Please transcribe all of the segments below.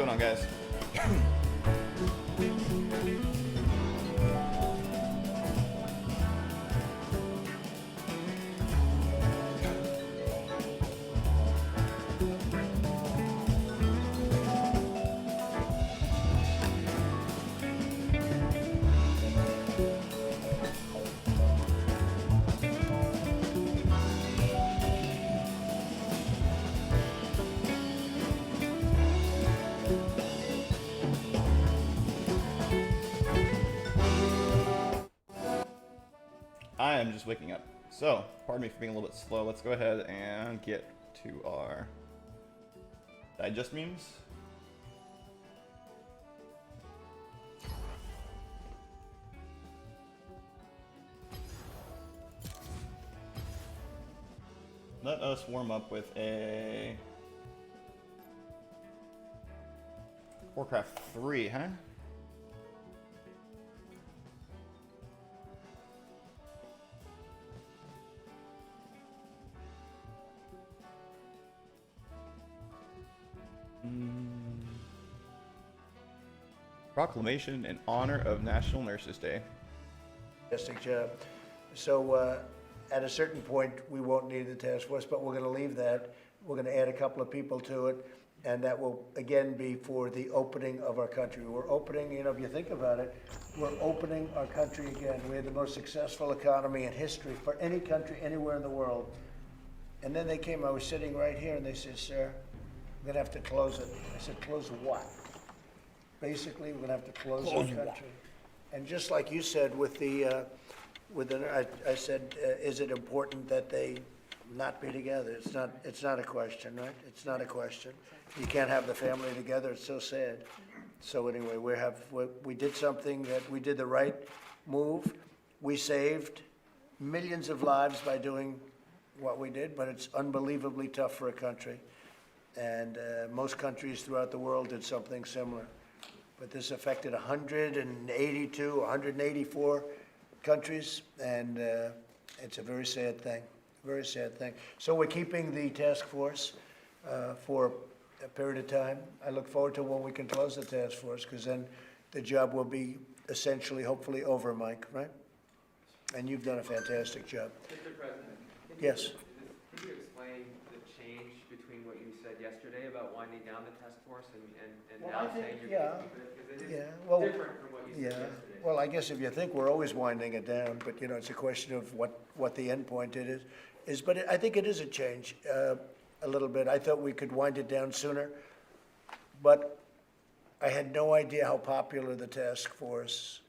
going on, guys? I am just waking up. So, pardon me for being a little bit slow. Let's go ahead and get to our digest memes. Let us warm up with a Warcraft 3, huh? Proclamation in honor of National Nurses Day. Fantastic job. So at a certain point, we won't need the task force, but we're going to leave that. We're going to add a couple of people to it, and that will, again, be for the opening of our country. We're opening, you know, if you think about it, we're opening our country again. We had the most successful economy in history for any country anywhere in the world. And then they came, I was sitting right here, and they said, sir, we're going to have to close it. I said, close what? Basically, we're going to have to close our country. And just like you said with the, I said, is it important that they not be together? It's not a question, right? It's not a question. You can't have the family together. It's so sad. So anyway, we did something that we did the right move. We saved millions of lives by doing what we did, but it's unbelievably tough for a country. And most countries throughout the world did something similar. But this affected 182, 184 countries, and it's a very sad thing, very sad thing. So we're keeping the task force for a period of time. I look forward to when we can close the task force, because then the job will be essentially, hopefully, over, Mike, right? And you've done a fantastic job. Mr. President, yes. Could you explain the change between what you said yesterday about winding down the task force and Well, now I think, saying you're yeah. going to keep it? Because it is Well, different from what you said yesterday. Well, I guess if you think we're always winding it down, but, you know, it's a question of what the end point it is. But I think it is a change a little bit. I thought we could wind it down sooner, but I had no idea how popular the task force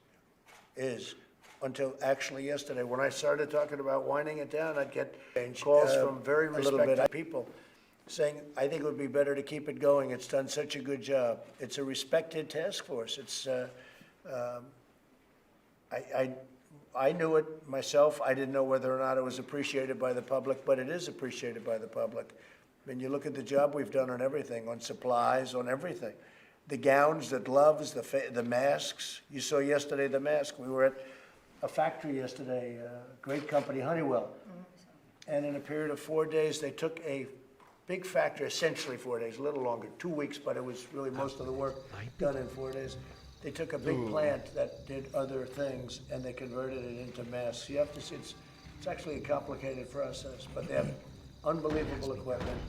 is until actually yesterday. When I started talking about winding it down, I'd get calls from very respected people saying, I think it would be better to keep it going. It's done such a good job. It's a respected task force. It's, I knew it myself. I didn't know whether or not it was appreciated by the public, but it is appreciated by the public. I mean, you look at the job we've done on everything, on supplies, on everything. The gowns, the gloves, the masks. You saw yesterday the mask. We were at a factory yesterday, a great company, Honeywell. And in a period of 4 days, they took a big factory, essentially 4 days, a little longer, 2 weeks, but it was really most of the work done in 4 days. They took a big plant that did other things, and they converted it into masks. You have to see, it's actually a complicated process, but they have unbelievable equipment,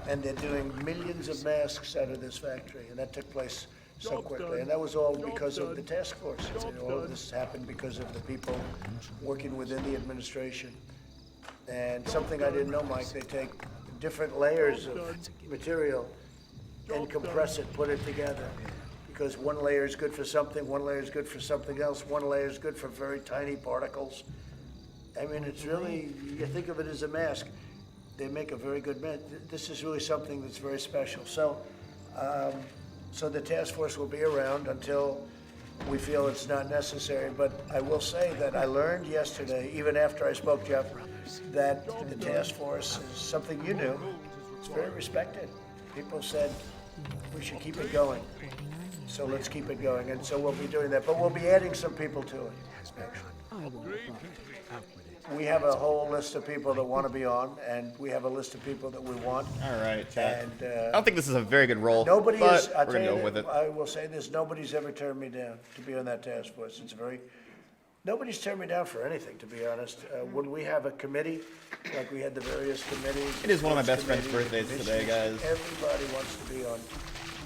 and they're doing millions of masks out of this factory, and that took place so quickly. And that was all because of the task force. All of this happened because of the people working within the administration. And something I didn't know, Mike, they take different layers of material and compress it, put it together. Because one layer is good for something, one layer is good for something else, one layer is good for very tiny particles. I mean, it's really, you think of it as a mask. They make a very good mask. This is really something that's very special. So, so the task force will be around until we feel it's not necessary. But I will say that I learned yesterday, even after I spoke, Jeff, that the task force is something you knew. It's very respected. People said we should keep it going. So let's keep it going. And so we'll be doing that. But we'll be adding some people to it, actually. we have a whole list of people that want to be on, and we have a list of people that we want. All right, chat. And I don't think this is a very good role, nobody but is, I'll we're tell gonna you, go with it. I will say this, nobody's ever turned me down to be on that task force. It's very, nobody's turned me down for anything, to be honest. When we have a committee, like we had the various committees. It is one of my best sports friend's committees, birthdays today, guys. Everybody wants to be on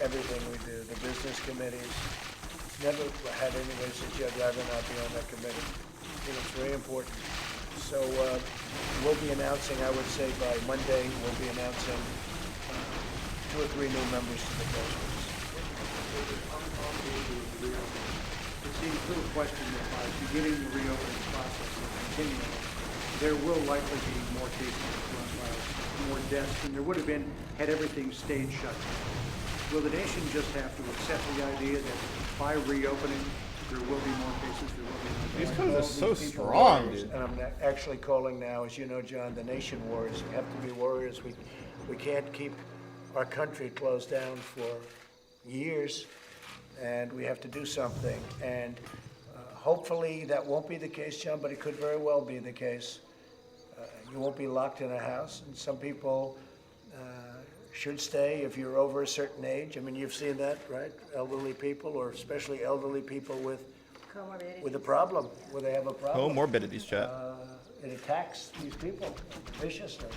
everything we do, the business committees. Never had anybody say, I'd rather not be on that committee. You know, it's very important. So we'll be announcing, I would say by Monday, we'll be announcing 2 or 3 new members to the task force. It seems to a question that by beginning the reopening process and continuing, there will likely be more cases of coronavirus, more deaths than there would have been had everything stayed shut. Will the nation just have to accept the idea that by reopening, there will be more cases, there will be more These deaths? codes are so These people strong, warriors, dude. and I'm actually calling now, as you know, John, the nation warriors. We have to be warriors. We can't keep our country closed down for years, and we have to do something. And hopefully that won't be the case, John, but it could very well be the case. You won't be locked in a house, and some people should stay if you're over a certain age. I mean, you've seen that, right? Elderly people, or especially elderly people with a problem, where they have a problem. Comorbidities, chat. It attacks these people viciously.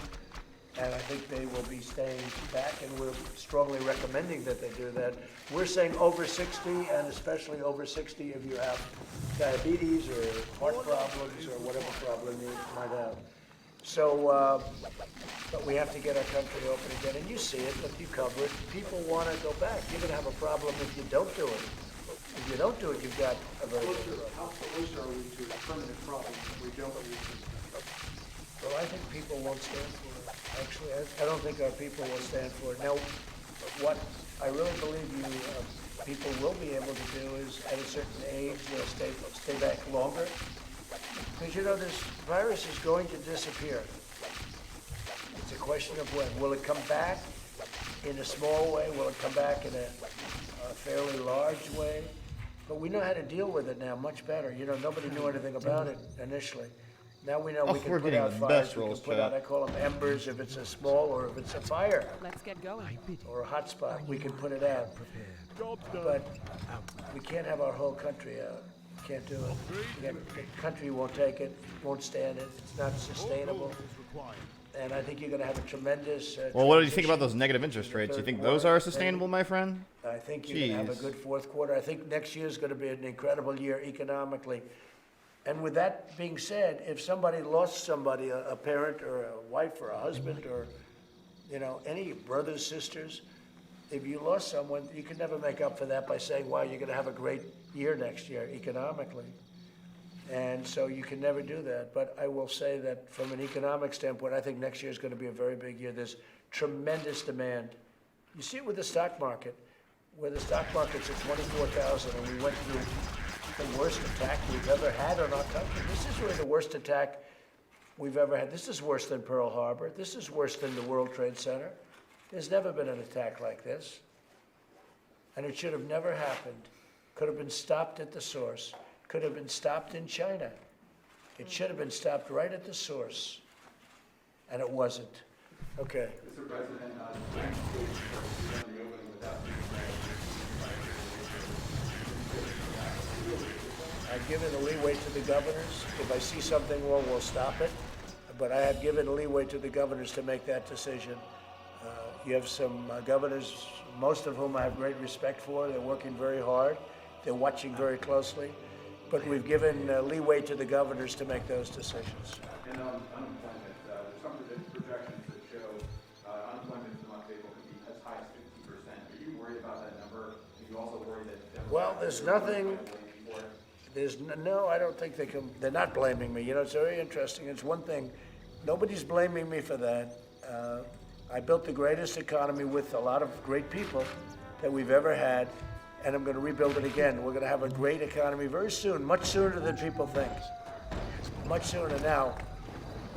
And I think they will be staying back, and we're strongly recommending that they do that. We're saying over 60, and especially over 60 if you have diabetes or heart problems or whatever problem you might have. So, but we have to get our country open again, and you see it, but you cover it. People want to go back. You're going to have a problem if you don't do it. If you don't do it, you've got a very big problem. How close are we to a permanent problem if we don't use this? Well, I think people won't stand for it. Actually, I don't think our people will stand for it. Now, what I really believe people will be able to do is, at a certain age, they'll stay back longer. Because, you know, this virus is going to disappear. It's a question of when. Will it come back in a small way? Will it come back in a fairly large way? But we know how to deal with it now much better. You know, nobody knew anything about it initially. Now we know we can we're put getting out the fires, best we can rolls, put chat. out, I call them embers if it's a small, or if it's a fire, Let's get going. or a hot spot, we can put it out. But we can't have our whole country out. Can't do it. The country won't take it, won't stand it, it's not sustainable. And I think you're gonna have a tremendous. Well, what do you think about those transition negative in interest the rates? You third think those quarter. are sustainable, my friend? I think you're gonna have a Jeez. good fourth quarter. I think next year's gonna be an incredible year economically. And with that being said, if somebody lost somebody, a parent or a wife or a husband or, you know, any brothers, sisters, if you lost someone, you can never make up for that by saying, wow, you're gonna have a great year next year economically. And so you can never do that. But I will say that from an economic standpoint, I think next year is gonna be a very big year. There's tremendous demand. You see it with the stock market, where the stock market's at 24,000, and we went through the worst attack we've ever had on our country. This is really the worst attack we've ever had. This is worse than Pearl Harbor. This is worse than the World Trade Center. There's never been an attack like this. And it should have never happened. Could have been stopped at the source. Could have been stopped in China. It should have been stopped right at the source. And it wasn't. Okay. Mr. President, United States is reopening without I've given the leeway to the governors. If I see something wrong, we'll stop it. But I have given leeway to the governors to make that decision. You have some governors, most of whom I have great respect for. They're working very hard. They're watching very closely. But we've given leeway to the governors to make those decisions. And on unemployment, there's some projections that show unemployment in the month of April could be as high as 50%. Are you worried about that number? Are you also worried that? Well, there's nothing. No, I don't think they can. They're not blaming me. You know, it's very interesting. It's one thing. Nobody's blaming me for that. I built the greatest economy with a lot of great people that we've ever had, and I'm going to rebuild it again. We're going to have a great economy very soon, much sooner than people think. Much sooner. Now,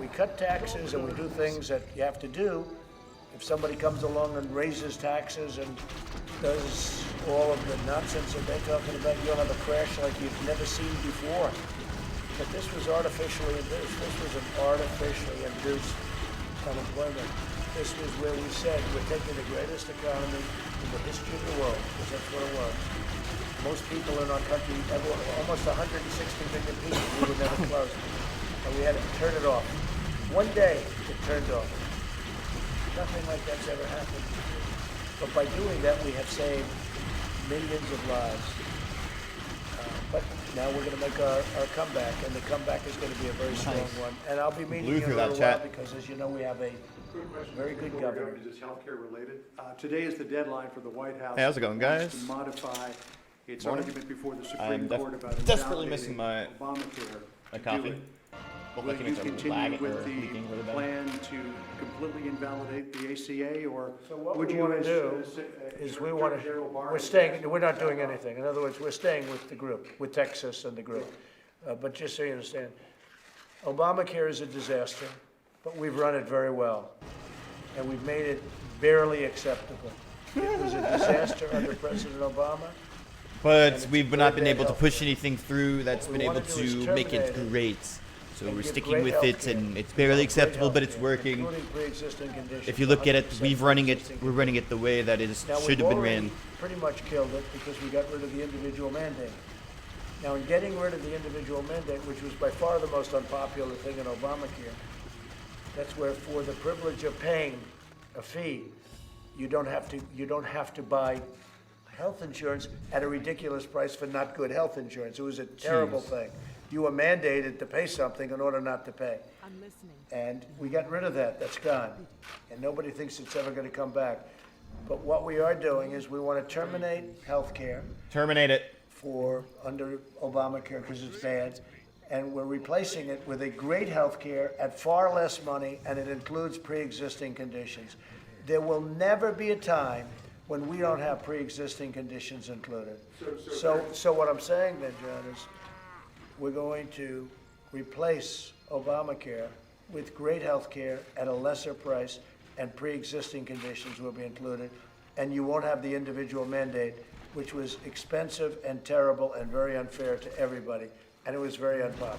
we cut taxes and we do things that you have to do. If somebody comes along and raises taxes and does all of the nonsense that they're talking about, you'll have a crash like you've never seen before. But this was artificially induced. This was an artificially induced unemployment. This was where we said we're taking the greatest economy in the history of the world, because that's what it was. Most people in our country, almost 160 million people, we would never close it. And we had to turn it off. One day, it turned off. Nothing like that's ever happened. But by doing that, we have saved millions of lives. But now we're going to make our comeback, and the comeback is going to be a very strong one. And I'll be meeting Blew you in through a that little while chat. because, as you know, we have a very good governor. Is this healthcare related? Today is the deadline for the White House. Hey, how's it going, wants guys? To modify its Morning. argument before the I'm Supreme Court about desperately invalidating missing my Obamacare. my To coffee. do it. Look Will like you it's continue lagging or with leaking really the bad. plan to completely invalidate the ACA, or So what would we you want to as, do is we want Attorney General to, Barr we're as staying, we're not doing anything. In other words, we're staying with the group, with Texas and the group. But just so you understand, Obamacare is a disaster, but we've run it very well. And we've made it barely acceptable. It was a disaster under President Obama. But we've very not been bad able to health push anything through that's What we been able wanna do is to make it terminate it great. So and we're give sticking great with it, healthcare. and it's barely Great acceptable, but it's healthcare, working. including pre-existing conditions. If you look at it, 100% we're running it pre-existing the way that it is, Now, should we've have been already ran. pretty much killed it because we got rid of the individual mandate. Now, in getting rid of the individual mandate, which was by far the most unpopular thing in Obamacare, that's where for the privilege of paying a fee, you don't have to buy health insurance at a ridiculous price for not good health insurance. It was a terrible thing. You were mandated to pay something in order not to pay. I'm listening. And we got rid of that, that's gone. And nobody thinks it's ever gonna come back. But what we are doing is we wanna terminate health care Terminate it. for, under Obamacare, because it's bad. And we're replacing it with a great health care at far less money, and it includes pre-existing conditions. There will never be a time when we don't have pre-existing conditions included. So what I'm saying then, John, is we're going to replace Obamacare with great health care at a lesser price, and pre-existing conditions will be included. And you won't have the individual mandate, which was expensive and terrible and very unfair to everybody, and it was very unpopular.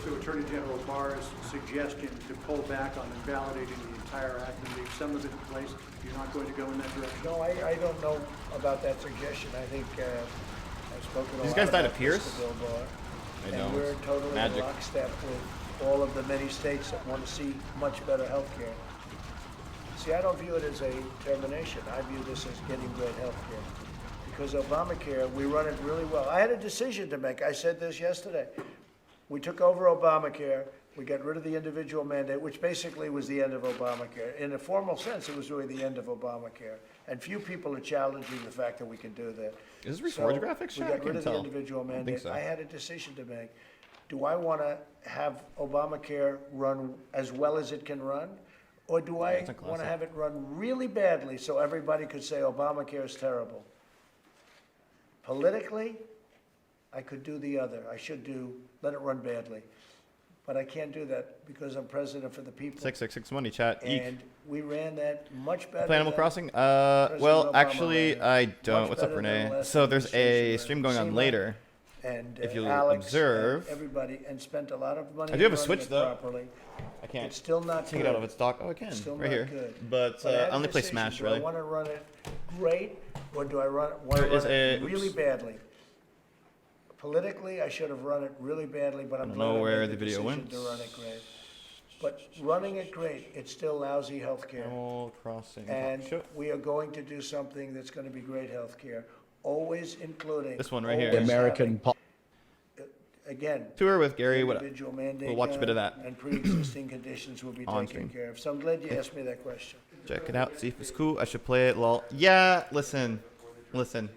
So Attorney General Barr's suggestion to pull back on invalidating the entire act and leave some of it in place, you're not going to go in that direction? No, I don't know about that suggestion. I think I've spoken a These lot guys died about of Pierce? this to Bill Barr. I And know, we're it's totally in magic. lockstep with all of the many states that want to see much better health care. See, I don't view it as a termination. I view this as getting great health care. Because Obamacare, we run it really well. I had a decision to make. I said this yesterday. We took over Obamacare. We got rid of the individual mandate, which basically was the end of Obamacare. In a formal sense, it was really the end of Obamacare. And few people are challenging the fact that we can do that. Is this Reforge So, graphics? We Chat? I got rid can't of the tell. individual I don't think mandate. so. I had a decision to make. Do I want to have Obamacare run as well as it can run? Or do I it's a want to classic. have it run really badly so everybody could say Obamacare is terrible? Politically, I could do the other. I should let it run badly. But I can't do that because I'm president for the people. 666 money chat. Eek. And we ran that much better. Play Animal than Crossing? President Well, Obama actually, ran it. I don't. Much What's up, better than Renee? the last So there's a administration stream ran. going on SEMA later. And If you'll Alex observe. and everybody, and spent a lot of money I do have a running Switch, it though. properly. I can't It's still not take good. it out of its dock. Oh, I can. Still right not here. good. But I had I a only play decision. Smash, Do really. I want to run it great, or do I want to There run is it a- really oops. badly? Politically, I should have run it really badly, but I'm don't glad know I where made the video decision went. to run it great. But running it great, it's still lousy healthcare. Animal Crossing. And Show- we are going to do something that's going to be great healthcare, always including. This one right here. always American having, again, Tour with Gary. What? individual mandate. We'll watch a bit of that. And pre-existing conditions will be On taken stream. care of. So I'm glad you asked me that question. Check it out. See if it's cool. I should play it. Lol. Yeah. Listen. You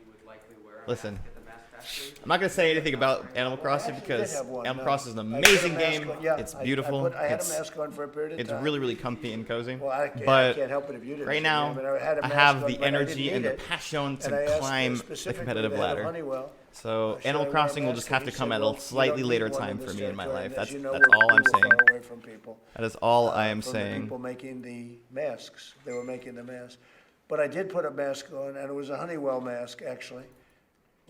would likely wear a Listen. mask at the mask factory. I'm not gonna say anything about Animal Crossing I actually did because have one, Animal no. Crossing is an I put a amazing mask game. on- yeah, It's I beautiful. I had a It's mask on for a period of it's time. really really comfy and cozy. Well, I but can't help it if you didn't. right now, I mean, I had a I mask have on, the but I didn't energy need and the it. passion And I to asked climb the specifically competitive the head of ladder. Honeywell, So should I Animal wear a Crossing will mask? just And have he to come said, at "Well, a you slightly don't later need one time in for this me in my territory." life. And as That's you know, that's all we I'm were saying. far away from people. That is all I am From the saying. people making the masks. They were making the masks. But I did put a mask on, and it was a Honeywell mask, actually.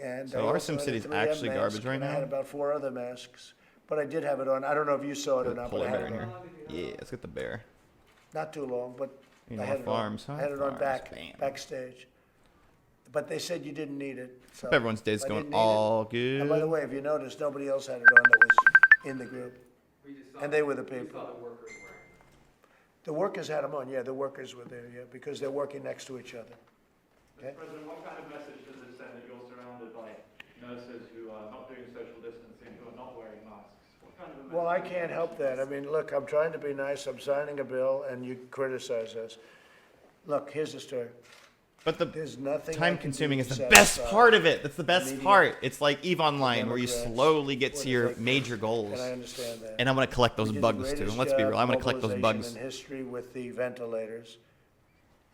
And So I our also had a SimCity's 3M actually mask, garbage right and I had now. about 4 other masks. But I did have it on. I don't know if you saw it or The not, but polar I bear had in it on. here. Yeah, let's get the bear. Not too long, but You I know, had it farms, on. huh? I had it on Farms, bam. backstage. But they said you didn't need it. So Hope everyone's day's I going didn't need it. all good. And by the way, if you noticed, nobody else had it on that was in the group. We just saw. And they were the We people. saw the workers wearing them. The workers had them on, yeah, the workers were there, yeah, because they're working next to each other. Okay? Mr. President, what kind of message does it send that you're surrounded by nurses who are not doing social distancing, who are not wearing masks? What kind of a Well, I message- can't help that. I mean, look, I'm trying to be nice, I'm signing a bill, and you criticize us. Look, here's the story. But the There's nothing I time can consuming do is to the best satisfy part of it. That's the best media, part. It's like EVE Online, where you Democrats, slowly get or to the your fake major news. goals. And I understand that. And I'm gonna collect those We did the bugs too. greatest And let's be real, job I'm gonna collect those mobilization bugs. in history with the ventilators.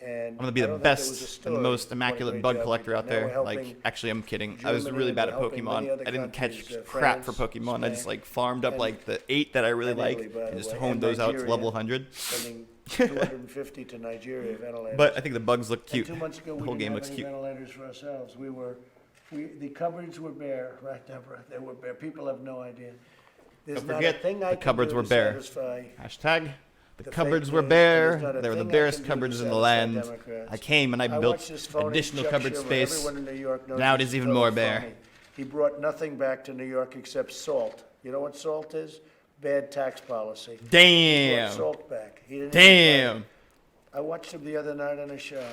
And I'm gonna be I the don't think there was a best and story most what a immaculate great bug job we collector did. out Now there. we're Like, helping actually, I'm kidding. I was Germany, really bad we're at helping many Pokemon. other I didn't catch countries, crap for France, Pokemon. I just Spain, like farmed up and- like the 8 that I really and liked Italy, by and the just way, honed and those out to Nigeria. level 100. Sending 250 to Nigeria ventilators. But I think the bugs look And cute. 2 months ago, The we whole didn't game have looks any cute. ventilators for ourselves. The cupboards were bare, right, Deborah? They were bare. People have no idea. There's Don't not a forget, thing I the can cupboards do were to bare. satisfy Hashtag the the cupboards fake were news, and bare. there's not a They were the thing I barest can do to cupboards in the satisfy land. Democrats. I came and I watched built this phony additional Chuck cupboard Schumer. space. Everyone in New York knows Now it he's is even totally more bare. phony. He brought nothing back to New York except salt. You know what salt is? Bad tax policy. He brought Damn. salt back. He didn't even try it. Damn. I watched him the other night on a show,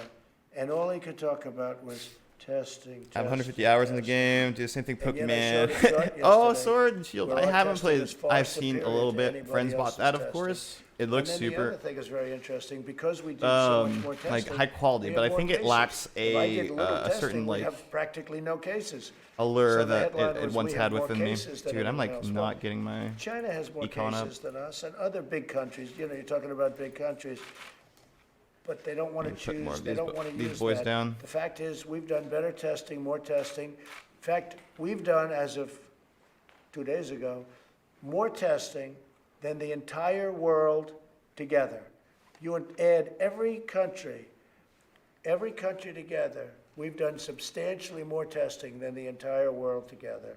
and all he could talk about was testing. I have 150 testing, hours in the testing. game. Do the same thing, And yet I Pokemon. showed a chart Oh, yesterday Sword and Shield. where I our haven't testing played. is far I've seen a superior little to bit. anybody Friends bought else's that, of testing. course. It looks And then the super other thing is very interesting, because we did so much more testing. like high quality, we but I have more think it cases. lacks If I did a little a testing, certain we'd like have practically no cases. allure So the that headline it was, once "We had have more within me. cases than Dude, I'm anyone like else." not Well, getting my. China has more econ up. cases than us, and other big countries, you know, you're talking about big countries, but they don't want to Maybe put more choose, of they these don't want to these use boys that. down. The fact is, we've done better testing, more testing. In fact, we've done, as of 2 days ago, more testing than the entire world together. You would add every country together, we've done substantially more testing than the entire world together.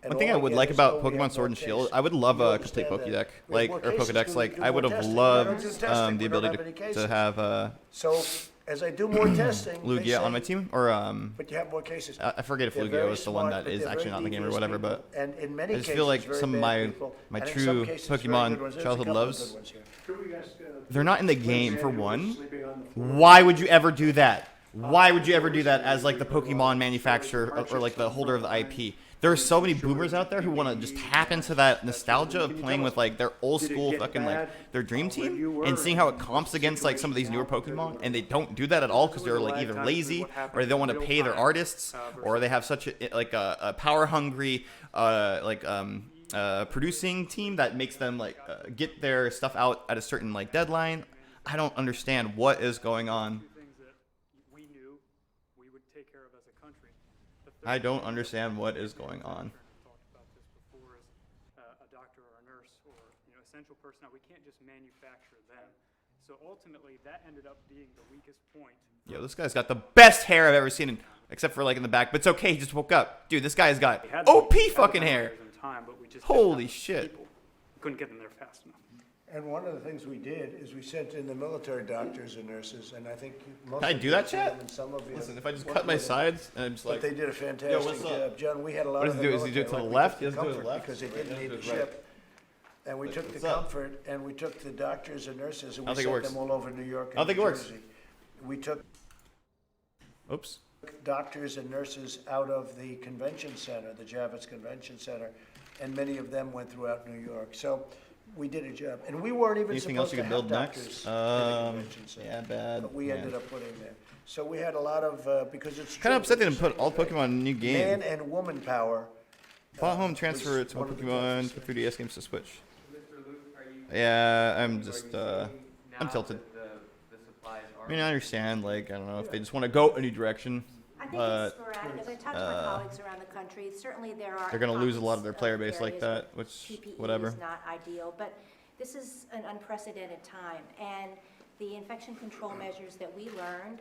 And One thing all I would get like is, about "Oh, we have Pokemon Sword more and Shield, cases." I would love You a complete understand Pokédex, that. We like have or more cases Pokédex. 'cause Like we do I would more have testing. We don't loved do testing. the We don't ability have any to cases. have So, as I do more testing, they Lugia on say, my team, or but you have more cases. I forget if They're Lugia very was the one smart, that but is they're actually very not in the game or devious whatever. people, But and in many I just cases, feel like very some of bad my people, my and in some true cases, very Pokemon good ones. There's a childhood couple of loves. good ones here. They're not in the game for one. Sleeping on the floor. Why would you ever do that? Why would you ever do that as like the Pokemon manufacturer or like the holder of the IP? There are so many boomers out there who want to just tap into that nostalgia of playing with like their old school fucking like their dream team and seeing how it comps against like some of these newer Pokemon, and they don't do that at all because they're like either lazy or they don't want to pay their artists or they have such a power hungry producing team that makes them like get their stuff out at a certain like deadline. I don't understand what is going on. Things that we knew we would take care of as a country. The third I don't thing- understand what is going on. I've talked about this before is a doctor or a nurse or essential personnel. We can't just manufacture them. So ultimately, that ended up being the weakest point. Yo, this guy's got the best hair I've ever seen, except for like in the back. But it's okay, he just woke up. Dude, this guy's got We had OP the fucking hair. ventilators in time, but we just Holy didn't have shit. people. We couldn't get them there fast enough. And one of the things we did is we sent in the military doctors and nurses, and I think most Can I of do you that, have seen chat? them, and some of you Listen, if have I just worked cut my with them. sides and I'm just But like, they did a fantastic what's up? job. John, we had a lot What of does the he do? Does he do it to military, the like, left? we He took doesn't do it to Comfort the left? because they Right, didn't he need does the it right. ship. And we Like, took the what's up? Comfort, and we took the doctors and nurses, and I don't we think it sent works. them all over New York I don't and think New it works. Jersey. We took oops. doctors and nurses out of the convention center, the Javits Convention Center, and many of them went throughout New York. So we did a job. And we weren't even Anything else supposed you to could have build doctors next? in the convention center. Yeah, bad. But we ended up putting there. So we had a lot of, because it's Kind of true, upset they what didn't you're put all saying is Pokemon in a new right. game. Man and woman power. Bought home, transfer it to one of the Pokemon toughest to things. 3DS games to Switch. Mr. Luke, are you? Yeah, I'm are you just, seeing I'm now tilted. that the supplies are? I mean, I understand, like, I don't know if they just want to go a new direction, I think but it's sporadic. As I talk to my colleagues around the country, certainly there are. they're going to lose a lot of their pockets player base like areas that, where which, PPE whatever. is not ideal, but this is an unprecedented time. And The infection control measures that we learned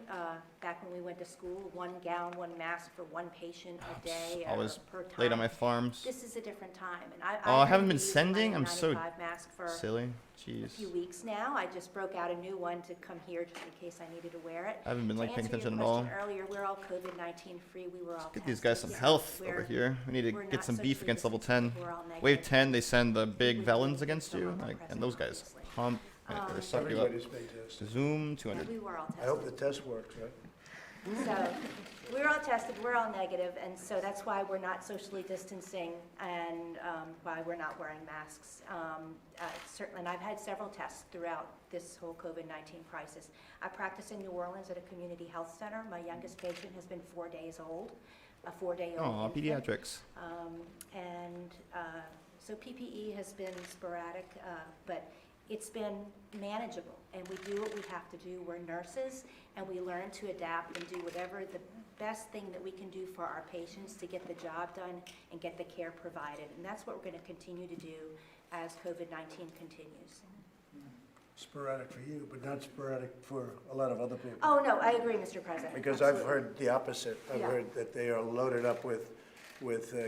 back when we went to school, 1 gown, 1 mask for 1 patient a day Always per time. late on my farms. This is a different time, and Oh, I I've haven't been using sending? my I'm so N95 mask for Silly. a Jeez. few weeks now. I just broke out a new one to come here just in case I needed to wear it. I haven't been, like, paying To answer attention your at all. question earlier, we're all COVID-19 free. We were all Get these guys some tested. health We're- over here. We need to we're get not some beef socially against level distanced. 10. We're all Wave negative. 10, they send the big We Velens do against some you, of our like, present, and those guys obviously. pump, or suck you up. Everybody's been tested. Zoom 200. We were all tested. I hope the test works, right? So, we're all tested, we're all negative, and so that's why we're not socially distancing and why we're not wearing masks. Certainly, and I've had several tests throughout this whole COVID-19 crisis. I practice in New Orleans at a community health center. My youngest patient has been 4 days old, a 4-day-old Aw, infant. pediatrics. So PPE has been sporadic, but it's been manageable, and we do what we have to do. We're nurses, and we learn to adapt and do whatever the best thing that we can do for our patients to get the job done and get the care provided. And that's what we're going to continue to do as COVID-19 continues. Sporadic for you, but not sporadic for a lot of other people. Oh, no, I agree, Mr. President. Because I've Absolutely. heard the opposite. I've Yeah. heard that they are loaded up with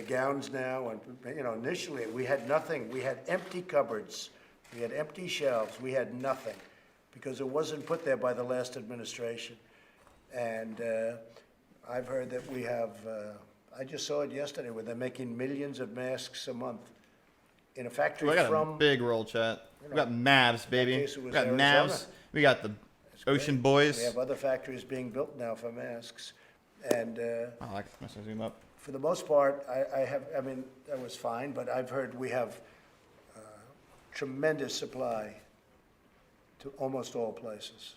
gowns now, and, initially, we had nothing. We had empty cupboards. We had empty shelves. We had nothing, because it wasn't put there by the last administration. And I've heard that we have, I just saw it yesterday, where they're making millions of masks a month in a factory We got a from... big roll, chat. We got Mavs, baby. case, it We was got Arizona. Mavs. We got the Ocean Boys. We have other factories being built now for masks. And Oh, I can zoom up. for the most part, that was fine, but I've heard we have tremendous supply to almost all places.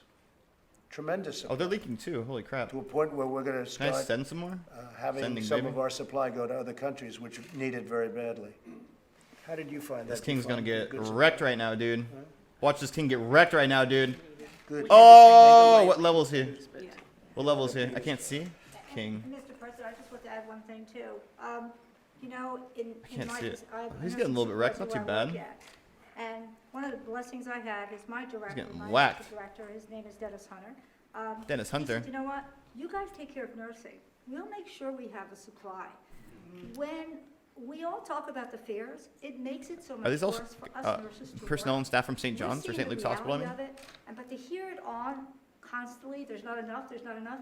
Tremendous Oh, supply, they're leaking too. Holy crap. to a point where we're gonna Can I start send some more? having sending, some baby? of our supply go to other countries, which need it very badly. How did you find that? This Did you king's gonna find get good supply? wrecked right now, dude. Watch this king get wrecked right now, dude. Good. Oh, what level is he? What level is he? I can't see. King. Mr. President, I just want to add one thing too. You know, in can't my, see it. I- He's I getting a little bit wrecked, know not too where I work bad. at. And one of the blessings I have is my director, getting my whacked. executive director, his name is Dennis Hunter. Dennis He Hunter. said, you know what, you guys take care of nursing. We'll make sure we have a supply. When we all talk about the fears, it makes it so Are much these worse also for us nurses to personnel work. and staff from St. We're John's or seeing St. the Luke's Hospital? I mean, reality of it, but to hear it on constantly, there's not enough, there's not enough.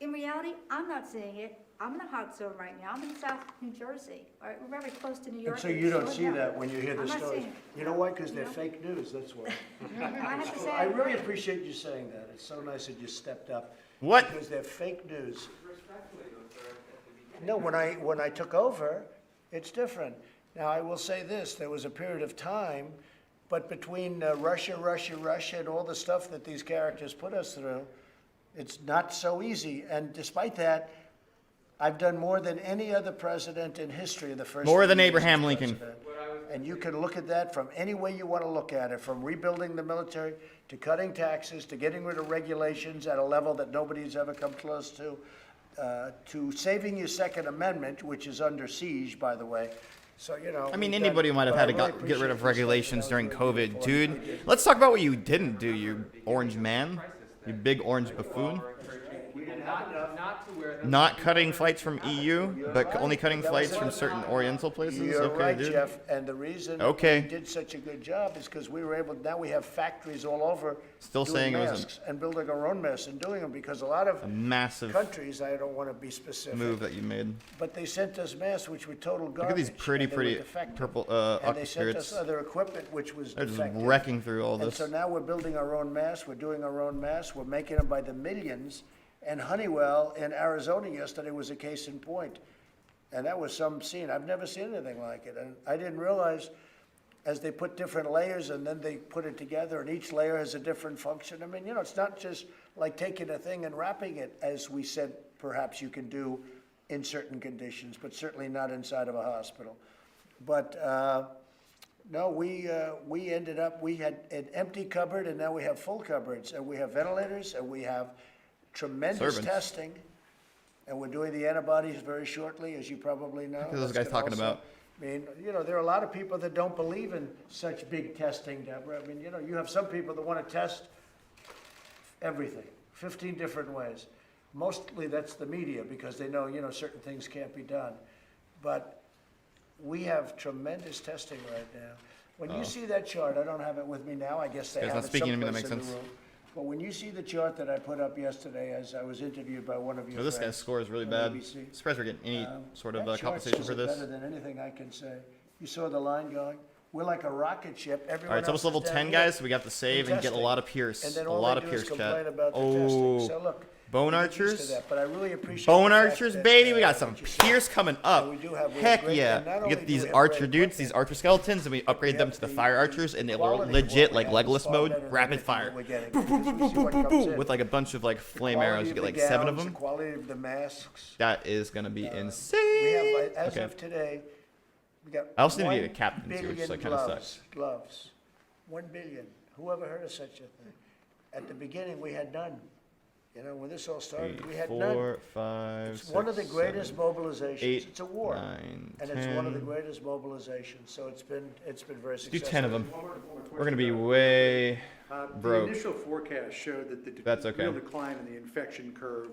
In reality, I'm not seeing it. I'm in a hot zone right now. I'm in South New Jersey. All right, we're very close to New York. And so and you it's don't slowing see down. that when you hear the I'm not stories. seeing it. You know why? Because they're No. fake news, that's why. I have to say, I really appreciate you saying that. It's so nice that you stepped up. What? Because they're fake news. Respectfully, though, sir, at the beginning. No, when I took over, it's different. Now, I will say this, there was a period of time, but between Russia, and all the stuff that these characters put us through, it's not so easy. And despite that, I've done more than any other president in history in the first More 3 than years as Abraham Lincoln. president. And you can look at that from any way you want to look at it, from rebuilding the military, to cutting taxes, to getting rid of regulations at a level that nobody's ever come close to saving your Second Amendment, which is under siege, by the way. So, I mean, we've anybody done- might have but had I to really get rid appreciate of this. regulations That during was really COVID, good. dude. Let's talk about what you didn't do, you orange man. You big orange buffoon. We're encouraging people not to wear them. Not cutting flights from EU, but only cutting flights from certain Oriental places. You're Okay, right, dude. Jeff, and the reason Okay. we did such a good job is because we were able, now we have factories all over Still doing saying it was a- masks and building our own masks and doing them, because a lot of A massive countries, I don't want to be specific, move that you made. but they sent us masks which were total garbage. Look at these pretty, and they were pretty defective. purple And they octa sent us spirits. other equipment which was They're just defective. wrecking through all And this. so now we're building our own masks, we're doing our own masks, we're making them by the millions. And Honeywell in Arizona yesterday was a case in point. And that was some scene. I've never seen anything like it. And I didn't realize, as they put different layers and then they put it together, and each layer has a different function. I mean, it's not just like taking a thing and wrapping it, as we said perhaps you can do in certain conditions, but certainly not inside of a hospital. But no, we ended up, we had an empty cupboard, and now we have full cupboards, and we have ventilators, and we have tremendous Servants. testing, and we're doing the antibodies very shortly, as you probably know. What are those That's guys gonna talking also- about? I mean, there are a lot of people that don't believe in such big testing, Deborah. I mean, you have some people that want to test everything, 15 different ways. Mostly that's the media, because they know, certain things can't be done. But we have tremendous testing right now. When you see that chart, I don't have it with me now, I guess they Guy's have not it speaking to me, that someplace in makes the sense. room. But when you see the chart that I put up yesterday as I was interviewed by one of your Oh, this guy's friends score is really on bad. ABC, Surprised we're getting any sort of that chart compensation says for it this. better than anything I can say. You saw the line going? We're like a rocket ship. All Everyone right, it's almost else level is down 10, here guys, so we got to save and get a testing. lot of Pierce. And then A all lot they of do is Pierce, complain chat. about the testing. Oh, So look, Bone we get used to Archers? that, but I really appreciate Bone the fact Archers, that, baby. We got some what you said. Pierce coming up. And we do have Heck great- yeah. and not We only get do these we have archer great dudes, these equipment, archer skeletons, and we upgrade we them have to the the fire archers, and they're quality of legit what like we have is Legolas far mode, better than rapid anything fire. that we're getting, Boom, boom, because boom, we boom, see boom, what boom, comes boom, in. with like a bunch of like flame Quality arrows. You of get the like 7 of gowns, the them. quality of the masks. That is gonna be We have, insane. as Okay. of today, we got I also need to be 1 a captain too, which billion like kind of sucks. gloves. 1 billion. Who ever heard of such a thing? At the beginning, we had none. When this all started, we had none. 4, 5, It's one of the 6, greatest 7, mobilizations. 8, It's a war. 9, And it's one of the 10. greatest mobilizations, so it's been very Do successful. 10 of them. One more We're gonna be question, way The broke. initial forecast showed that the That's okay. real decline in the infection curve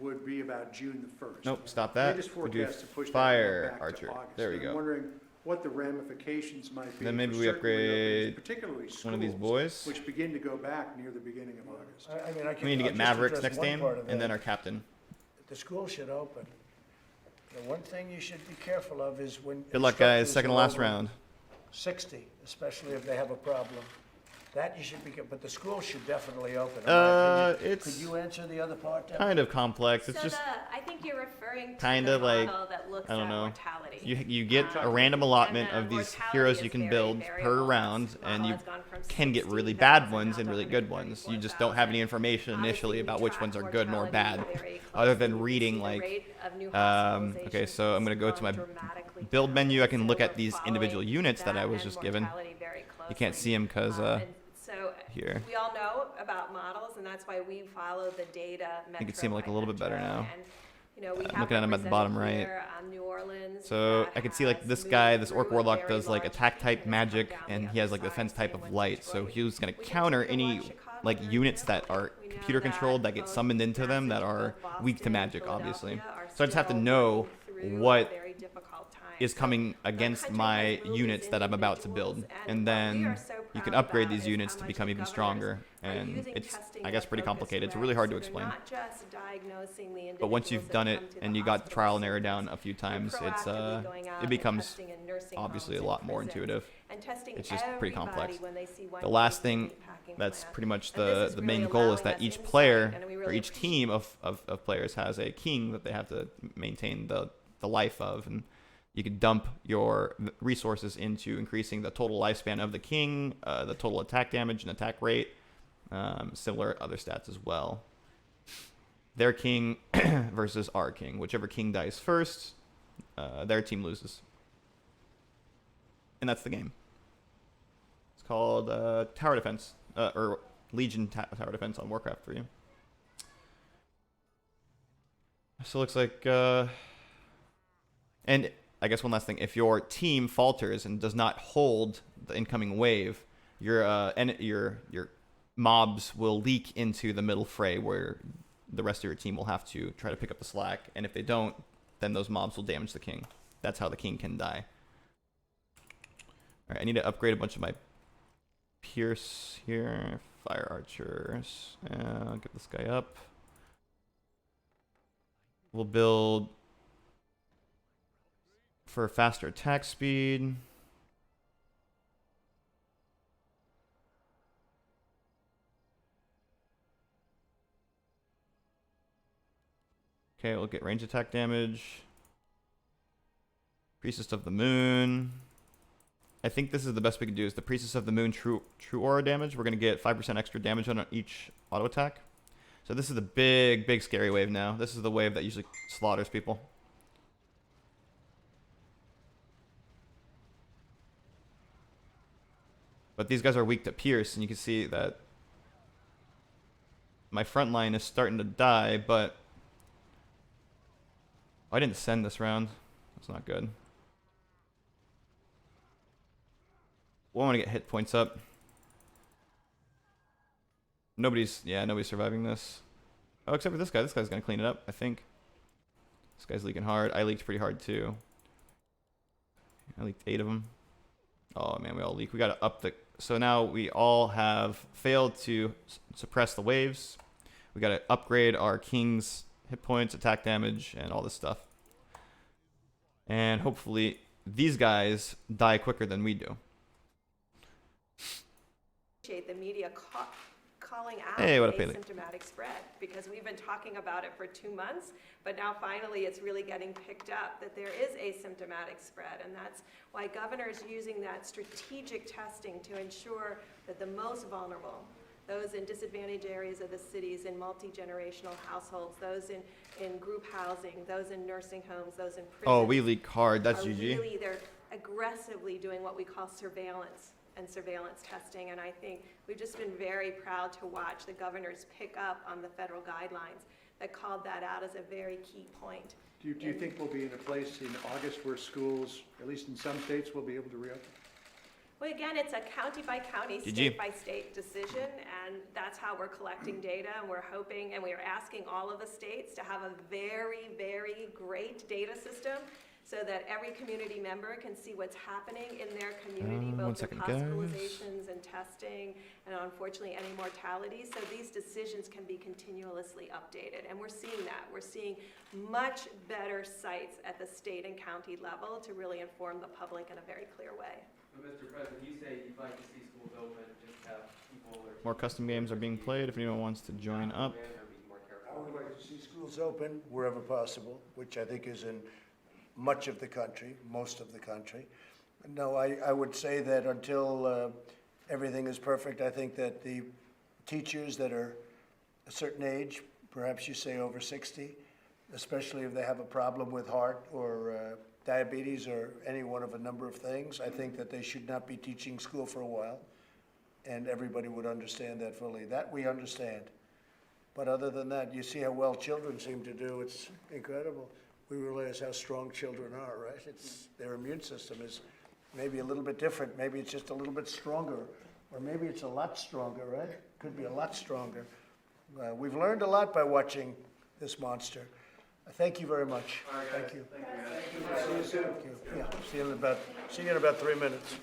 would be about June the 1st. Nope, stop that. Latest We do forecast to push that fire number back to archer. August. There we And go. I'm wondering what the ramifications might be. Then maybe for we certain reopenings, upgrade particularly one of these schools, boys. which begin to go back near the beginning of August. I mean, I can. We need to I'll get just Mavericks address next one game, part of and then that. our captain. The school should open. The one thing you should be careful of is when. Good luck, guys. instructors Second to are last over round. 60, especially if they have a problem. That you should be, but the school should definitely open, in my opinion. It's Could you answer the other part, Deb? kind of complex. It's So just I think you're referring to kinda the like, model that looks I don't at know. mortality. you get a random allotment of these heroes you can build per round, and you can get really bad ones and really good ones. You just don't have any information initially about which ones are good nor bad, other than reading like. Okay, so I'm gonna go to my build menu. I can look at these individual units that I was just given. You can't see them because So here. we all know about models, and that's why we follow the data. You can see 'em, like, a little bit better now. And, we I'm have looking at 'em at the bottom right. here, New Orleans. So that I can see like has this moved guy, this orc through a warlock very does like large attack type and magic, come down and the he has other like defense side, type same of with light. So Detroit. he was gonna We get counter to any watch Chicago like there units too. that are We know computer controlled that get both summoned into them that are Massachusetts, weak to Boston, magic, obviously. Philadelphia are So I just have to still know working through a what very difficult time. is So coming the against country my has moved units as that I'm about to build, individuals, and what we then are so you can proud upgrade about these is units how to much become the even governors stronger, are and using it's testing I as guess a pretty focus complicated. for It's really that. hard to So explain. they're not just diagnosing the But once you've individuals done that it come to and the you got the hospital trial and error symptoms. down a few They're times, proactively going out it and becomes testing in nursing obviously a homes lot and more prisons, intuitive. and testing It's just pretty everybody complex. when they see one The last case thing in the packing that's plant. pretty much And this is the really main goal is allowing that us each insight, player and we or really each team of players has a king that they have to maintain the life of, and you can dump your resources into increasing the total lifespan of the king, the total attack damage and attack rate, similar other stats as well. Their king versus our king. Whichever king dies first, their team loses. And that's the game. It's called Tower Defense, or Legion Tower Defense on Warcraft 3. So it looks like, and I guess one last thing, if your team falters and does not hold the incoming wave, your mobs will leak into the middle fray where the rest of your team will have to try to pick up the slack, and if they don't, then those mobs will damage the king. That's how the king can die. Alright, I need to upgrade a bunch of my Pierce here, Fire Archers. I'll get this guy up. We'll build for faster attack speed. Okay, we'll get range attack damage. Priestess of the Moon. I think this is the best we can do, is the Priestess of the Moon true aura damage. We're going to get 5% extra damage on each auto attack. So this is the big scary wave now. This is the wave that usually slaughters people. But these guys are weak to pierce, and you can see that my front line is starting to die, but I didn't send this round. That's not good. Well, I want to get hit points up. Nobody's surviving this. Oh, except for this guy. This guy's gonna clean it up, I think. This guy's leaking hard. I leaked pretty hard too. I leaked 8 of them. Oh man, we all leak. We gotta up the. So now we all have failed to suppress the waves. We gotta upgrade our king's hit points, attack damage, and all this stuff. And hopefully these guys die quicker than we do. Appreciate the media calling out Hey, what up, Haley? asymptomatic spread, because we've been talking about it for 2 months, but now finally it's really getting picked up that there is asymptomatic spread, and that's why Governor is using that strategic testing to ensure that the most vulnerable, those in disadvantaged areas of the cities, in multi-generational households, those in group housing, those in nursing homes, those in prisons. Oh, we leak hard. That's are GG. Really, they're aggressively doing what we call surveillance and surveillance testing, and I think we've just been very proud to watch the governors pick up on the federal guidelines that called that out as a very key point. Do you think we'll be in a place in August where schools, at least in some states, will be able to reopen? Well, again, it's a county by county, state by state decision, and that's how we're collecting data, and we're hoping, and we're asking all of the states to have a very, very great data system so that every community member can see what's happening in their community, both with hospitalizations and testing, and unfortunately any mortality. So these decisions can be continuously updated, and we're seeing that. We're seeing much better sites at the state and county level to really inform the public in a very clear way. But Mr. President, you say you'd like to see schools open, just have people or More custom games are being played if anyone wants to join up. I would like to see schools open wherever possible, which I think is in much of the country, most of the country. No, I would say that until everything is perfect, I think that the teachers that are a certain age, perhaps you say over 60, especially if they have a problem with heart or diabetes or any one of a number of things, I think that they should not be teaching school for a while, and everybody would understand that fully. That we understand. But other than that, you see how well children seem to do. It's incredible. We realize how strong children are, right? It's their immune system is maybe a little bit different. Maybe it's just a little bit stronger, or maybe it's a lot stronger, right? Could be a lot stronger. We've learned a lot by watching this monster. Thank you very much. All right, Thank guys. you. Thank you. See you soon. Yeah, see you in about 3 minutes.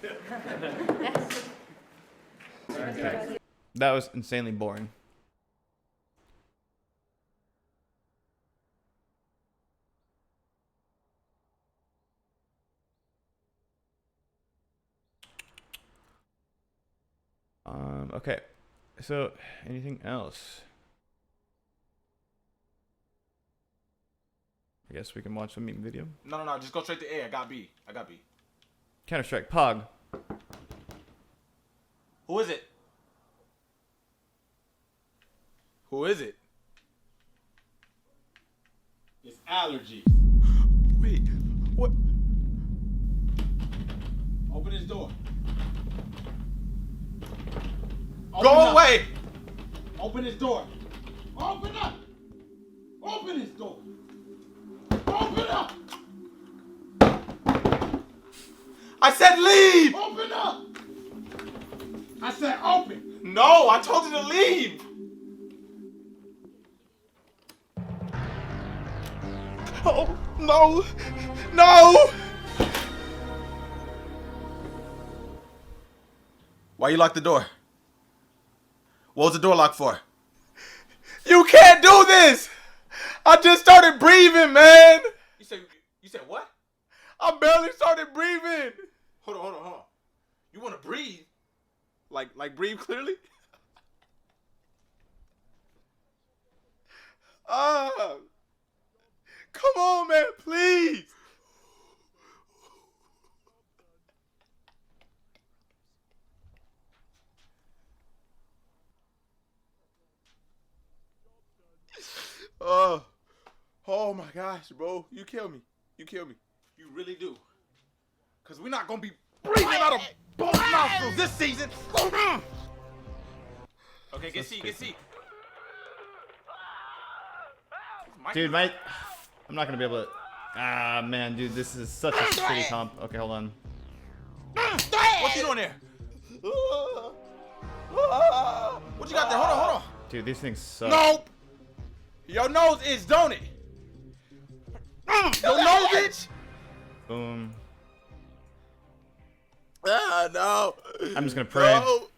That was insanely boring. Okay. So, anything else? I guess we can watch the meme video. No, just go straight to A. I got B. Counter-Strike, Pog. Who is it? It's allergies. Wait, what? Open his door. Go away! Open his door. Open up! Open his door. Open up! I said leave! Open up! I said open. No, I told you to leave. Oh, no. No! Why you lock the door? What was the door locked for? You can't do this! I just started breathing, man! You said what? I barely started breathing! Hold on. You wanna breathe? Like breathe clearly? Come on, man, please! Oh my gosh, bro. You kill me. You really do. Cause we're not gonna be breathing out of both nostrils this season. Okay, get C. Dude, I'm not gonna be able to. Ah, man, dude, this is such a shitty comp. Okay, hold on. What you doing there? What you got there? Hold on. Dude, these things suck. Nope. Your nose itch, don't it? Your nose itch. Boom. Ah, no. I'm just gonna pray. No.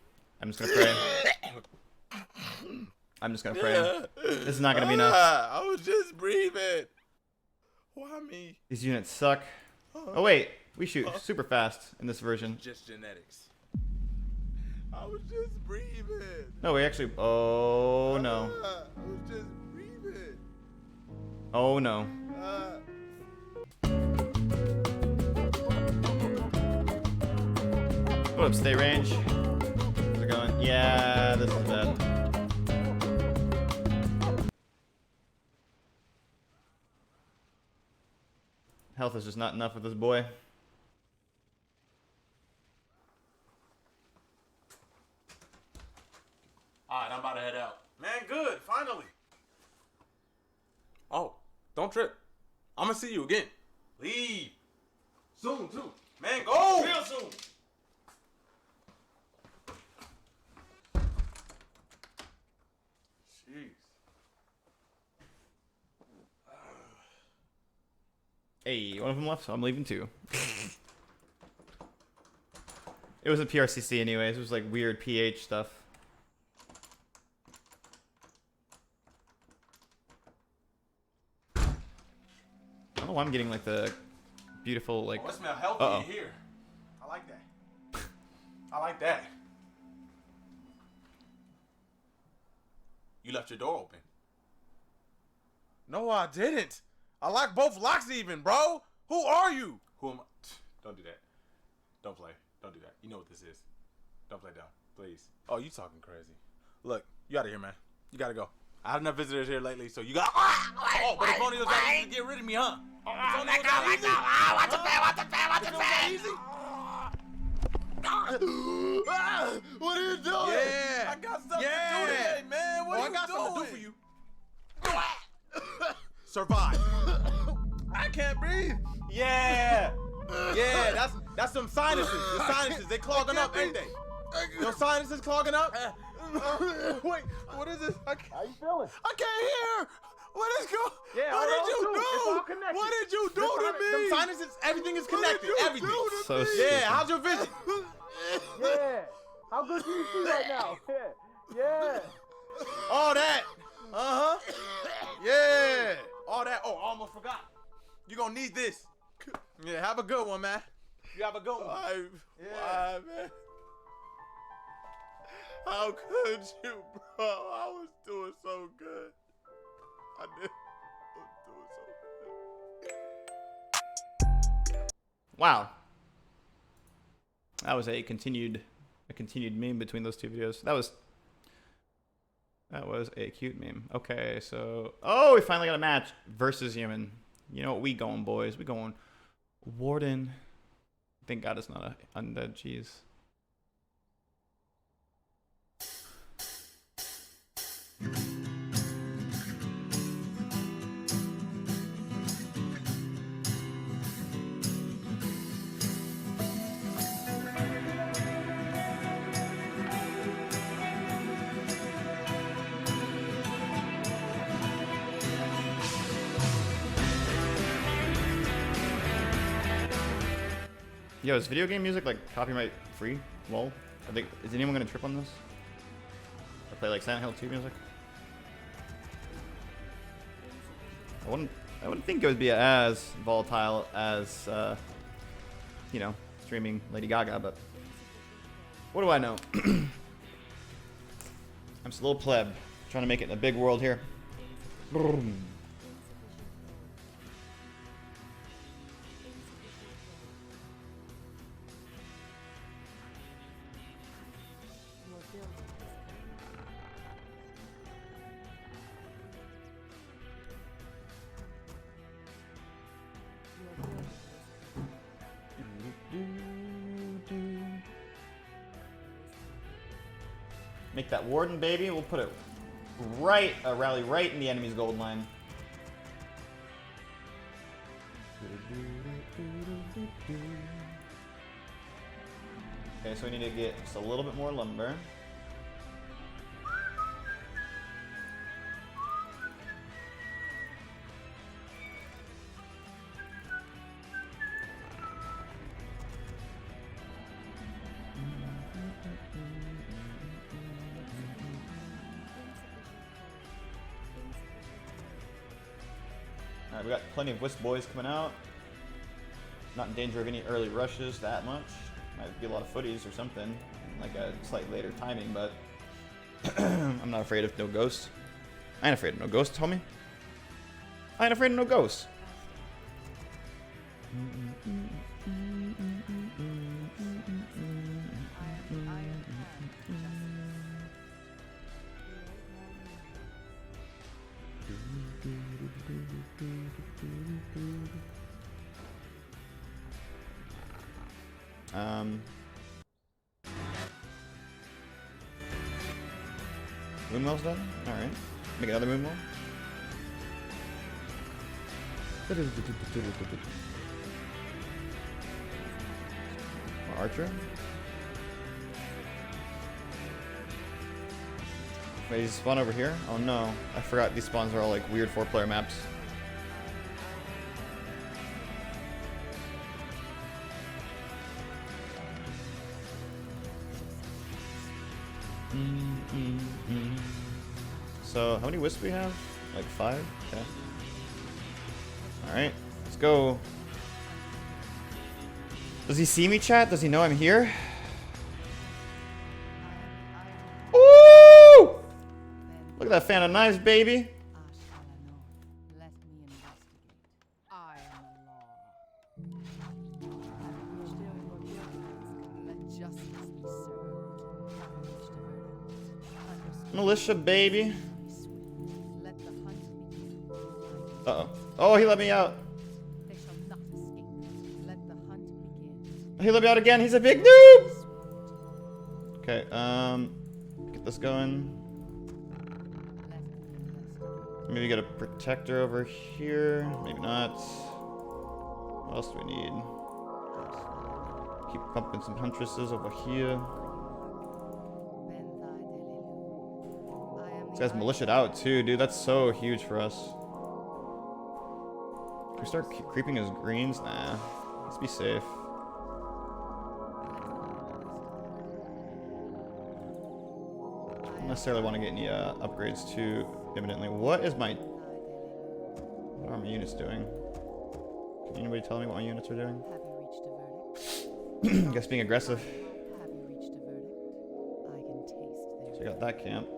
I'm just gonna pray. I'm just gonna pray. This is not gonna be enough. I was just breathing. Why me? These units suck. Oh wait, we shoot super fast in this version. Just genetics. I was just breathing. No, we actually. Oh no. I was just breathing. Oh no. What up, stay range? How's it going? Yeah, this is bad. Health is just not enough with this boy. Alright, I'm about to head out. Man, good, finally. Oh, don't trip. I'm gonna see you again. Leave. Soon, too. Man, go! Real soon. Jeez. Hey, one of them left, so I'm leaving too. It was a PRCC anyways. It was like weird PH stuff. I don't know why I'm getting like the beautiful like. Oh, it smells healthy in here. I like that. I like that. You left your door open. No, I didn't. I locked both locks even, bro. Who are you? Who am I? Don't do that. Don't play. Don't do that. You know what this is. Don't play dumb, please. Oh, you talking crazy. Look, you out of here, man. You gotta go. I had enough visitors here lately, so you got. Oh, but if only it was that easy to get rid of me, huh? If only it was that easy. Watch the fan, watch the fan, watch the fan. What are you doing? Yeah. I got something to do today, man. What are you doing? I got something to do for you. Survive. I can't breathe. Yeah. Yeah, that's some sinuses. The sinuses, they clogging up, ain't they? Your sinuses clogging up? Wait, what is this? How you feeling? I can't hear. What is going? Yeah, what did you do? It's all connected. What did you do to me? Some sinuses, everything is connected. Everything. So stupid. Yeah, how's your vision? Yeah. How good do you see right now? Yeah. All that. Uh-huh. Yeah. All that. Oh, I almost forgot. You're gonna need this. Yeah, have a good one, man. You have a good one. Why, man? How could you, bro? I was doing so good. I was doing so good. Wow. That was a continued meme between those two videos. That was a cute meme. Okay, so we finally got a match versus human. You know what we going, boys? We going Warden. Thank God it's not a undead. Jeez. Yo, is video game music like copyright free? Lol. Is anyone gonna trip on this? Or play like Silent Hill 2 music? I wouldn't think it would be as volatile as you know, streaming Lady Gaga, but what do I know? I'm just a little pleb trying to make it in a big world here. Boom. Make that Warden, baby. We'll put it right, rally right in the enemy's gold line. Okay, so we need to get just a little bit more lumber. Alright, we got plenty of Wisp boys coming out. Not in danger of any early rushes that much. Might be a lot of footies or something, like a slightly later timing, but I'm not afraid of no ghosts. I ain't afraid of no ghosts, homie. I ain't afraid of no ghosts. Moonwell's done? Alright. Make another Moonwell. More Archer. Wait, he's spawn over here? Oh no. I forgot these spawns are all like weird 4-player maps. So, how many wisps do we have? Like 5? Okay. Alright, let's go. Does he see me, chat? Does he know I'm here? Ooh! Look at that fan of knives, baby. Militia, baby. Uh-oh. Oh, he let me out. He let me out again. He's a big noob. Okay, get this going. Maybe get a protector over here. Maybe not. What else do we need? Keep pumping some huntresses over here. This guy's militia'd out too, dude. That's so huge for us. Can we start creeping his greens? Nah. Let's be safe. I don't necessarily want to get any upgrades too imminently. What are my units doing? Can anybody tell me what my units are doing? Guess being aggressive. So you got that camp.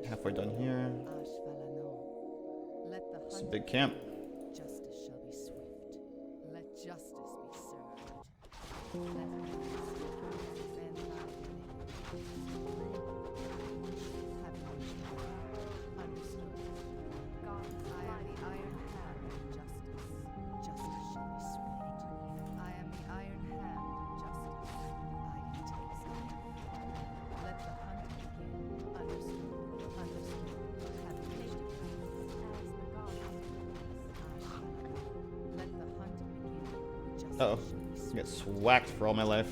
Halfway done here. It's a big camp. Justice shall be swift. Let justice be served. Understood. God, I am the iron hand of justice. Justice shall be swift. I am the iron hand of justice. I can taste it. Let the hunt begin. Understood. Uh oh. I get swacked for all my life.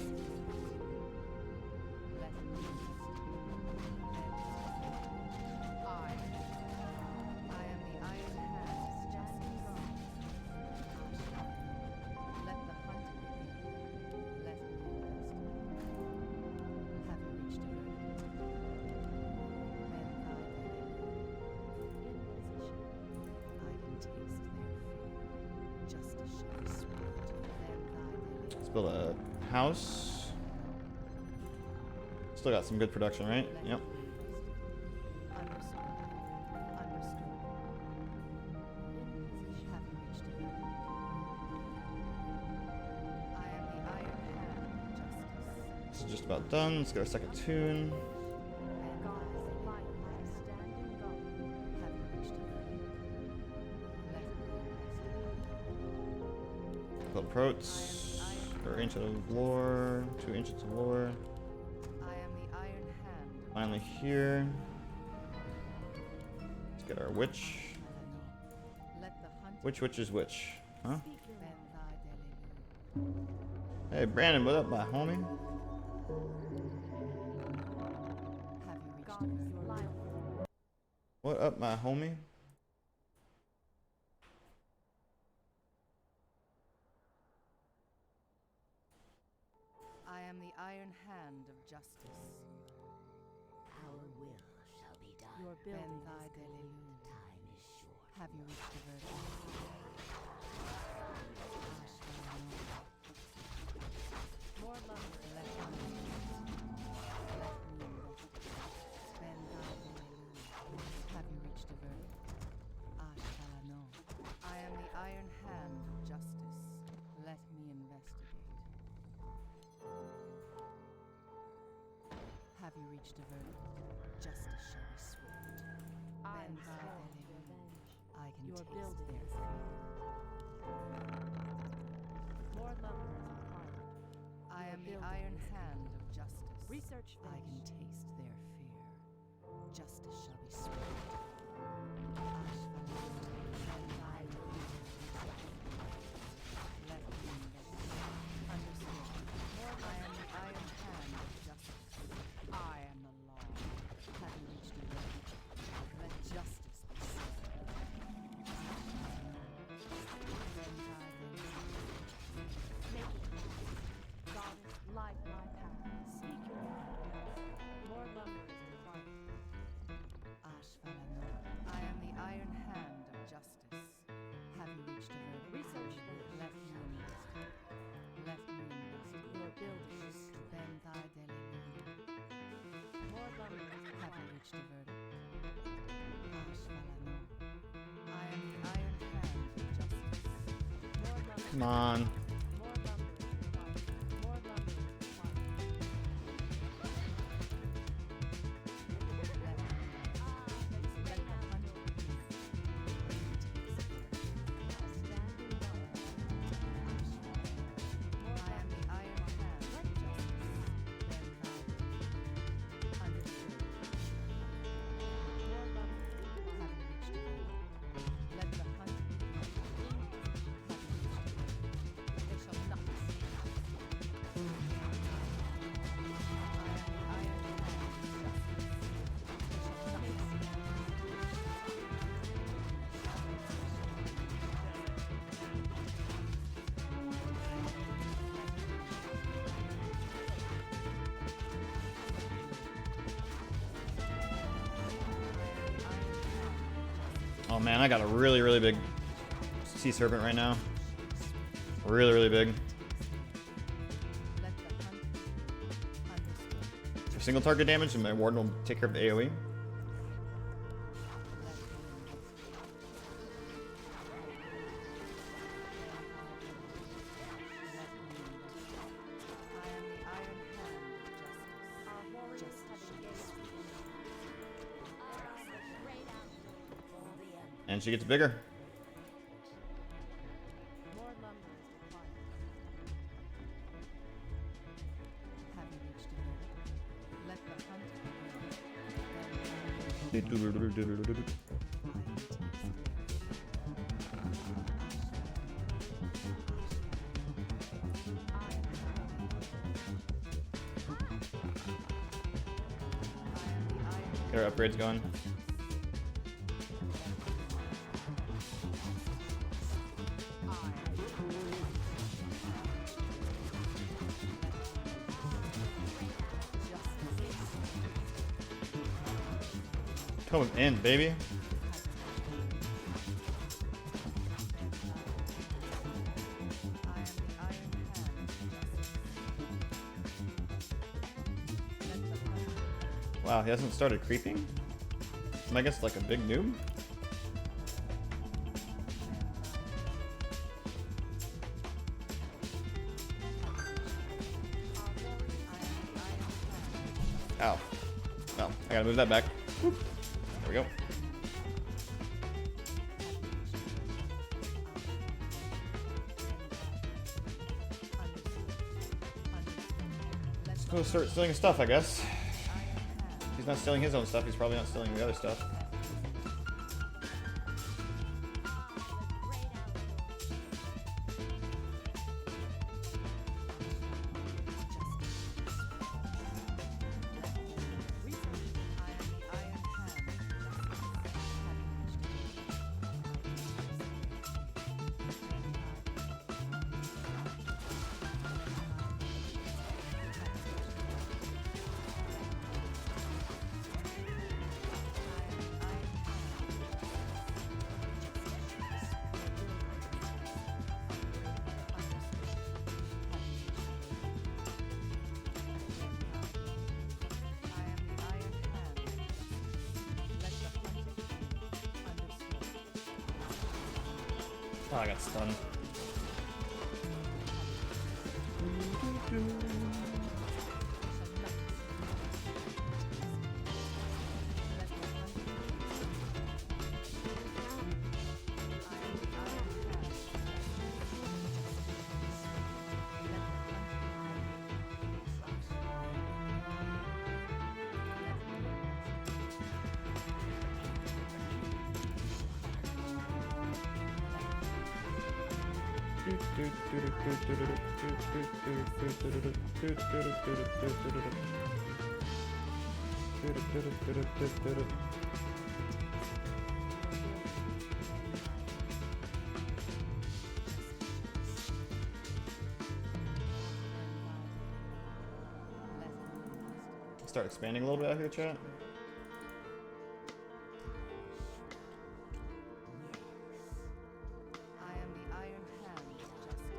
Let's build a house. Still got some good production, right? Yep. This is just about done. Let's get our second tune. Build protes. Or ancient of lore. 2 ancients of lore. Finally here. Let's get our witch. Which is which? Huh? Hey Brandon, what up, my homie? What up, my homie? I am the iron hand of justice. Your building is good. Time is short. Have you reached the verdict? More lumber. Let me Have you reached a verdict? Ashtalano. I am the iron hand of justice. Let me investigate. Have you reached a verdict? Justice shall be swift. I can Your taste building their is fear. More lumber is required. I Your am the building iron is hand of justice. Research I can finished. taste their fear. Justice shall be swift. Ashvalana. Let me investigate. Understood. I am the iron hand of justice. I am the law. Have you reached a verdict? Let justice be served. Goddess, light my path. Speak your mind. More lumber is required. Ashvalano. I am the iron hand of justice. Have you reached a verdict? Research finished. Let me investigate. Let me investigate. Your building is Benthai Delelu. more lumber is Have you required. reached a verdict? Ashvalano. I am the iron hand of justice. More lumber. Come on. More lumber is required. More lumber is required. Let me let the hunt begin. I am the iron hand of justice. Benthai Delelu. Understood. More lumber is required. Have you reached a verdict? Let the hunt begin. Have you reached a verdict? They shall not escape. I am the iron hand of justice. They shall not escape. Oh man, I got a really, really big sea serpent right now. Really, really big. Let the hunt begin. Understood. For single target damage, and my warden will take care of the AoE. And she gets bigger. More lumber is required. Have you reached a verdict? Let the hunt begin. Get our upgrades going. Coming in, baby. Wow, he hasn't started creeping? Am I guess like a big noob? Ow. Well, I gotta move that back. Whoop. There we go. Let's go start stealing stuff, I guess. He's not stealing his own stuff, he's probably not stealing the other stuff. Oh, I got stunned. Start expanding a little bit out here, chat. I am the Iron Hand of Justice.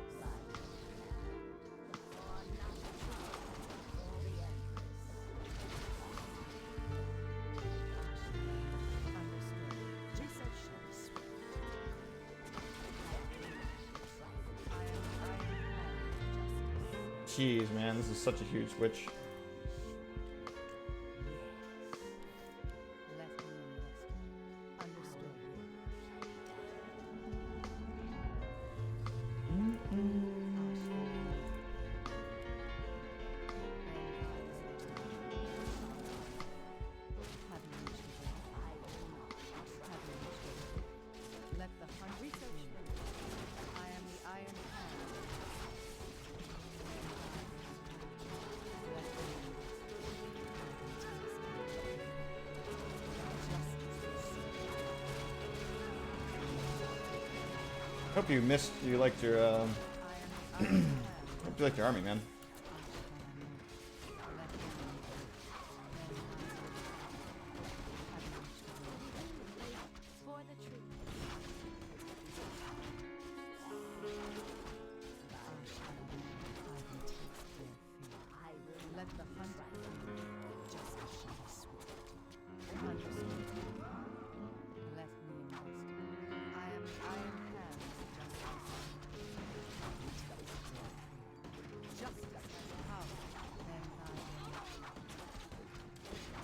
Understood. Research shall be swift. I am the Iron Hand of Justice. Jeez, man, this is such a huge switch. Let me investigate. Understood. Let the hunt research. I am the Iron Hand. Hope you liked your, hope you liked your army, man. For the truth. Let the hunt justice shall be swift. Understood. Let me investigate. I am the Iron Hand of Justice. Justice has power. Then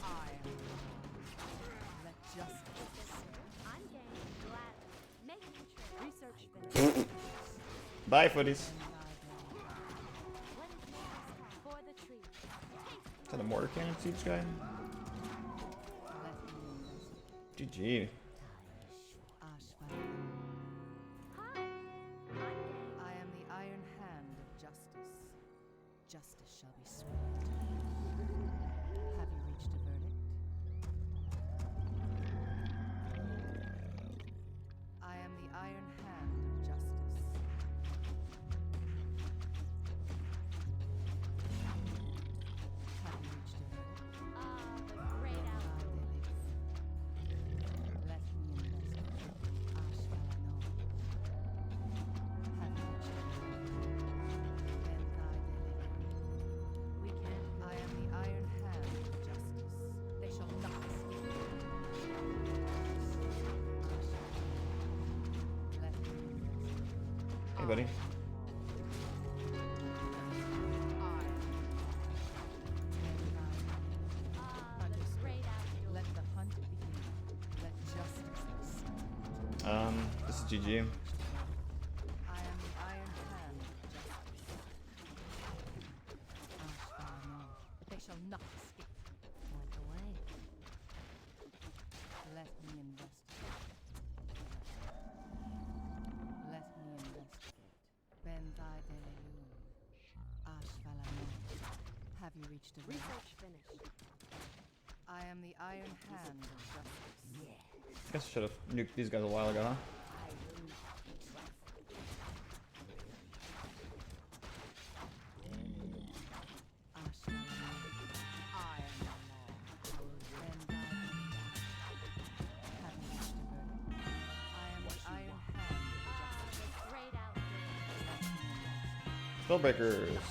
I am the Lord. Let justice. I'm game. Glad. Making the trade. Research finished. Bye, footies. What is next? For the truth. Is that a mortar cannon siege guy? Let me investigate. GG. Hi. I'm game. I am the Iron Hand of Justice. Justice shall be swift. Have you reached a verdict? I am the Iron Hand of Justice. Have you reached a verdict? The great outdoors. Let me investigate. Ashvalano. Have you reached a verdict? We can't. I am the Iron Hand of Justice. They shall not escape. Let me investigate. Hey, buddy. The great outdoors. Let the hunt begin. Let justice be seen. This is GG. I am the Iron Hand of Justice. Ashvalano. They shall not escape. Point away. Let me investigate. Let me investigate. Benzai Delelun. Ashvalano. Have you reached a verdict? Research finished. I am the Iron Hand of Justice. Guess I should have nuked these guys a while ago, huh? Ashvalano. I am the law. Benzai Delelun. Have you reached a verdict? I am the Iron Hand of Justice. The great outdoors. Spellbreakers.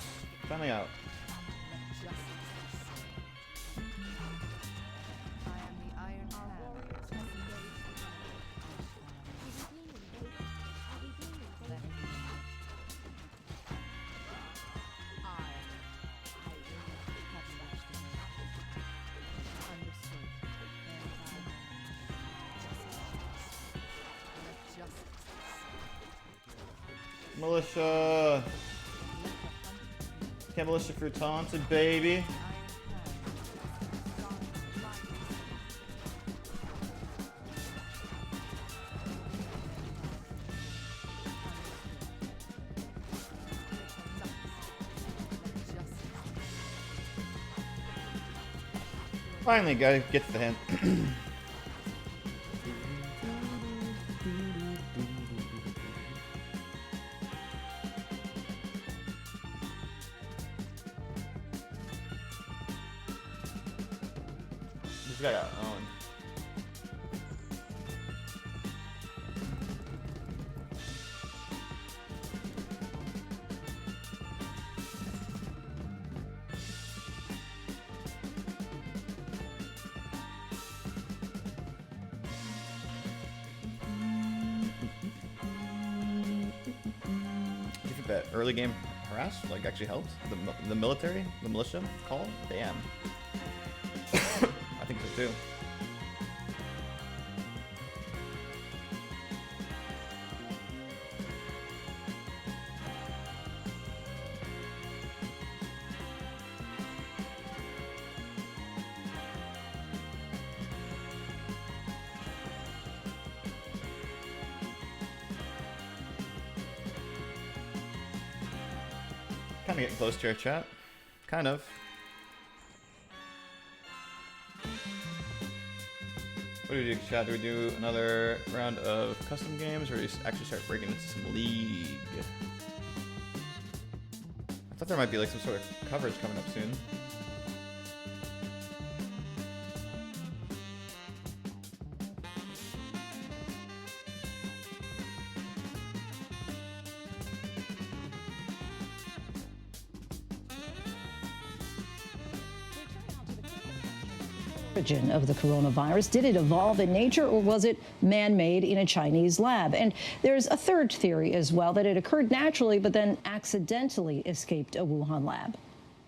Finally out. Let justice be served. I am the Iron Hand of Justice. Are we being invaded? Are we being Militia. Can't militia if you're taunted, baby. Finally, guy gets the hint. This guy got owned. Do you think that early game harass like actually helped the military, the militia call? Damn. I think so too. Kind of getting close to our chat. Kind of. What do we do, chat? Do we do another round of custom games, or do we actually start breaking into some league? I thought there might be like some sort of coverage coming up soon. Origin of the coronavirus. Did it evolve in nature, or was it man-made in a Chinese lab? And there's a third theory as well, that it occurred naturally but then accidentally escaped a Wuhan lab.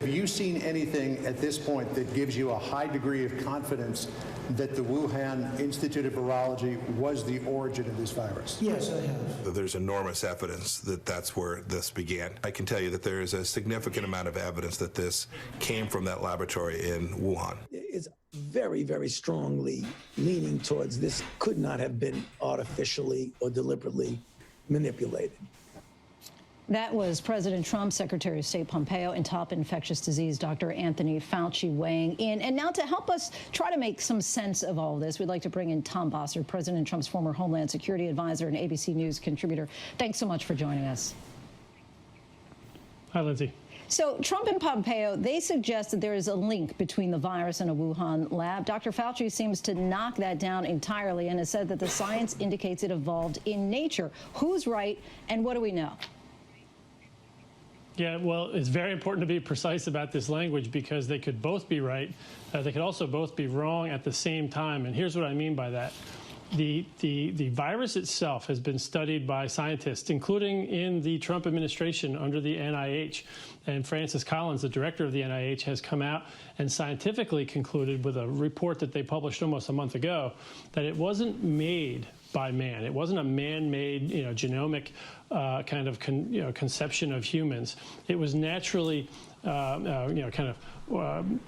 Have you seen anything at this point that gives you a high degree of confidence that the Wuhan Institute of Virology was the origin of this virus? Yes, I have. There's enormous evidence that that's where this began. I can tell you that there is a significant amount of evidence that this came from that laboratory in Wuhan. It's very, very strongly leaning towards this could not have been artificially or deliberately manipulated. That was President Trump, Secretary of State Pompeo, and top infectious disease Dr. Anthony Fauci weighing in. And now to help us try to make some sense of all of this, we'd like to bring in Tom Bossert, President Trump's former Homeland Security advisor and ABC News contributor. Thanks so much for joining us. Hi, Lindsay. So Trump and Pompeo, they suggest that there is a link between the virus and a Wuhan lab. Dr. Fauci seems to knock that down entirely and has said that the science indicates it evolved in nature. Who's right, and what do we know? Yeah, well, it's very important to be precise about this language because they could both be right. They could also both be wrong at the same time. And here's what I mean by that. The virus itself has been studied by scientists, including in the Trump administration under the NIH. And Francis Collins, the director of the NIH, has come out and scientifically concluded with a report that they published almost a month ago that it wasn't made by man. It wasn't a man-made, genomic kind of conception of humans. It was naturally,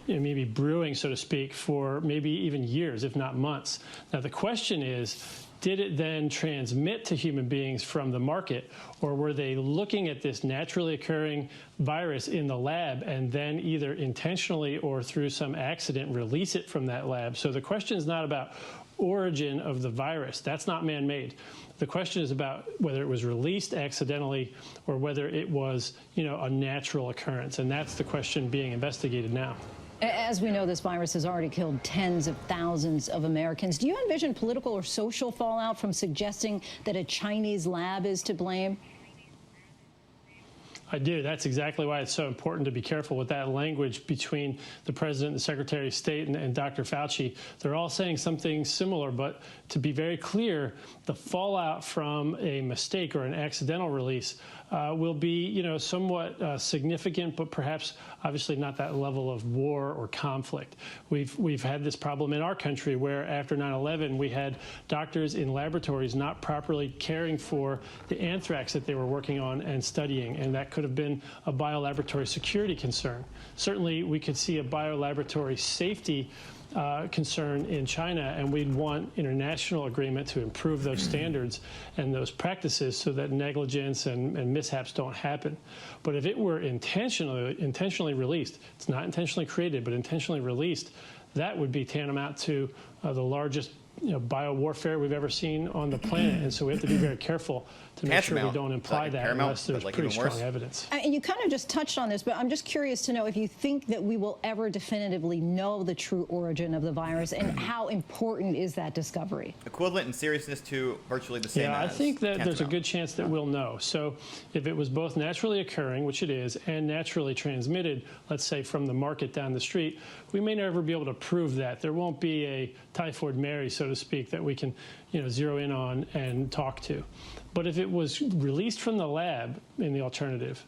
maybe brewing, so to speak, for maybe even years, if not months. Now, the question is, did it then transmit to human beings from the market, or were they looking at this naturally occurring virus in the lab and then either intentionally or through some accident release it from that lab? So the question is not about origin of the virus. That's not man-made. The question is about whether it was released accidentally or whether it was, a natural occurrence. And that's the question being investigated now. As we know, this virus has already killed tens of thousands of Americans. Do you envision political or social fallout from suggesting that a Chinese lab is to blame? I do. That's exactly why it's so important to be careful with that language between the president, the secretary of state, and Dr. Fauci. They're all saying something similar, but to be very clear, the fallout from a mistake or an accidental release will be, somewhat significant, but perhaps obviously not that level of war or conflict. We've had this problem in our country where after 9/11 we had doctors in laboratories not properly caring for the anthrax that they were working on and studying, and that could have been a biolaboratory security concern. Certainly we could see a biolaboratory safety concern in China, and we'd want international agreement to improve those standards and those practices so that negligence and mishaps don't happen. But if it were intentionally released, it's not intentionally created, but intentionally released, that would be tantamount to the largest biowarfare we've ever seen on the planet. And so we have to be very careful to make sure we don't imply that unless there's pretty strong evidence. And you kind of just touched on this, but I'm just curious to know if you think that we will ever definitively know the true origin of the virus, and how important is that discovery? Equivalent in seriousness to virtually the same. Yeah, I think that there's a good chance that we'll know. So if it was both naturally occurring, which it is, and naturally transmitted, let's say from the market down the street, we may never be able to prove that. There won't be a typhoid Mary, so to speak, that we can zero in on and talk to. But if it was released from the lab in the alternative,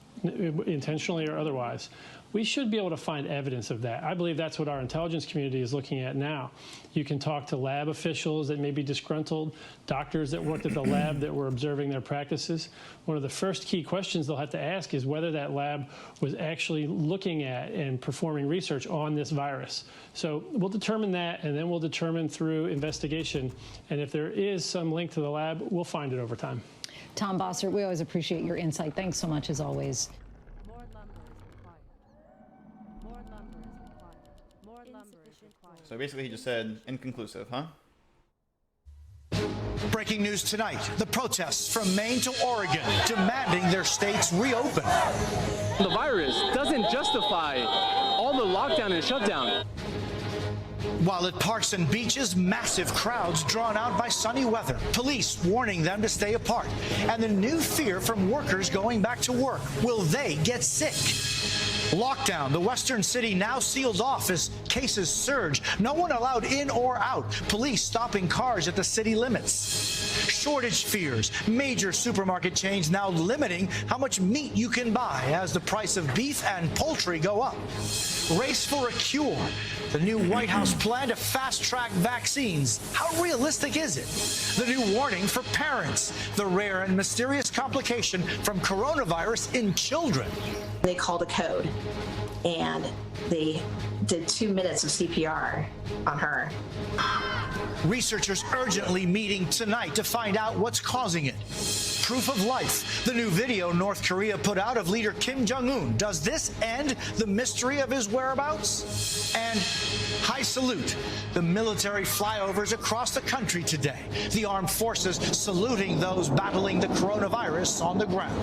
intentionally or otherwise, we should be able to find evidence of that. I believe that's what our intelligence community is looking at now. You can talk to lab officials that may be disgruntled, doctors that worked at the lab that were observing their practices. One of the first key questions they'll have to ask is whether that lab was actually looking at and performing research on this virus. So we'll determine that, and then we'll determine through investigation. And if there is some link to the lab, we'll find it over time. Tom Bossert, we always appreciate your insight. Thanks so much, as always. More lumber is required. More lumber is required. More lumber is required. So basically he just said inconclusive, huh? Breaking news tonight, the protests from Maine to Oregon demanding their states reopen. The virus doesn't justify all the lockdown and shutdown. While at parks and beaches, massive crowds drawn out by sunny weather. Police warning them to stay apart. And the new fear from workers going back to work. Will they get sick? Lockdown. The western city now sealed off as cases surge. No one allowed in or out. Police stopping cars at the city limits. Shortage fears. Major supermarket chains now limiting how much meat you can buy as the price of beef and poultry go up. Race for a cure. The new White House plan to fast-track vaccines. How realistic is it? The new warning for parents. The rare and mysterious complication from coronavirus in children. They called a code, and they did 2 minutes of CPR on her. Researchers urgently meeting tonight to find out what's causing it. Proof of life. The new video North Korea put out of leader Kim Jong-un. Does this end the mystery of his whereabouts? And high salute. The military flyovers across the country today. The armed forces saluting those battling the coronavirus on the ground.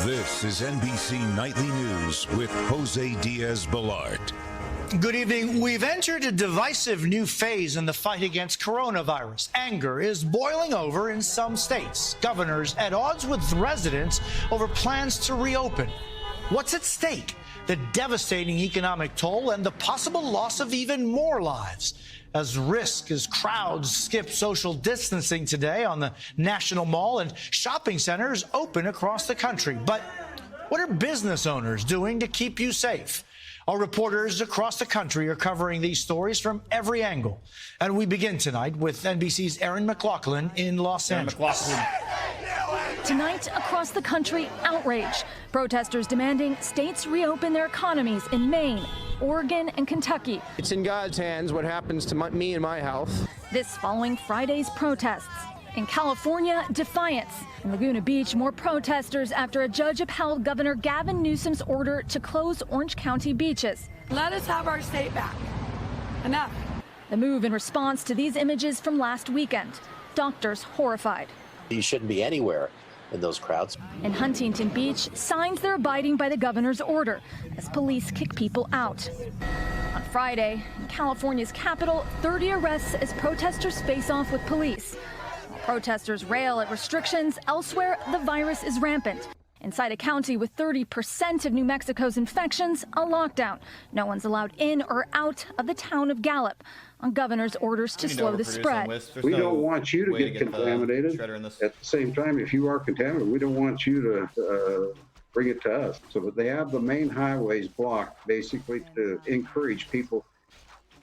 This is NBC Nightly News with Jose Diaz-Balart. Good evening. We've entered a divisive new phase in the fight against coronavirus. Anger is boiling over in some states. Governors at odds with residents over plans to reopen. What's at stake? The devastating economic toll and the possible loss of even more lives. As crowds skip social distancing today on the National Mall and shopping centers open across the country. But what are business owners doing to keep you safe? Our reporters across the country are covering these stories from every angle. And we begin tonight with NBC's Erin McLaughlin in Los Angeles. Tonight, across the country, outrage. Protesters demanding states reopen their economies in Maine, Oregon, and Kentucky. It's in God's hands what happens to me and my health. This following Friday's protests. In California, defiance. In Laguna Beach, more protesters after a judge upheld Governor Gavin Newsom's order to close Orange County beaches. Let us have our state back. Enough. The move in response to these images from last weekend. Doctors horrified. You shouldn't be anywhere in those crowds. In Huntington Beach, signs they're abiding by the governor's order as police kick people out. On Friday, in California's capital, 30 arrests as protesters face off with police. Protesters rail at restrictions. Elsewhere, the virus is rampant. Inside a county with 30% of New Mexico's infections, a lockdown. No one's allowed in or out of the town of Gallup on governor's orders to slow the spread. We don't want you to get contaminated. At the same time, if you are contaminated, we don't want you to bring it to us. So they have the main highways blocked basically to encourage people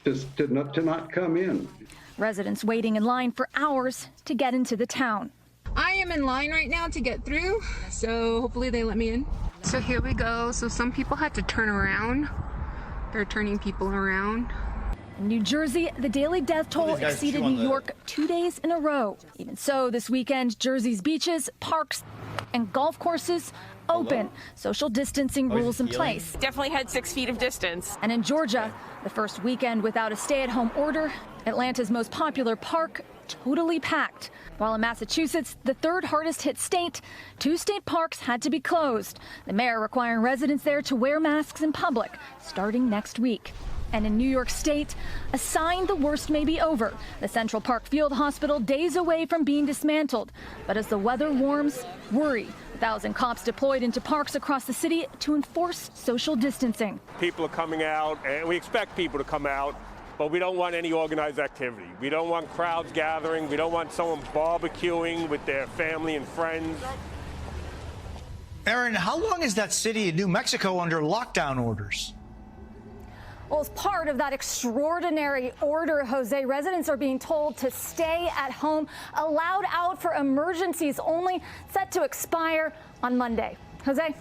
to not come in. Residents waiting in line for hours to get into the town. I am in line right now to get through, so hopefully they let me in. So here we go. So some people had to turn around. They're turning people around. In New Jersey, the daily death toll exceeded New York 2 days in a row. Even so, this weekend, Jersey's beaches, parks, and golf courses open. Social distancing rules in place. Definitely had 6 feet of distance. And in Georgia, the first weekend without a stay-at-home order, Atlanta's most popular park totally packed. While in Massachusetts, the third hardest hit state, 2 state parks had to be closed. The mayor requiring residents there to wear masks in public starting next week. And in New York State, a sign the worst may be over. The Central Park Field Hospital days away from being dismantled. But as the weather warms, worry. 1,000 cops deployed into parks across the city to enforce social distancing. People are coming out, and we expect people to come out, but we don't want any organized activity. We don't want crowds gathering. We don't want someone barbecuing with their family and friends. Aaron, how long is that city in New Mexico under lockdown orders? Well, as part of that extraordinary order, Jose, residents are being told to stay at home, allowed out for emergencies only, set to expire on Monday. Jose?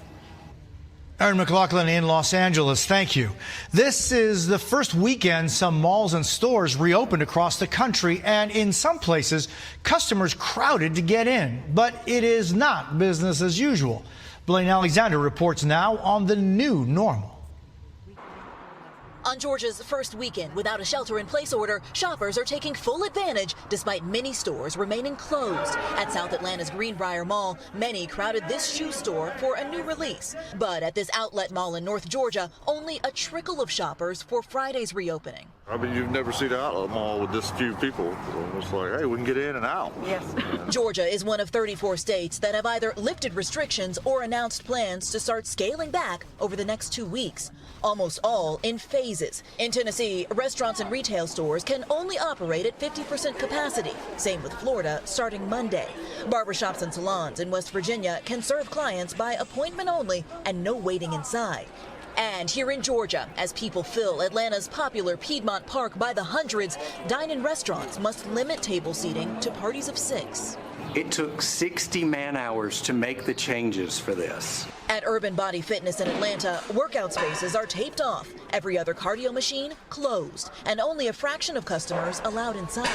Aaron McLaughlin in Los Angeles, thank you. This is the first weekend some malls and stores reopened across the country, and in some places, customers crowded to get in. But it is not business as usual. Blaine Alexander reports now on the new normal. On Georgia's first weekend without a shelter-in-place order, shoppers are taking full advantage despite many stores remaining closed. At South Atlanta's Greenbrier Mall, many crowded this shoe store for a new release. But at this outlet mall in North Georgia, only a trickle of shoppers for Friday's reopening. I mean, you've never seen an outlet mall with this few people. It's like, hey, we can get in and out. Yes. Georgia is one of 34 states that have either lifted restrictions or announced plans to start scaling back over the next 2 weeks. Almost all in phases. In Tennessee, restaurants and retail stores can only operate at 50% capacity. Same with Florida, starting Monday. Barbershops and salons in West Virginia can serve clients by appointment only and no waiting inside. And here in Georgia, as people fill Atlanta's popular Piedmont Park by the hundreds, dine-in restaurants must limit table seating to parties of 6. It took 60 man-hours to make the changes for this. At Urban Body Fitness in Atlanta, workout spaces are taped off, every other cardio machine closed, and only a fraction of customers allowed inside.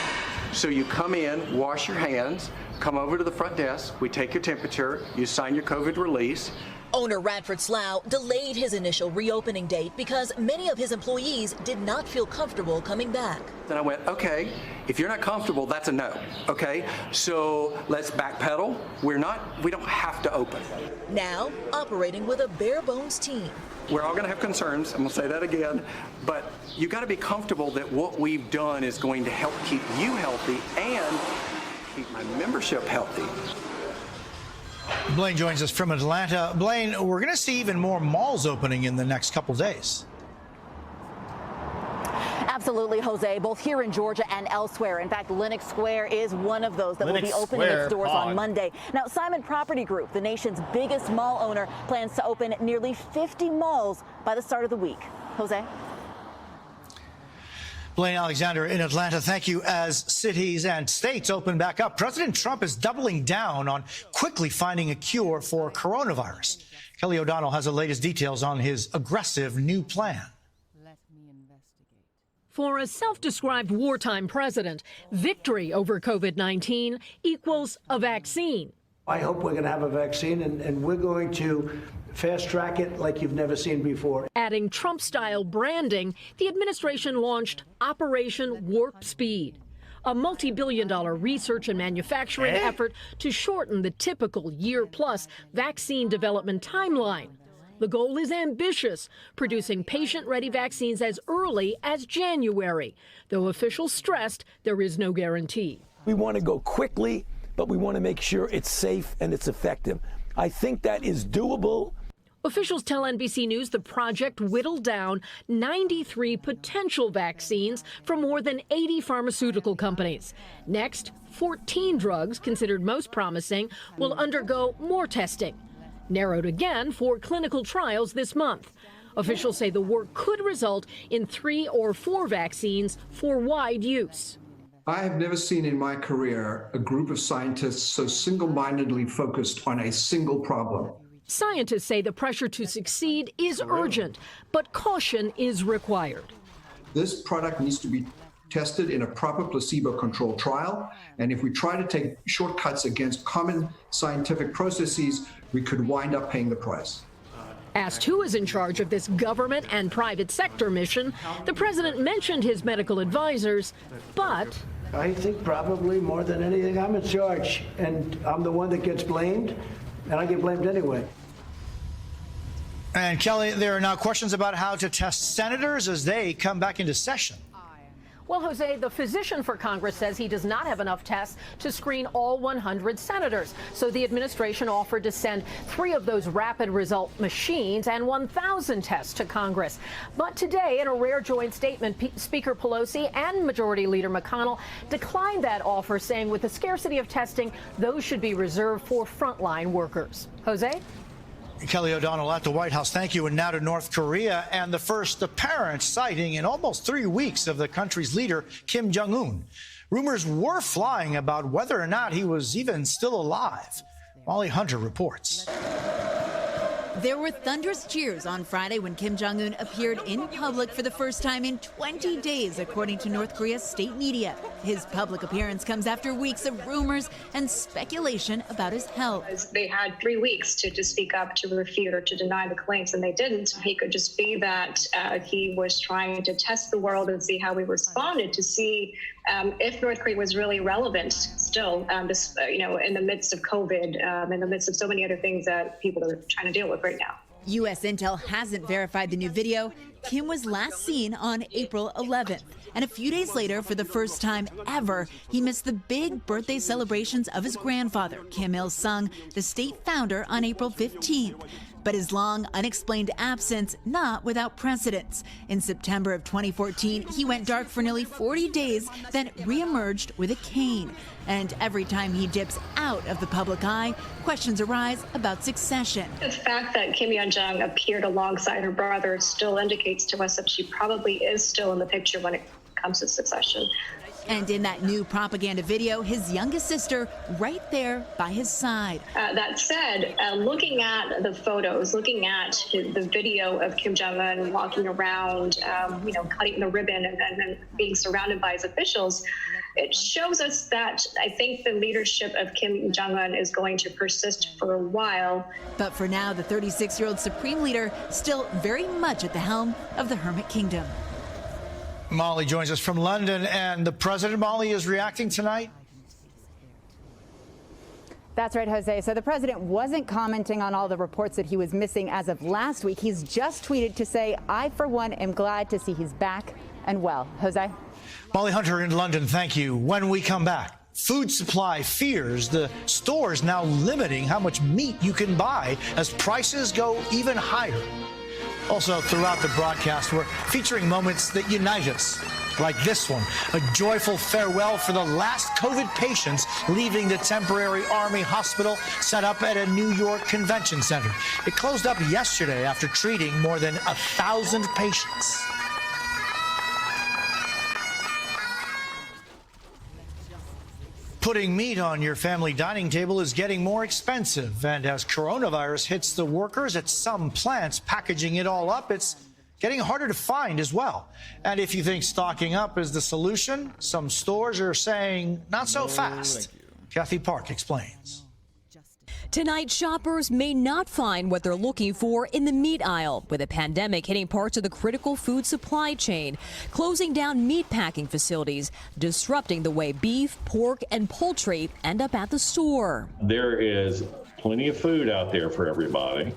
So you come in, wash your hands, come over to the front desk, we take your temperature, you sign your COVID release. Owner Radford Slough delayed his initial reopening date because many of his employees did not feel comfortable coming back. Then I went, okay, if you're not comfortable, that's a no, okay? So let's backpedal. We don't have to open. Now, operating with a bare bones team. We're all gonna have concerns, I'm gonna say that again, but you gotta be comfortable that what we've done is going to help keep you healthy and keep my membership healthy. Blaine joins us from Atlanta. Blaine, we're going to see even more malls opening in the next couple days. Absolutely, Jose, both here in Georgia and elsewhere. In fact, Lenox Square is one of those that will be opening its doors on Monday. Now, Simon Property Group, the nation's biggest mall owner, plans to open nearly 50 malls by the start of the week. Jose? Blaine Alexander in Atlanta, thank you. As cities and states open back up, President Trump is doubling down on quickly finding a cure for coronavirus. Kelly O'Donnell has the latest details on his aggressive new plan. For a self-described wartime president, victory over COVID-19 equals a vaccine. I hope we're going to have a vaccine, and we're going to fast track it like you've never seen before. Adding Trump-style branding, the administration launched Operation Warp Speed, a multi-billion-dollar research and manufacturing effort to shorten the typical year-plus vaccine development timeline. The goal is ambitious, producing patient-ready vaccines as early as January, though officials stressed there is no guarantee. We want to go quickly, but we want to make sure it's safe and it's effective. I think that is doable. Officials tell NBC News the project whittled down 93 potential vaccines from more than 80 pharmaceutical companies. Next, 14 drugs considered most promising will undergo more testing, narrowed again for clinical trials this month. Officials say the work could result in 3 or 4 vaccines for wide use. I have never seen in my career a group of scientists so single-mindedly focused on a single problem. Scientists say the pressure to succeed is urgent, but caution is required. This product needs to be tested in a proper placebo-controlled trial, and if we try to take shortcuts against common scientific processes, we could wind up paying the price. Asked who is in charge of this government and private sector mission, the president mentioned his medical advisors, but I think probably more than anything, I'm in charge, and I'm the one that gets blamed, and I get blamed anyway. And Kelly, there are now questions about how to test senators as they come back into session. Well, Jose, the physician for Congress says he does not have enough tests to screen all 100 senators. So the administration offered to send 3 of those rapid result machines and 1,000 tests to Congress. But today, in a rare joint statement, Speaker Pelosi and Majority Leader McConnell declined that offer, saying with the scarcity of testing, those should be reserved for frontline workers. Jose? Kelly O'Donnell at the White House. Thank you. And now to North Korea and the first apparent sighting in almost 3 weeks of the country's leader, Kim Jong-un. Rumors were flying about whether or not he was even still alive. Molly Hunter reports. There were thunderous cheers on Friday when Kim Jong-un appeared in public for the first time in 20 days, according to North Korea's state media. His public appearance comes after weeks of rumors and speculation about his health. They had 3 weeks to speak up, to refute, or to deny the claims, and they didn't. He could just be that he was trying to test the world and see how we responded, to see if North Korea was really relevant still, in the midst of COVID, in the midst of so many other things that people are trying to deal with right now. U.S. intel hasn't verified the new video. Kim was last seen on April 11th. And a few days later, for the first time ever, he missed the big birthday celebrations of his grandfather, Kim Il-sung, the state founder, on April 15th. But his long, unexplained absence, not without precedents. In September of 2014, he went dark for nearly 40 days, then reemerged with a cane. And every time he dips out of the public eye, questions arise about succession. The fact that Kim Yo-jong appeared alongside her brother still indicates to us that she probably is still in the picture when it comes to succession. And in that new propaganda video, his youngest sister right there by his side. That said, looking at the photos, looking at the video of Kim Jong-un walking around, cutting the ribbon and then being surrounded by his officials, it shows us that I think the leadership of Kim Jong-un is going to persist for a while. But for now, the 36-year-old supreme leader still very much at the helm of the Hermit Kingdom. Molly joins us from London, and the president, Molly, is reacting tonight. That's right, Jose. So the president wasn't commenting on all the reports that he was missing as of last week. He's just tweeted to say, I, for one, am glad to see he's back and well. Jose? Molly Hunter in London, thank you. When we come back, food supply fears the stores now limiting how much meat you can buy as prices go even higher. Also, throughout the broadcast, we're featuring moments that unite us, like this one, a joyful farewell for the last COVID patients leaving the temporary Army hospital set up at a New York convention center. It closed up yesterday after treating more than 1,000 patients. Putting meat on your family dining table is getting more expensive, and as coronavirus hits the workers at some plants packaging it all up, it's getting harder to find as well. And if you think stocking up is the solution, some stores are saying not so fast. Kathy Park explains. Tonight, shoppers may not find what they're looking for in the meat aisle, with a pandemic hitting parts of the critical food supply chain, closing down meat packing facilities, disrupting the way beef, pork, and poultry end up at the store. There is plenty of food out there for everybody,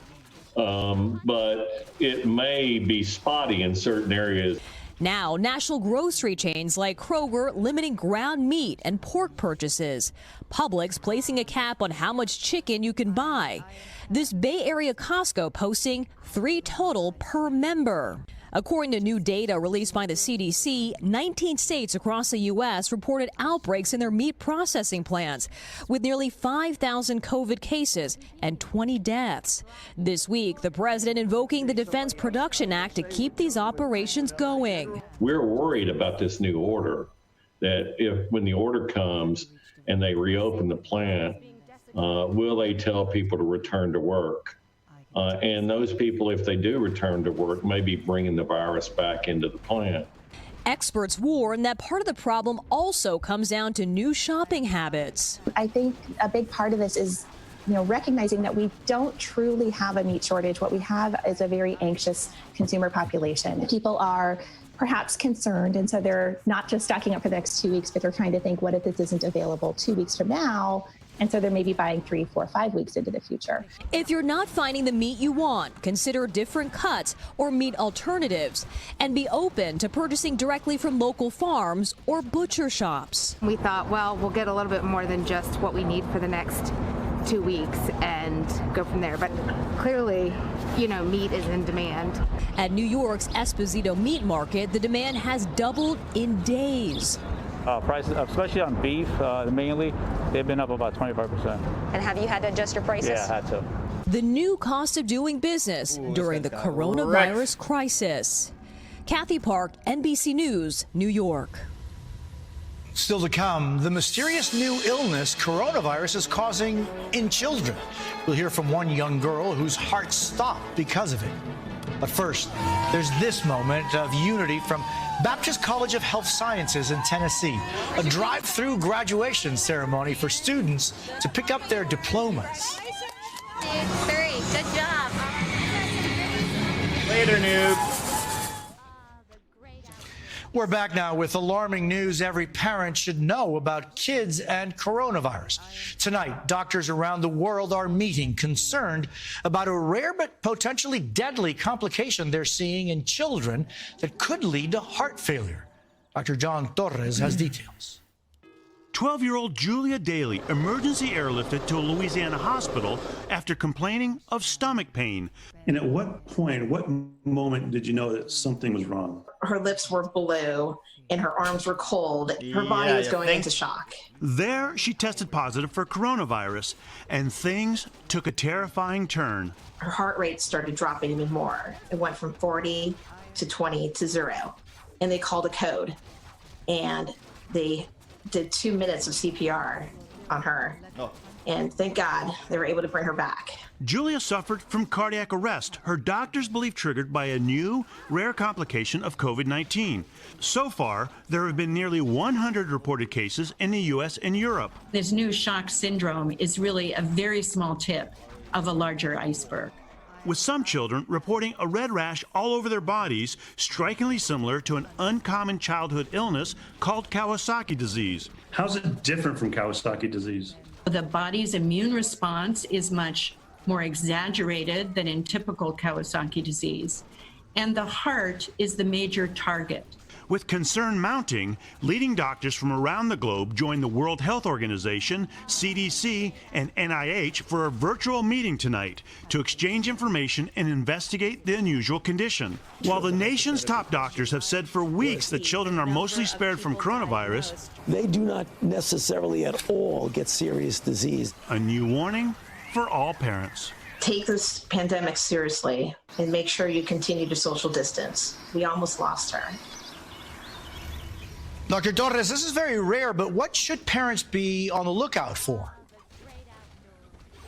but it may be spotty in certain areas. Now, national grocery chains like Kroger limiting ground meat and pork purchases. Publix placing a cap on how much chicken you can buy. This Bay Area Costco posting 3 total per member. According to new data released by the CDC, 19 states across the U.S. reported outbreaks in their meat processing plants, with nearly 5,000 COVID cases and 20 deaths. This week, the president invoking the Defense Production Act to keep these operations going. We're worried about this new order, that when the order comes and they reopen the plant, will they tell people to return to work? And those people, if they do return to work, may be bringing the virus back into the plant. Experts warn that part of the problem also comes down to new shopping habits. I think a big part of this is, recognizing that we don't truly have a meat shortage. What we have is a very anxious consumer population. People are perhaps concerned, and so they're not just stocking up for the next 2 weeks, but they're trying to think, what if this isn't available 2 weeks from now? And so they're maybe buying 3, 4, 5 weeks into the future. If you're not finding the meat you want, consider different cuts or meat alternatives, and be open to purchasing directly from local farms or butcher shops. We thought, well, we'll get a little bit more than just what we need for the next 2 weeks and go from there. But clearly, meat is in demand. At New York's Esposito Meat Market, the demand has doubled in days. Prices, especially on beef, mainly, they've been up about 25%. And have you had to adjust your prices? Yeah, I had to. The new cost of doing business during the coronavirus crisis. Kathy Park, NBC News, New York. Still to come, the mysterious new illness coronavirus is causing in children. We'll hear from one young girl whose heart stopped because of it. But first, there's this moment of unity from Baptist College of Health Sciences in Tennessee, a drive-through graduation ceremony for students to pick up their diplomas. 2, 3, good job. Later, noob. We're back now with alarming news every parent should know about kids and coronavirus. Tonight, doctors around the world are meeting, concerned about a rare but potentially deadly complication they're seeing in children that could lead to heart failure. Dr. John Torres has details. 12-year-old Julia Daly emergency airlifted to a Louisiana hospital after complaining of stomach pain. And at what point, what moment did you know that something was wrong? Her lips were blue and her arms were cold. Her body was going into shock. There, she tested positive for coronavirus, and things took a terrifying turn. Her heart rate started dropping even more. It went from 40 to 20 to 0. And they called a code. And they did 2 minutes of CPR on her. And thank God they were able to bring her back. Julia suffered from cardiac arrest, her doctors believe triggered by a new, rare complication of COVID-19. So far, there have been nearly 100 reported cases in the U.S. and Europe. This new shock syndrome is really a very small tip of a larger iceberg. With some children reporting a red rash all over their bodies, strikingly similar to an uncommon childhood illness called Kawasaki disease. How's it different from Kawasaki disease? The body's immune response is much more exaggerated than in typical Kawasaki disease, and the heart is the major target. With concern mounting, leading doctors from around the globe joined the World Health Organization, CDC, and NIH for a virtual meeting tonight to exchange information and investigate the unusual condition. While the nation's top doctors have said for weeks that children are mostly spared from coronavirus, they do not necessarily at all get serious disease. A new warning for all parents. Take this pandemic seriously and make sure you continue to social distance. We almost lost her. Dr. Torres, this is very rare, but what should parents be on the lookout for?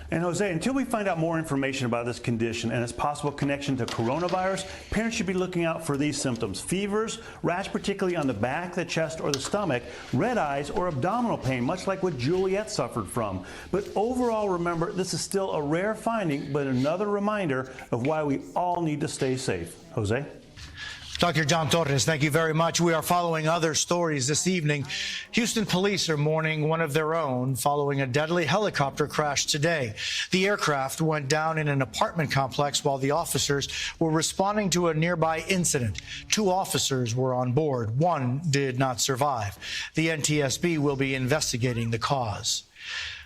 And Jose, until we find out more information about this condition and its possible connection to coronavirus, parents should be looking out for these symptoms: fevers, rash particularly on the back, the chest, or the stomach, red eyes, or abdominal pain, much like what Juliet suffered from. But overall, remember, this is still a rare finding, but another reminder of why we all need to stay safe. Jose? Dr. John Torres, thank you very much. We are following other stories this evening. Houston police are mourning one of their own following a deadly helicopter crash today. The aircraft went down in an apartment complex while the officers were responding to a nearby incident. 2 officers were on board. 1 did not survive. The NTSB will be investigating the cause.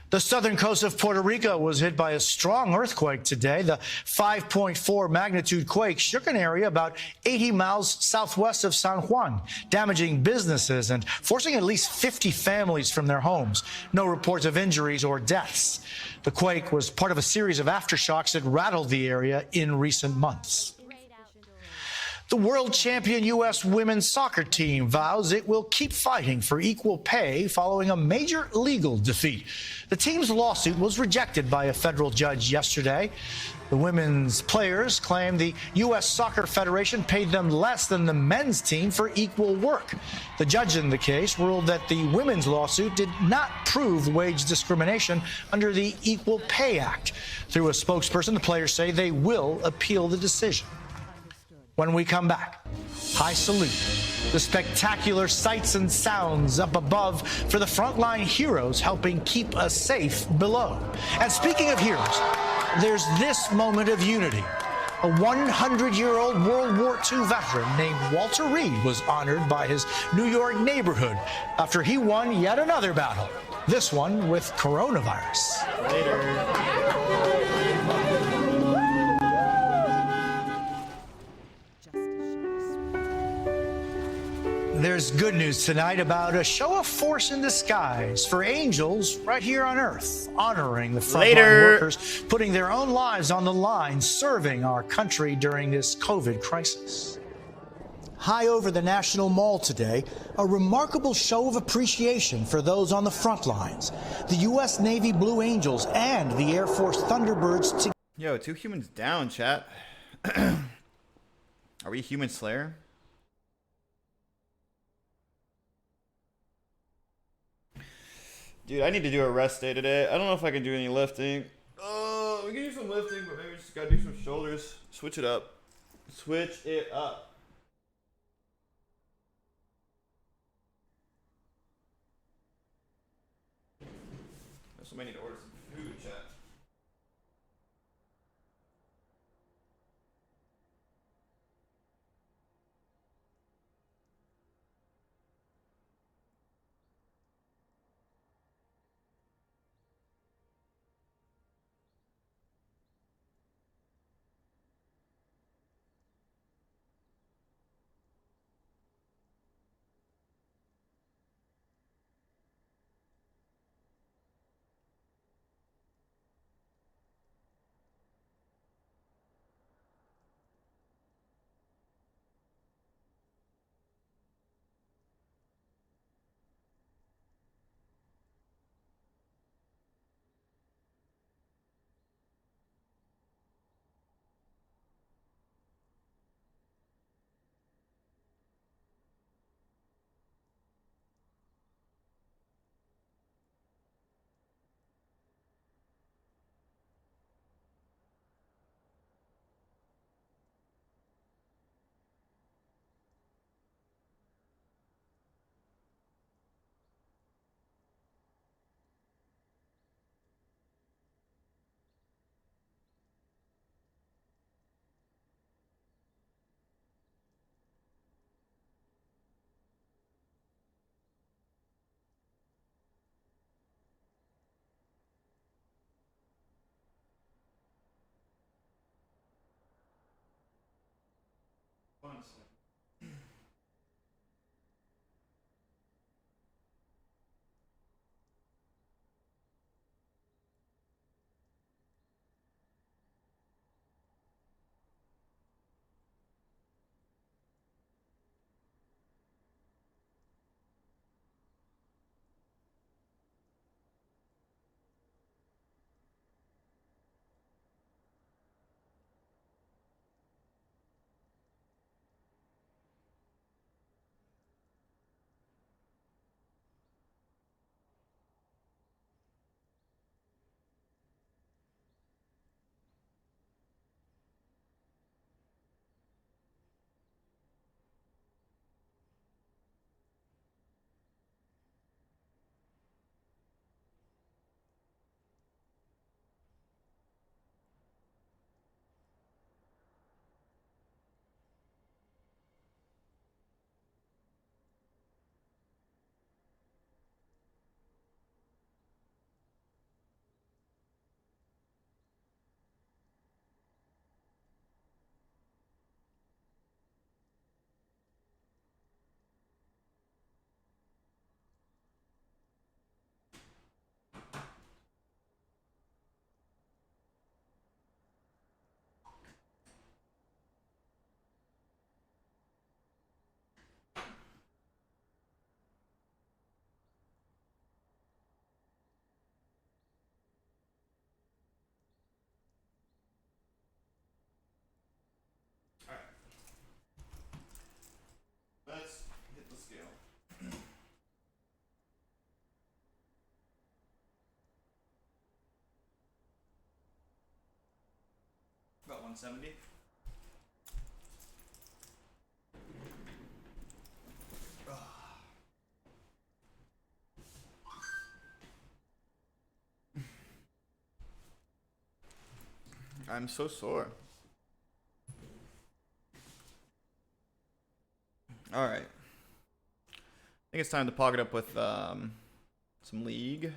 The southern coast of Puerto Rico was hit by a strong earthquake today. The 5.4 magnitude quake shook an area about 80 miles southwest of San Juan, damaging businesses and forcing at least 50 families from their homes. No reports of injuries or deaths. The quake was part of a series of aftershocks that rattled the area in recent months. The world champion U.S. women's soccer team vows it will keep fighting for equal pay following a major legal defeat. The team's lawsuit was rejected by a federal judge yesterday. The women's players claim the U.S. Soccer Federation paid them less than the men's team for equal work. The judge in the case ruled that the women's lawsuit did not prove wage discrimination under the Equal Pay Act. Through a spokesperson, the players say they will appeal the decision. When we come back, high salute, the spectacular sights and sounds up above for the frontline heroes helping keep us safe below. And speaking of heroes, there's this moment of unity. A 100-year-old World War II veteran named Walter Reed was honored by his New York neighborhood after he won yet another battle, this one with coronavirus. Later. There's good news tonight about a show of force in disguise for angels right here on Earth, honoring the frontline workers, putting their own lives on the line, serving our country during this COVID crisis. High over the National Mall today, a remarkable show of appreciation for those on the front lines. The U.S. Navy Blue Angels and the Air Force Thunderbirds. Yo, 2 humans down, chat. Are we Human Slayer? Dude, I need to do a rest day today. I don't know if I can do any lifting. We can do some lifting, but maybe just gotta do some shoulders. Switch it up. Switch it up. So I need to order some food, chat. 170. I'm so sore. All right. I think it's time to pog it up with some League.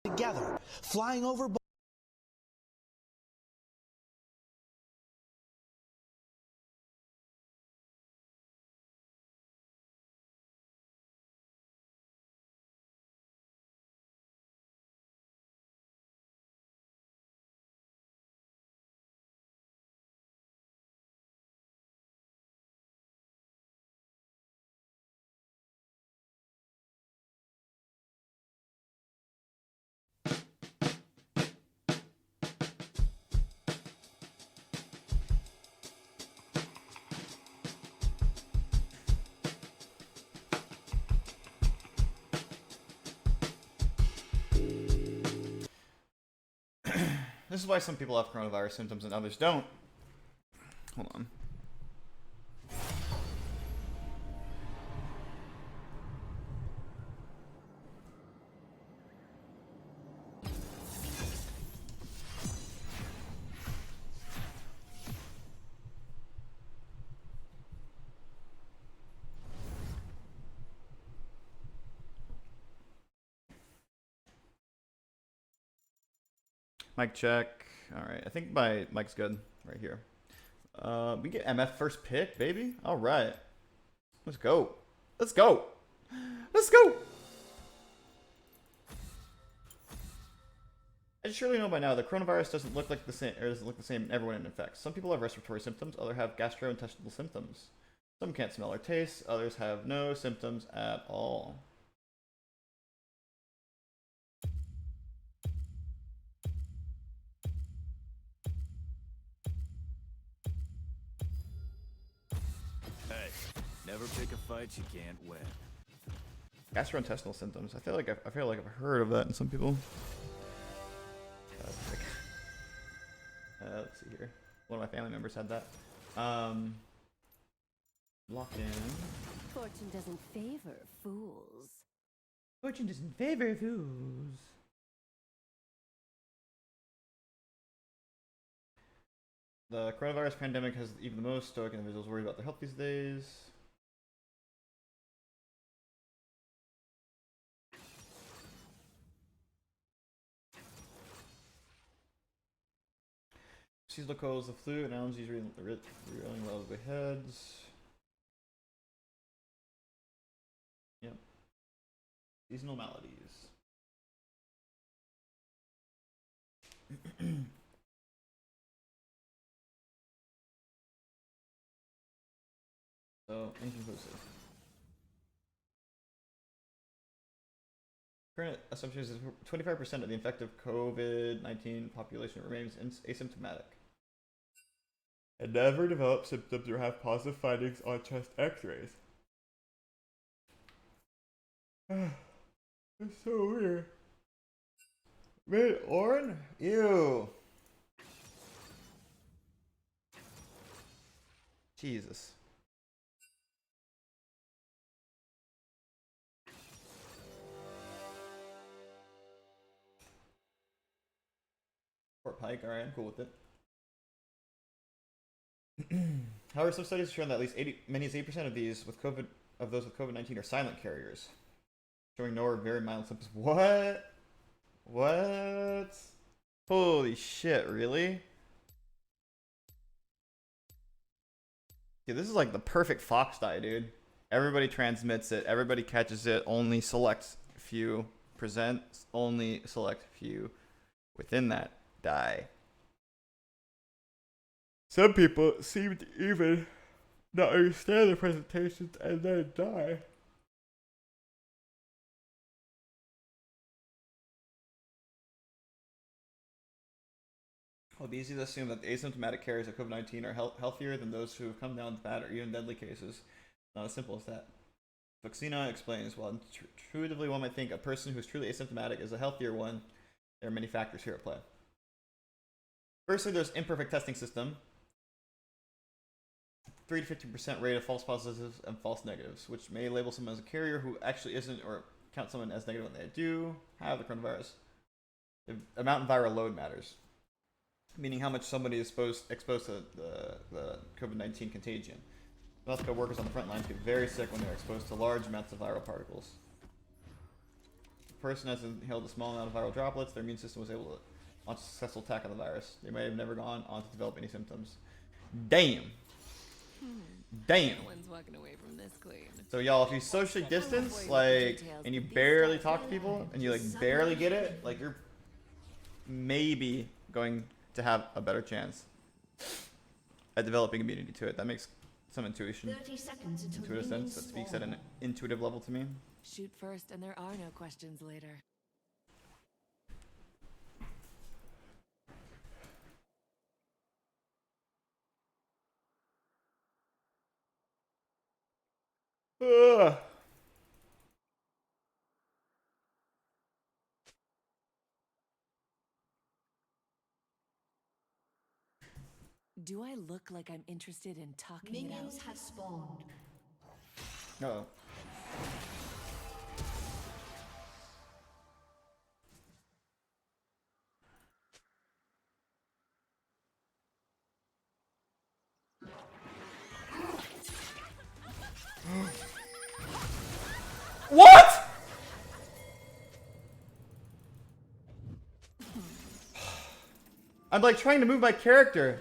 Together, flying over. This is why some people have coronavirus symptoms and others don't. Hold on. Mic check. All right, I think my mic's good right here. We get MF first pick, baby. All right, let's go. Let's go. Let's go. I surely know by now the coronavirus doesn't look like the same, or doesn't look the same in everyone it infects. Some people have respiratory symptoms, others have gastrointestinal symptoms. Some can't smell or taste, others have no symptoms at all. Hey, never pick a fight you can't win. Gastrointestinal symptoms. I feel like I've heard of that in some people. Let's see here. One of my family members had that. Lock in. Fortune doesn't favor fools. Fortune doesn't favor fools. The coronavirus pandemic has even the most stoic individuals worried about their health these days. Seasonal colds, the flu, and allergies reeling relatively heads. Yep. Seasonal maladies. So, inconclusive. Current assumption is that 25% of the infected COVID-19 population remains asymptomatic and never develop symptoms or have positive findings on chest x-rays. That's so weird. Red orange? Ew. Jesus. Fort Pike, alright, I'm cool with it. However, some studies have shown that at least many as 80% of these with COVID of those with COVID-19 are silent carriers, showing no or very mild symptoms. What? What? Holy shit, really? Dude, this is like the perfect fox die, dude. Everybody transmits it, everybody catches it, only select few presents, only select few within that die. Some people seem to even not understand the presentations and then die. It would be easy to assume that the asymptomatic carriers of COVID-19 are healthier than those who have come down with bad or even deadly cases. Not as simple as that. Fuxina explains, while intuitively one might think a person who is truly asymptomatic is a healthier one, there are many factors here at play. Firstly, there's imperfect testing system. 3 to 15% rate of false positives and false negatives, which may label someone as a carrier who actually isn't, or count someone as negative when they do have the coronavirus. The amount of viral load matters, meaning how much somebody is exposed to the COVID-19 contagion. Healthcare workers on the front lines get very sick when they're exposed to large amounts of viral particles. If a person has inhaled a small amount of viral droplets, their immune system was able to launch a successful attack on the virus. They may have never gone on to develop any symptoms. Damn. Damn. No one's walking away from this clean. So y'all, if you socially distance, like, and you barely talk to people, and you like barely get it, like you're maybe going to have a better chance at developing immunity to it. That makes some intuitive sense. That speaks at an intuitive level to me. Shoot first, and there are no questions later. Ugh. Do I look like I'm interested in talking Minions it out? have spawned. Uh-oh. What? I'm like trying to move my character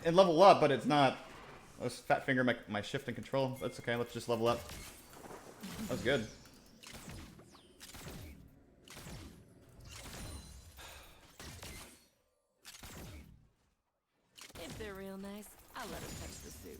and level up, but it's not. I was fat finger my shift and control. That's okay. Let's just level up. That was good. If they're real nice, I'll let them touch the suit.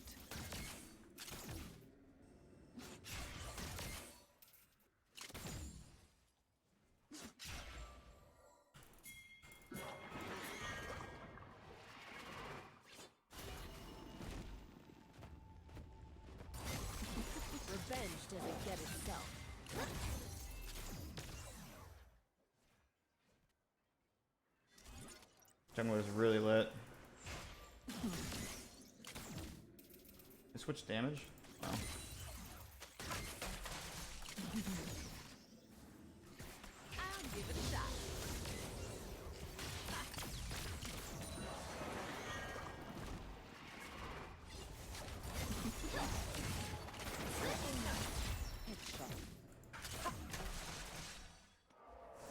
Revenge doesn't get itself. Jungler is really lit. They switch damage? Wow. I'll give it a shot.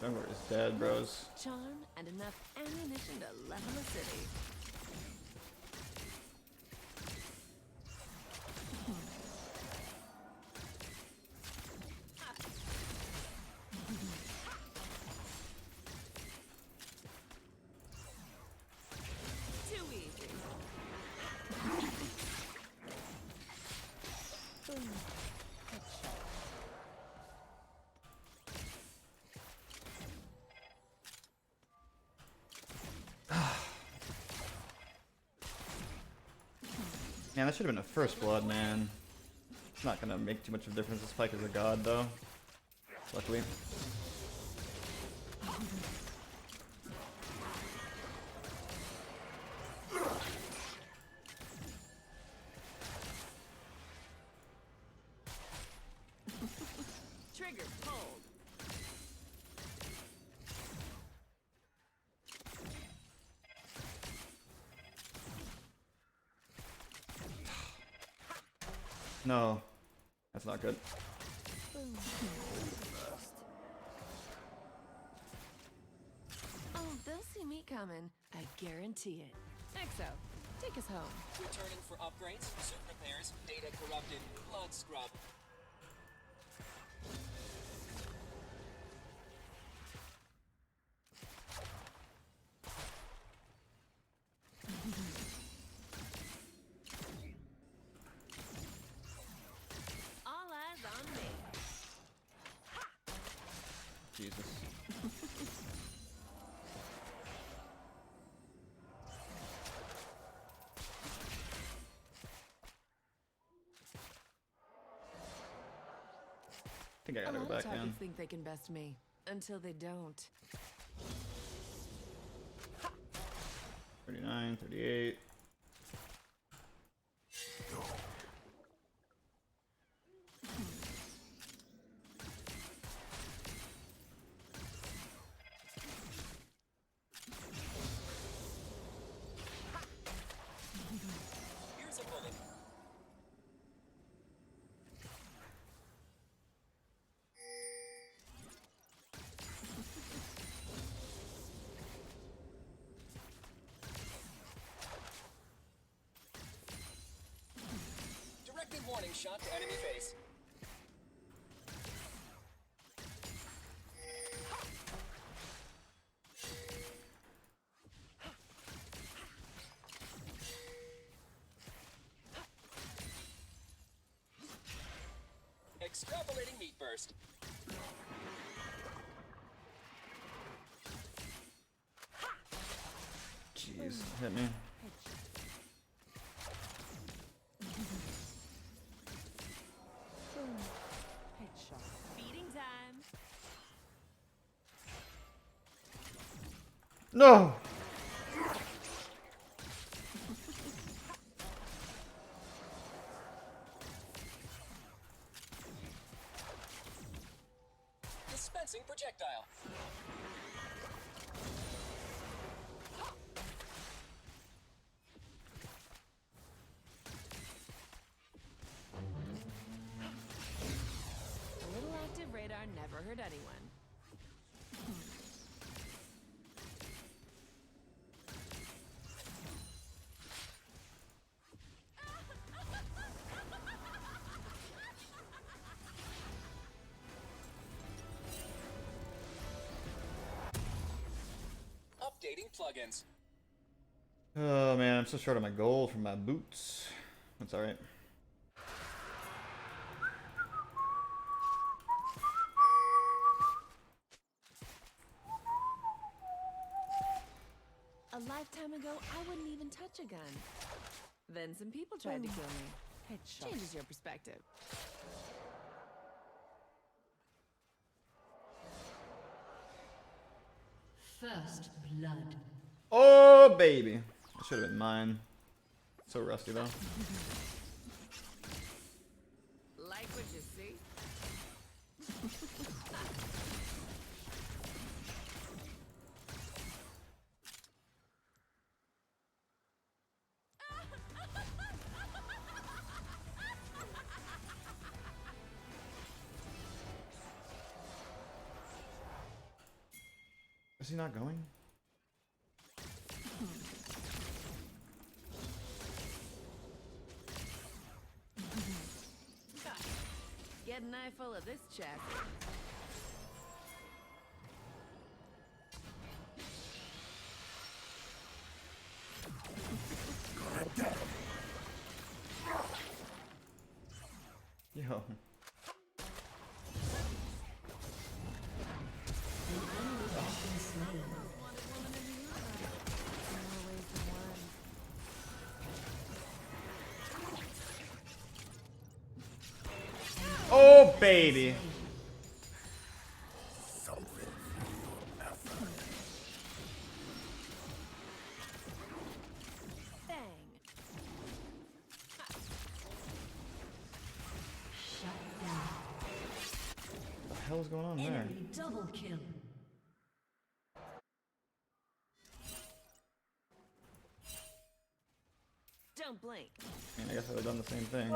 Jungler is dead, bros. Charm and enough ammunition to level a city. Too easy. Man, that should have been a first blood, man. It's not gonna make too much of a difference. This Pike is a god, though. Luckily. Trigger pulled. No. That's not good. Oh, they'll see me coming. I guarantee it. Exo, take us home. Returning for upgrades, suit repairs, data corrupted, blood scrub. All eyes on me. Jesus. I think I gotta go back targets in. think they can best me until they don't. 39, 38. Here's a bullet. Directed warning shot to enemy face. Extrapolating meat burst. Jeez, hit me. Feeding time. No! Dispensing projectile. A little active radar never hurt anyone. Updating plugins. Oh man, I'm so short on my gold from my boots. That's alright. A lifetime ago, I wouldn't even touch a gun. Then some people tried to kill me. Changes your perspective. First blood. Oh baby. That should have been mine. So rusty though. Like what you see? Is he not going? Get an eye full of this chassis. Yo. Oh baby. What the hell is going on there? Enemy double kill. Don't blink. I mean, I guess I would have done the same thing.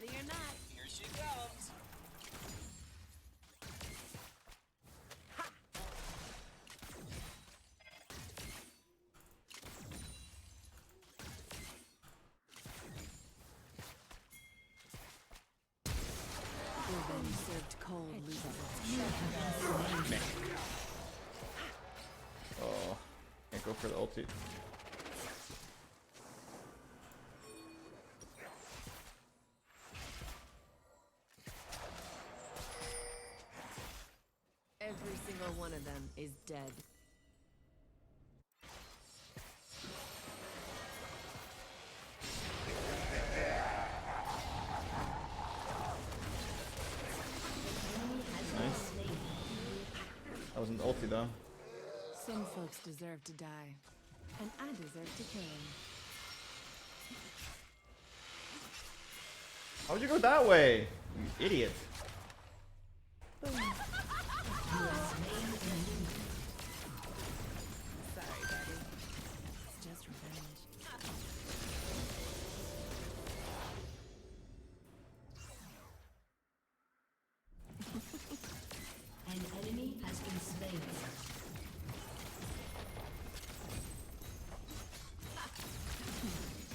Ready or not, Here she comes. revenge served cold loses Oh, can't go for the ulti. Every single one of them is dead. Nice. That wasn't ulti though. Some folks deserve to die, and I deserve to kill them. How'd you go that way? You idiot. Sorry, buddy. It's just revenge. An enemy has been slain.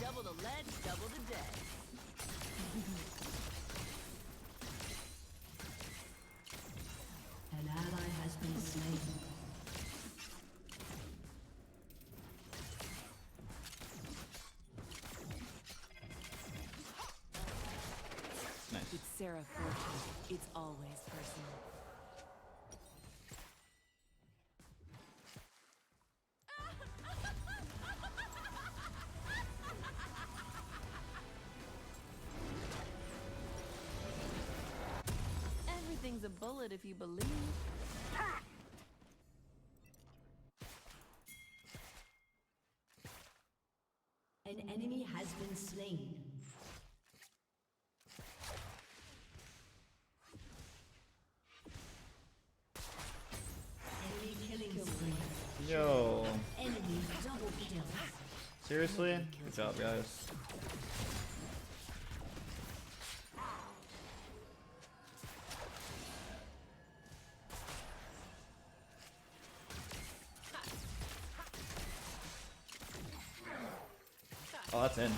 Double the lead, double the dead. An ally has been slain. Nice. It's Sarah Fortune. It's always personal. Everything's a bullet if you believe. An enemy has been slain. Enemy killing spree. Yo. Enemy double kill. Seriously? Good job, guys. Oh, that's in.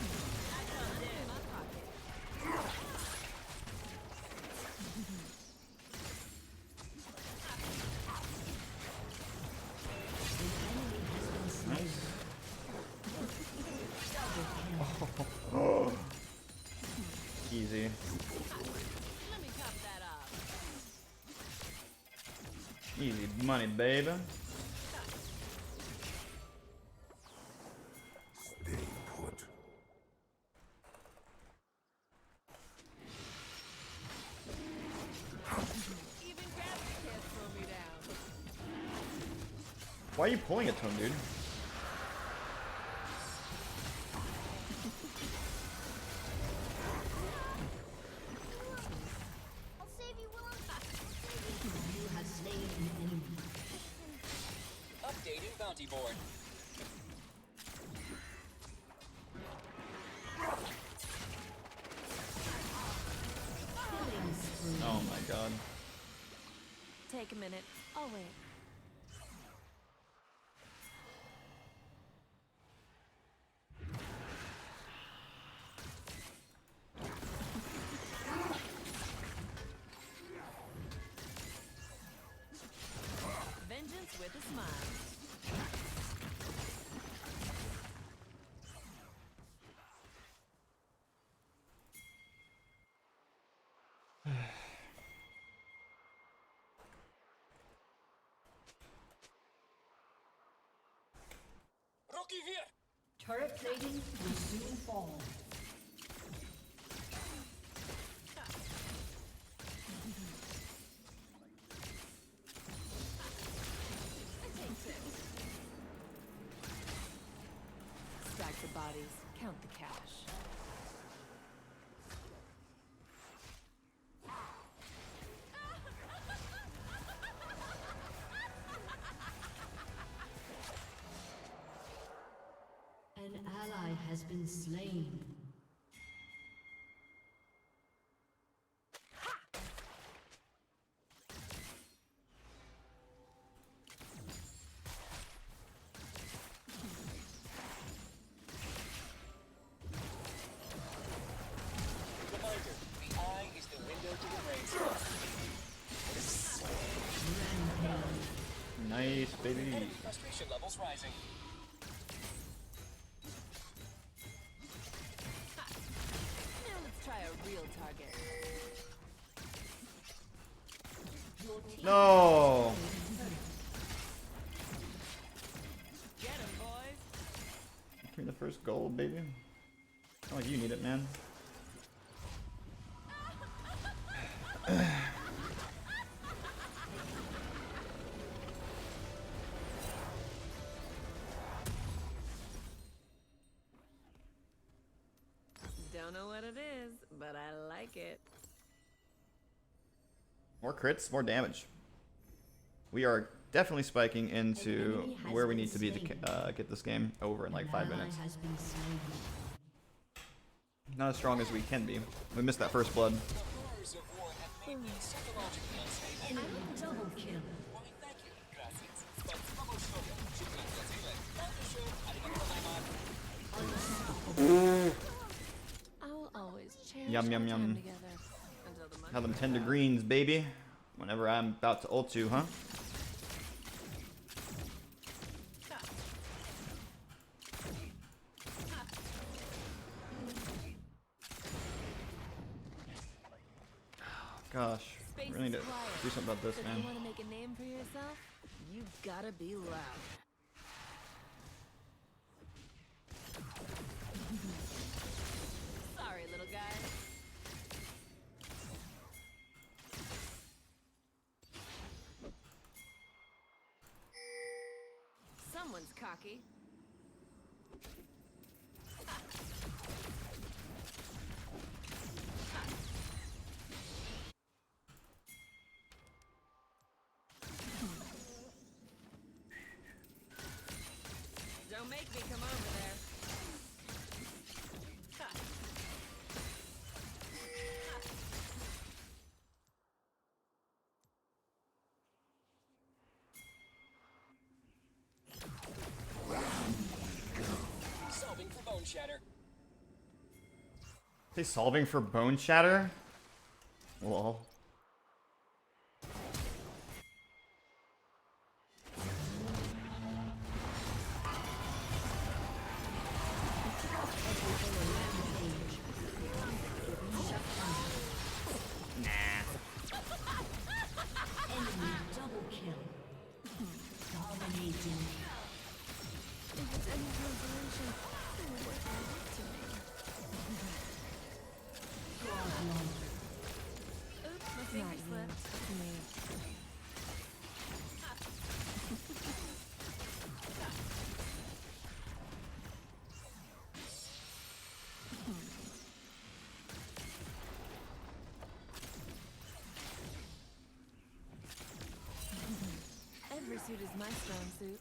Nice. Oh. Easy. Let me top that off. Easy money, baby. Stay put. Even gravity can't slow me down. Why are you pulling it to him, dude? I'll save you, Willem. You have slain an enemy. Updating bounty board. Killing spree. Oh my god. Take a minute. I'll wait. Vengeance with a smile. Rookie here. Turret plating will soon fall. Stack the bodies. Count the cash. An ally has been slain. Frustration levels rising. Now let's try a real target. No. Get him, boys. Give me the first goal, baby. Oh, you need it, man. Don't know what it is, but I like it. More crits, more damage. We are definitely spiking into where we need to be to get this game over in like 5 minutes. Not as strong as we can be. We missed that first blood. Double kill. I will always cherish Yum, yum, our yum. time together until the Have them tender greens, baby. Whenever I'm about to ult you, huh? Gosh, I really need to do something about this, If man. you want to make a name for yourself, you gotta be loud. Sorry, little guy. Someone's cocky. Don't make me come over there. Solving for bone shatter. They solving for bone shatter? Lol. Enemy double kill. Dominating. If it's any consolation, it will work out to me. Oops, my finger slipped. Me. Every suit is my strong suit.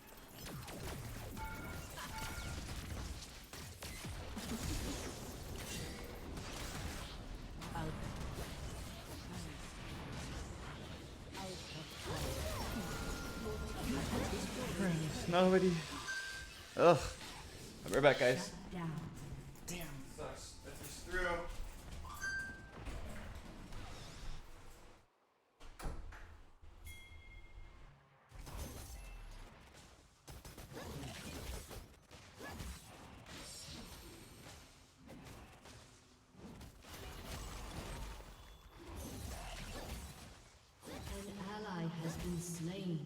Nobody. Ugh. We're back, guys. Down. Damn, sucks. That's just through. An ally has been slain.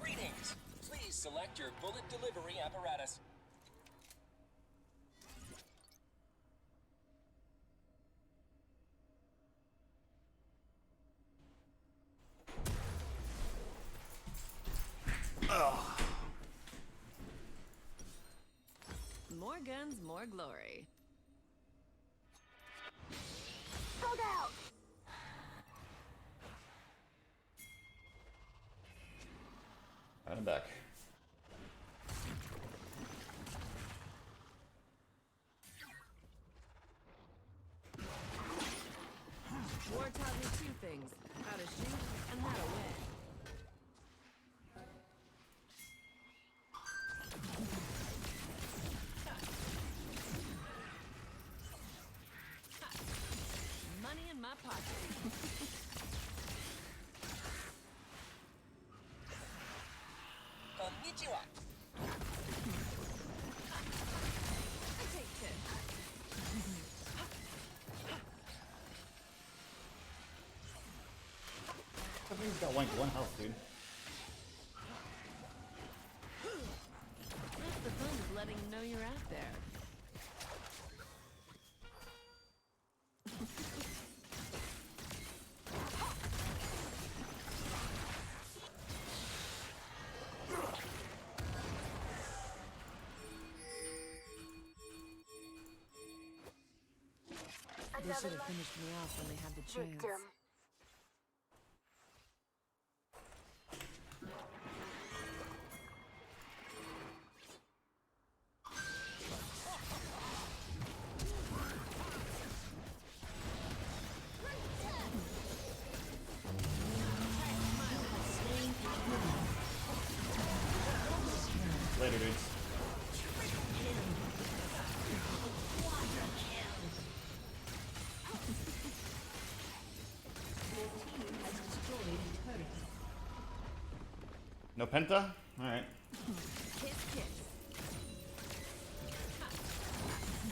Greetings. Please select your bullet delivery apparatus. More guns, more glory. Look out! I'm back. War taught me two things: how to shoot and how to win. Money in my pocket. Konnichiwa. I think he's got like 1 health, dude. That's the fun of letting him know you're out there. They should have finished me off when they had the chance. Later, dudes. No penta? Alright. Kiss, kiss.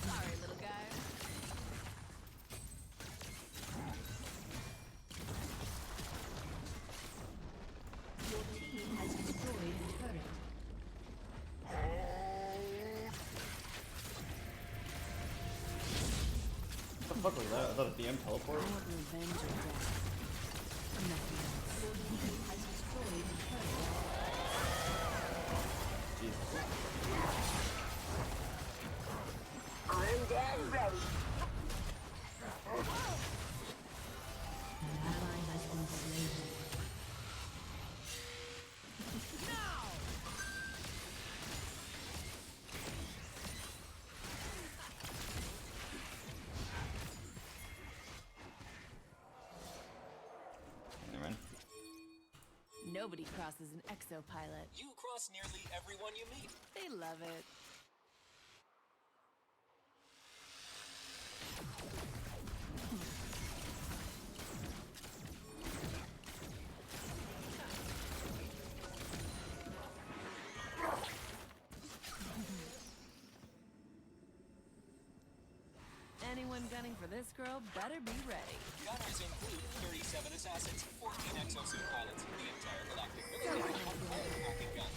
Sorry, little guy. Your team has destroyed a turret. What the fuck was that? I thought a DM teleport? I want revenge or death. Nothing else. Your team has destroyed a turret. Jesus. I'm dead ready. An ally has been slain. Never mind. Nobody crosses an exopilot. You cross nearly everyone you meet. They love it. Anyone gunning for this girl better be ready. Gunners include 37 assassins, 14 exosuit pilots, the entire galactic military, and one hacking gun.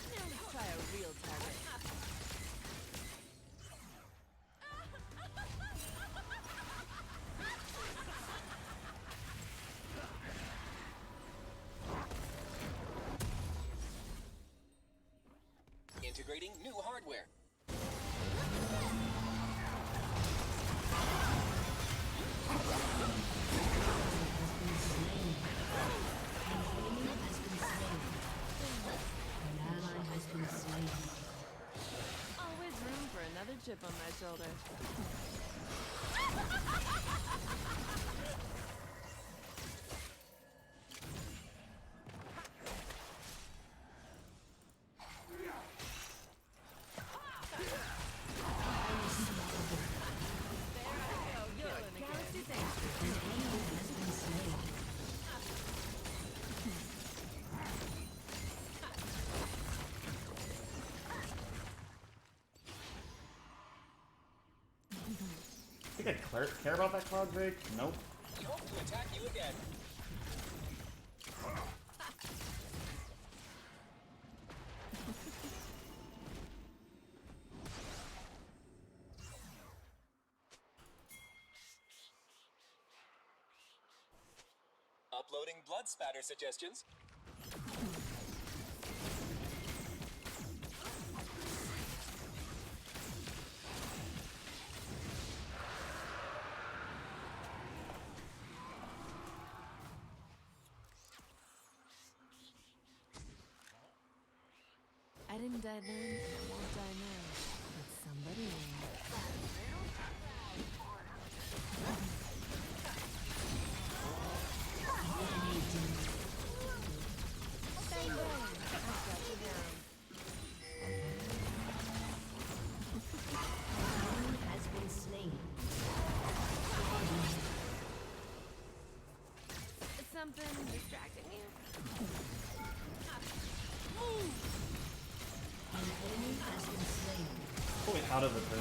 Now let's try a real target. Integrating new hardware. Always room for another chip on my shoulder. I think I care about that cloud break? Nope. We hope to attack you again. Uploading blood spatter suggestions. I didn't die then, and I won't die now. But somebody Has been slain. Out of the pit.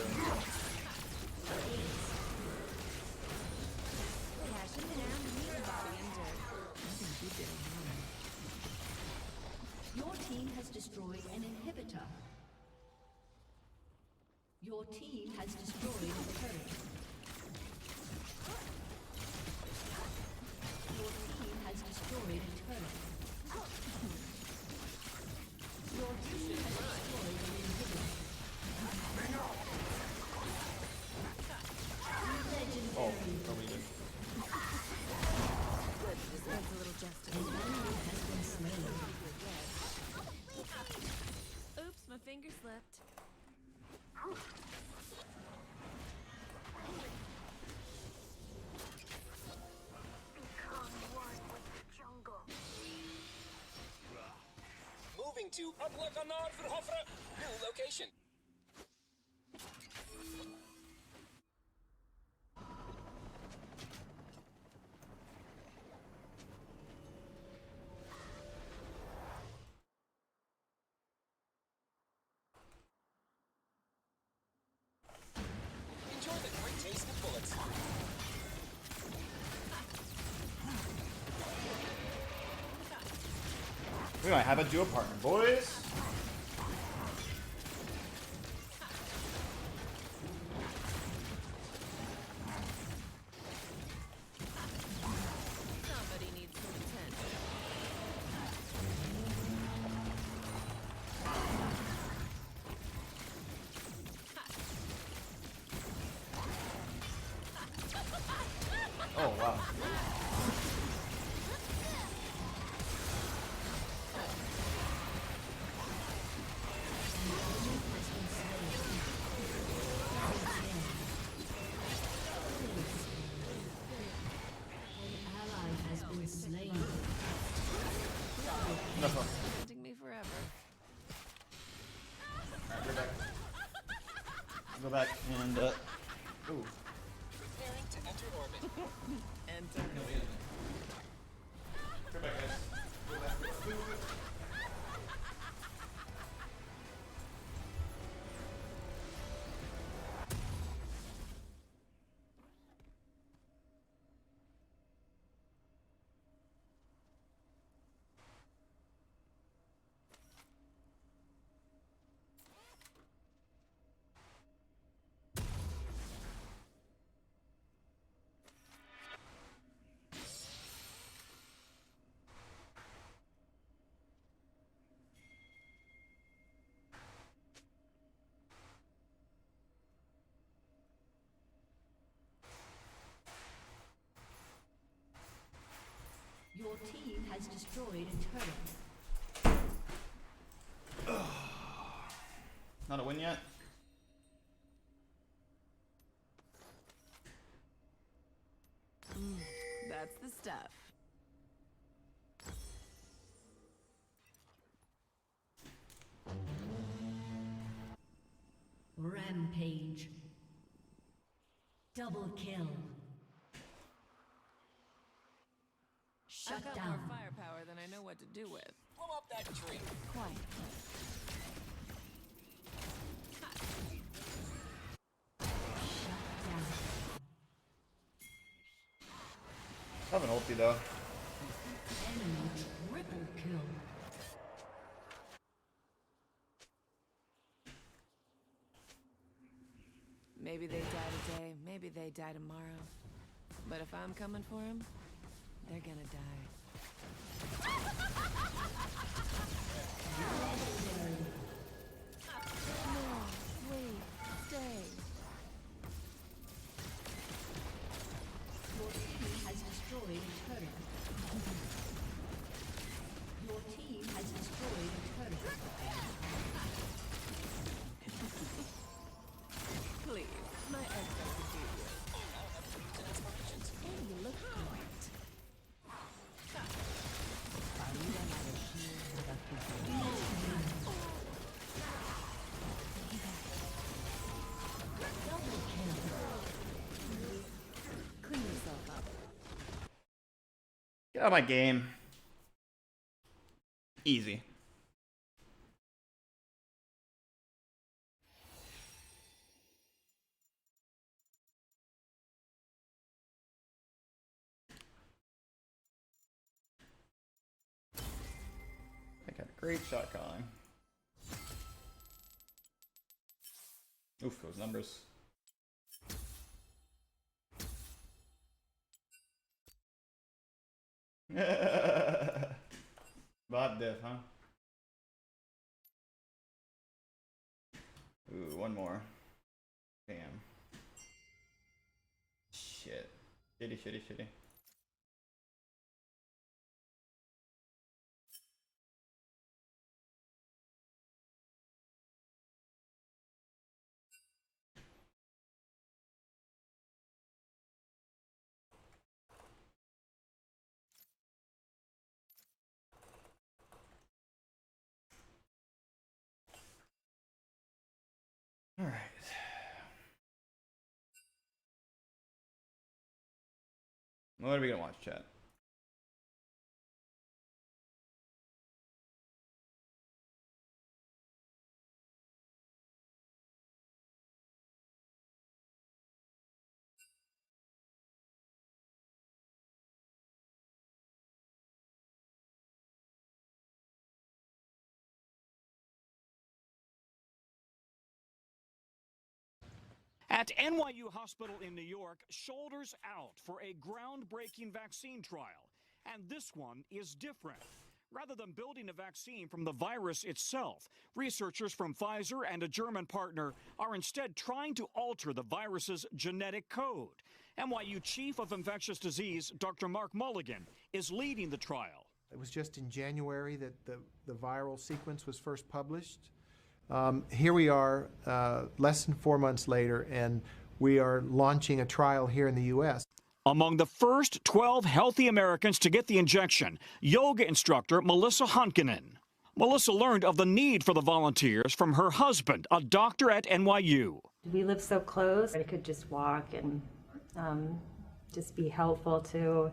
Your team has destroyed an inhibitor. Your team has destroyed a turret. Your team has destroyed a turret. Your team has destroyed an inhibitor. Oh, probably did. Good, this adds a little justice. An enemy has been slain. Oops, my finger slipped. Moving to Ablakanar Verhofra. New location. Enjoy the great taste of bullets. We might have a duo partner, boys. Somebody needs some attention. Oh, wow. No. Haunting me forever. Alright, go back. Go back and, ooh. Preparing to enter orbit. Enter. Go back, guys. Go back. Your team has destroyed a turret. Not a win yet. That's the stuff. Rampage. Double kill. Shut I've got down. more firepower than I know what to do with. Blow up that tree. Quiet. I have an ulti though. Enemy triple kill. Maybe they die today, maybe they die tomorrow. But if I'm coming for them, they're gonna die. No, wait, stay. Your team has destroyed a turret. Your team has destroyed a turret. Please, my expert could do this. Hey, you look great. Are you gonna have a shield with a Double kill. Clean yourself up. Get out of my game. Easy. Great shot calling. Oof, those numbers. Bot diff, huh? Ooh, one more. Damn. Shit. Shitty, shitty, shitty. All right. What are we gonna watch, chat? At NYU Hospital in New York, shoulders out for a groundbreaking vaccine trial. And this one is different. Rather than building a vaccine from the virus itself, researchers from Pfizer and a German partner are instead trying to alter the virus's genetic code. NYU Chief of Infectious Disease, Dr. Mark Mulligan, is leading the trial. It was just in January that the viral sequence was first published. Here we are, less than 4 months later, and we are launching a trial here in the U.S. Among the first 12 healthy Americans to get the injection, yoga instructor Melissa Honkanen. Melissa learned of the need for the volunteers from her husband, a doctor at NYU. We live so close. I could just walk and just be helpful to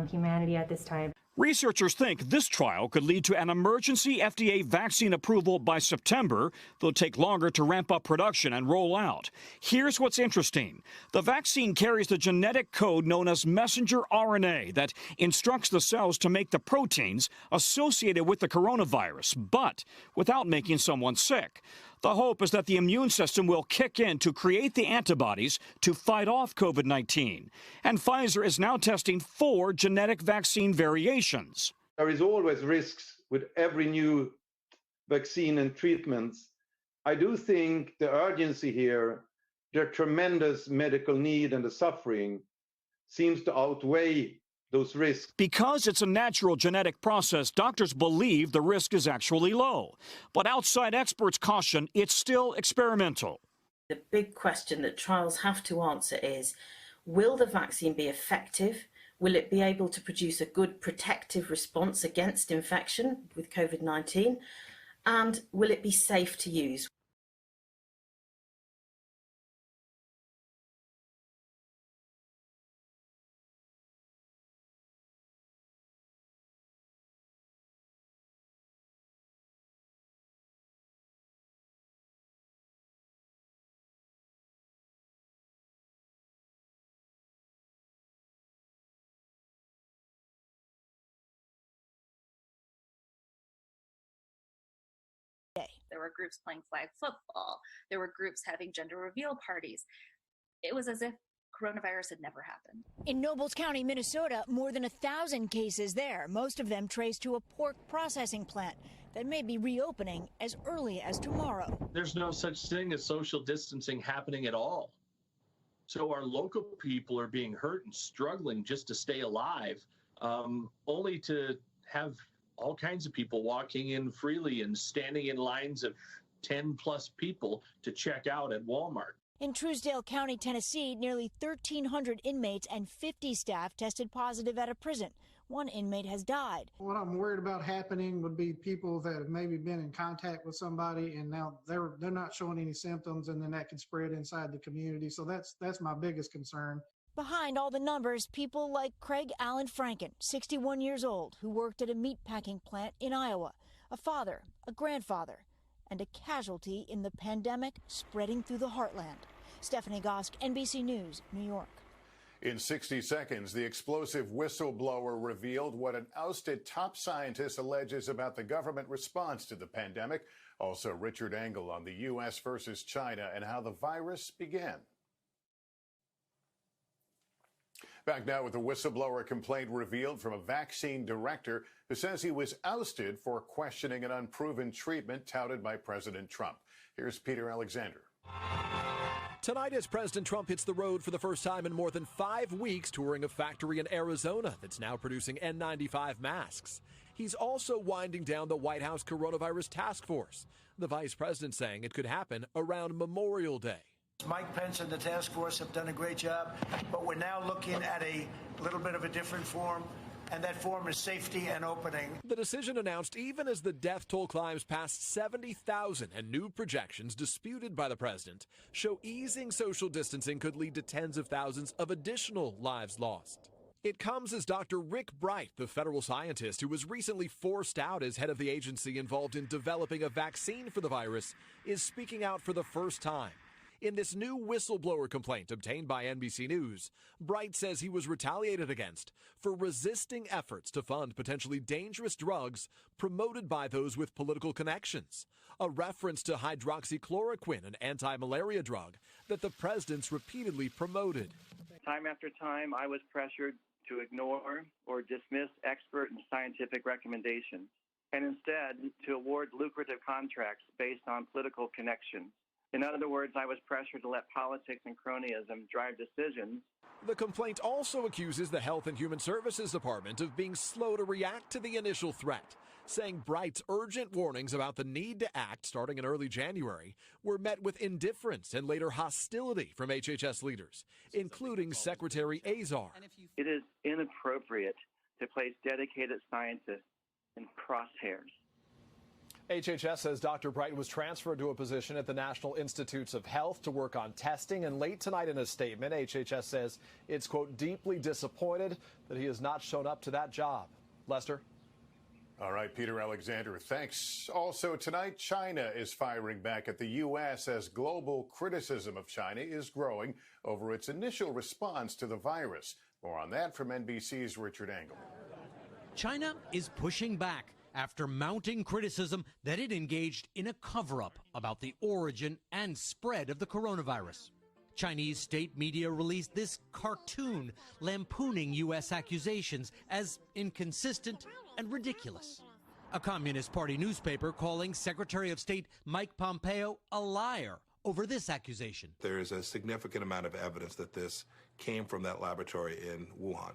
humanity at this time. Researchers think this trial could lead to an emergency FDA vaccine approval by September. They'll take longer to ramp up production and roll out. Here's what's interesting. The vaccine carries the genetic code known as messenger RNA that instructs the cells to make the proteins associated with the coronavirus, but without making someone sick. The hope is that the immune system will kick in to create the antibodies to fight off COVID-19. And Pfizer is now testing 4 genetic vaccine variations. There is always risks with every new vaccine and treatments. I do think the urgency here, the tremendous medical need and the suffering seems to outweigh those risks. Because it's a natural genetic process, doctors believe the risk is actually low. But outside experts caution it's still experimental. The big question that trials have to answer is, will the vaccine be effective? Will it be able to produce a good protective response against infection with COVID-19? And will it be safe to use? There were groups playing flag football. There were groups having gender reveal parties. It was as if coronavirus had never happened. In Nobles County, Minnesota, more than 1,000 cases there, most of them traced to a pork processing plant that may be reopening as early as tomorrow. There's no such thing as social distancing happening at all. So our local people are being hurt and struggling just to stay alive, only to have all kinds of people walking in freely and standing in lines of 10 plus people to check out at Walmart. In Truesdale County, Tennessee, nearly 1,300 inmates and 50 staff tested positive at a prison. One inmate has died. What I'm worried about happening would be people that have maybe been in contact with somebody and now they're not showing any symptoms, and then that could spread inside the community. So that's my biggest concern. Behind all the numbers, people like Craig Allen Franken, 61 years old, who worked at a meatpacking plant in Iowa, a father, a grandfather, and a casualty in the pandemic spreading through the heartland. Stephanie Gosk, NBC News, New York. In 60 seconds, the explosive whistleblower revealed what an ousted top scientist alleges about the government response to the pandemic. Also, Richard Engel on the U.S. versus China and how the virus began. Back now with a whistleblower complaint revealed from a vaccine director who says he was ousted for questioning an unproven treatment touted by President Trump. Here's Peter Alexander. Tonight, as President Trump hits the road for the first time in more than 5 weeks, touring a factory in Arizona that's now producing N95 masks. He's also winding down the White House coronavirus task force. The vice president saying it could happen around Memorial Day. Mike Pence and the task force have done a great job, but we're now looking at a little bit of a different form, and that form is safety and opening. The decision announced even as the death toll climbs past 70,000 and new projections disputed by the president show easing social distancing could lead to tens of thousands of additional lives lost. It comes as Dr. Rick Bright, the federal scientist who was recently forced out as head of the agency involved in developing a vaccine for the virus, is speaking out for the first time. In this new whistleblower complaint obtained by NBC News, Bright says he was retaliated against for resisting efforts to fund potentially dangerous drugs promoted by those with political connections, a reference to hydroxychloroquine, an anti-malaria drug that the president's repeatedly promoted. Time after time, I was pressured to ignore or dismiss expert and scientific recommendations, and instead to award lucrative contracts based on political connections. In other words, I was pressured to let politics and cronyism drive decisions. The complaint also accuses the Health and Human Services Department of being slow to react to the initial threat, saying Bright's urgent warnings about the need to act starting in early January were met with indifference and later hostility from HHS leaders, including Secretary Azar. It is inappropriate to place dedicated scientists in crosshairs. HHS says Dr. Bright was transferred to a position at the National Institutes of Health to work on testing. And late tonight in a statement, HHS says it's, quote, deeply disappointed that he has not shown up to that job. Lester? All right, Peter Alexander, thanks. Also tonight, China is firing back at the U.S. as global criticism of China is growing over its initial response to the virus. More on that from NBC's Richard Engel. China is pushing back after mounting criticism that it engaged in a cover-up about the origin and spread of the coronavirus. Chinese state media released this cartoon lampooning U.S. accusations as inconsistent and ridiculous. A Communist Party newspaper calling Secretary of State Mike Pompeo a liar over this accusation. There is a significant amount of evidence that this came from that laboratory in Wuhan.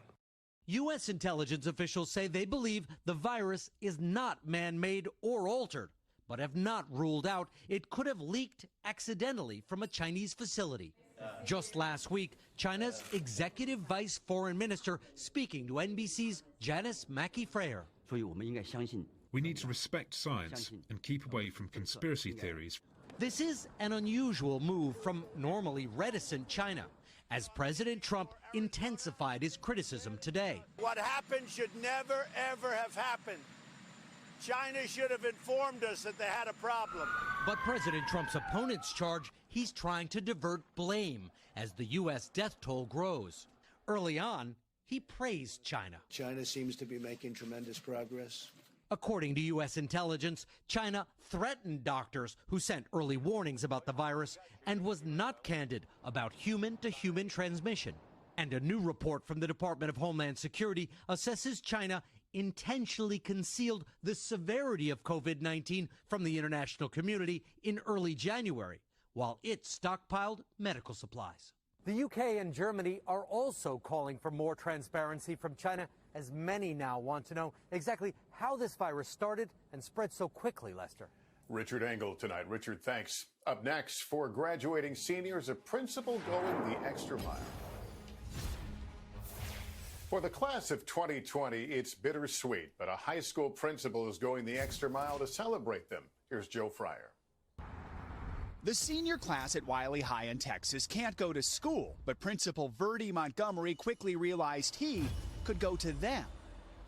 U.S. intelligence officials say they believe the virus is not man-made or altered, but have not ruled out it could have leaked accidentally from a Chinese facility. Just last week, China's executive vice foreign minister speaking to NBC's Janice Mackey-Freyer. We need to respect science and keep away from conspiracy theories. This is an unusual move from normally reticent China, as President Trump intensified his criticism today. What happened should never, ever have happened. China should have informed us that they had a problem. But President Trump's opponents charge he's trying to divert blame as the U.S. death toll grows. Early on, he praised China. China seems to be making tremendous progress. According to U.S. intelligence, China threatened doctors who sent early warnings about the virus and was not candid about human-to-human transmission. And a new report from the Department of Homeland Security assesses China intentionally concealed the severity of COVID-19 from the international community in early January, while it stockpiled medical supplies. The UK and Germany are also calling for more transparency from China, as many now want to know exactly how this virus started and spread so quickly, Lester. Richard Engel tonight. Richard, thanks. Up next, for graduating seniors, a principal going the extra mile. For the class of 2020, it's bittersweet, but a high school principal is going the extra mile to celebrate them. Here's Joe Fryer. The senior class at Wiley High in Texas can't go to school, but Principal Verdi Montgomery quickly realized he could go to them.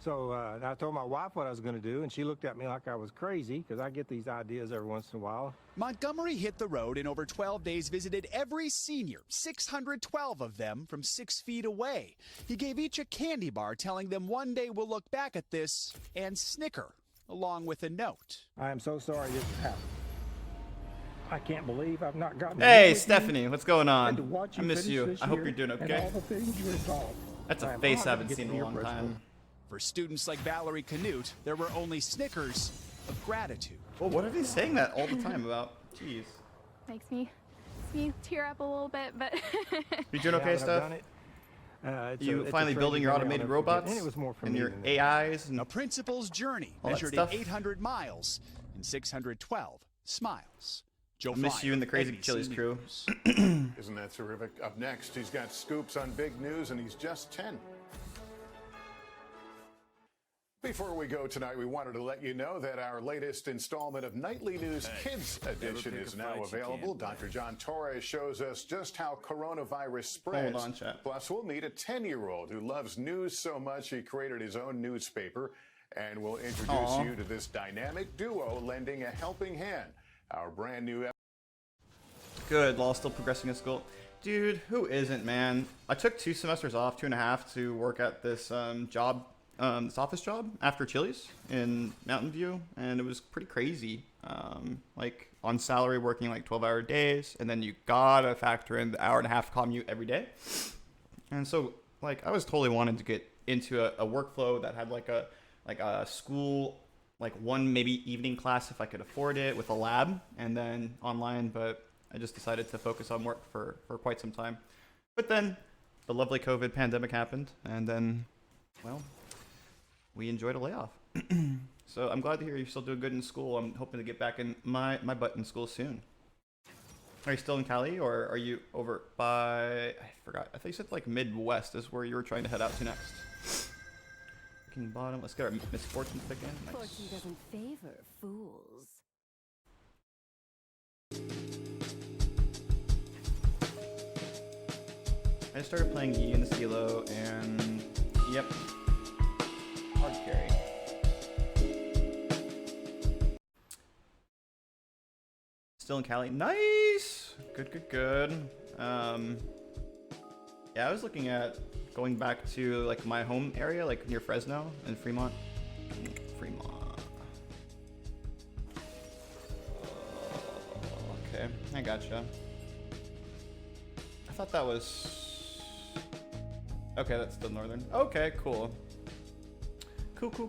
So I told my wife what I was going to do, and she looked at me like I was crazy because I get these ideas every once in a while. Montgomery hit the road and over 12 days visited every senior, 612 of them from 6 feet away. He gave each a candy bar, telling them one day we'll look back at this and snicker, along with a note. I am so sorry this happened. I can't believe I've not gotten. Hey, Stephanie, what's going on? I miss you. I hope you're doing okay. That's a face I haven't seen in a long time. For students like Valerie Canute, there were only snickers of gratitude. Well, what are they saying that all the time about? Jeez. Makes me tear up a little bit, but. You doing okay, Steph? You finally building your automated robots and your AIs and a principal's journey measured in 800 miles and 612 smiles. Joe I miss Fryer, you and the Crazy NBC Chili's crew. Isn't that terrific? Up next, he's got scoops on big news, and he's just 10. Before we go tonight, we wanted to let you know that our latest installment of Nightly News Kids Edition is now available. Dr. John Torres shows us just how coronavirus spreads. Hold on, chat. Plus, we'll meet a 10-year-old who loves news so much he created his own newspaper. And we'll introduce you to this dynamic duo lending a helping hand. Our brand new... Good, while still progressing in school. Dude, who isn't, man? I took 2 semesters off, 2.5, to work at this job. This office job after Chili's in Mountain View, and it was pretty crazy. Like on salary, working like 12-hour days, and then you gotta factor in the 1.5-hour commute every day. And so, like, I was totally wanting to get into a workflow that had like a school, like one maybe evening class if I could afford it, with a lab, and then online. But I just decided to focus on work for quite some time. But then the lovely COVID pandemic happened, and then, well, we enjoyed a layoff. So I'm glad to hear you're still doing good in school. I'm hoping to get back in my butt in school soon. Are you still in Cali, or are you over by, I forgot, I think you said like Midwest is where you were trying to head out to next. King bottom, let's get our misfortune pick in. Nice. Fortune doesn't favor fools. I just started playing Yi in the Stilo, and yep, hard carry. Still in Cali. Nice! Good. Yeah, I was looking at going back to like my home area, like near Fresno and Fremont. Okay, I gotcha. I thought that was... Okay, that's still northern. Okay, cool.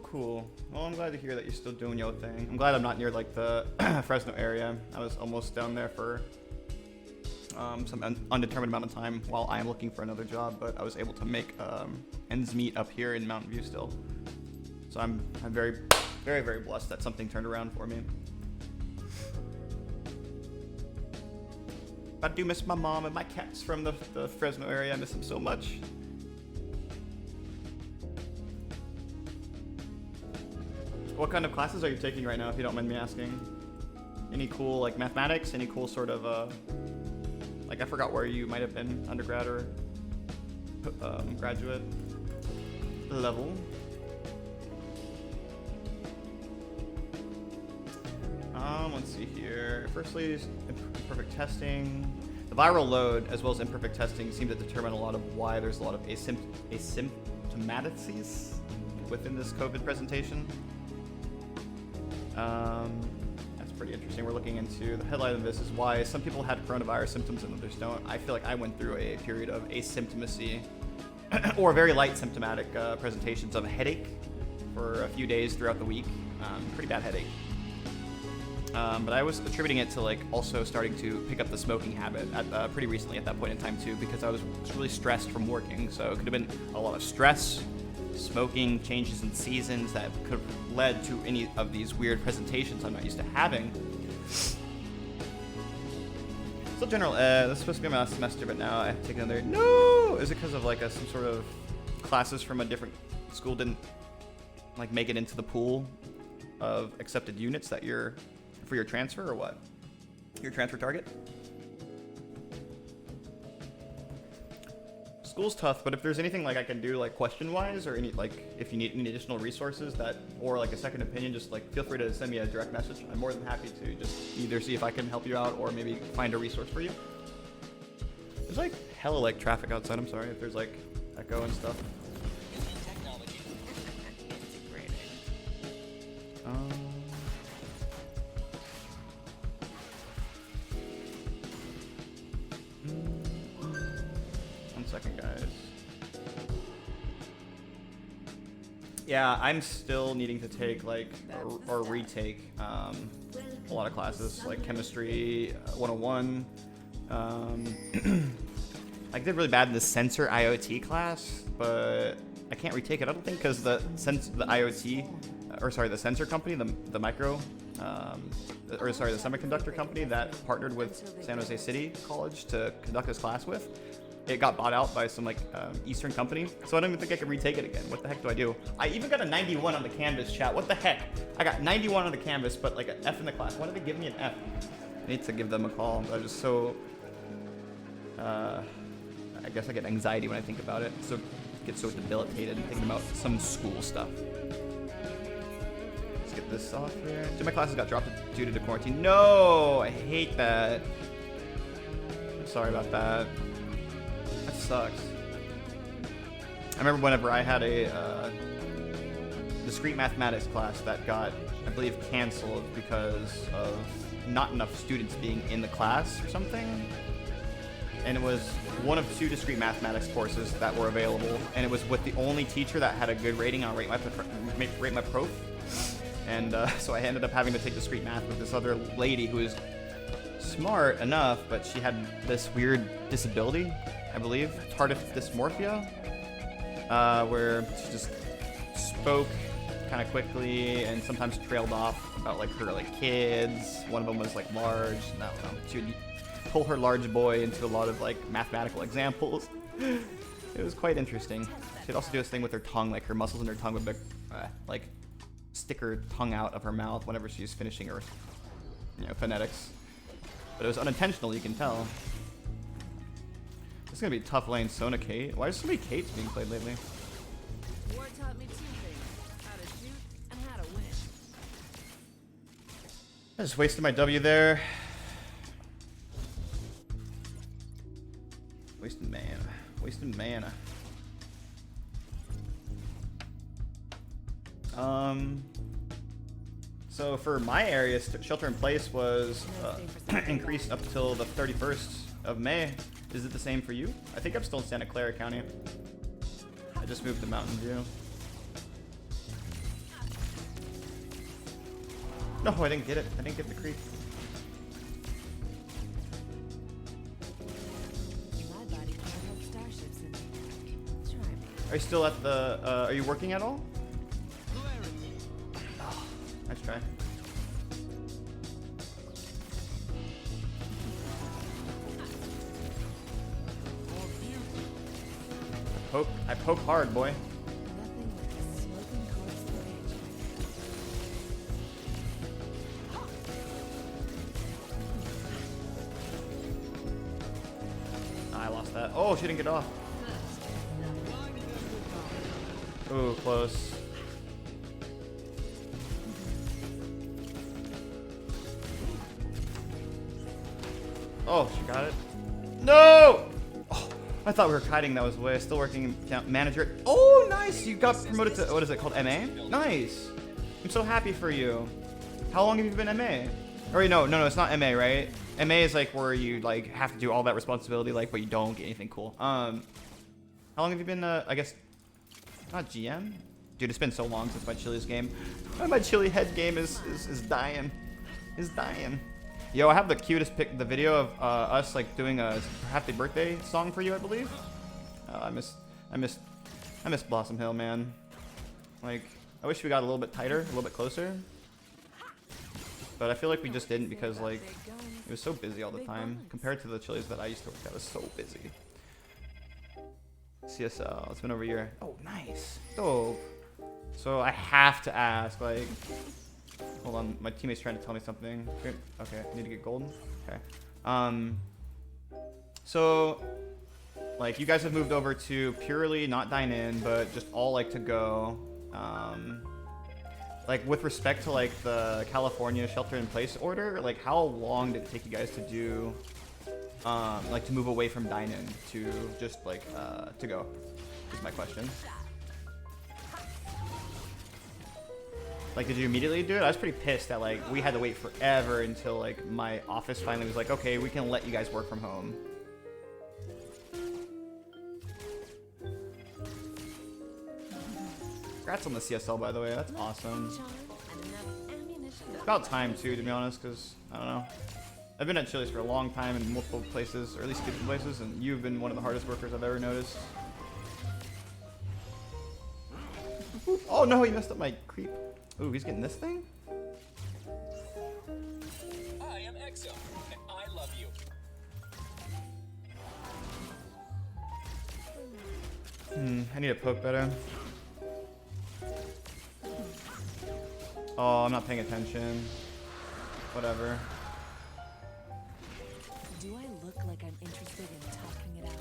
Cool. Well, I'm glad to hear that you're still doing your thing. I'm glad I'm not near like the Fresno area. I was almost down there for some undetermined amount of time while I am looking for another job, but I was able to make ends meet up here in Mountain View still. So I'm very blessed that something turned around for me. I do miss my mom and my cats from the Fresno area. I miss them so much. What kind of classes are you taking right now, if you don't mind me asking? Any cool, like, mathematics? Any cool sort of, like, I forgot where you might have been, undergrad or graduate level? Let's see here. Firstly, imperfect testing. The viral load, as well as imperfect testing, seem to determine a lot of why there's a lot of asymptomatices within this COVID presentation. That's pretty interesting. We're looking into the headline of this is why some people had coronavirus symptoms and others don't. I feel like I went through a period of asymptomacy or very light symptomatic presentations of a headache for a few days throughout the week. Pretty bad headache. But I was attributing it to like also starting to pick up the smoking habit at pretty recently at that point in time too, because I was really stressed from working. So it could have been a lot of stress, smoking, changes in seasons that could have led to any of these weird presentations I'm not used to having. Still general ed. This is supposed to be my last semester, but now I have to take another. No! Is it because of like some sort of classes from a different school didn't like make it into the pool of accepted units that you're for your transfer, or what? Your transfer target? School's tough, but if there's anything like I can do like question-wise, or any like if you need any additional resources that, or like a second opinion, just like feel free to send me a direct message. I'm more than happy to just either see if I can help you out or maybe find a resource for you. There's like hella like traffic outside. I'm sorry if there's like echo and stuff. One second, guys. Yeah, I'm still needing to take like or retake a lot of classes like chemistry 101. I did really bad in the sensor IoT class, but I can't retake it. I don't think because the IoT, or sorry, the sensor company, the micro, or sorry, the semiconductor company that partnered with San Jose City College to conduct this class with, it got bought out by some like Eastern company. So I don't even think I can retake it again. What the heck do I do? I even got a 91 on the Canvas, chat. What the heck? I got 91 on the Canvas, but like an F in the class. Why did they give me an F? I need to give them a call. I'm just so, I guess I get anxiety when I think about it. So I get so debilitated thinking about some school stuff. Let's get this off here. Dude, my classes got dropped due to the quarantine. No, I hate that. I'm sorry about that. That sucks. I remember whenever I had a discrete mathematics class that got, I believe, canceled because of not enough students being in the class or something. And it was one of 2 discrete mathematics courses that were available, and it was with the only teacher that had a good rating on Rate My Prof. And so I ended up having to take discrete math with this other lady who was smart enough, but she had this weird disability, I believe, tardive dysmorphia, where she just spoke kind of quickly and sometimes trailed off about like her like kids. One of them was like large, and I don't know. She would pull her large boy into a lot of like mathematical examples. It was quite interesting. She'd also do this thing with her tongue, like her muscles in her tongue would like stick her tongue out of her mouth whenever she's finishing her, phonetics. But it was unintentional, you can tell. This is gonna be a tough lane, Sona Kate. Why is so many Kates being played lately? War taught me 2 things: how to shoot and how to win. I just wasted my W there. Wasting mana. Wasting mana. So for my area, shelter in place was increased up till the 31st of May. Is it the same for you? I think I'm still in Santa Clara County. I just moved to Mountain View. No, I didn't get it. I didn't get the creep. Are you still at the, are you working at all? Oh, nice try. I poke hard, boy. I lost that. Oh, she didn't get off. Ooh, close. Oh, she got it. No! Oh, I thought we were kiting that was away. Still working account manager. Oh, nice! You got promoted to, what is it called, MA? Nice! I'm so happy for you. How long have you been MA? Or wait, no, it's not MA, right? MA is like where you like have to do all that responsibility, like, but you don't get anything cool. How long have you been, I guess, not GM? Dude, it's been so long since my Chili's game. My Chili head game is dying. Is dying. Yo, I have the cutest pic, the video of us like doing a happy birthday song for you, I believe. I miss Blossom Hill, man. Like, I wish we got a little bit tighter, a little bit closer. But I feel like we just didn't because like it was so busy all the time compared to the Chili's that I used to work at. Was so busy. CSL, it's been over a year. Oh, nice. Dope. So I have to ask, like, hold on, my teammate's trying to tell me something. Okay, I need to get golden. Okay. So like you guys have moved over to purely not dine in, but just all like to go. Like with respect to like the California shelter in place order, like how long did it take you guys to do, like to move away from dine in to just like to go? Is my question. Like, did you immediately do it? I was pretty pissed that like we had to wait forever until like my office finally was like, okay, we can let you guys work from home. Congrats on the CSL, by the way. That's awesome. It's about time too, to be honest, because I don't know. I've been at Chili's for a long time in multiple places, or at least different places, and you've been one of the hardest workers I've ever noticed. Oh no, he messed up my creep. Ooh, he's getting this thing? I am Exo, and I love you. I need to poke better. Oh, I'm not paying attention. Whatever. Do I look like I'm interested in talking it out?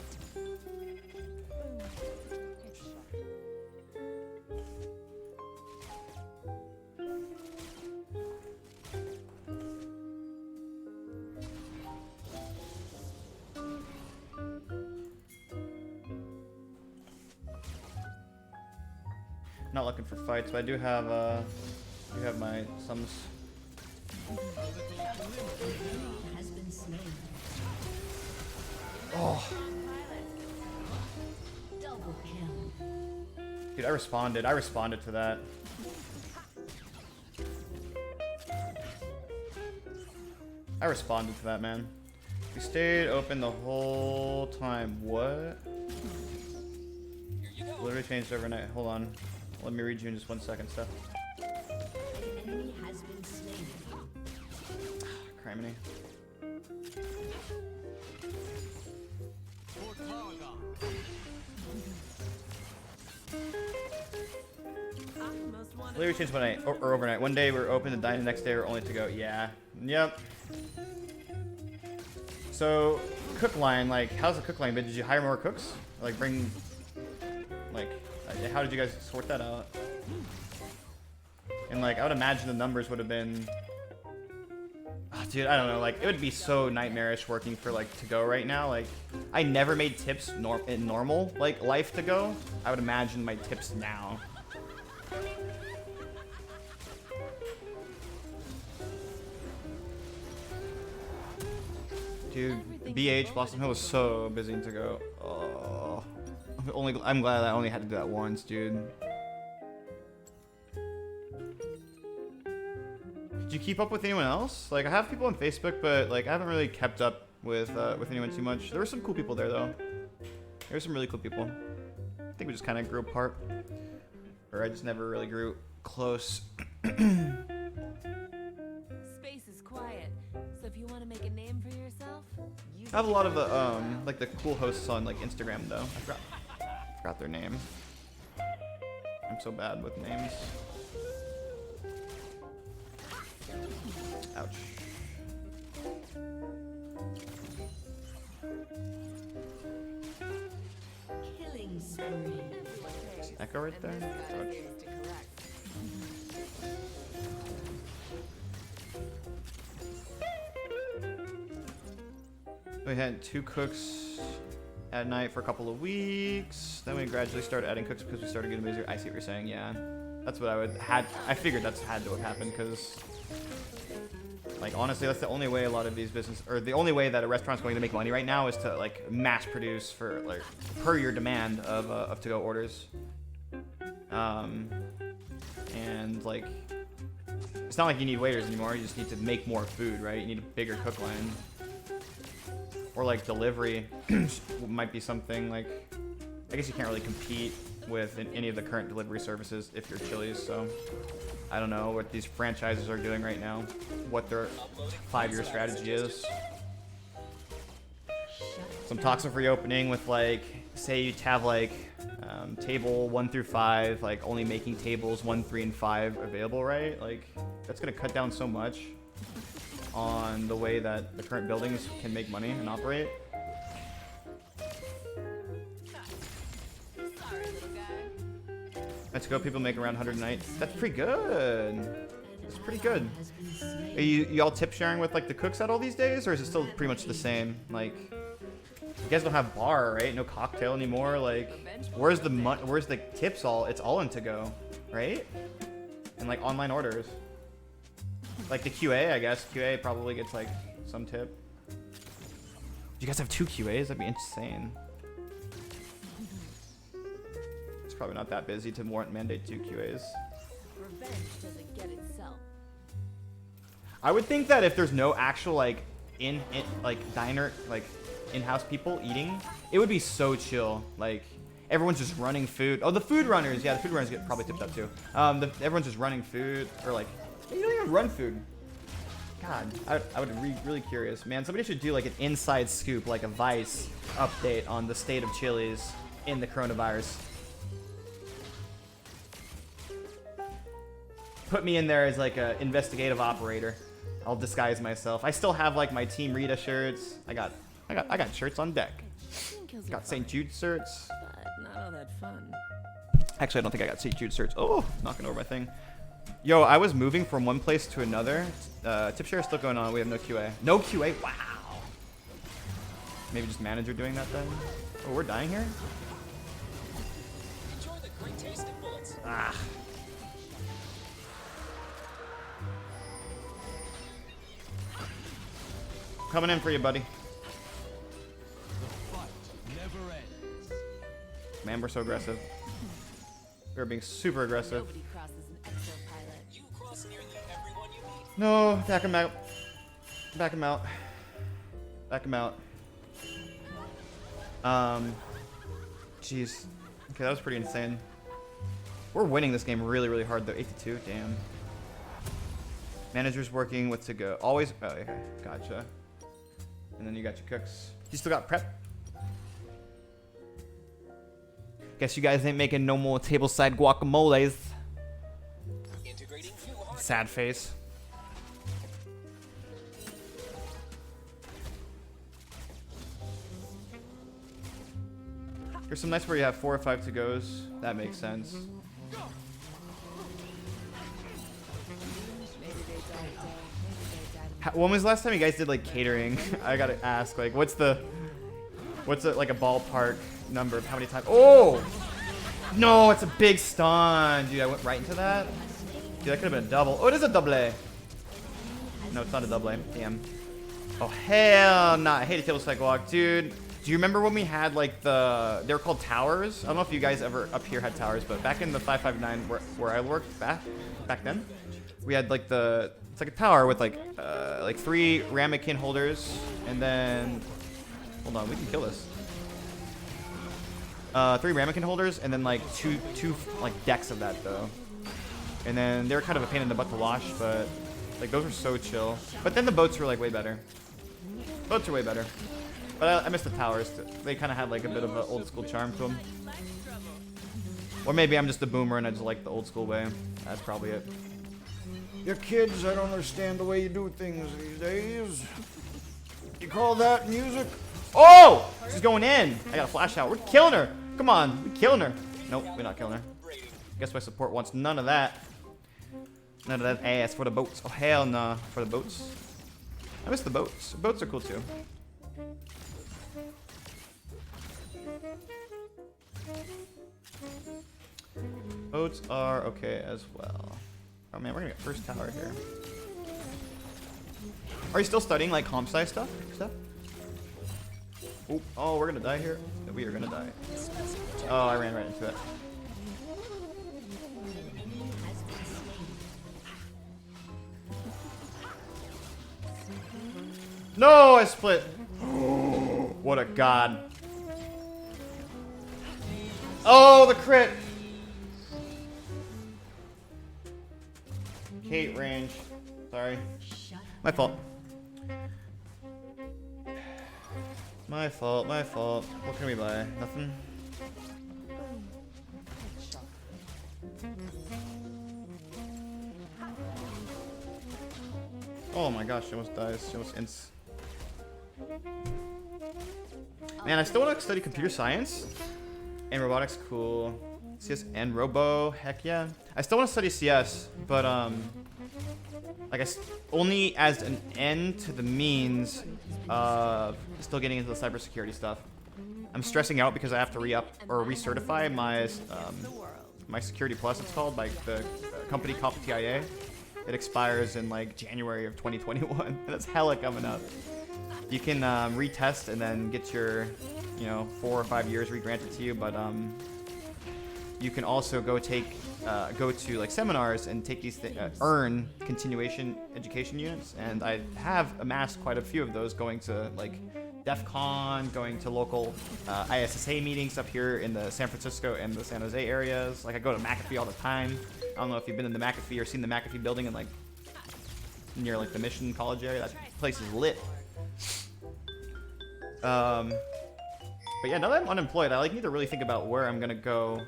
Not looking for fights, but I do have my sums. Oh. Dude, I responded to that. I responded to that, man. We stayed open the whole time. What? Literally changed overnight. Hold on. Let me read you in just 1 second, Steph. Criminy. Literally changed one night or overnight. One day we were open to dine, the next day we were only to go. Yeah. Yep. So, cook line, like, how's the cook line been? Did you hire more cooks? Like, bring, like, how did you guys sort that out? And, like, I would imagine the numbers would have been, oh, dude, I don't know, like, it would be so nightmarish working for, like, to go right now. Like, I never made tips in normal, like, life to go. I would imagine my tips now. Dude, BH, Blossom Hill was so busy to go. Oh, I'm glad I only had to do that once, dude. Did you keep up with anyone else? Like, I have people on Facebook, but like I haven't really kept up with anyone too much. There were some cool people there, though. There were some really cool people. I think we just kind of grew apart, or I just never really grew close. Space is quiet, so if you want to make a name for yourself, I have a lot of the like the cool hosts on like Instagram though. I forgot their name. I'm so bad with names. Ouch. killing spree. Echo right there. Ouch. We had 2 cooks at night for a couple of weeks. Then we gradually started adding cooks because we started getting busier. I see what you're saying, yeah. That's what I figured that's had to have happened because, like, honestly, that's the only way a lot of these or the only way that a restaurant's going to make money right now is to, like, mass produce for, like, per your demand of to-go orders. And, like, it's not like you need waiters anymore. You just need to make more food, right? You need a bigger cook line. Or like delivery might be something like, I guess you can't really compete with any of the current delivery services if you're Chili's, so I don't know what these franchises are doing right now, what their 5-year strategy is. Some talks of reopening with like, say you have like table 1 through 5, like only making tables 1, 3, and 5 available, right? Like that's gonna cut down so much on the way that the current buildings can make money and operate. Let's go. People make around 100 a night. That's pretty good. That's pretty good. Are you all tip sharing with like the cooks at all these days, or is it still pretty much the same? Like, you guys don't have bar, right? No cocktail anymore. Like, where's the tips all? It's all in to go, right? And like online orders. Like the QA, I guess. QA probably gets like some tip. You guys have 2 QAs? That'd be insane. It's probably not that busy to warrant mandate 2 QAs. Revenge doesn't get itself. I would think that if there's no actual like diner like in-house people eating, it would be so chill. Like everyone's just running food. Oh, the food runners. Yeah, the food runners get probably tipped up too. Everyone's just running food, or like you don't even run food. God, I would be really curious. Man, somebody should do like an inside scoop, like a Vice update on the state of Chili's in the coronavirus. Put me in there as like a investigative operator. I'll disguise myself. I still have like my Team Rita shirts. I got shirts on deck. Got St. Jude shirts. But not all that fun. Actually, I don't think I got St. Jude shirts. Oh, knocking over my thing. Yo, I was moving from one place to another. Tip share is still going on. We have no QA. No QA? Wow. Maybe just manager doing that then? Oh, we're dying here? Enjoy the great taste of bullets. Ah. Coming in for you, buddy. Man, we're so aggressive. We're being super aggressive. Nobody crosses an exopilot. You cross nearly everyone you meet. No, back him out. Back him out. Back him out. Jeez. Okay, that was pretty insane. We're winning this game really, really hard though. 82, damn. Manager's working with to go. Always. Oh, okay, gotcha. And then you got your cooks. You still got prep? Guess you guys ain't making no more tableside guacamoles. Sad face. There's some nights where you have 4 or 5 to-goes. That makes sense. When was the last time you guys did like catering? I gotta ask, like, what's like a ballpark number of how many times? Oh no, it's a big stun, dude. I went right into that. Dude, that could have been a double. Oh, it is a double A. No, it's not a double A. Damn. Oh hell nah. I hate a table sidewalk, dude. Do you remember when we had like they were called towers? I don't know if you guys ever up here had towers, but back in the 559 where I worked back then, we had like it's like a tower with like 3 ramekin holders, and then hold on, we can kill this. 3 ramekin holders, and then like two like decks of that though. And then they were kind of a pain in the butt to wash, but like those were so chill. But then the boats were like way better. Boats are way better. But I miss the towers. They kind of had like a bit of an old school charm to them. Or maybe I'm just a boomer and I just like the old school way. That's probably it. Your kids, I don't understand the way you do things these days. You call that music? Oh! She's going in. I got a flash out. We're killing her. Come on. We're killing her. Nope, we're not killing her. Guess my support wants none of that. None of that ass for the boats. Oh, hell nah. For the boats. I miss the boats. Boats are cool too. Boats are okay as well. Oh man, we're gonna get first tower here. Are you still studying like comp sci stuff? Oh, we're gonna die here. We are gonna die. Oh, I ran right into it. No, I split. What a god. Oh, the crit. Kate range. Sorry. My fault. My fault, my fault. What can we buy? Nothing? Oh my gosh, she almost dies. She almost ints. Man, I still want to study computer science. And robotics, cool. CS and robo, heck yeah. I still want to study CS, but I guess only as an end to the means of still getting into the cybersecurity stuff. I'm stressing out because I have to re-up or recertify my my Security Plus. It's called, like the company called TIA. It expires in like January of 2021, and that's hella coming up. You can retest and then get your, 4 or 5 years re-granted to you, but you can also go to like seminars and take these earn continuation education units, and I have amassed quite a few of those, going to like DEF CON, going to local ISSA meetings up here in the San Francisco and the San Jose areas. Like I go to McAfee all the time. I don't know if you've been in the McAfee or seen the McAfee building in like near like the Mission College area. That place is lit. But yeah, now that I'm unemployed, I like need to really think about where I'm gonna go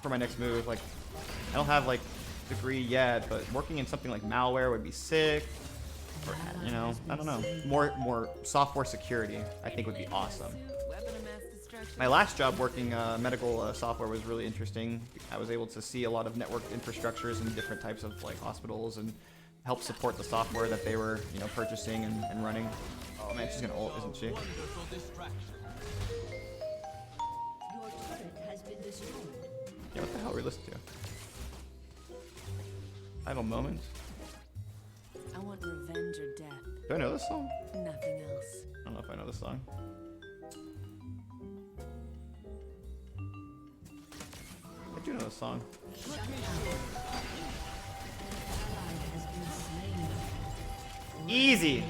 for my next move. Like I don't have like a degree yet, but working in something like malware would be sick. Or, I don't know. More software security, I think, would be awesome. My last job working medical software was really interesting. I was able to see a lot of network infrastructures in different types of like hospitals and help support the software that they were, purchasing and running. Oh man, she's gonna ult, isn't she? Yeah, what the hell are we listening to? I have a moment. I want revenge or death. Do I know this song? Nothing else. I don't know if I know this song. I do know this song. Easy.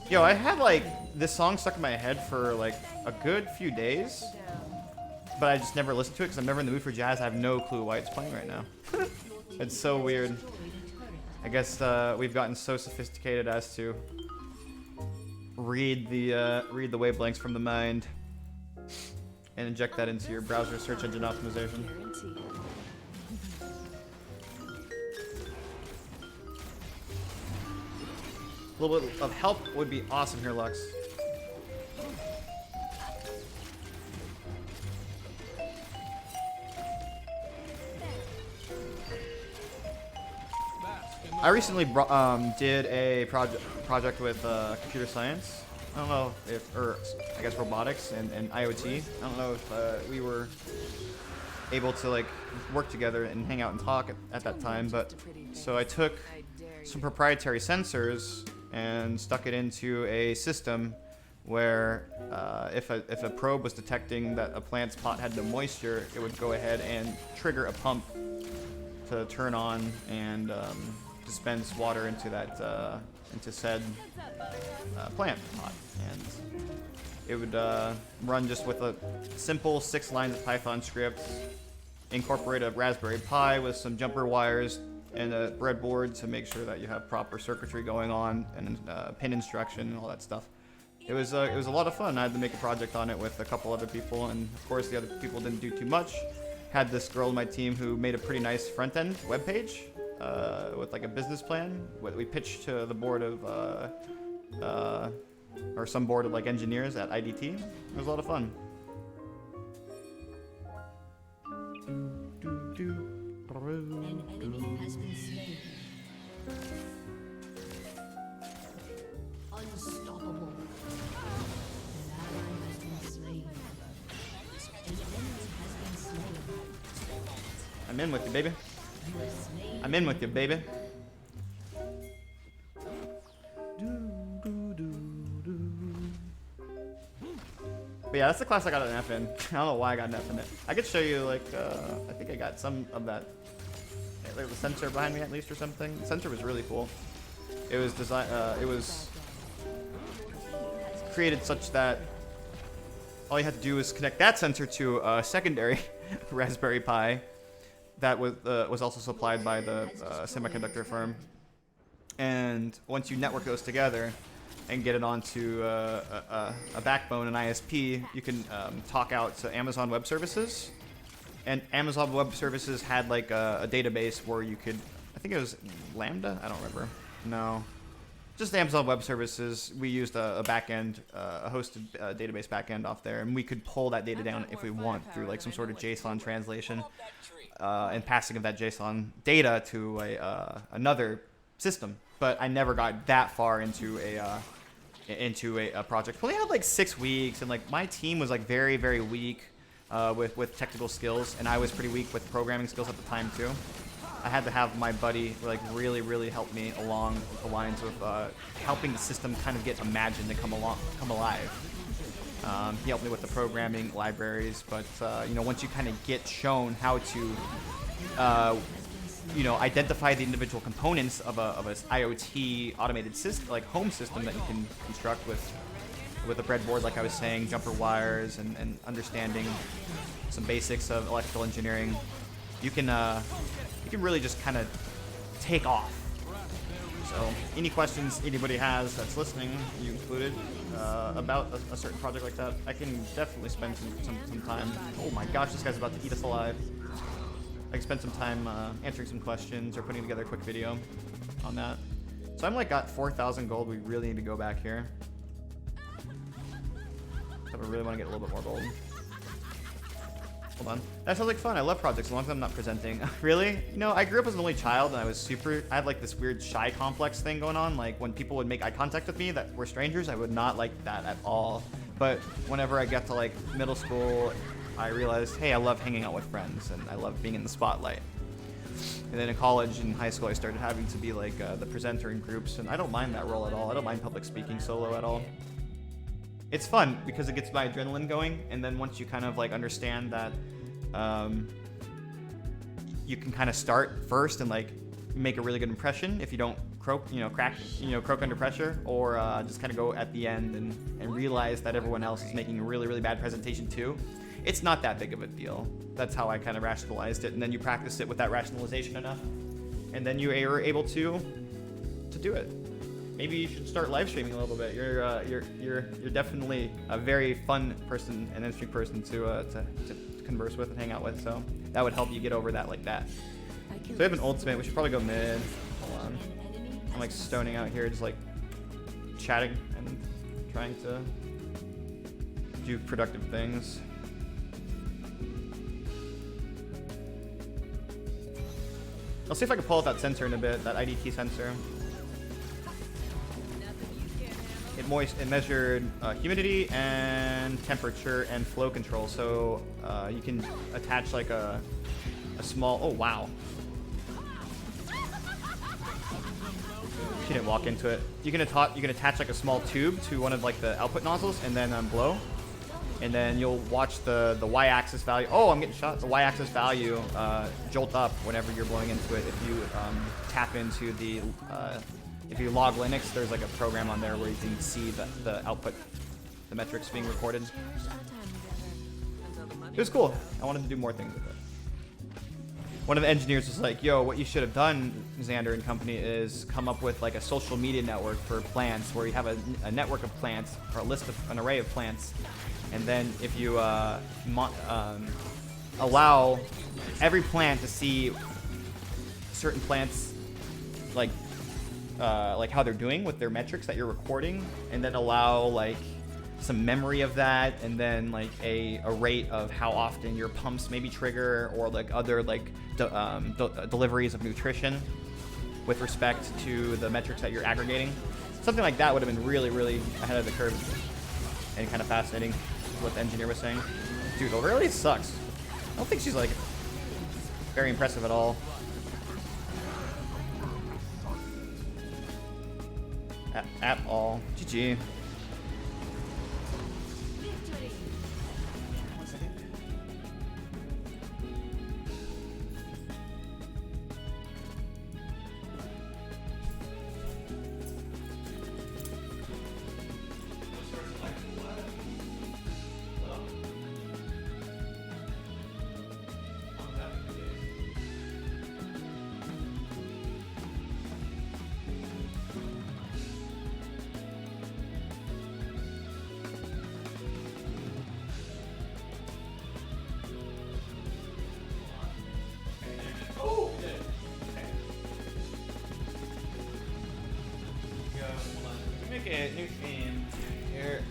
Yo, I had like this song stuck in my head for like a good few days, but I just never listened to it because I'm never in the mood for jazz. I have no clue why it's playing right now. It's so weird. I guess we've gotten so sophisticated as to read the wavelengths from the mind and inject that into your browser search engine optimization. A little bit of help would be awesome here, Lux. I recently did a project with computer science. I don't know or I guess robotics and IoT. I don't know if we were able to like work together and hang out and talk at that time, but so I took some proprietary sensors and stuck it into a system where if a probe was detecting that a plant's pot had no moisture, it would go ahead and trigger a pump to turn on and dispense water into that into said plant pot, and it would run just with a simple 6 lines of Python script, incorporate a Raspberry Pi with some jumper wires and a breadboard to make sure that you have proper circuitry going on and pin instruction and all that stuff. It was a lot of fun. I had to make a project on it with a couple other people, and of course the other people didn't do too much. Had this girl in my team who made a pretty nice front-end web page with like a business plan. We pitched to the board of or some board of like engineers at IDT. It was a lot of fun. An enemy has been slain. Unstoppable. An ally has been slain. An enemy has been slain. I'm in with you, baby. I'm in with you, baby. But yeah, that's the class I got an F in. I don't know why I got an F in it. I could show you, like, I think I got some of that. Like the sensor behind me at least or something. The sensor was really cool. It was designed, it was created such that all you had to do was connect that sensor to a secondary Raspberry Pi that was also supplied by the semiconductor firm. And once you network those together and get it onto a backbone, an ISP, you can talk out to Amazon Web Services. And Amazon Web Services had like a database where you could, I think it was Lambda? I don't remember. No. just Amazon Web Services. We used a backend, a hosted database backend off there, and we could pull that data down if we want through like some sort of JSON translation and passing of that JSON data to another system. But I never got that far into a project. We only had like 6 weeks, and like my team was like very, very weak with technical skills, and I was pretty weak with programming skills at the time too. I had to have my buddy like really help me along the lines of helping the system kind of get imagined and come alive. He helped me with the programming libraries, but you know, once you kind of get shown how to you know, identify the individual components of a IoT automated system, like home system that you can construct with a breadboard, like I was saying, jumper wires, and understanding some basics of electrical engineering, you can really just kind of take off. So any questions anybody has that's listening, you included, about a certain project like that, I can definitely spend some time. Oh my gosh, this guy's about to eat us alive. I can spend some time answering some questions or putting together a quick video on that. So I'm like got 4,000 gold. We really need to go back here. I really want to get a little bit more gold. Hold on. That sounds like fun. I love projects as long as I'm not presenting. Really? You know, I grew up as an only child, and I had like this weird shy complex thing going on. Like when people would make eye contact with me that were strangers, I would not like that at all. But whenever I got to like middle school, I realized, hey, I love hanging out with friends, and I love being in the spotlight. And then in college and high school, I started having to be like the presenter in groups, and I don't mind that role at all. I don't mind public speaking solo at all. It's fun because it gets my adrenaline going, and then once you kind of like understand that you can kind of start first and like make a really good impression if you don't croak under pressure, or just kind of go at the end and realize that everyone else is making a really bad presentation too. It's not that big of a deal. That's how I kind of rationalized it, and then you practice it with that rationalization enough, and then you are able to do it. Maybe you should start live streaming a little bit. You're definitely a very fun person, an interesting person to converse with and hang out with. So that would help you get over that like that. So we have an ultimate. We should probably go mid. Hold on. I'm like stoning out here, just like chatting and trying to do productive things. I'll see if I can pull out that sensor in a bit, that IDT sensor. It measured humidity and temperature and flow control, so you can attach like a small. Oh wow! She didn't walk into it. You can attach like a small tube to one of like the output nozzles and then blow, and then you'll watch the y-axis value. Oh, I'm getting shot. The y-axis value jolt up whenever you're blowing into it. If you tap into the if you log Linux, there's like a program on there where you can see the output, the metrics being recorded. It was cool. I wanted to do more things with it. One of the engineers was like, yo, what you should have done, Xander and company, is come up with like a social media network for plants where you have a network of plants, or an array of plants. And then if you allow every plant to see certain plants, like how they're doing with their metrics that you're recording, and then allow like some memory of that, and then like a rate of how often your pumps maybe trigger, or like other like deliveries of nutrition with respect to the metrics that you're aggregating. Something like that would have been really ahead of the curve and kind of fascinating, what the engineer was saying. Dude, it really sucks. I don't think she's like very impressive at all. At all. GG. make a new theme here.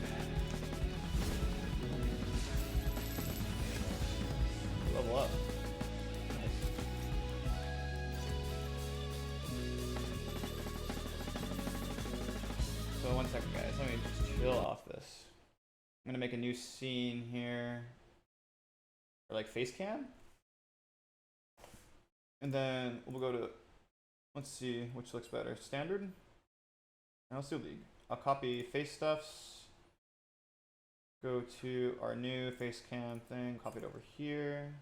Level up. Nice. So 1 second, guys. Let me just chill off this. I'm gonna make a new scene here. Or like face cam. And then we'll go to, let's see which looks better. Standard? And let's do league. I'll copy face stuffs. Go to our new face cam thing, copy it over here.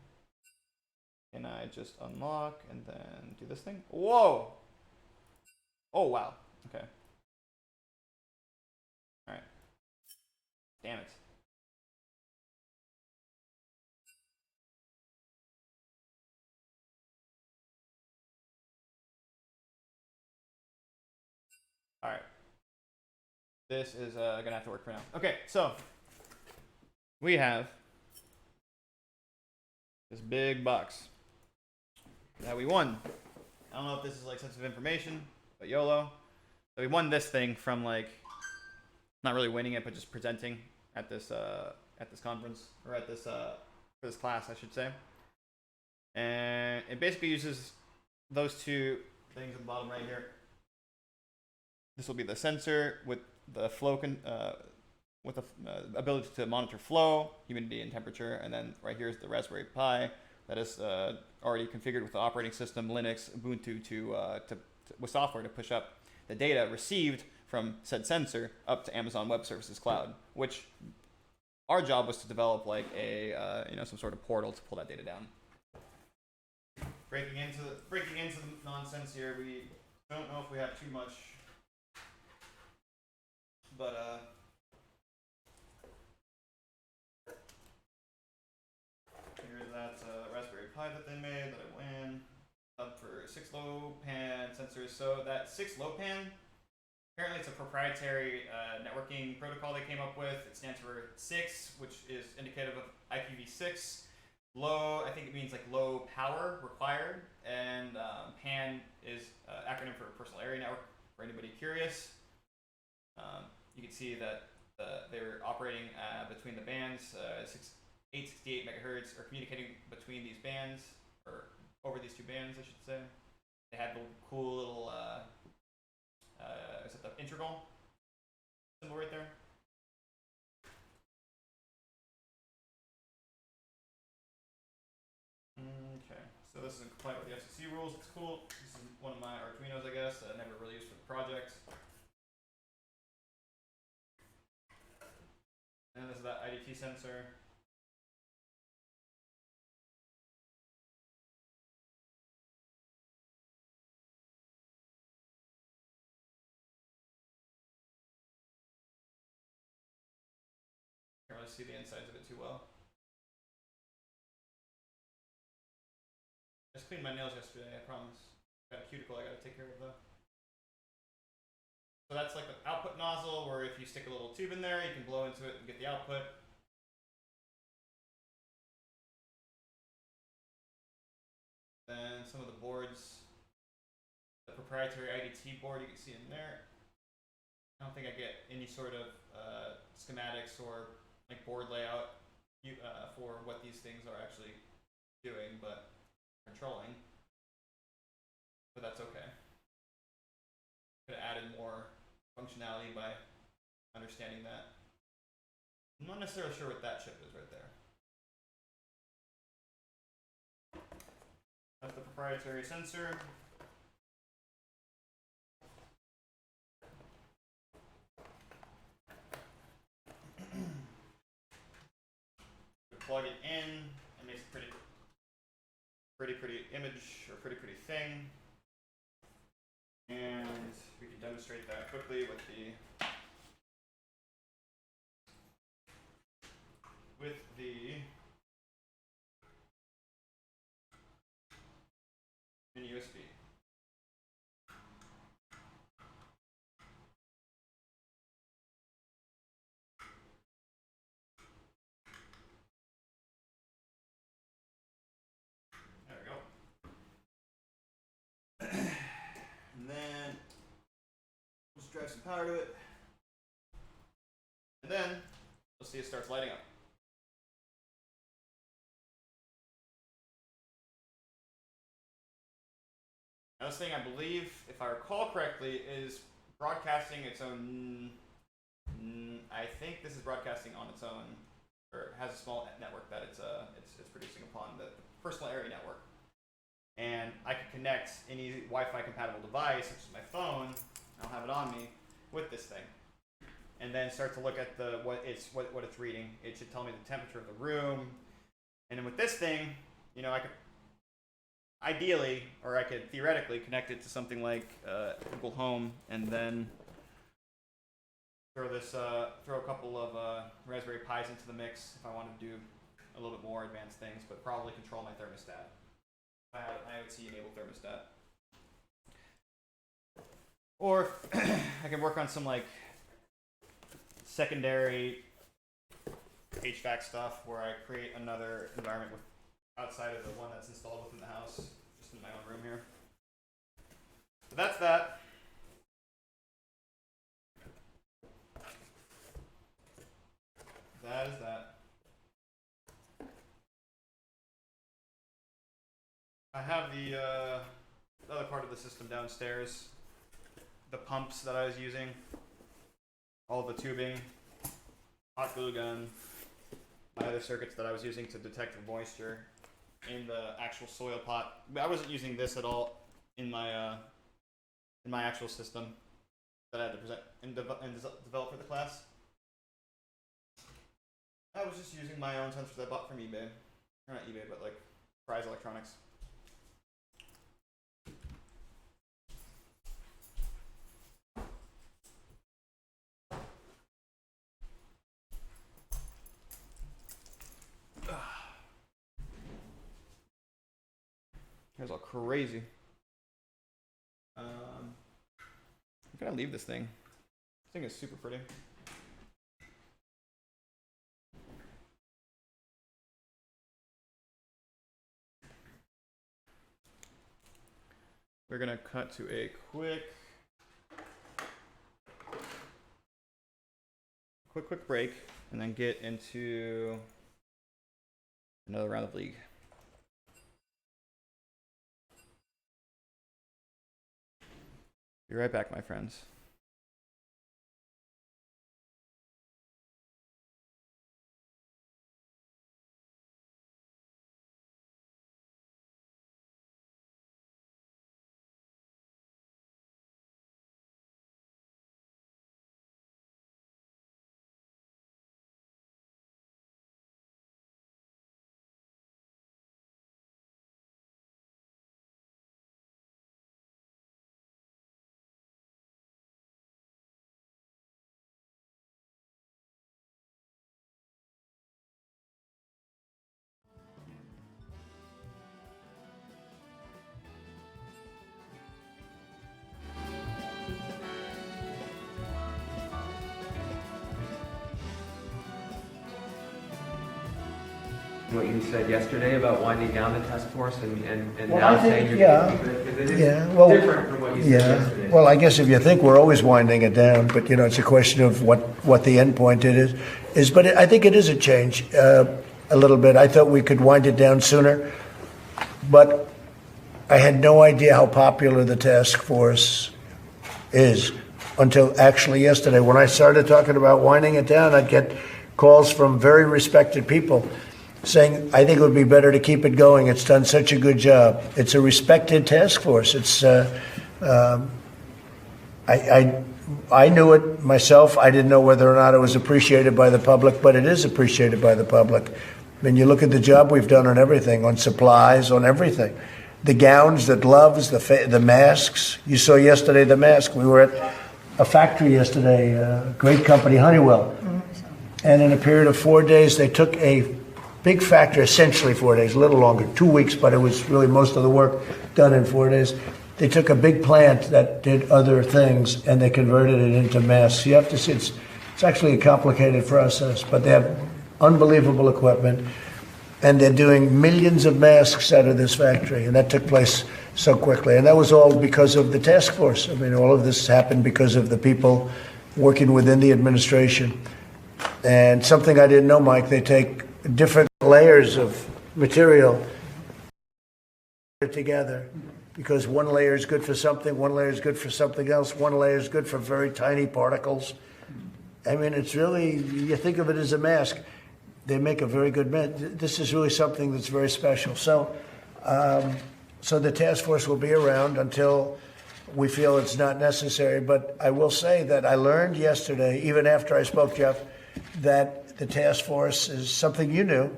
And I just unlock and then do this thing. Whoa! Oh, wow. Okay. Alright. Damn it. Alright. This is gonna have to work for now. Okay, so we have this big box that we won. I don't know if this is like sensitive information, but YOLO. So we won this thing from like not really winning it, but just presenting at this conference, or at this for this class, I should say. And it basically uses those two things at the bottom right here. This will be the sensor with the flow with the ability to monitor flow, humidity, and temperature. And then right here is the Raspberry Pi that is already configured with the operating system, Linux, Ubuntu with software to push up the data received from said sensor up to Amazon Web Services Cloud, which our job was to develop like a some sort of portal to pull that data down. Breaking into the nonsense here, we don't know if we have too much, but here's that Raspberry Pi that they made that I win up for 6 low pan sensors. So that 6 low pan, apparently it's a proprietary networking protocol they came up with. It stands for 6, which is indicative of IPv6. Low, I think it means like low power required, and PAN is acronym for Personal Area Network for anybody curious. You can see that they were operating between the bands 868 megahertz, or communicating between these bands, or over these two bands, I should say. They had the cool little is it the integral symbol right there? Okay, so this is in compliance with the FCC rules. It's cool. This is one of my Arduinos, I guess, that I never really used for the project. And this is that IDT sensor. Can't really see the insides of it too well. I just cleaned my nails yesterday, I promise. Got a cuticle I gotta take care of though. So that's like the output nozzle, where if you stick a little tube in there, you can blow into it and get the output. Then some of the boards, the proprietary IDT board you can see in there. I don't think I get any sort of schematics or like board layout for what these things are actually doing, but controlling. But that's okay. Could have added more functionality by understanding that. I'm not necessarily sure what that chip is right there. That's the proprietary sensor. Plug it in, it makes a pretty image, or pretty thing. And we can demonstrate that quickly with the mini USB. There we go. And then just drive some power to it. And then you'll see it starts lighting up. Now this thing, I believe, if I recall correctly, is broadcasting its own. I think this is broadcasting on its own, or it has a small network that it's producing upon the personal area network. And I can connect any Wi-Fi compatible device, such as my phone. I'll have it on me with this thing, and then start to look at what it's reading. It should tell me the temperature of the room, and then with this thing, you know, I could ideally, or I could theoretically connect it to something like Google Home, and then throw a couple of Raspberry Pis into the mix if I wanted to do a little bit more advanced things, but probably control my thermostat. I have an IoT enabled thermostat. Or I can work on some like secondary HVAC stuff where I create another environment outside of the one that's installed within the house, just in my own room here. So that's that. That is that. I have the other part of the system downstairs. The pumps that I was using, all the tubing, hot glue gun, my other circuits that I was using to detect the moisture in the actual soil pot. I wasn't using this at all in my actual system that I had to present and develop for the class. I was just using my own sensors I bought from eBay. Or not eBay, but like Fry's Electronics. It's all crazy. I'm gonna leave this thing. This thing is super pretty. We're gonna cut to a quick break and then get into another round of League. Be right back, my friends. What you said yesterday about winding down the task force and Well, now I think, saying you're yeah. going to keep it, because it is Well, different from what you said yesterday. Well, I guess if you think we're always winding it down, but you know, it's a question of what the end point it is. But I think it is a change a little bit. I thought we could wind it down sooner, but I had no idea how popular the task force is until actually yesterday. When I started talking about winding it down, I'd get calls from very respected people saying, I think it would be better to keep it going. It's done such a good job. It's a respected task force. It's I knew it myself. I didn't know whether or not it was appreciated by the public, but it is appreciated by the public. I mean, you look at the job we've done on everything, on supplies, on everything. The gowns, the gloves, the masks. You saw yesterday the mask. We were at a factory yesterday, a great company, Honeywell. And in a period of 4 days, they took a big factory, essentially 4 days, a little longer, 2 weeks, but it was really most of the work done in 4 days. They took a big plant that did other things and they converted it into masks. You have to see, it's actually a complicated process, but they have unbelievable equipment and they're doing millions of masks out of this factory, and that took place so quickly. And that was all because of the task force. I mean, all of this happened because of the people working within the administration. And something I didn't know, Mike, they take different layers of material together, because one layer is good for something, one layer is good for something else, one layer is good for very tiny particles. I mean, it's really, you think of it as a mask. They make a very good mask. This is really something that's very special. So the task force will be around until we feel it's not necessary. But I will say that I learned yesterday, even after I spoke, Jeff, that the task force is something you knew.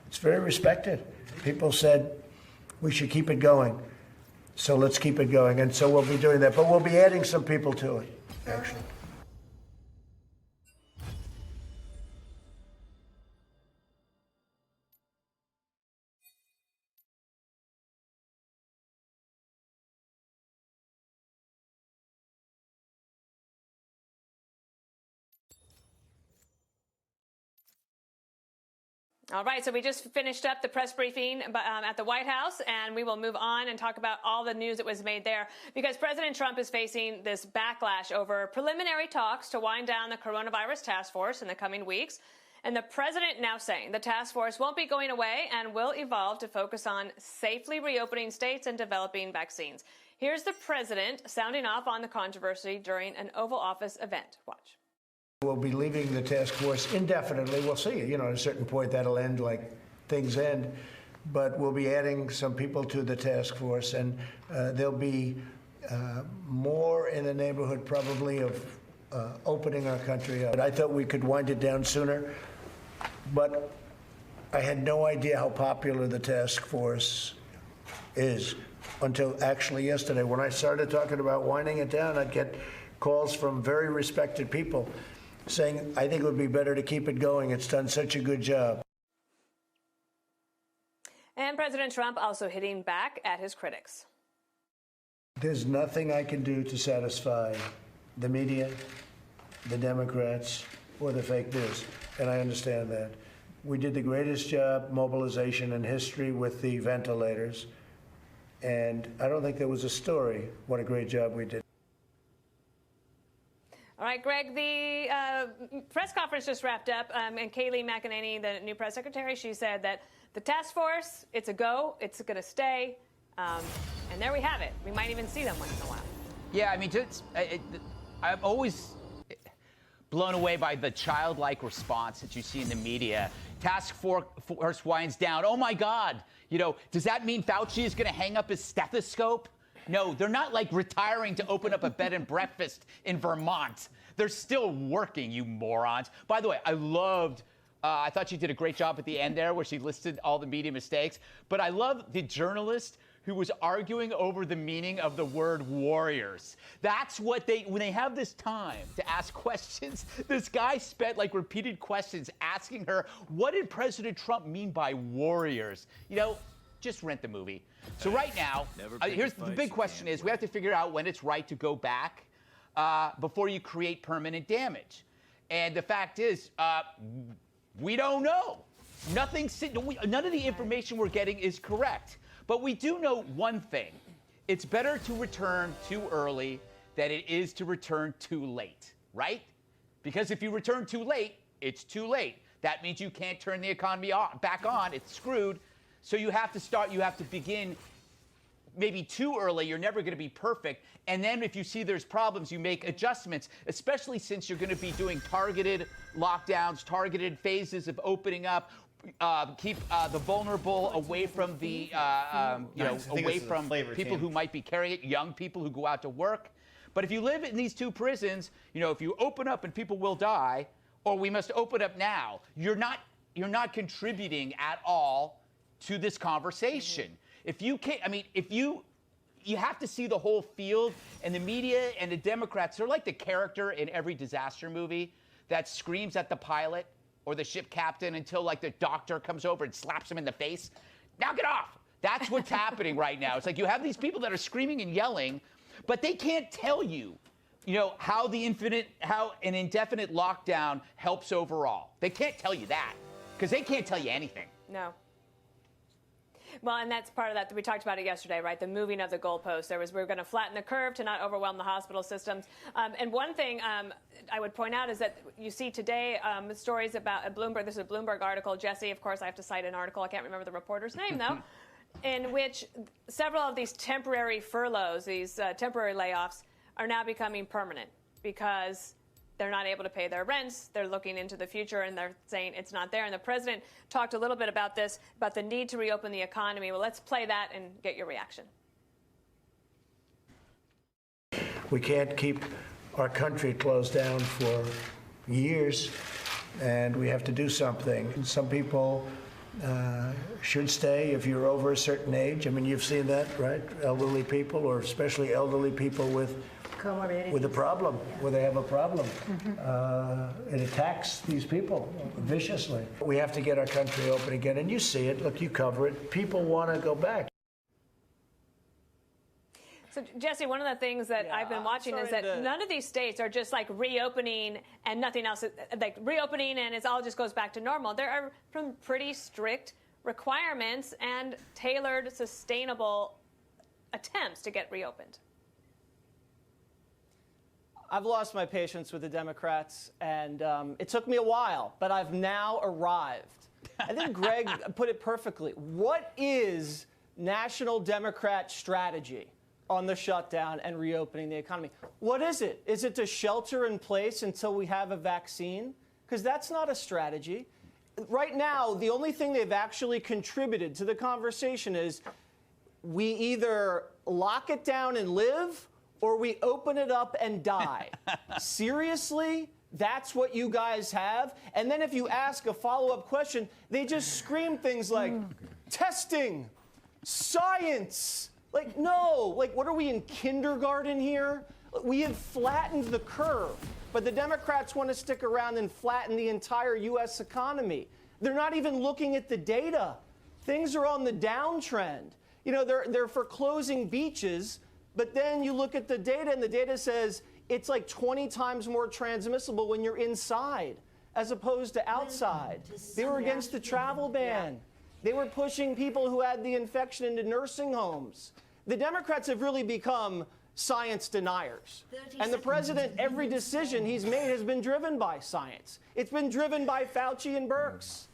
It's very respected. People said we should keep it going. So let's keep it going. And so we'll be doing that. But we'll be adding some people to it, actually. All right, so we just finished up the press briefing at the White House, and we will move on and talk about all the news that was made there, because President Trump is facing this backlash over preliminary talks to wind down the coronavirus task force in the coming weeks. And the president now saying the task force won't be going away and will evolve to focus on safely reopening states and developing vaccines. Here's the president sounding off on the controversy during an Oval Office event. Watch. We'll be leaving the task force indefinitely. We'll see. You know, at a certain point that'll end like things end. But we'll be adding some people to the task force, and there'll be more in the neighborhood probably of opening our country up. I thought we could wind it down sooner, but I had no idea how popular the task force is until actually yesterday. When I started talking about winding it down, I'd get calls from very respected people saying, I think it would be better to keep it going. It's done such a good job. And President Trump also hitting back at his critics. There's nothing I can do to satisfy the media, the Democrats, or the fake news, and I understand that. We did the greatest job mobilization in history with the ventilators, and I don't think there was a story what a great job we did. All right, Greg, the press conference just wrapped up, and Kayleigh McEnany, the new press secretary, she said that the task force, it's a go, it's going to stay, and there we have it. We might even see them once in a while. Yeah, I mean, I'm always blown away by the childlike response that you see in the media. Task force winds down. Oh, my God. You know, does that mean Fauci is going to hang up his stethoscope? No, they're not like retiring to open up a bed and breakfast in Vermont. They're still working, you morons. By the way, I thought she did a great job at the end there where she listed all the media mistakes. But I love the journalist who was arguing over the meaning of the word warriors. That's what when they have this time to ask questions, this guy spent like repeated questions asking her, what did President Trump mean by warriors? You know, just rent the movie. So right now, here's the big question is we have to figure out when it's right to go back before you create permanent damage. And the fact is, we don't know. None of the information we're getting is correct. But we do know one thing. It's better to return too early than it is to return too late, right? Because if you return too late, it's too late. That means you can't turn the economy back on. It's screwed. So you have to begin maybe too early. You're never going to be perfect. And then if you see there's problems, you make adjustments, especially since you're going to be doing targeted lockdowns, targeted phases of opening up. Keep the vulnerable away from the, away from people who might be carrying it, young people who go out to work. But if you live in these two prisons, if you open up and people will die, or we must open up now, you're not contributing at all to this conversation. If you can't, you have to see the whole field, and the media and the Democrats, they're like the character in every disaster movie that screams at the pilot or the ship captain until like the doctor comes over and slaps him in the face. Knock it off. That's what's happening right now. It's like you have these people that are screaming and yelling, but they can't tell you, how an indefinite lockdown helps overall. They can't tell you that because they can't tell you anything. No. Well, and that's part of that. We talked about it yesterday, right? The moving of the goalposts. We're going to flatten the curve to not overwhelm the hospital systems. And one thing I would point out is that you see today stories about Bloomberg. This is a Bloomberg article. Jesse, of course, I have to cite an article. I can't remember the reporter's name, though, in which several of these temporary furloughs, these temporary layoffs, are now becoming permanent because they're not able to pay their rents. They're looking into the future, and they're saying it's not there. And the president talked a little bit about this, about the need to reopen the economy. Well, let's play that and get your reaction. We can't keep our country closed down for years, and we have to do something. And some people should stay if you're over a certain age. I mean, you've seen that, right? Elderly people, or especially elderly people with a problem, where they have a problem. It attacks these people viciously. We have to get our country open again, and you see it. Look, you cover it. People want to go back. So, Jesse, one of the things that I've been watching is that none of these states are just like reopening and nothing else, like reopening and it all just goes back to normal. There are some pretty strict requirements and tailored, sustainable attempts to get reopened. I've lost my patience with the Democrats, and it took me a while, but I've now arrived. I think Greg put it perfectly. What is National Democrat strategy on the shutdown and reopening the economy? What is it? Is it to shelter in place until we have a vaccine? Because that's not a strategy. Right now, the only thing they've actually contributed to the conversation is we either lock it down and live, or we open it up and die. Seriously? That's what you guys have? And then if you ask a follow-up question, they just scream things like, testing, science. Like, no, like, what are we in kindergarten here? We have flattened the curve, but the Democrats want to stick around and flatten the entire U.S. economy. They're not even looking at the data. Things are on the downtrend. You know, they're for closing beaches, but then you look at the data, and the data says it's like 20 times more transmissible when you're inside as opposed to outside. They were against the travel ban. They were pushing people who had the infection into nursing homes. The Democrats have really become science deniers. And the president, every decision he's made has been driven by science. It's been driven by Fauci and Birx.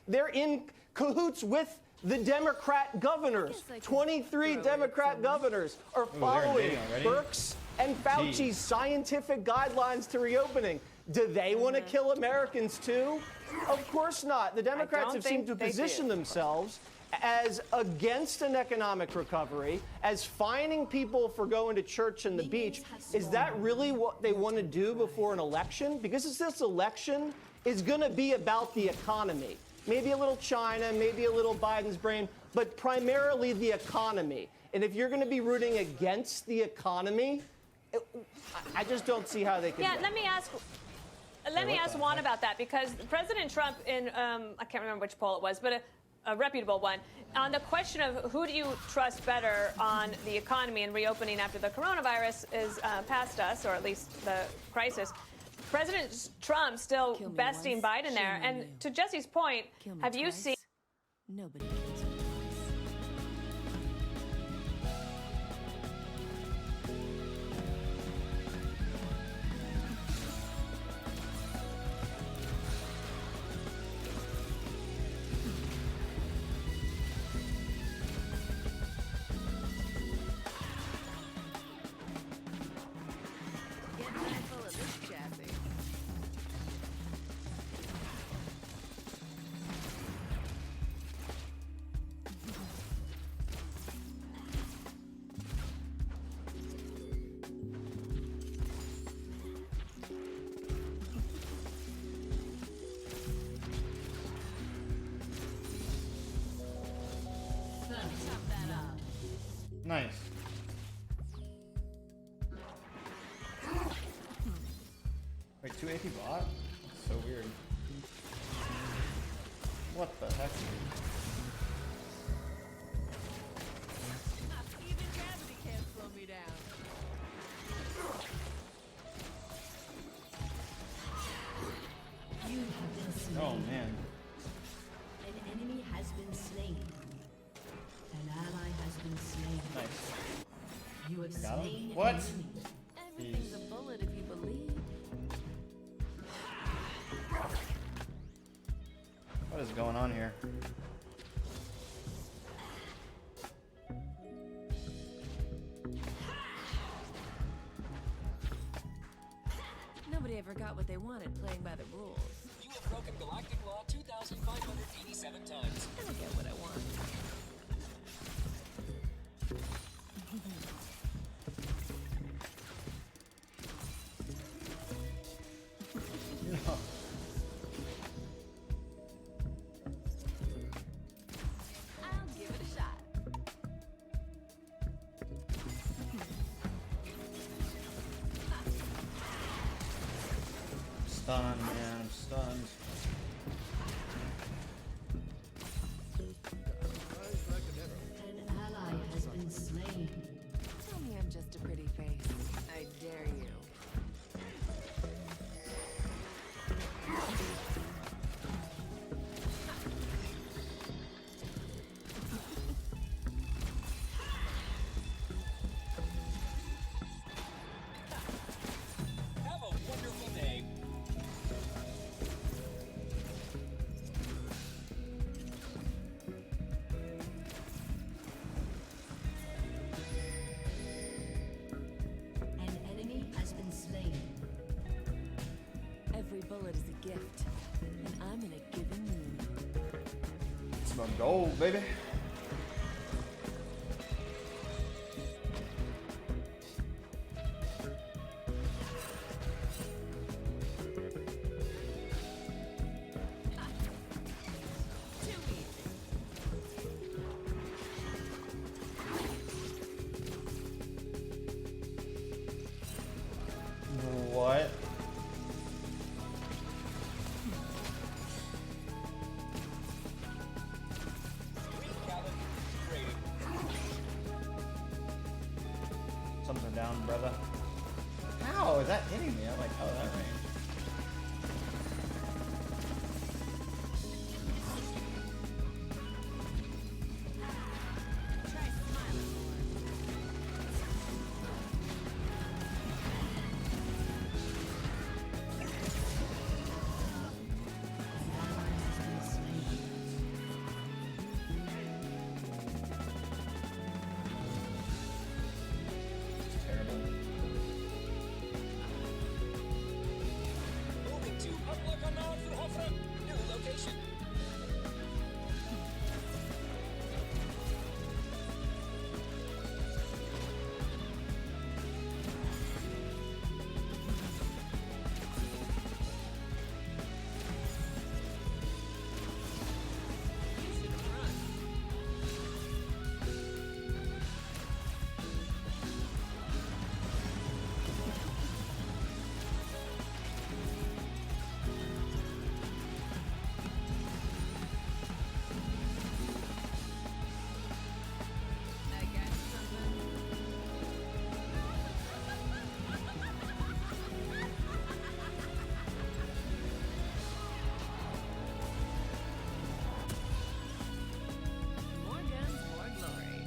They're in cahoots with the Democrat governors. 23 Democrat governors are following Birx and Fauci's scientific guidelines to reopening. Do they want to kill Americans too? Of course not. The Democrats have seemed to position themselves as against an economic recovery, as fining people for going to church and the beach. Is that really what they want to do before an election? Because this election is going to be about the economy. Maybe a little China, maybe a little Biden's brain, but primarily the economy. And if you're going to be rooting against the economy, I just don't see how they can. Yeah, let me ask Juan about that, because President Trump in, I can't remember which poll it was, but a reputable one, on the question of who do you trust better on the economy and reopening after the coronavirus is past us, or at least the crisis. President Trump still besting Biden there. And to Jesse's point, have you seen... Nobody Nice. Wait, 2 AP bot? That's so weird. What the heck? Even gravity can't slow me down. You have been slain. Oh man. An enemy has been slain. What is going on here? Nobody ever got what they wanted playing by the rules. You have broken Galactic Law 2,587 times. I don't get what I want. I'll give it a shot. Stunned, man. I'm stunned. An ally has been slain. Tell me I'm just a pretty face. I dare you. Have a wonderful day. An enemy has been slain. Every bullet is a gift, and I'm in a giving mood. It's about gold, baby. What? Something down, brother. How is that hitting me? I'm like, how is that range? It's terrible. Moving to Upper Nordfjord. New location. I got something. More guns, more glory.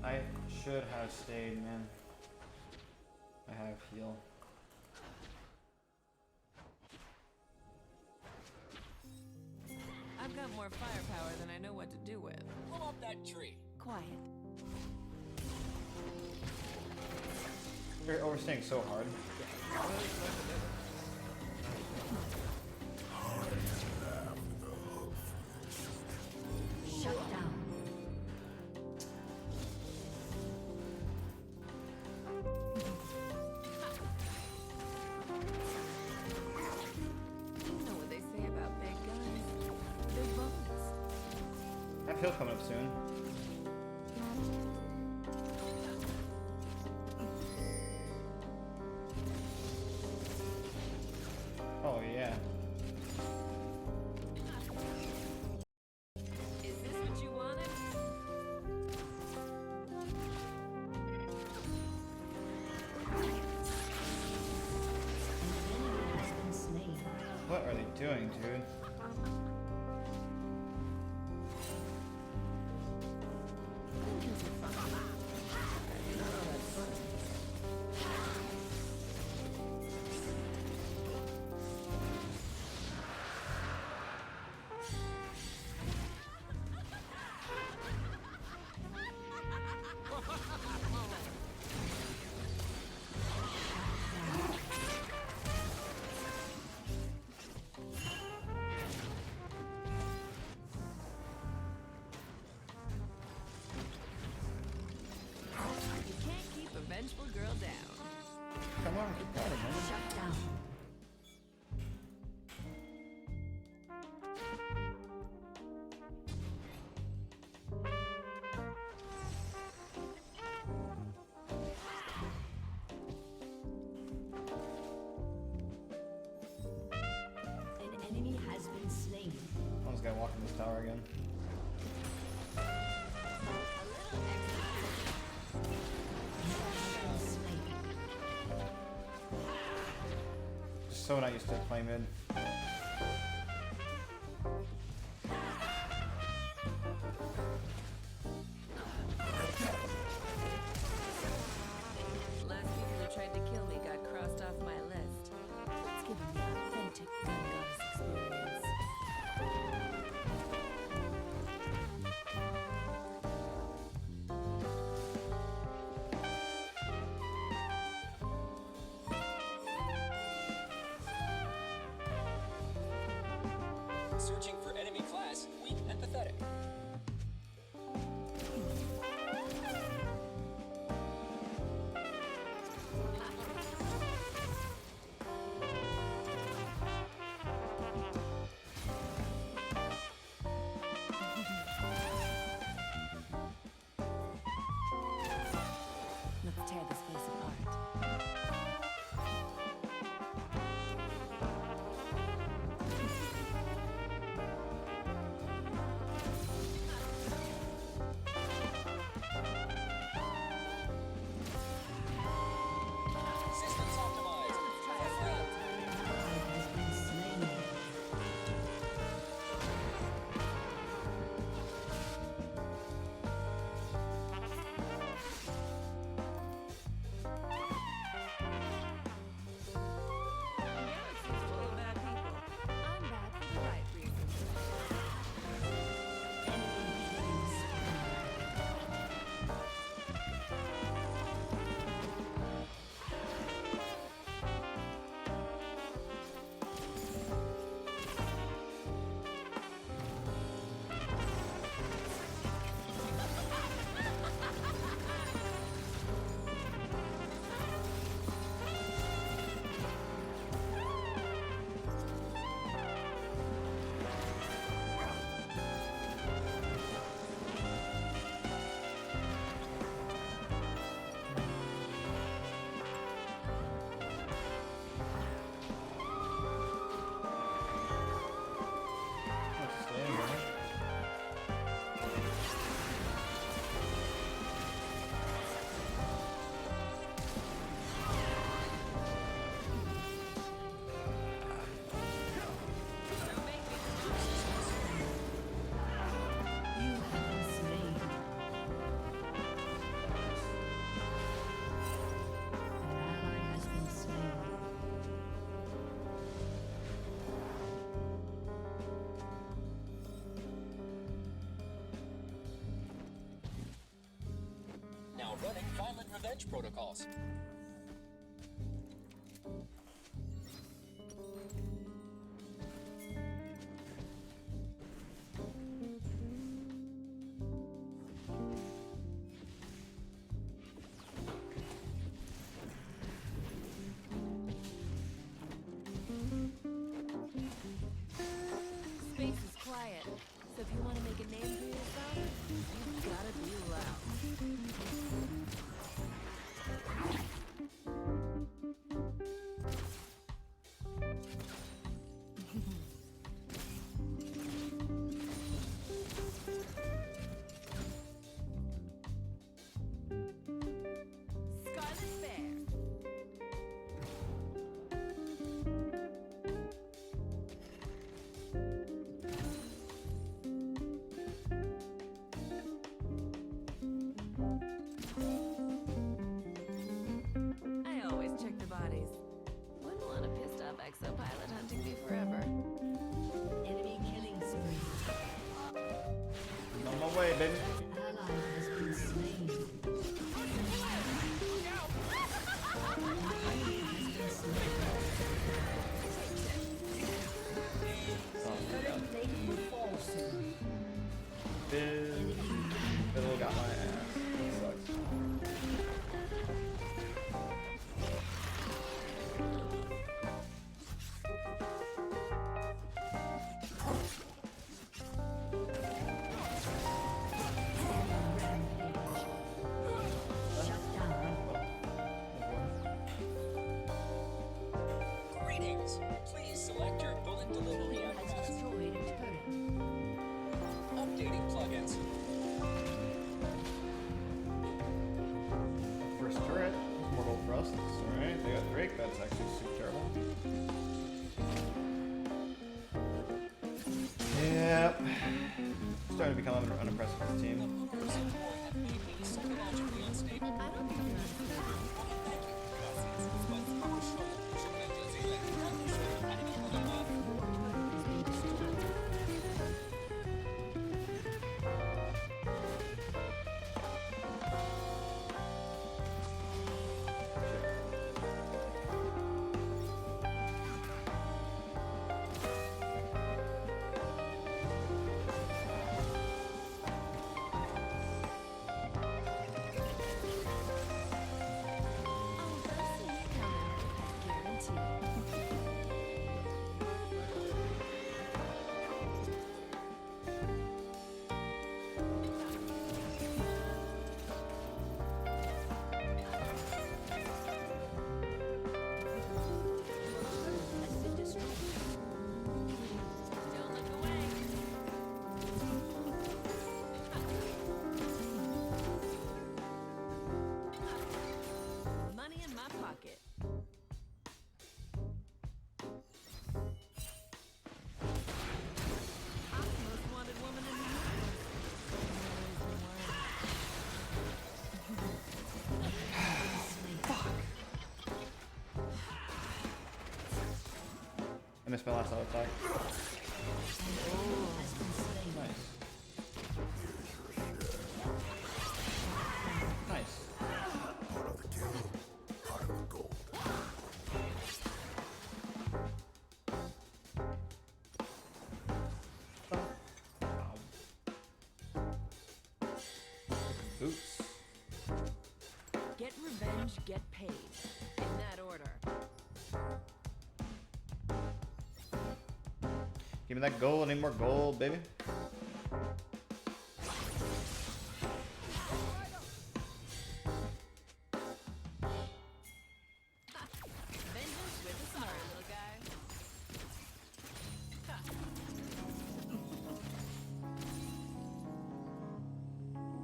I should have stayed, man. I have heal. I've got more firepower than I know what to do with. Pull up that tree. Quiet. You're overstaying so hard. Shut down. You know what they say about big guns. They're bones. I have heal coming up soon. Oh yeah. Is this what you wanted? What are they doing, dude? this guy walking this tower again. So not used to play mid. Last people who tried to kill me got crossed off my list. Let's give them the authentic gun goddess experience. Searching for enemy class, weak and pathetic. Let's tear this place apart. Systems optimized. Galaxy's full of bad people. I'm bad for the right reasons. Now running violent revenge protocols. Space is quiet, so if you want to make a name for yourself, you've gotta be loud. Scarlet Bear. I always check the bodies. Wouldn't want a pissed off exopilot hunting me forever. Enemy killing spree. On my way, baby. Ally has been slain. Fiddle got my ass. Sucks. apparatus. Please select your bullet delivery apparatus. Updating plugins. First turret. More gold thrusts. Alright, they got Drake. That's actually super terrible. Yep. Starting to become unimpressive with this team. I missed my last auto attack. Nice. Nice. Oops. Get revenge, get paid. In that order. Give me that gold. I need more gold, baby. Vengeance with a smile, little guy.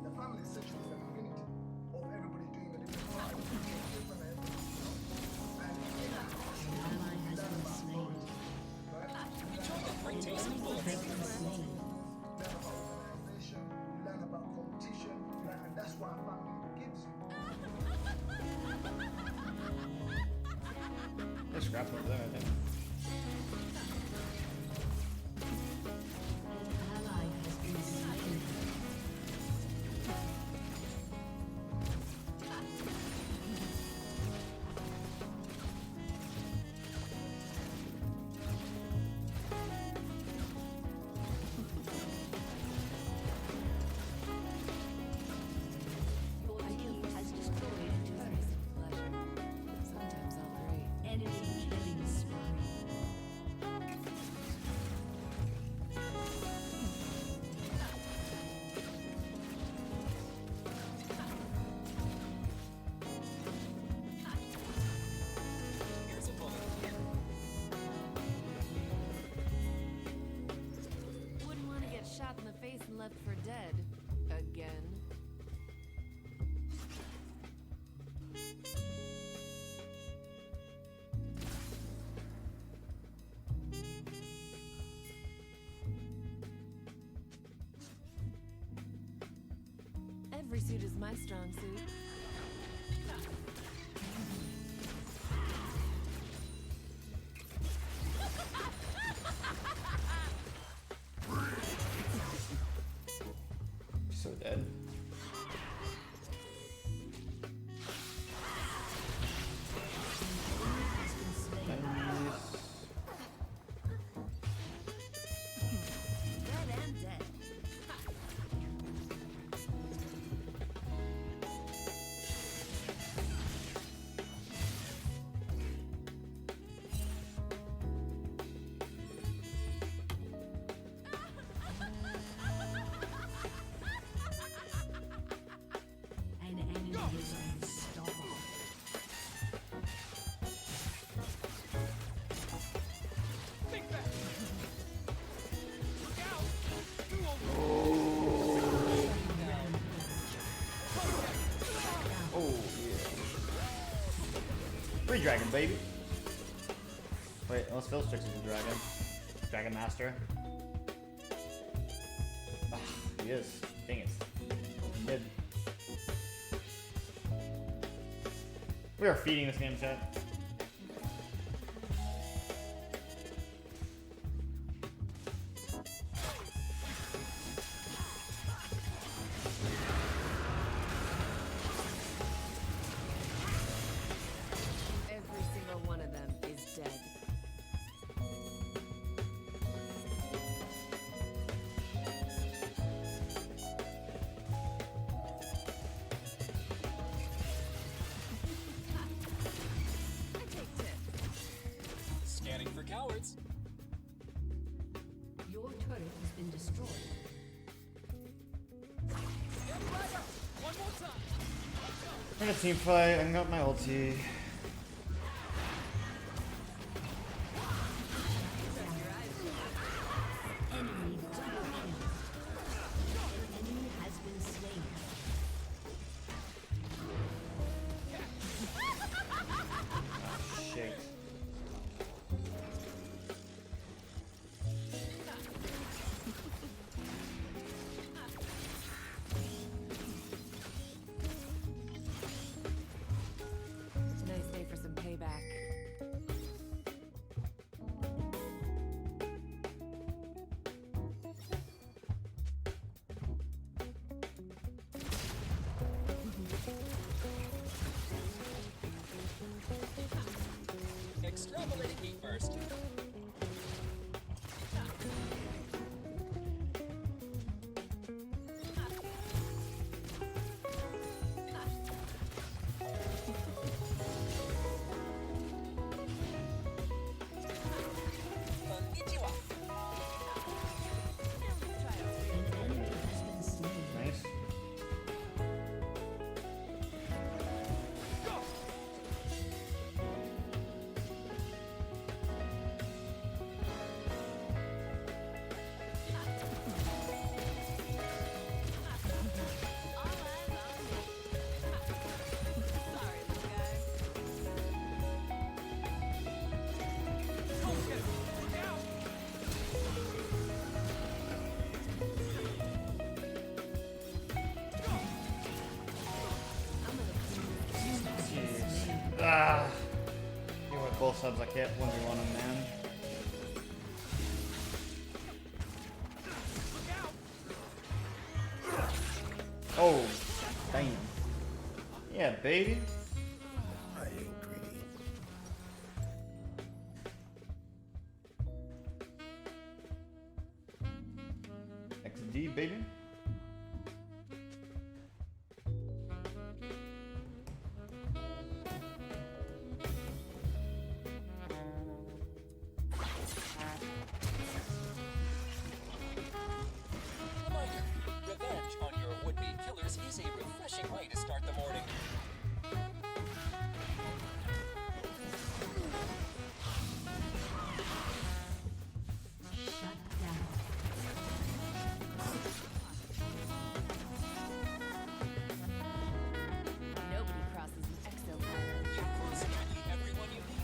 The family section is a community of everybody doing a different part. There's scraps over there, I think. Shot in the face and left for dead. Again. Every suit is my strong suit. So dead. Dead and dead. dragon, baby. Wait, unless Philstrix is a dragon. Dragon Master. Ah, he is. Dang it. Mid. We are feeding this game, chat. Every single one of them is dead. I take tips. Scanning for cowards. Your turret has been destroyed. One more time. I'm gonna team fight. I got my ulti. Enemy double kill. Enemy has been slain. Shit. It's a nice day for some payback. Extrapolating me first. Konnichiwa. Nice. Jeez. Ah. Even with both subs, I can't 1v1 him, man. Oh, damn. Yeah, baby. I agree. XD, baby. Reminder, revenge on your would-be killers is a refreshing way to start the morning. Shut down. Nobody crosses an exopilot. You cross nearly everyone you meet.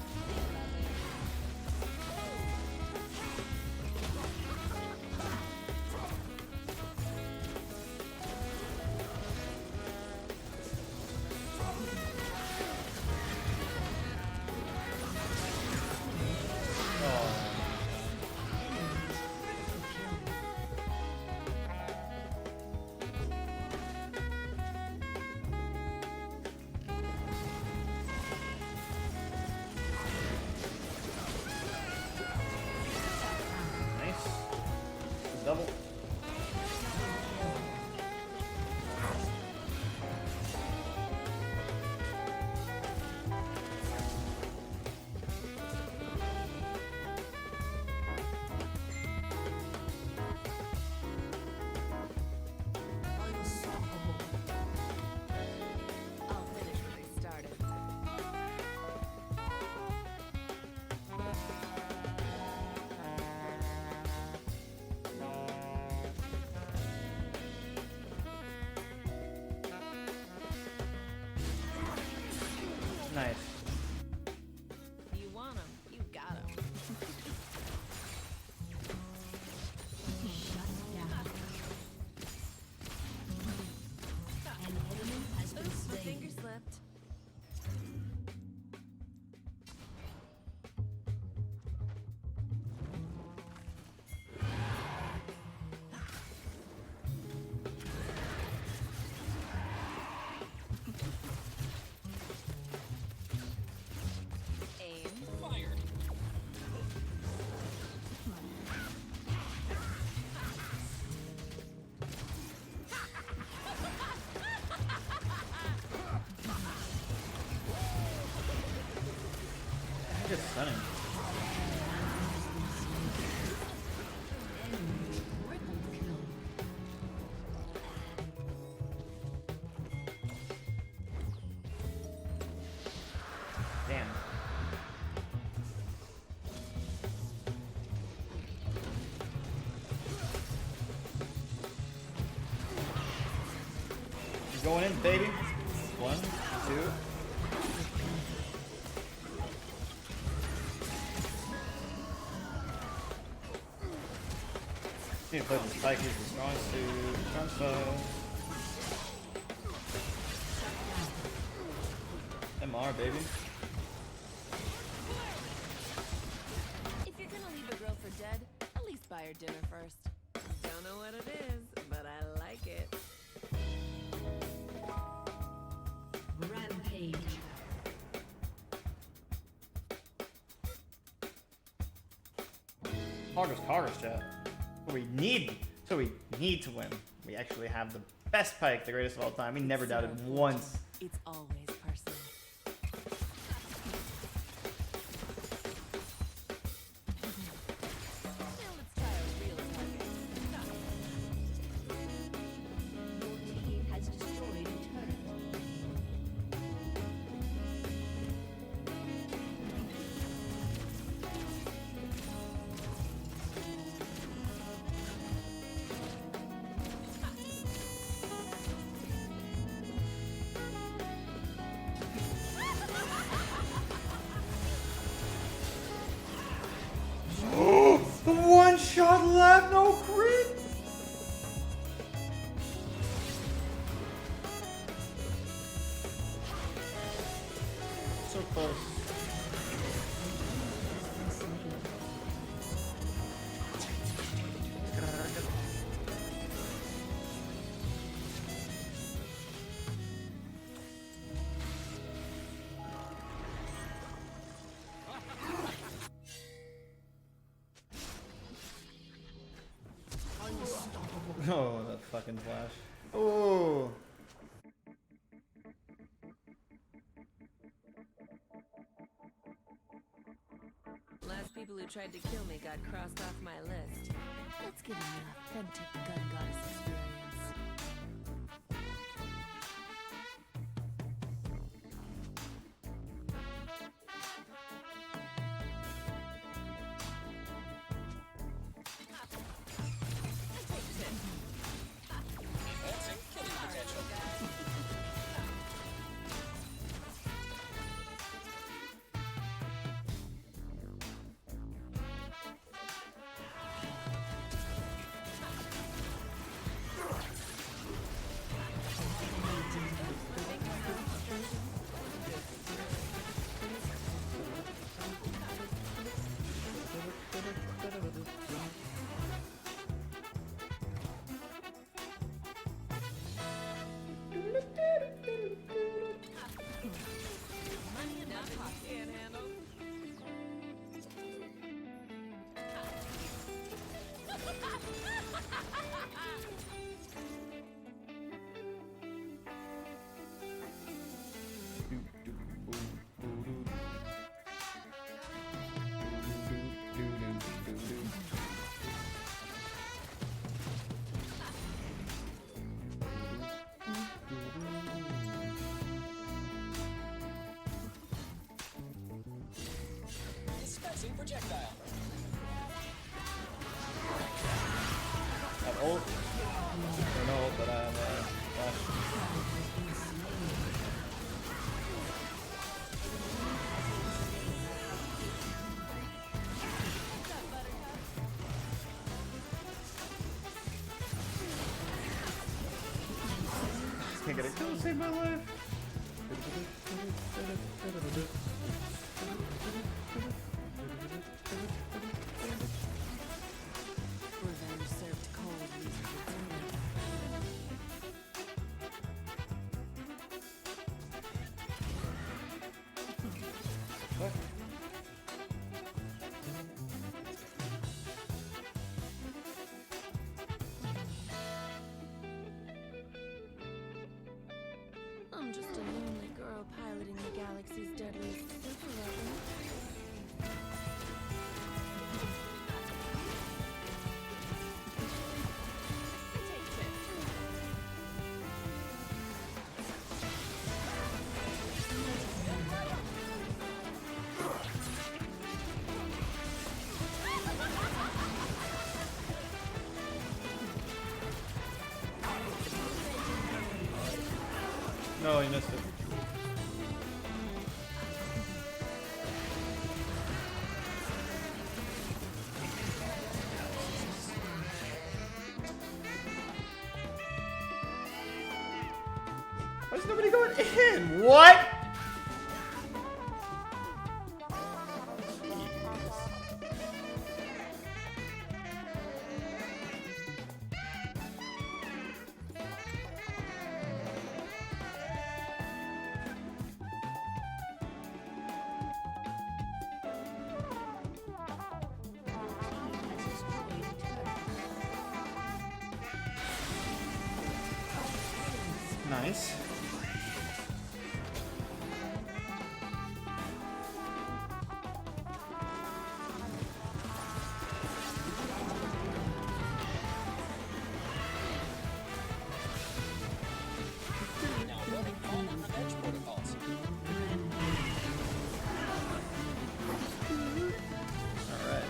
Nice. Double. Unstoppable. I'll finish what I started. Nice. just stunning. Damn. He's going in, baby. 1, 2. Need to play this Pike, he's the strong suit, strong style. MR, baby. If you're gonna leave a girl for dead, at least buy her dinner first. Don't know what it is, but I like it. Rampage. Hoggers, chat. We need to win. We actually have the best Pike, the greatest of all time. We never doubted once. It's always personal. Now let's try a real target. Your team has destroyed a turret. The one shot left, no crit. So close. Oh, that fucking flash. Oh. Last people who tried to kill me got crossed off my list. Let's give them the authentic gun goddess experience. Dispensing projectile. I have ult. I don't know, but I have flash. Can't get a kill to save my life. Revenge served cold leaves the burning. I'm just a lonely girl piloting the galaxy's deadliest No, you missed it. Why is nobody going in? What? Nice. Now running all the revenge protocols. All right.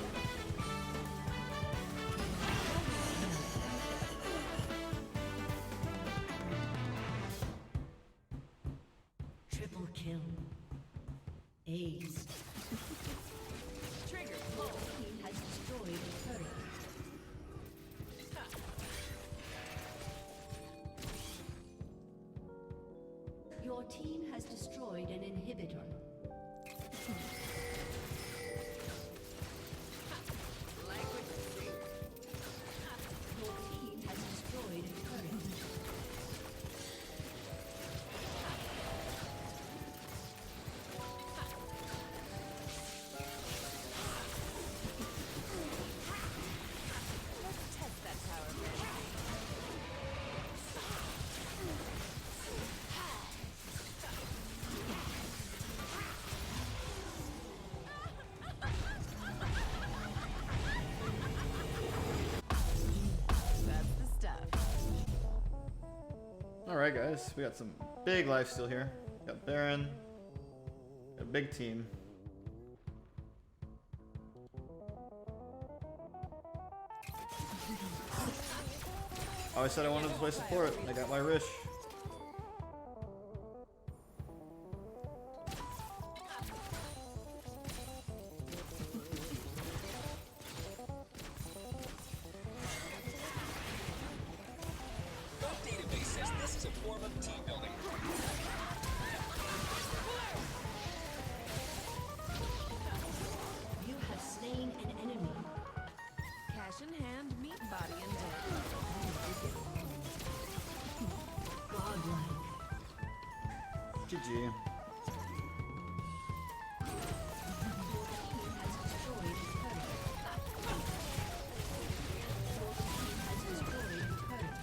Triple kill. Ace. Trigger. Team has destroyed a turret. Your team has destroyed an inhibitor. Your team has destroyed a turret. Test that power. That's the stuff. All right, guys. We got some big life steal here. Got Baron. Got a big team. Oh, I said I wanted to play support. I got my Rish. The database says this is a form of team building. You have slain an enemy. Cash in hand, meet body and dead. Godlike. GG. Has destroyed a turret. Has destroyed a turret.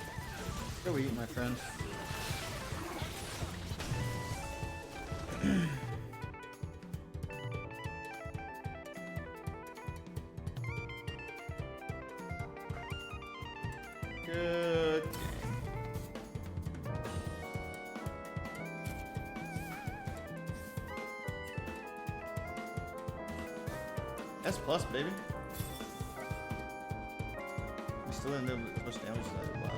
Go eat, my friend. Good game. S plus, baby. We still didn't do as much damage as that. Wow.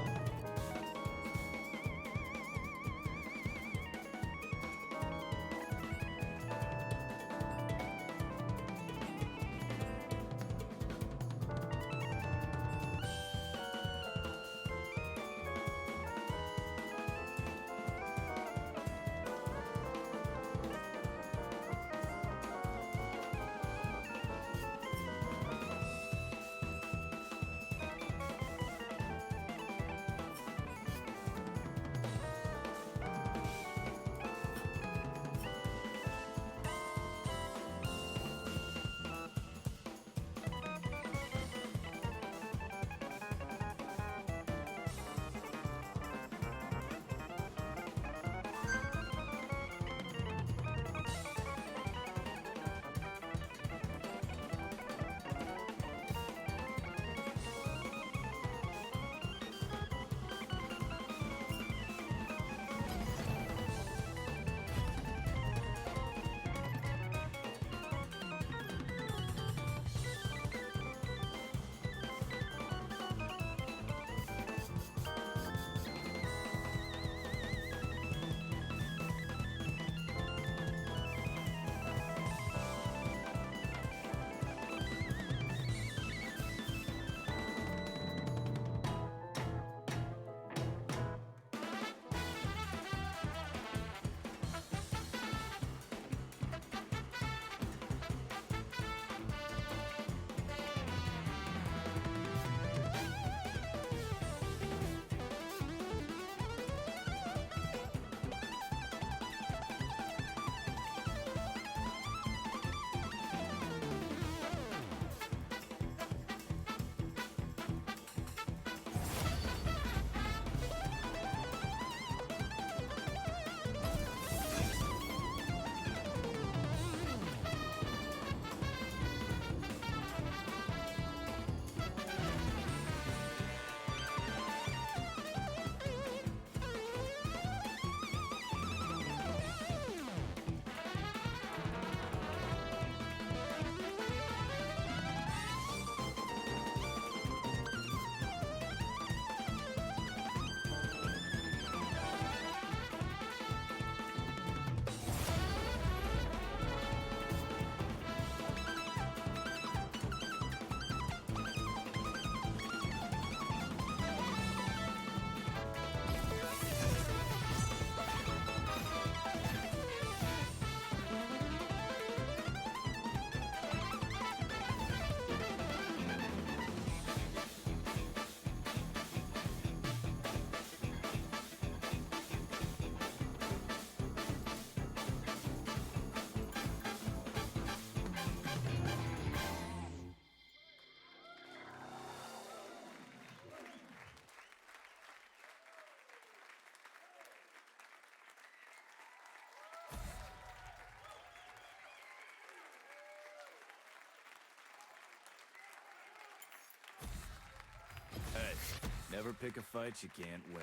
Never pick a fight you can't win.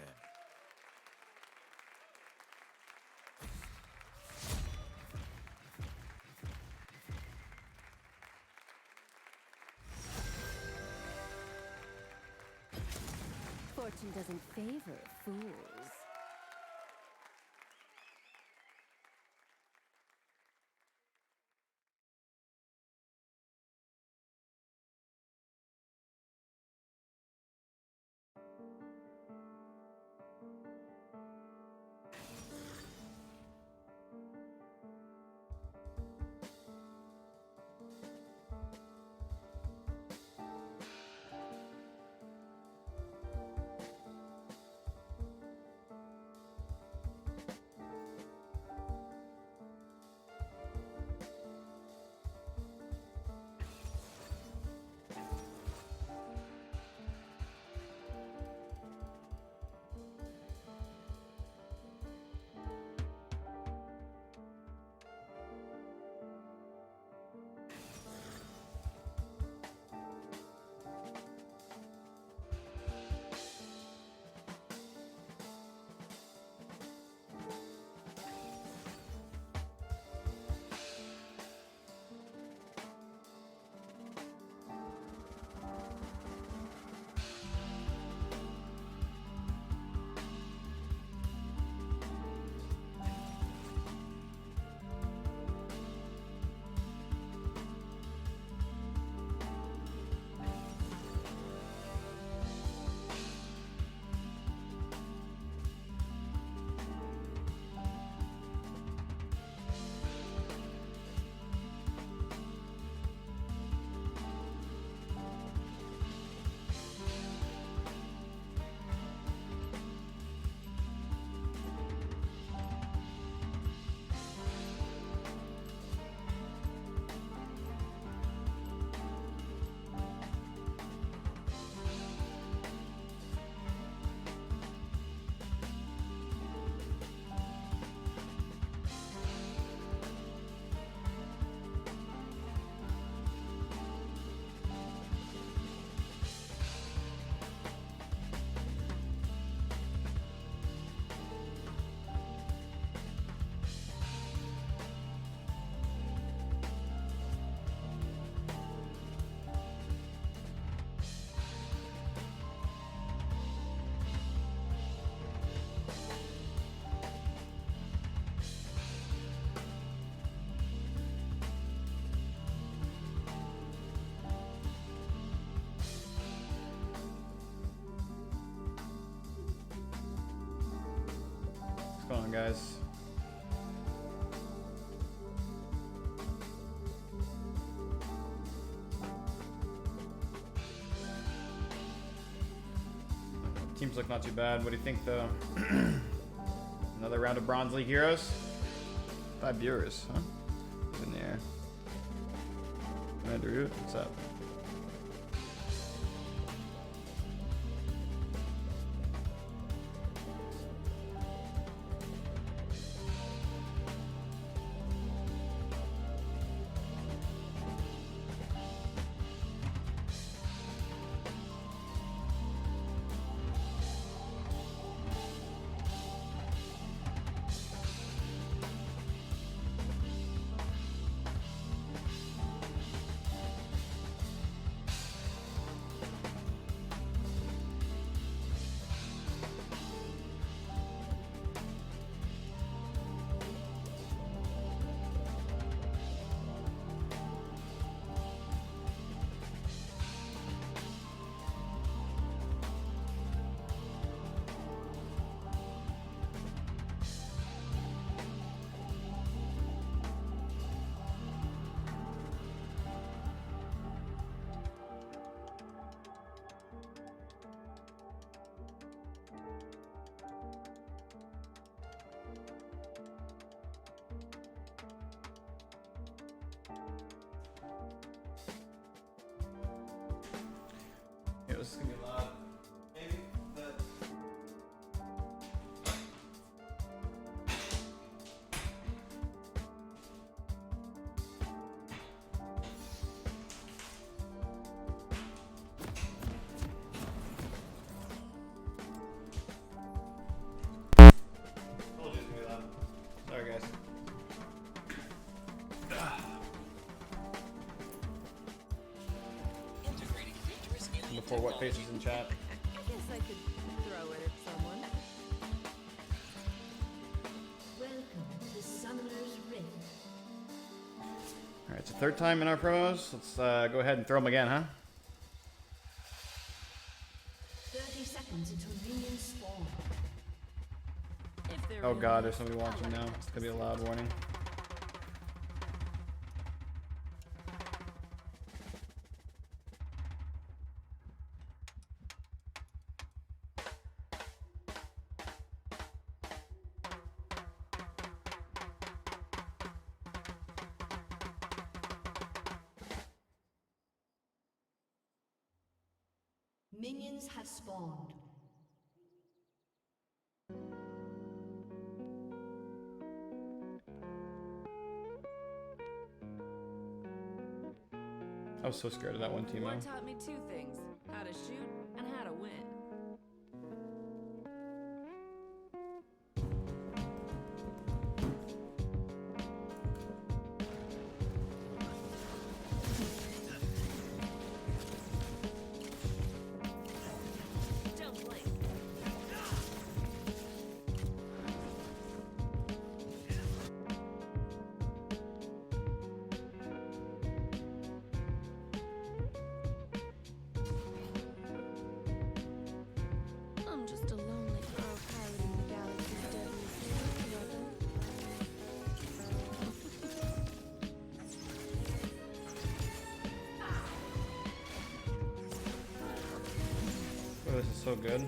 Fortune doesn't favor fools. What's going on, guys? Teams look not too bad. What do you think, though? Another round of Bronze League heroes? 5 viewers, huh? In the air. Andrew, what's up? This is gonna be loud. Maybe, but asking before what faces in chat. I guess I could throw it at someone. Welcome to Summoner's Rift. Alright, it's the third time in our promos. Let's go ahead and throw them again, huh? 30 seconds until minions spawn. Oh god, there's somebody watching now. It's gonna be a loud warning. Minions have spawned. I was so scared of that one team. War taught me two things: how to shoot and how to win. Don't blink. I'm just a lonely girl piloting the galaxy's deadliest weapon. Oh, this is so good.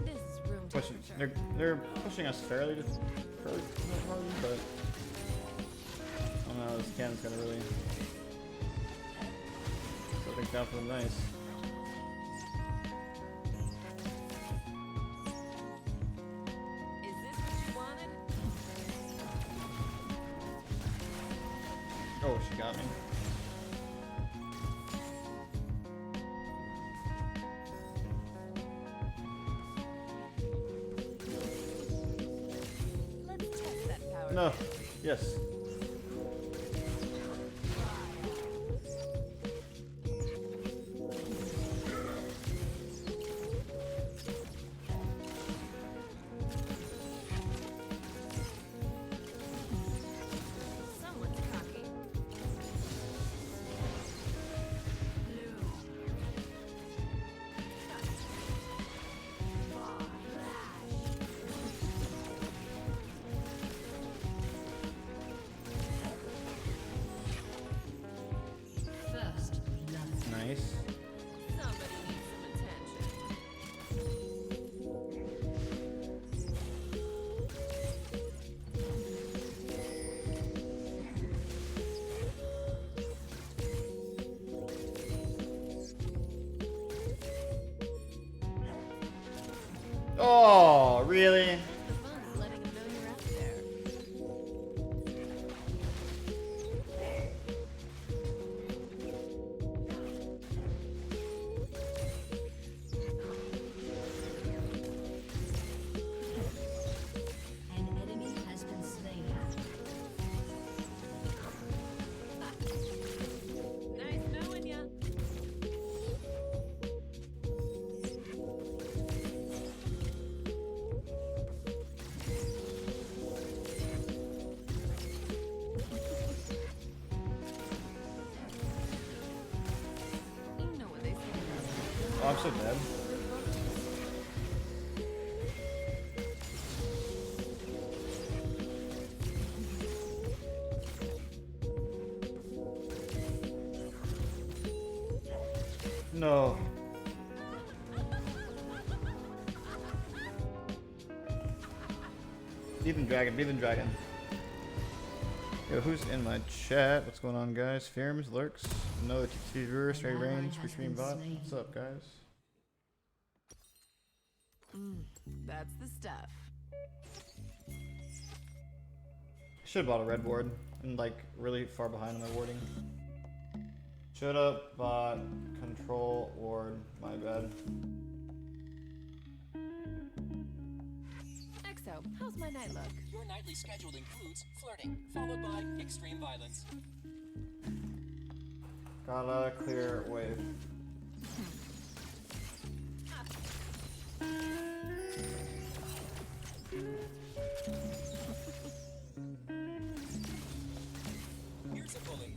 This is room Pushing, temperature. they're pushing us fairly hard, but I don't know. This cannon's gonna really slow things down for them nice. Is this what you wanted? Oh, she got me. Let's test that power. No. Yes. Someone's cocky. First blood. Nice. Somebody needs some attention. Oh, really? The fun is letting them know you're out there. An enemy has been slain. Nice knowing ya. You know what they say. Oh, I'm so dead. No. Beathen Dragon, Beathen Dragon. Yo, who's in my chat? What's going on, guys? Firms, Lurks, No TT Viewers, Straight Range, Restream Bot. What's up, guys? That's the stuff. Should have bought a red ward and like really far behind on my warding. Should have bought control ward. My bad. Exo, how's my night look? Your nightly schedule includes flirting, followed by extreme violence. Gotta clear wave. Here's a bully.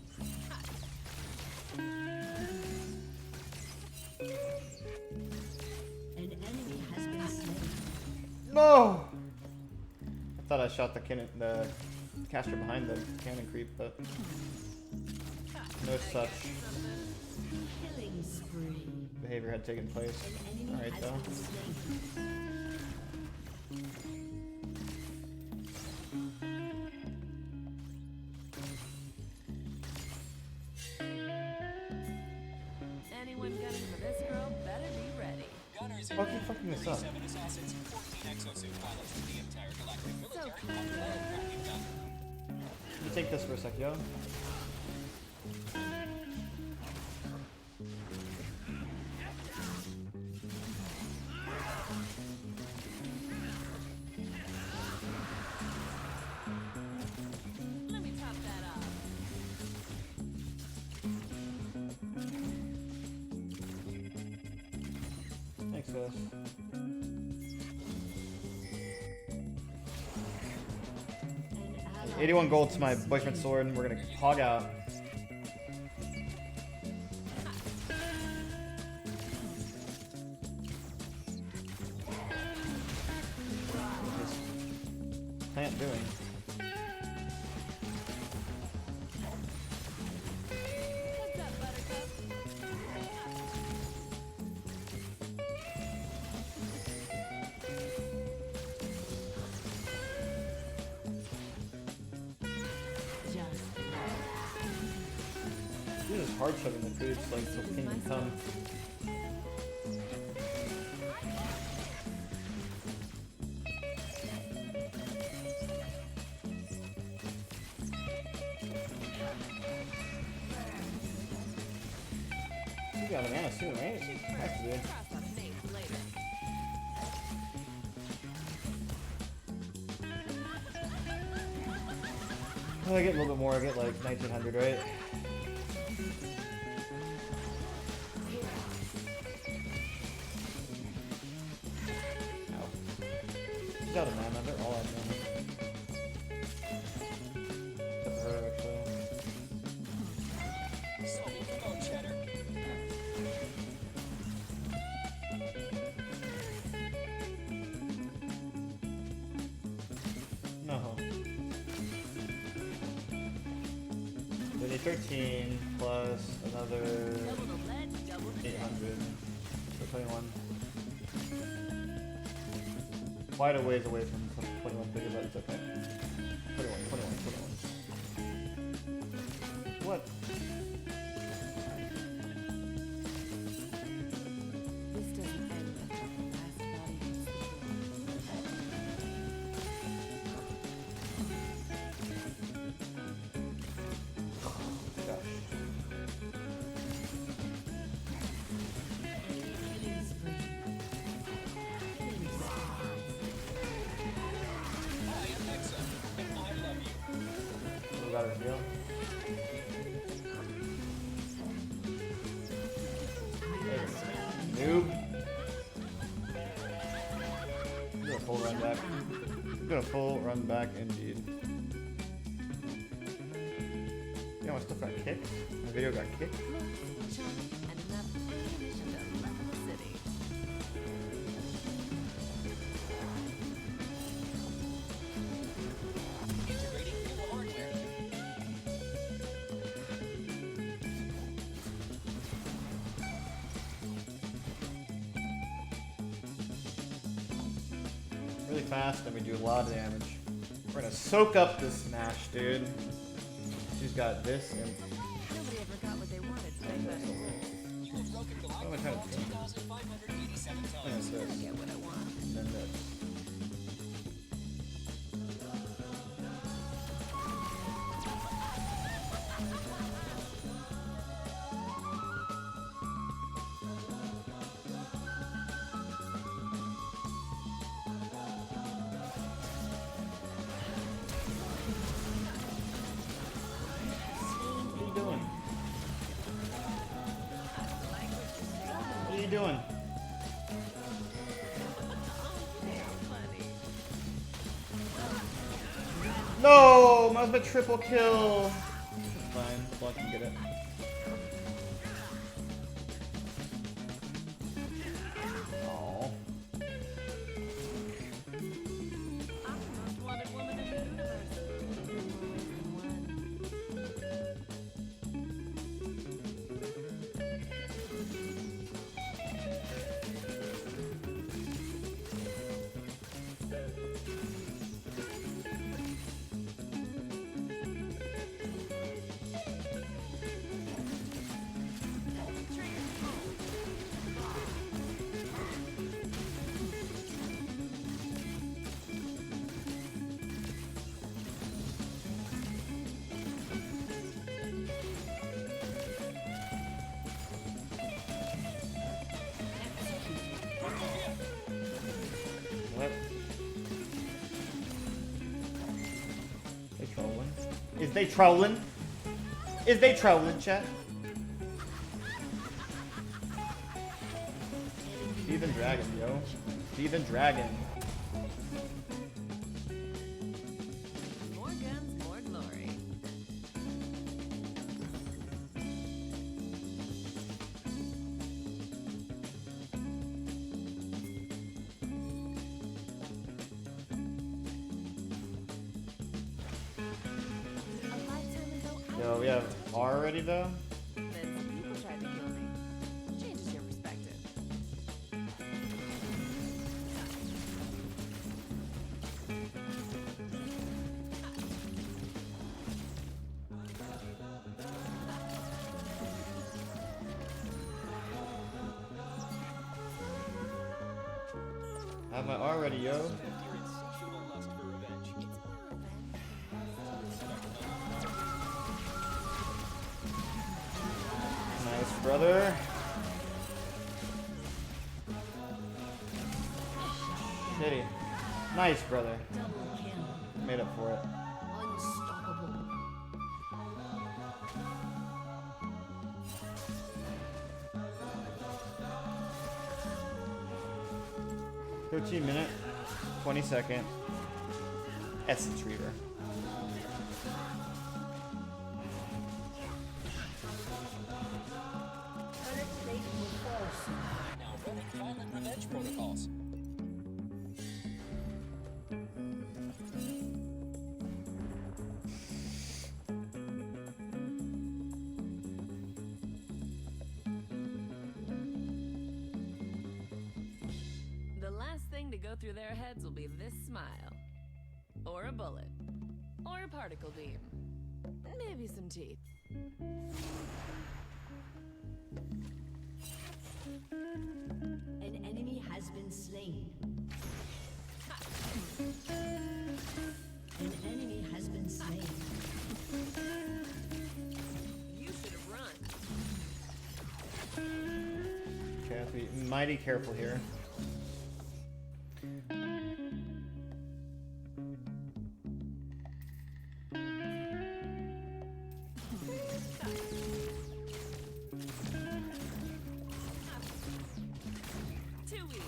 An enemy has been slain. No! I thought I shot the caster behind the cannon creep, but no such Killing spree. behavior had taken place. Alright though. Anyone gunning for this girl better be ready. Gunners Why keep fucking this up? 37 assassins, 14 exosuit pilots, the entire galactic military, So and the cracking gun. You take this for a sec, yo. Let me top that off. Thanks, guys. 81 gold to my boyfriend's sword, and we're gonna hog out. What is plant doing? What's up, Buttercup? This is hard shoving the creeps like so kingdom come. You got a mana soon, right? Has to be. Cross our names later. Oh, I get a little bit more. I get like 1900, right? She's out of mana. They're all out of mana. Except for her, actually. Solving for bone cheddar. No. We need 13 plus another Double the lead, double the 800. So 21. Quite a ways away from 21 figure, but it's okay. 21. What? This doesn't end until the last body hits the Gosh. Killing spree. Killing spree. I am Nexa, and I love you. We got her heal. Noob. I'm gonna full run back. I'm gonna full run back indeed. Yeah, my stuff got kicked. My video got kicked. and enough ammunition to level the city. Integrating new hardware. Really fast, and we do a lot of damage. We're gonna soak up this Smash, dude. She's got this and Nobody ever got what they wanted, You have broken what am I galactic trying wall to do? 2,587 What times. is this? get what I want. doing? No! That was my triple kill. It's fine. Block can get it. Oh. What? They trolling? Is they trolling? Is they trolling, chat? Steven Dragon, yo. Steven Dragon. More guns, more glory. Yo, we have R already though? Then some people tried to kill me. Changes your perspective. I have my R ready, yo. Nice, brother. Shitty. Nice, brother. Made up for it. Unstoppable. 13-minute, 20-second Essence Reaver. Now running violent revenge protocols. The last thing to go through their heads will be this smile. Or a bullet. Or a particle beam. Maybe some teeth. An enemy has been slain. An enemy has been slain. You should have run. Okay, I have to be mighty careful here. Too easy.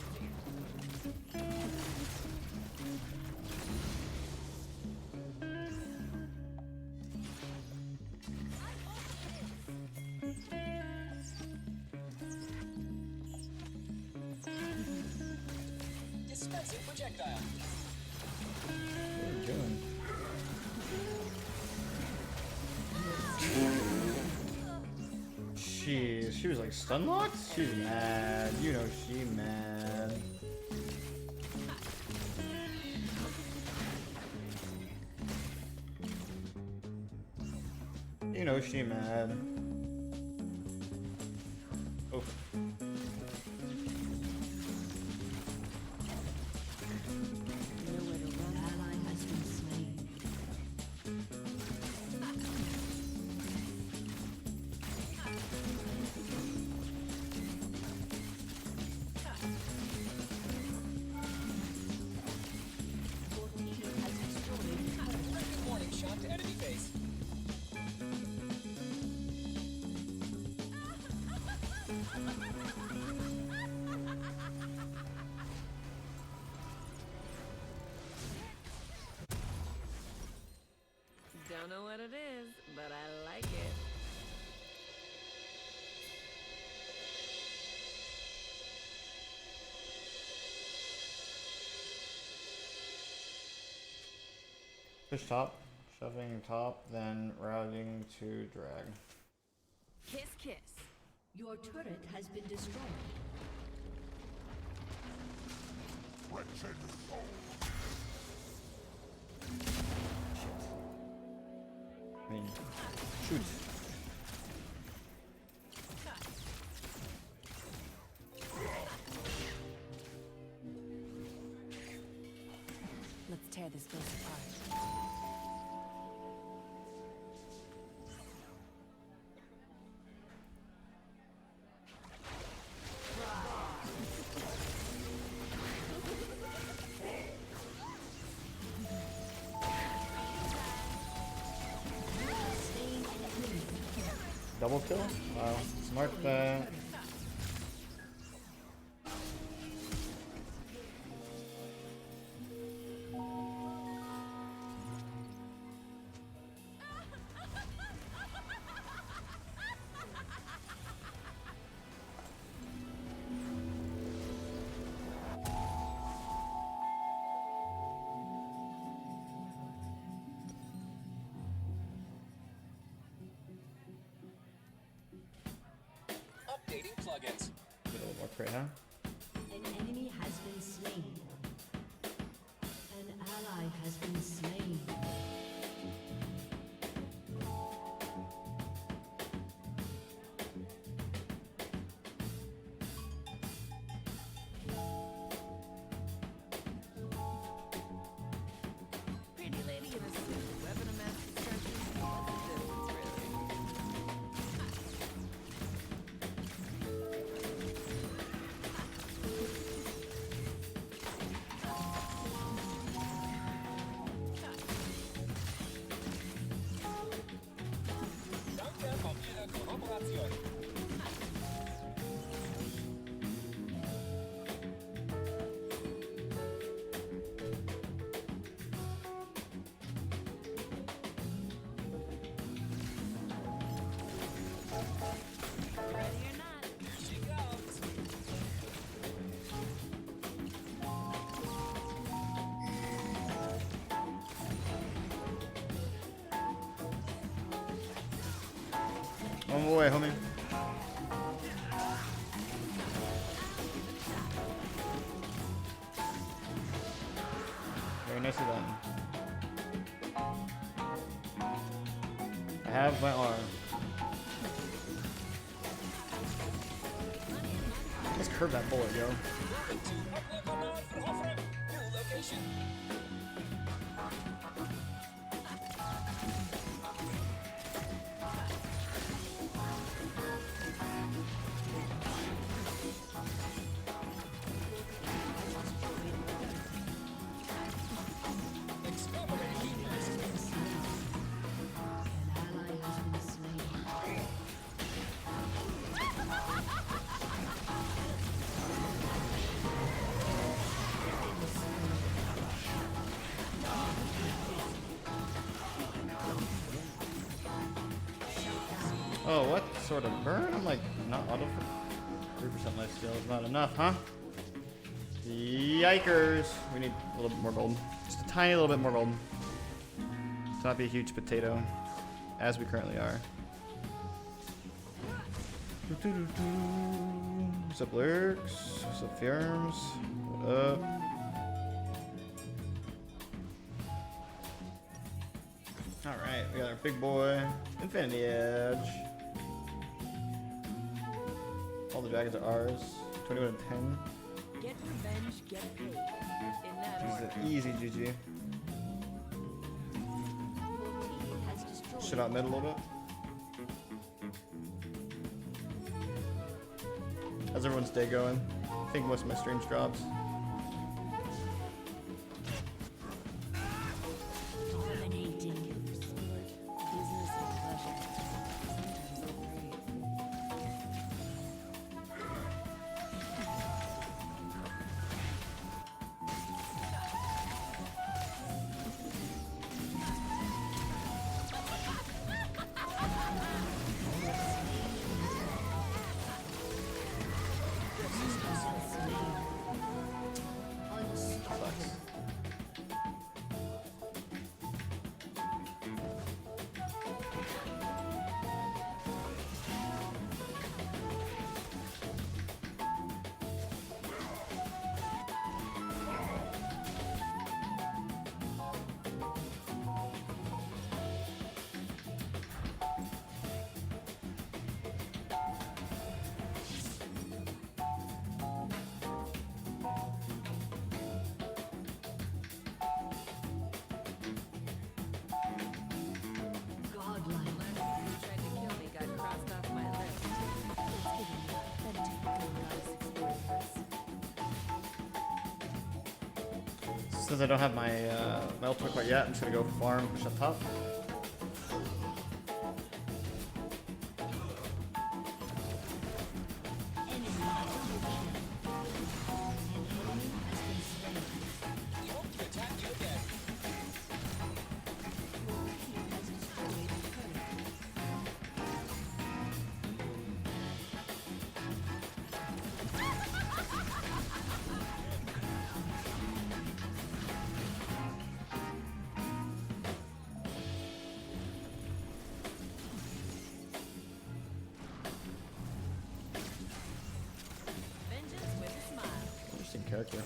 Dispensing projectile. What are you doing? Jeez, she was like stun locked? She's mad. You know she mad. You know she mad. Oh. Ally has been slain. Your team has destroyed. Good morning shot to enemy base. Push top, shoving top, then routing to drag. Kiss, kiss. Your turret has been destroyed. I mean, shoot. Let's tear this place apart. Double kill? Wow, smart bet. Updating plugins. Get a little more crit, huh? An enemy has been slain. An ally has been slain. Pretty lady in a suit, weapon of mass destruction. What's the difference, really? Danke auf Ihre Kooperation. Ready or not. Here she comes. On my way, homie. Very nicely done. I have my arm. Let's curve that bullet, yo. Welcome to Upland for Hoffram. New location. Exterminating resistance. An ally has been slain. Oh, what sort of burn? I'm like, not auto. 3% life steal is not enough, huh? Yikers. We need a little bit more gold. Just a tiny little bit more gold. To not be a huge potato, as we currently are. What's up, Lurks? What's up, Firms? What up? Alright, we got our big boy, Infinity Edge. All the dragons are ours. 21 and 10. Get revenge, get paid. In that order. This is an easy GG. Shit out mid a little bit. How's everyone's day going? I think most of my streams drops. Dominating. Business and pleasure. Sometimes overrated. Since I don't have my my ultimate quite yet, I'm just gonna go farm, push up top. Interesting character.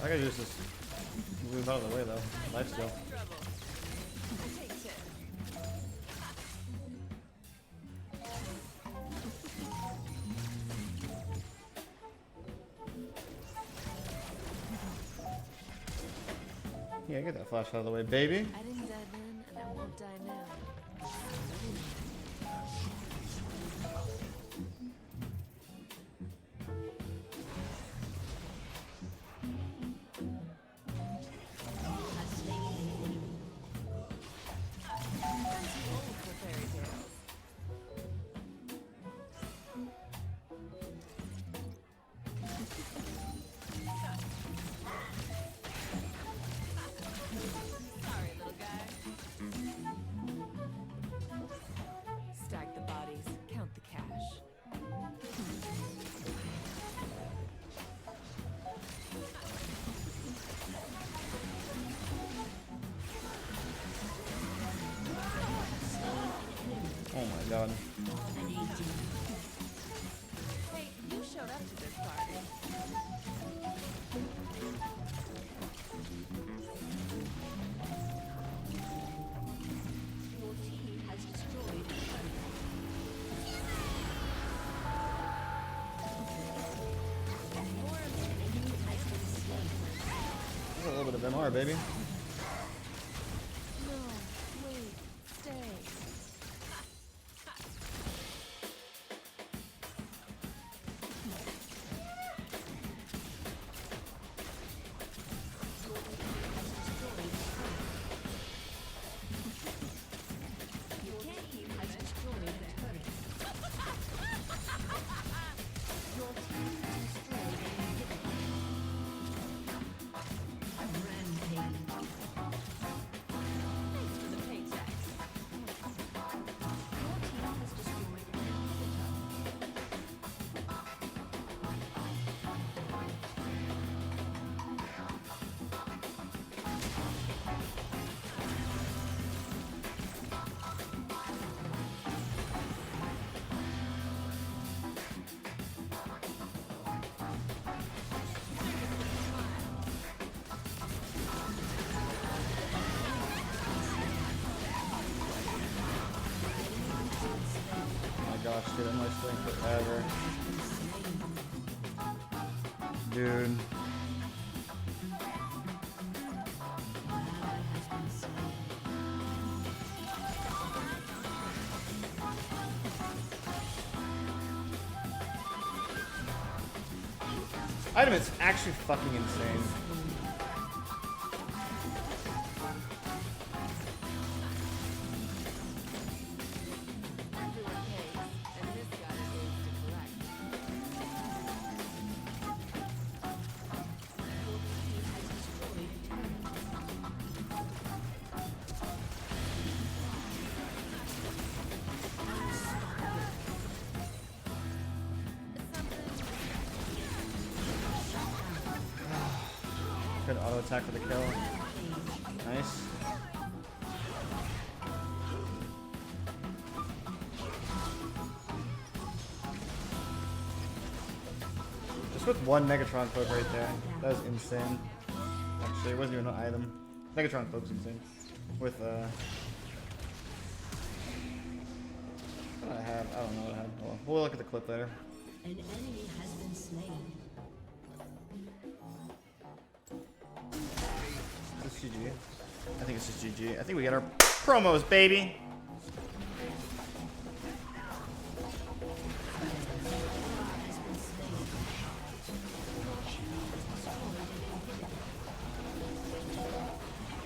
I gotta just move out of the way though. Life steal. Yeah, get that flash out of the way, baby. I didn't die then, and I won't die now. Stack the bodies, count the cash. Oh my god. Hey, you showed up to this party. Your team has destroyed a turret. There's a little bit of MR, baby. No, wait, stay. Your team has destroyed a turret. Your team has destroyed an inhibitor. Rampage. Thanks for the paychecks. Your team has destroyed an inhibitor. Oh my gosh, dude, I'm like playing forever. Dude. Item is actually fucking insane. Everyone pays, and this guy is to collect. Good auto attack for the kill. Nice. Just with one Megatron cloak right there. That was insane. Actually, it wasn't even an item. Megatron cloak's insane. With what did I have? I don't know what I had. Well, we'll look at the clip later. An enemy has been slain. This is GG. I think it's just GG. I think we got our promos, baby.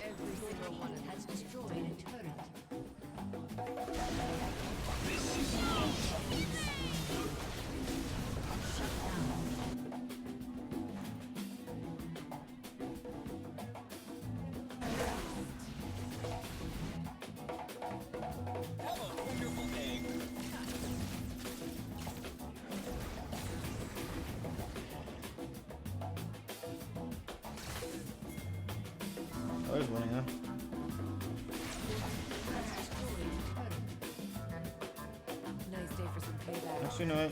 Every single one has destroyed a turret. Oh, there's winning, huh? Nice day for some payback. Actually, no.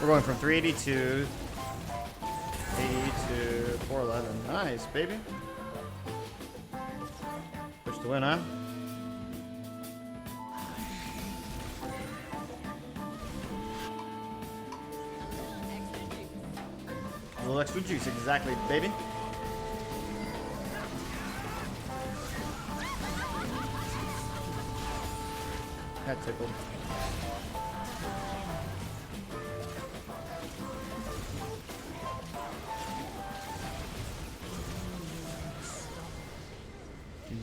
We're going from 382, 82, 411. Nice, baby. Push to win, huh? A little extra juice, exactly, baby. That tickled.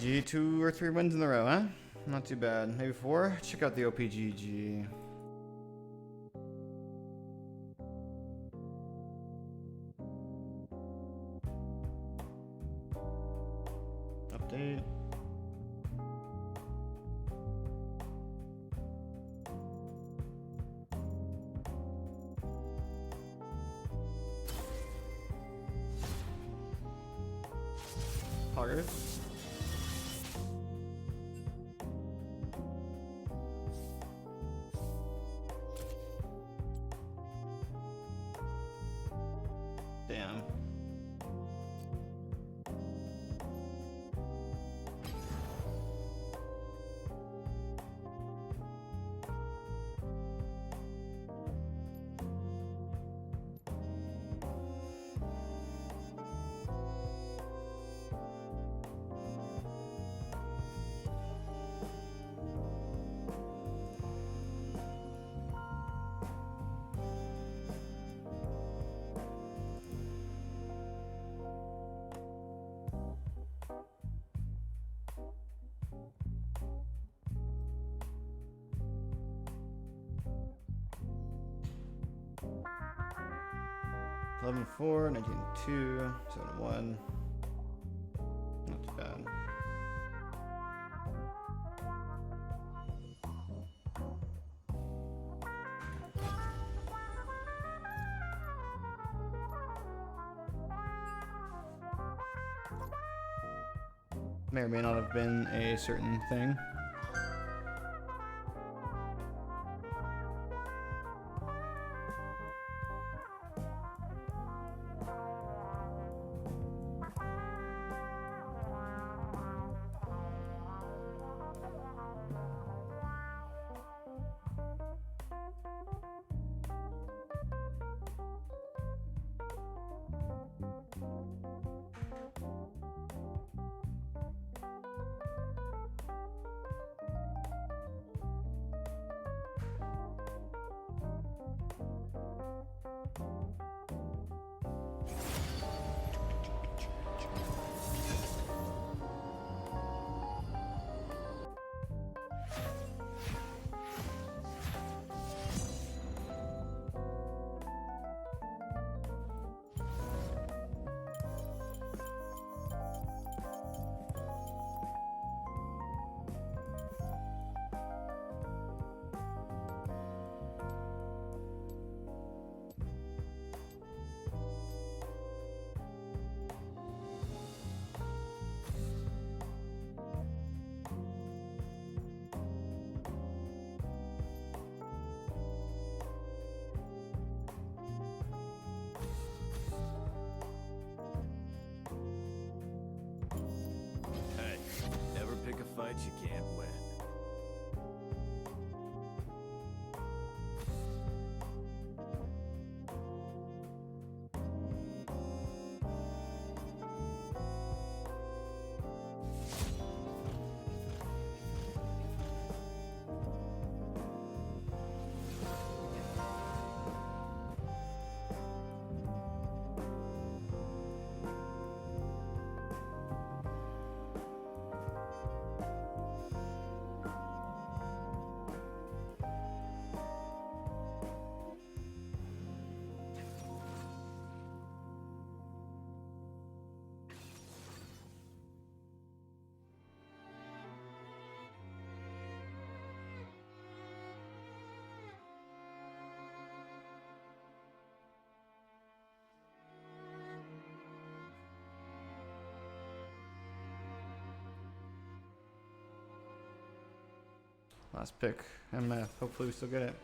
GG, 2 or 3 wins in a row, huh? Not too bad. Maybe 4? Check out the OPGG. Update. Poggers. Damn. Eleven 4, 19 2, 7 1. Not too bad. May or may not have been a certain thing. fight you can't win. Last pick, MF. Hopefully we still get it.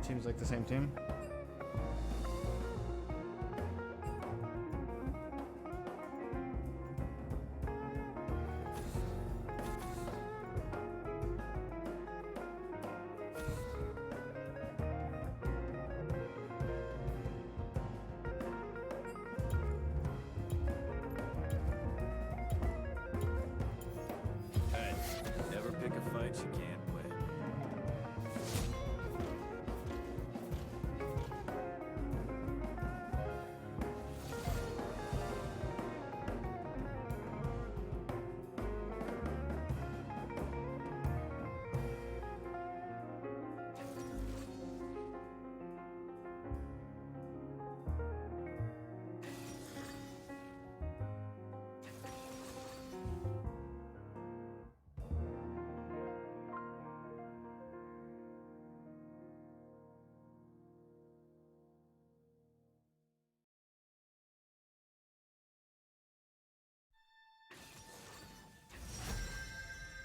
Seems like the same team. Hey, never pick a fight you can't win.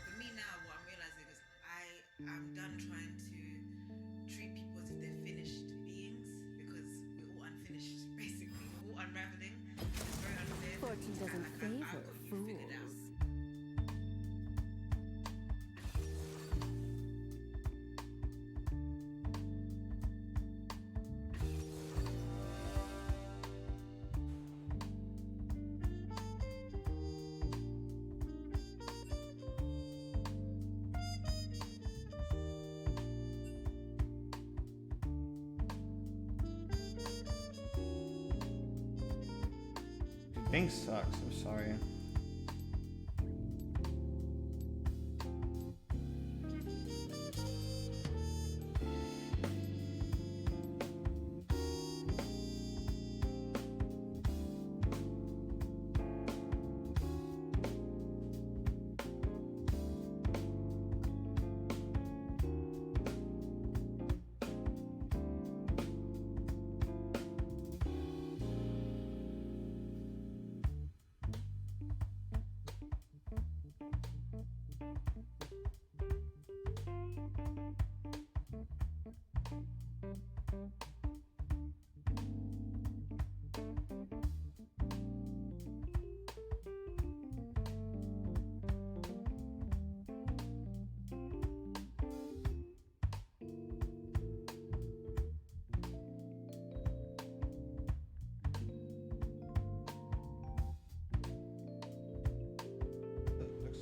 For me now, what I'm realizing is I'm done trying to treat people as if they're finished beings because we're all unfinished, basically. We're all unraveling. It's very unfair. Fortune doesn't I've favor got you figured out. fools. Bing sucks. I'm sorry.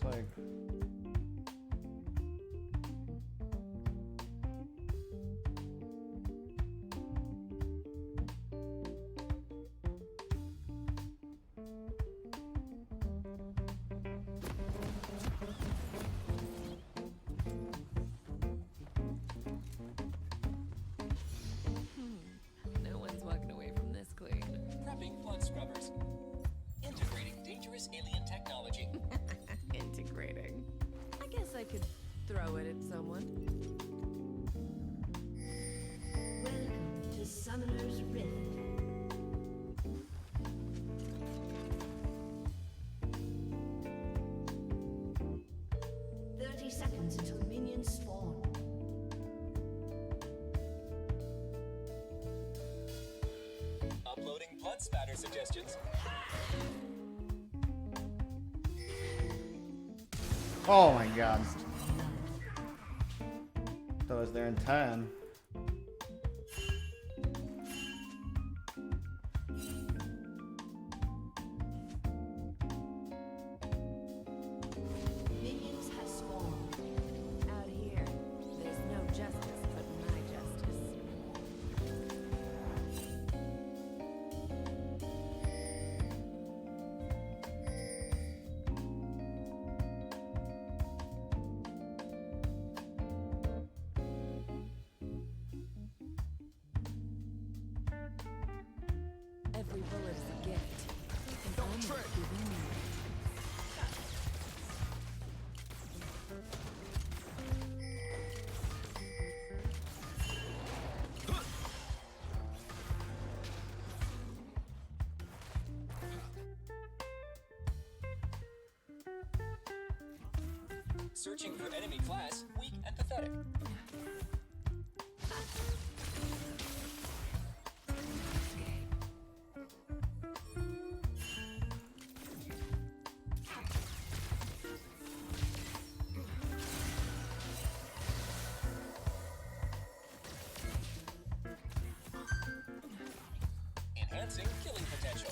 like. No one's walking away from this clean. Prepping blood scrubbers. Integrating dangerous alien technology. Integrating. I guess I could throw it at someone. Welcome to Summoner's Rift. Seconds until minions spawn. Uploading blood spatter suggestions. Oh my god. That was there in 10. Minions have spawned. Out here, there's no justice but my justice. Every bullet is a gift. And I'm giving you. Searching for enemy class, weak and pathetic. Enhancing killing potential.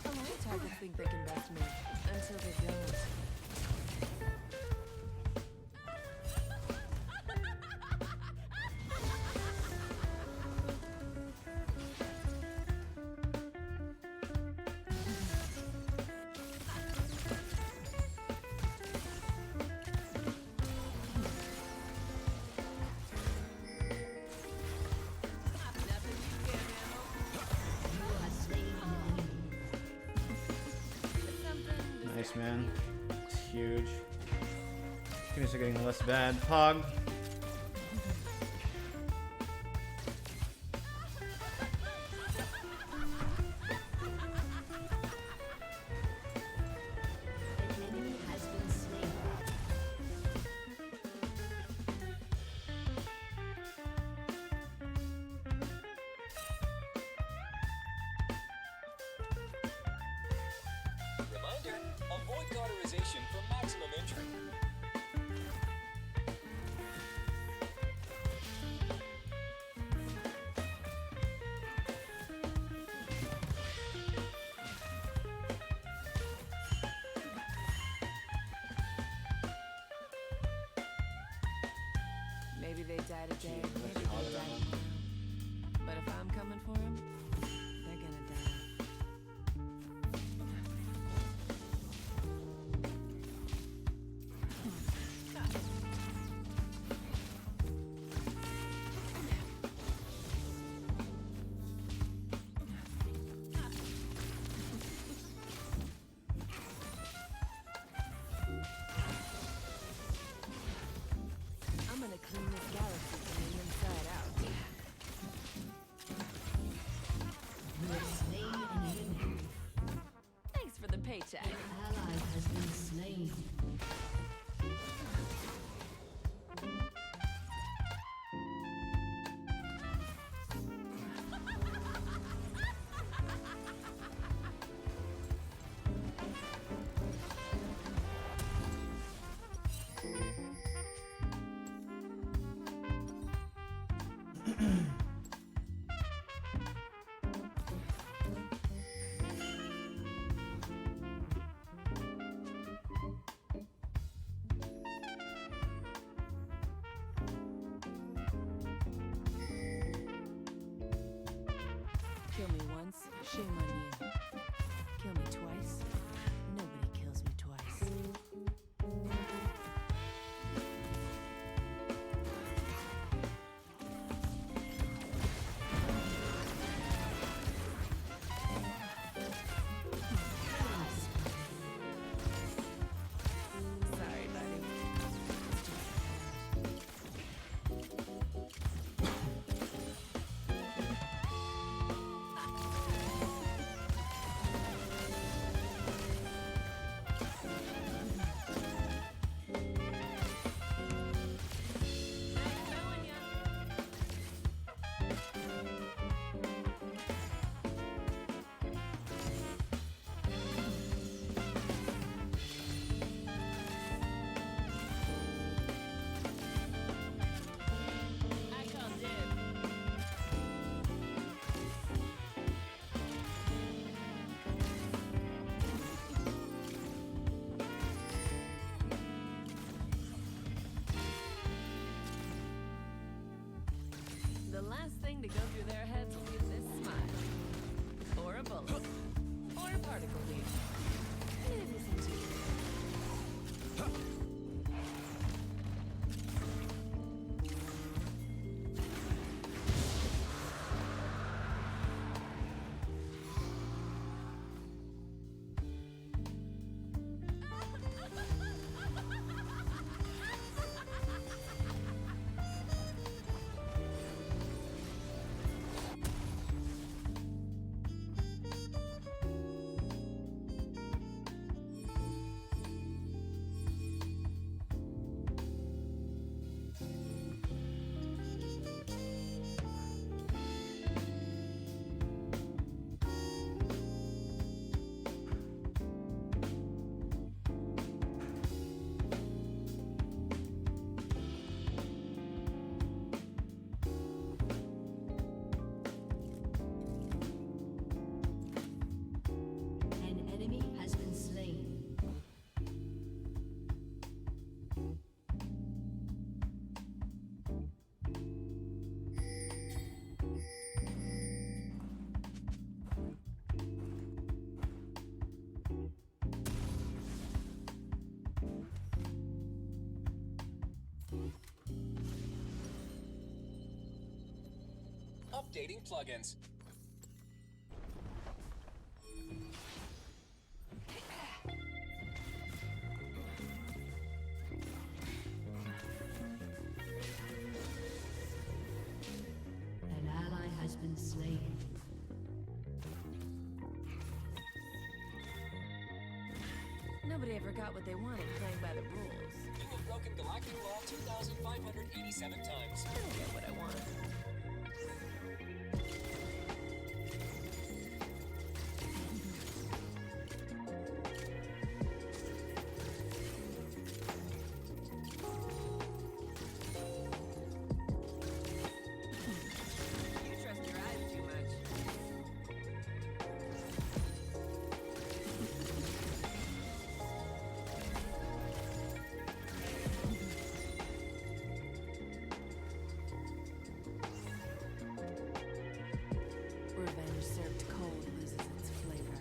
A lot of targets think they can best me until they don't. Nice, man. It's huge. Things are getting less bad. Pog. An enemy has been slain. Reminder, avoid cauterization for maximum injury. Maybe they died a day, maybe they died tomorrow. But if I'm coming for them, they're gonna die. I'm gonna clean this galaxy from the inside out. You have slain an enemy. Thanks for the paycheck. An ally has been slain. Shame on you. Kill me twice. Nobody kills me twice. Sorry, buddy. The last thing to go through their heads will be this smile. Or a bullet. Or a particle beam. Anything to you. An enemy has been slain. Updating plugins. An ally has been slain. Nobody ever got what they wanted playing by the rules. You have broken Galactic Law 2,587 times. I don't get what I want. You trust your eyes too much. Revenge served cold loses its flavor.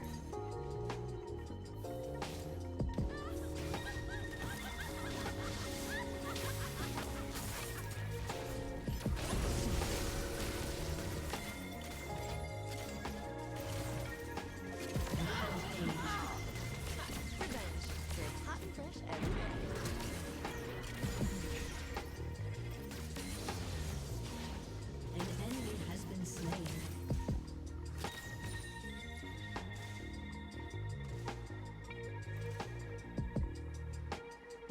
Revenge served hot and fresh every day. An enemy has been slain.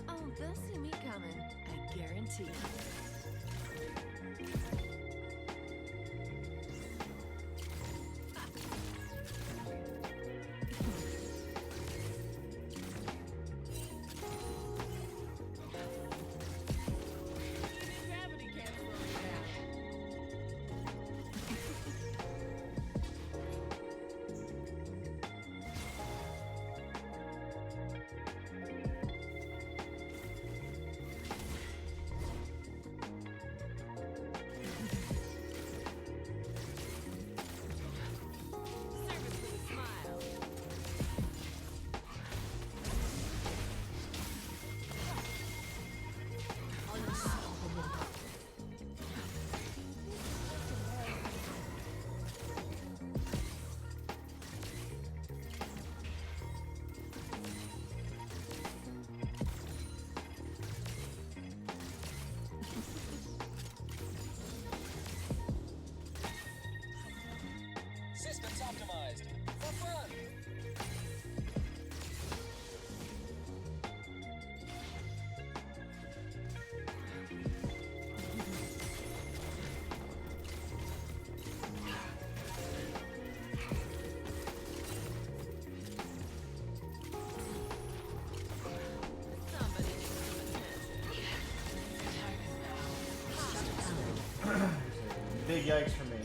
Oh, they'll see me coming. I guarantee. Even gravity can't slow me down. yikes for me.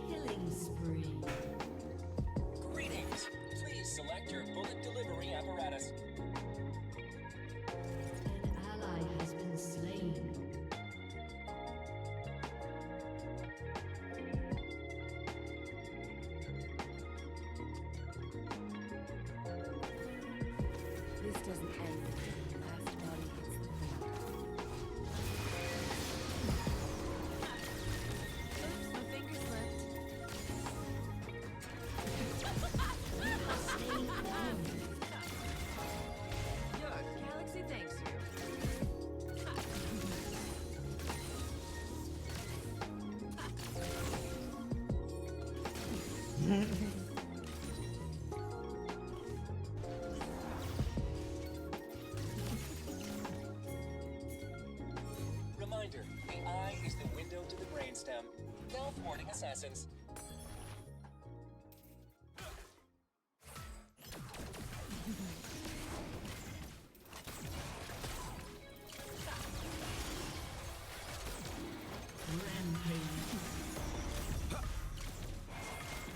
Killing spree. Greetings. Please select your bullet delivery apparatus. An ally has been slain. This doesn't end until the last body hits the floor. Oops, my finger slipped. Your galaxy thanks you. Reminder, the eye is the window to the brainstem. Now thwarting assassins.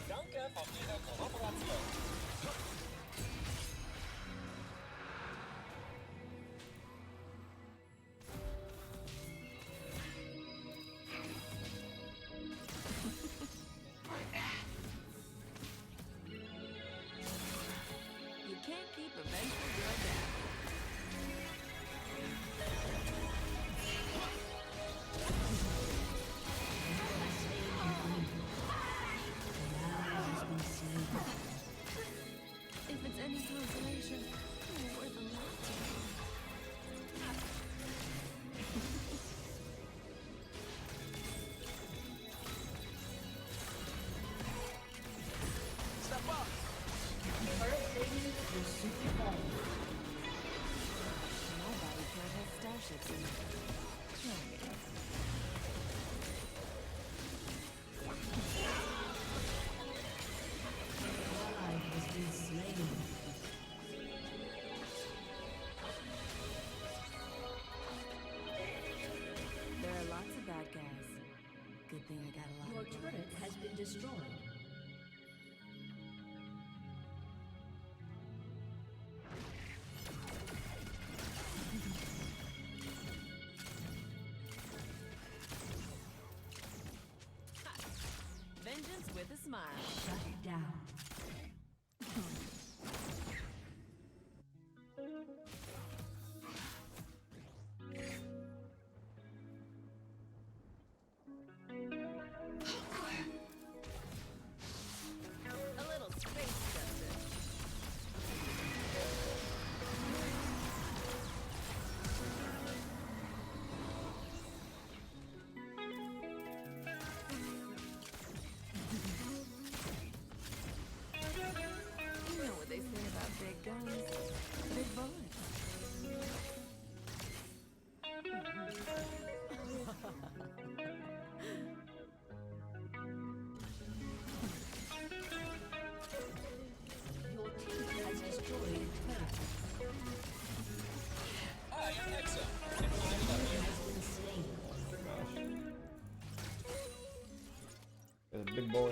Danke für Ihre Kooperation. You can't keep a vengeful girl down. If it's any consolation, you're worth a lot to me. Step up. Nobody cares has starships in it. Try it. Ally has been slain. There are lots of bad guys. Good thing I got a lot Your of turret bullets. has been destroyed. Vengeance with a smile. Shut down. A little space justice. You know what they say about big guns, big bullets. Your team has destroyed a turret. I am Hexa, and I love you. Has been slain. There's a big boy.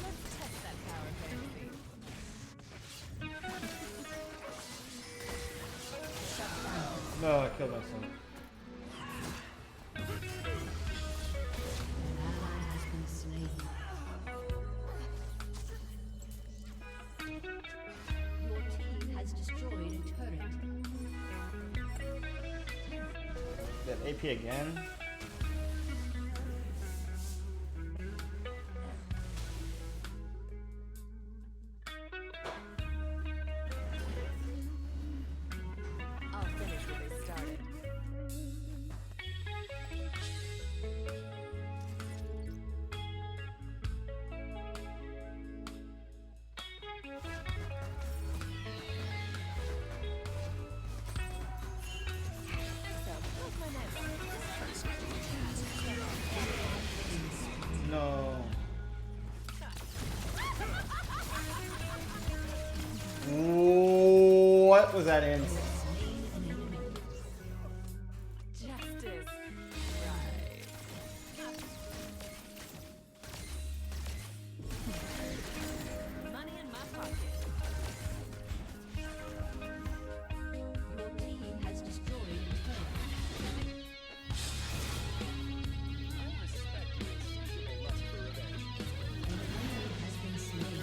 Let's test that power fantasy. No, I killed myself. An ally has been slain. Your team has destroyed a turret. That AP again? I'll finish what they started. What was that in? Justice. Right. Money in my pocket. Your team has destroyed the turret. An enemy has been slain.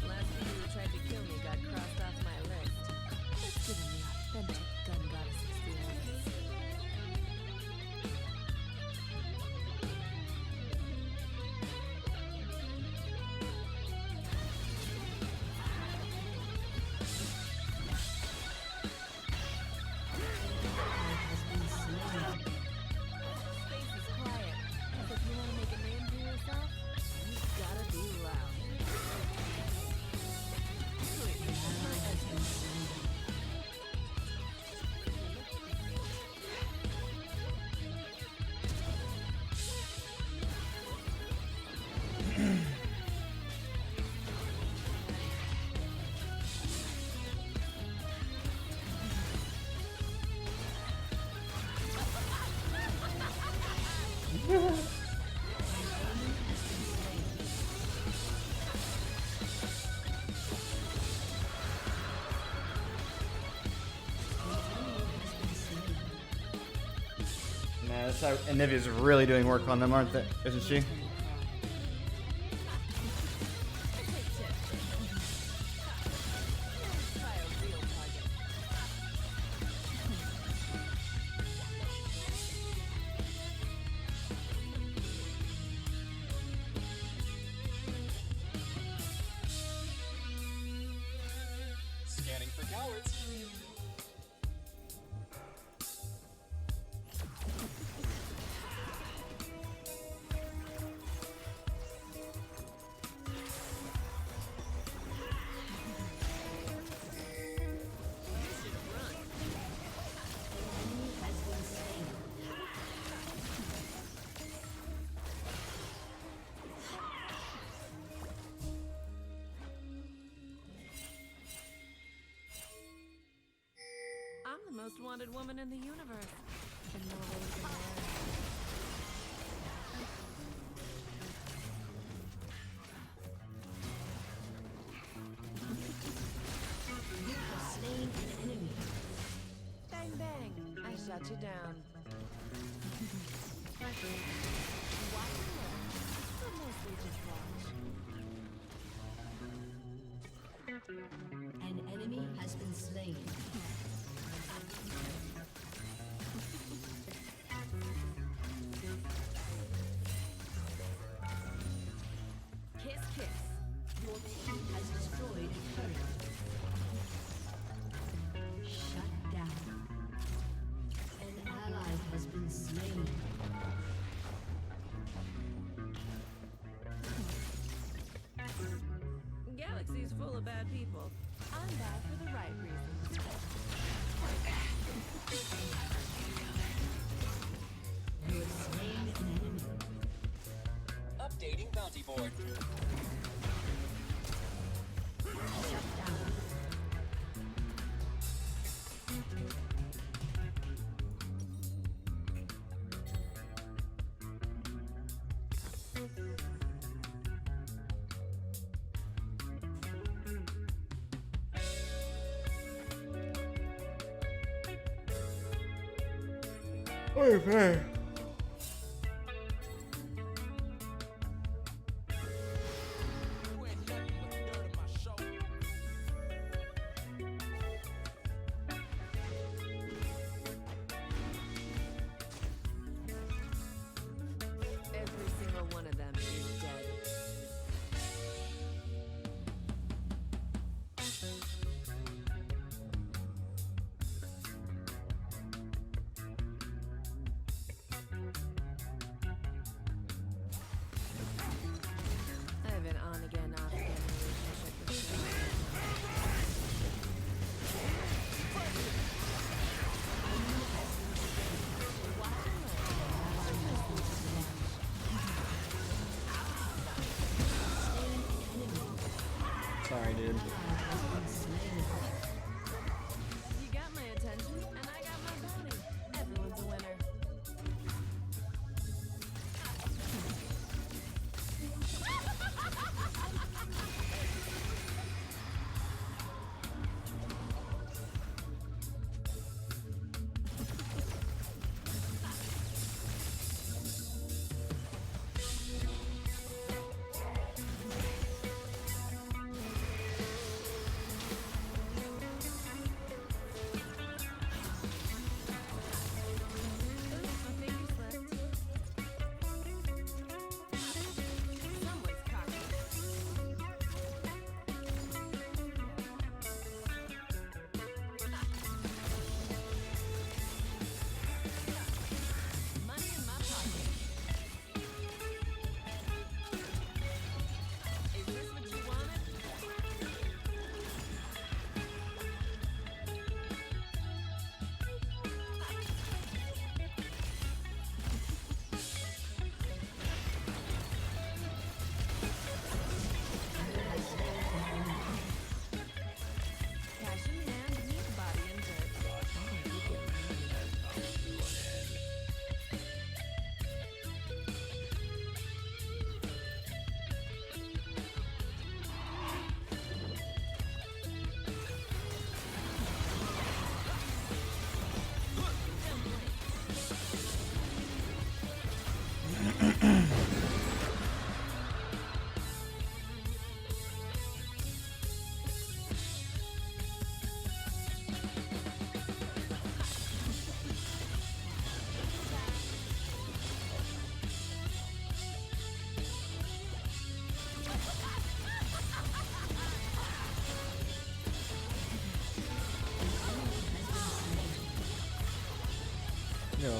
Last people who tried to kill me got crossed off my list. That's giving me authentic gun goddess experience. Space is quiet. But if you want to make a name for yourself, you gotta be loud. Man, that's how Anivia's really doing work on them, aren't they? Isn't she? Scanning for cowards. I'm the most wanted woman in the universe. In more ways than one. You have slain an enemy. Bang bang, I shot you down. Watch and learn, but mostly just watch. An enemy has been slain. Kiss, kiss. Your team has destroyed a turret. Shut down. An ally has been slain. Galaxy's full of bad people. I'm bad for the right reasons. You have slain an enemy. Updating bounty board. Shut down. Okay. You got my attention, and I got my bounty. Everyone's a winner. Yo.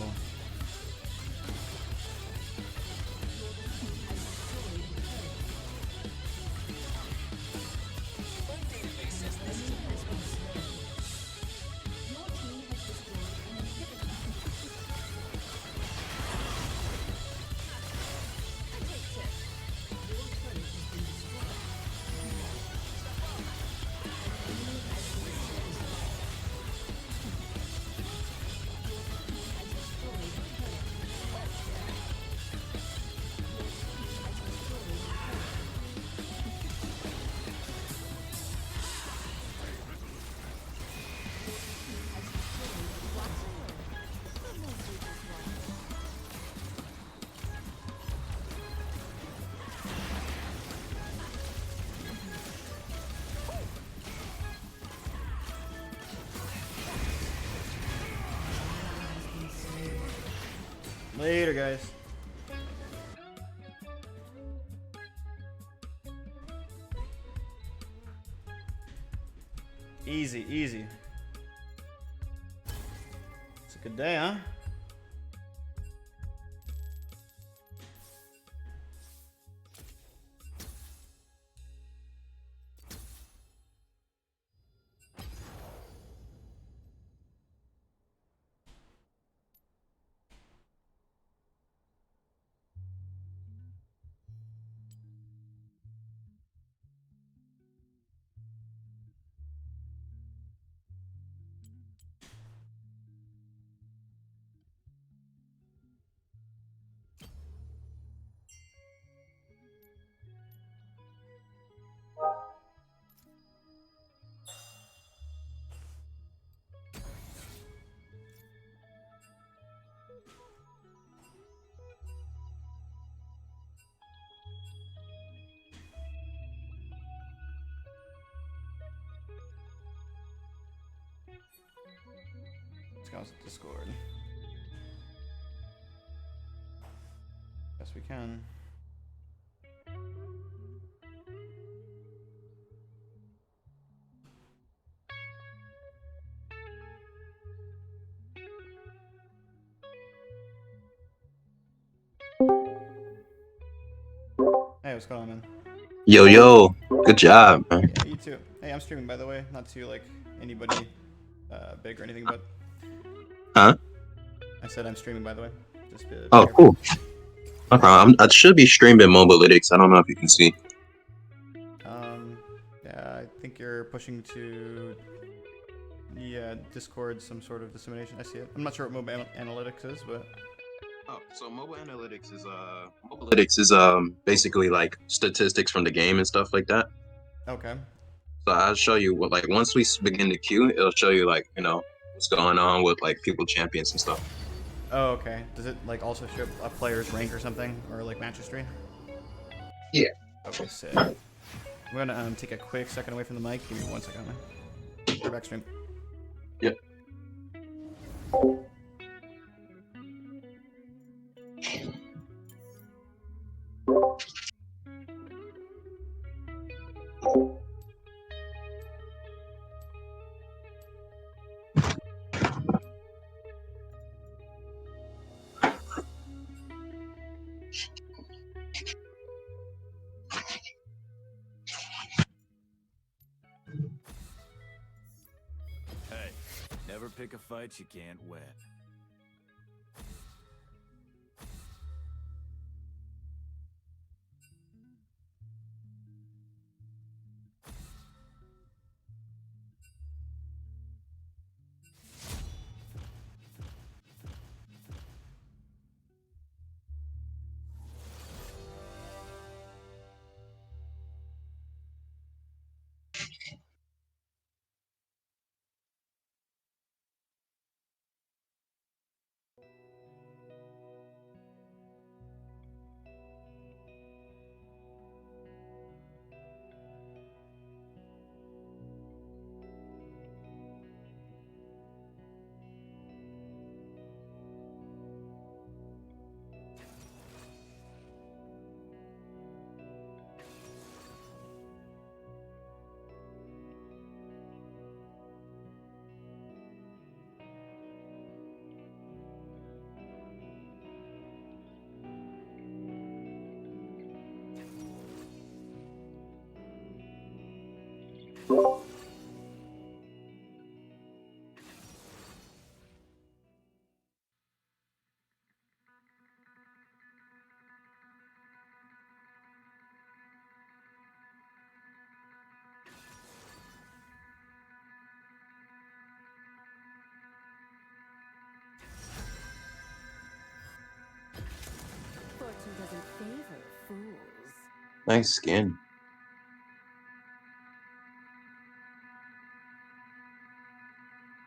Later, guys. Easy, easy. It's a good day, huh? Let's go to Discord. Yes, we can. Hey, what's going on, man? Yo, yo, good job, man. Yeah, you too. Hey, I'm streaming, by the way. Not to like anybody big or anything, but Huh? I said I'm streaming, by the way. Just Oh, cool. No problem. I should be streaming Mobalytics. I don't know if you can see. Yeah, I think think you're pushing to, yeah, Discord, some sort of dissemination. I see it. I'm not sure what mobile analytics is, but. Oh, so mobile analytics is basically like statistics from the game and stuff like that. Okay. So I'll show you what, like, once we begin the queue, it'll show you, like, you know, what's going on with, like, people champions and stuff. Oh, okay. Does it like also show a player's rank or something, or like match history? Yeah. Okay, sick. I'm gonna take a quick second away from the mic. Give me 1 second. We're back stream. Yep. Hey, never pick a fight you can't win. Fortune doesn't favor fools. Nice skin.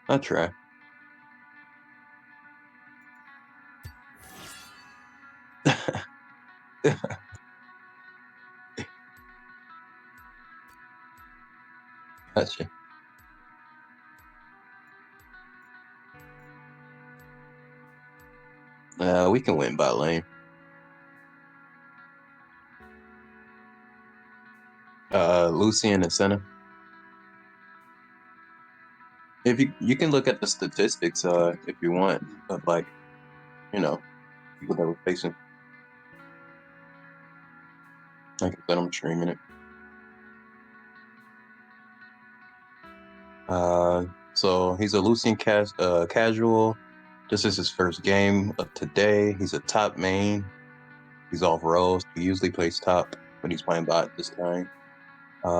I'll try. Gotcha. We can win by lane. Lucian and Senna. If you can look at the statistics, if you want, of, like, you know, people that were facing. Like I said, I'm streaming it. So he's a Lucian casual. This is his first game of today. He's a top main. He's off roles. He usually plays top, but he's playing bot this time.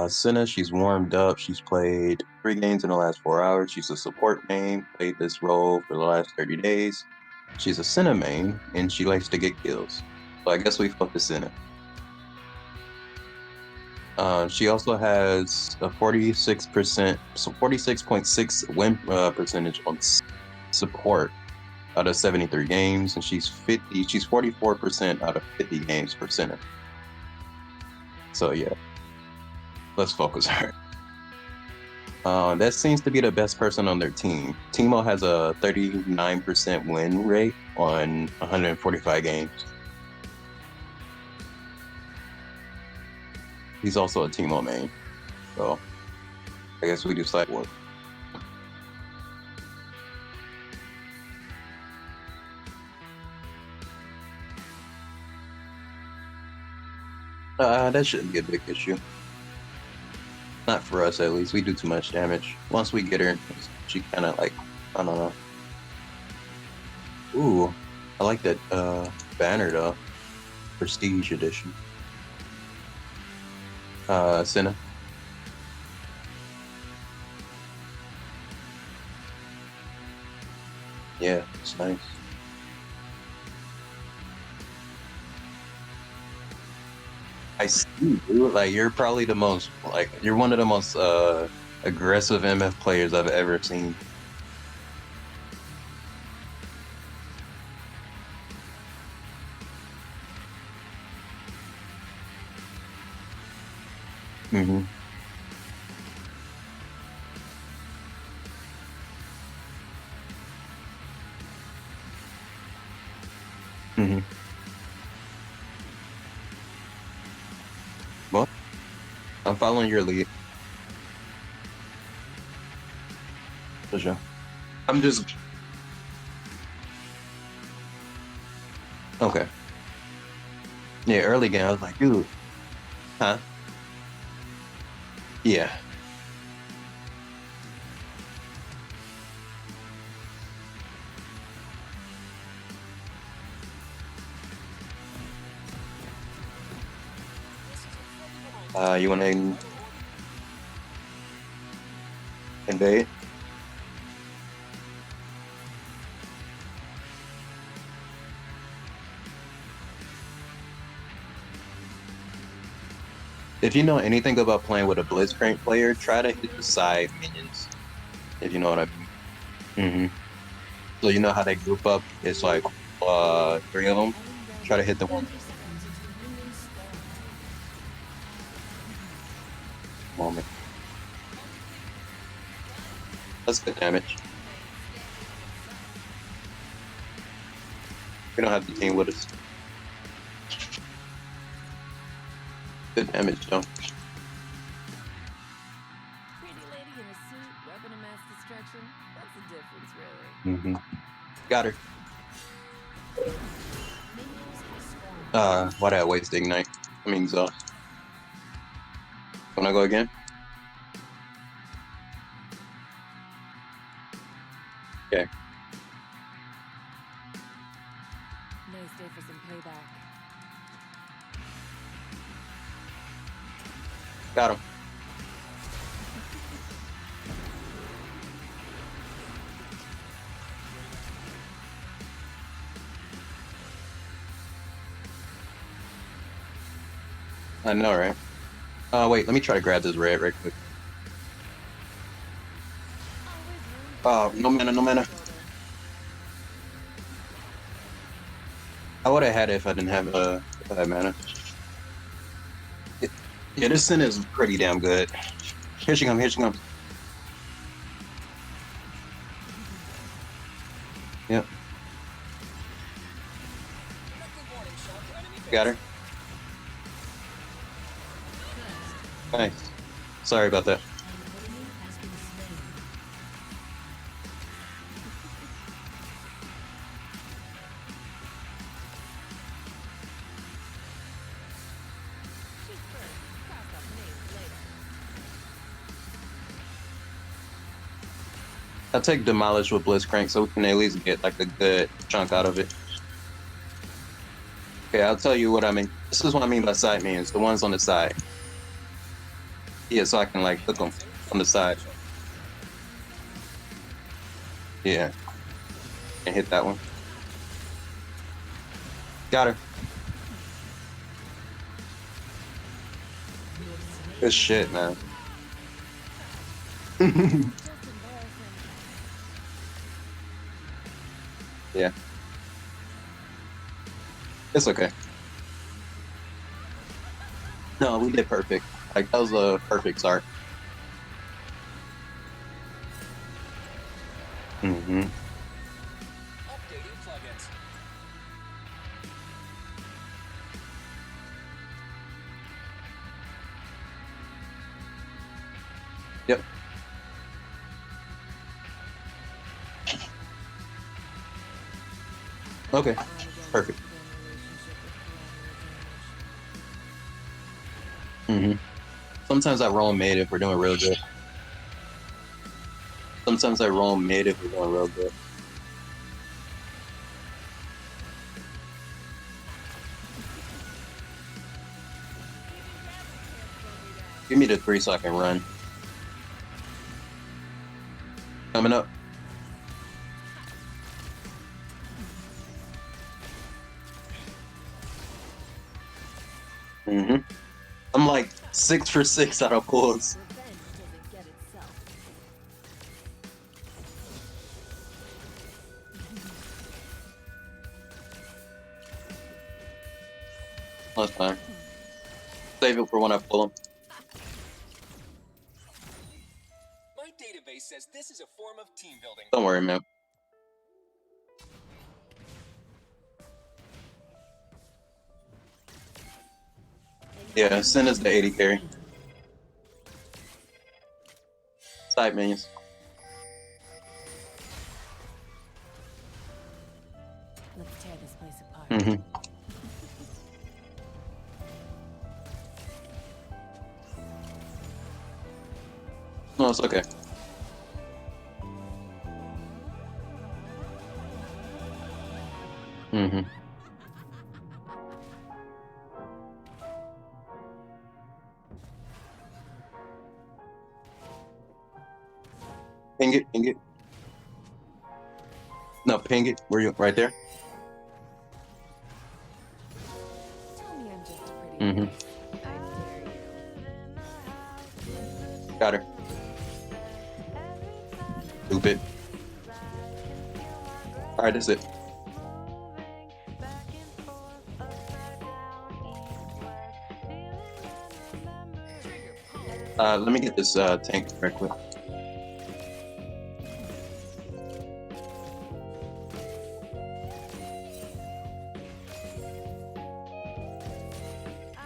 Senna, she's warmed up. She's played 3 games in the last 4 hours. She's a support main, played this role for the last 30 days. She's a Senna main, and she likes to get kills. So I guess we focus Senna. She also has a 46.6 win percentage on support out of 73 games, and she's 44% out of 50 games for Senna. So yeah, let's focus her. That seems to be the best person on their team. Teemo has a 39% win rate on 145 games. He's also a Teemo main, so I guess we do side work. That shouldn't be a big issue. Not for us, at least. We do too much damage. Once we get her, she kind of, like, I don't know. Ooh, I like that banner though. Prestige edition. Senna. Yeah, it's nice. I see, dude. Like you're probably the most you're one of the most aggressive MF players I've ever seen. Mm-hmm. Mm-hmm. Well, I'm following your lead. For sure. I'm just okay. Yeah, early game, I was like, dude, huh? Yeah. You want to invade? If you know anything about playing with a Blitzcrank player, try to hit the side minions. If you know what I mean. Mm-hmm. So you know how they group up? It's like 3 of them. Try to hit the one. Moment. That's good damage. We don't have the team with us. Good damage, though. Pretty lady in a suit, weapon of mass destruction. What's the difference, really? Mm-hmm. Got her. Why did I waste Ignite? I mean, exhaust. Wanna go again? Okay. Nice day for some payback. Got him. I know, right? Wait, let me try to grab this red right quick. No mana, no mana. I would have had it if I didn't have if I had mana. Yeah, this sin is pretty damn good. Here she comes, here she comes. Yep. Got her. Nice. Sorry about that. I'll take Demolish with Blitzcrank so we can at least get like a good chunk out of it. Okay, I'll tell you what I mean. This is what I mean by side minions, the ones on the side. Yeah, so I can like hook them on the side. Yeah. And hit that one. Got her. Good shit, man. Yeah. It's okay. No, we did perfect. Like, that was a perfect start. Mm-hmm. Updating plugins. Yep. Okay. Perfect. Mm-hmm. Sometimes I roll mid if we're doing real good. Sometimes I roll mid if we're doing real good. Give me the 3 so I can run. Coming up. Mm-hmm. I'm like 6 for 6 out of pulls. That's fine. Save it for when I pull him. My database says this is a form of team building. Don't worry, man. Yeah, send us the 80 carry. Side minions. Let's tear this place apart. Mm-hmm. No, it's okay. Mm-hmm. Ping it, ping it. No, ping it. Where you? Right there. Tell me I'm just a pretty Mm-hmm. face. I dare you. Got her. Stupid. All right, that's it. Let me get this tank right quick.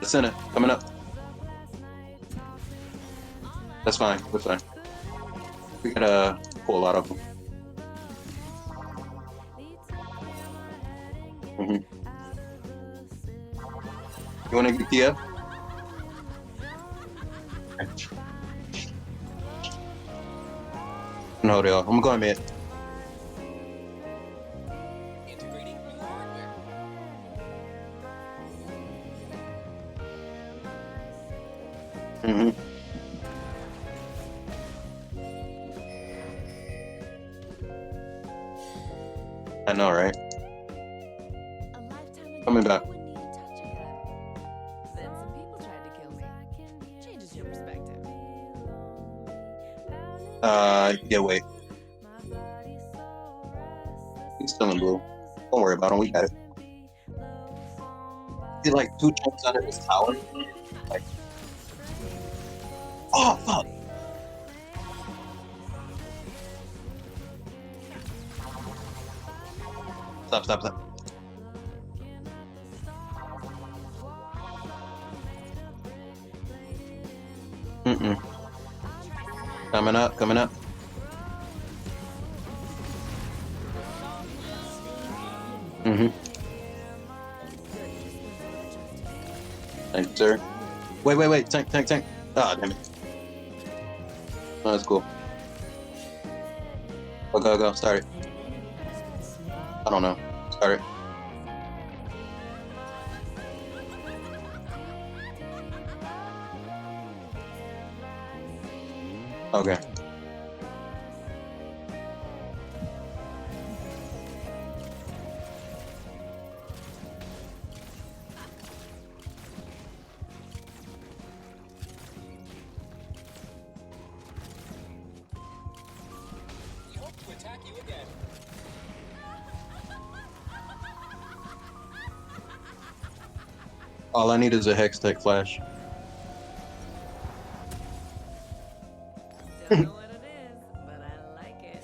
The center coming up. That's fine. That's fine. We gotta pull a lot of them. Mm-hmm. You wanna get Kia? No, they are. I'm going mid. Integrating new hardware. Mm-hmm. I know, right? Coming back. Then some people tried to kill me. Changes your perspective. Yeah, wait. He's still in blue. Don't worry about him. We got it. He's like 2 chunks under this tower. Like, oh fuck! Stop! Stop! Stop! Mm-mm. Coming up! Coming up! Mm-hmm. Thank you, sir. Wait, wait, wait. Tank, tank, tank. Ah, damn it. Oh, that's cool. Go, go, go. Start it. I don't know. Start it. Okay. We hope to attack you again. All I need is a Hex Tech Flash. Don't know what it is, but I like it.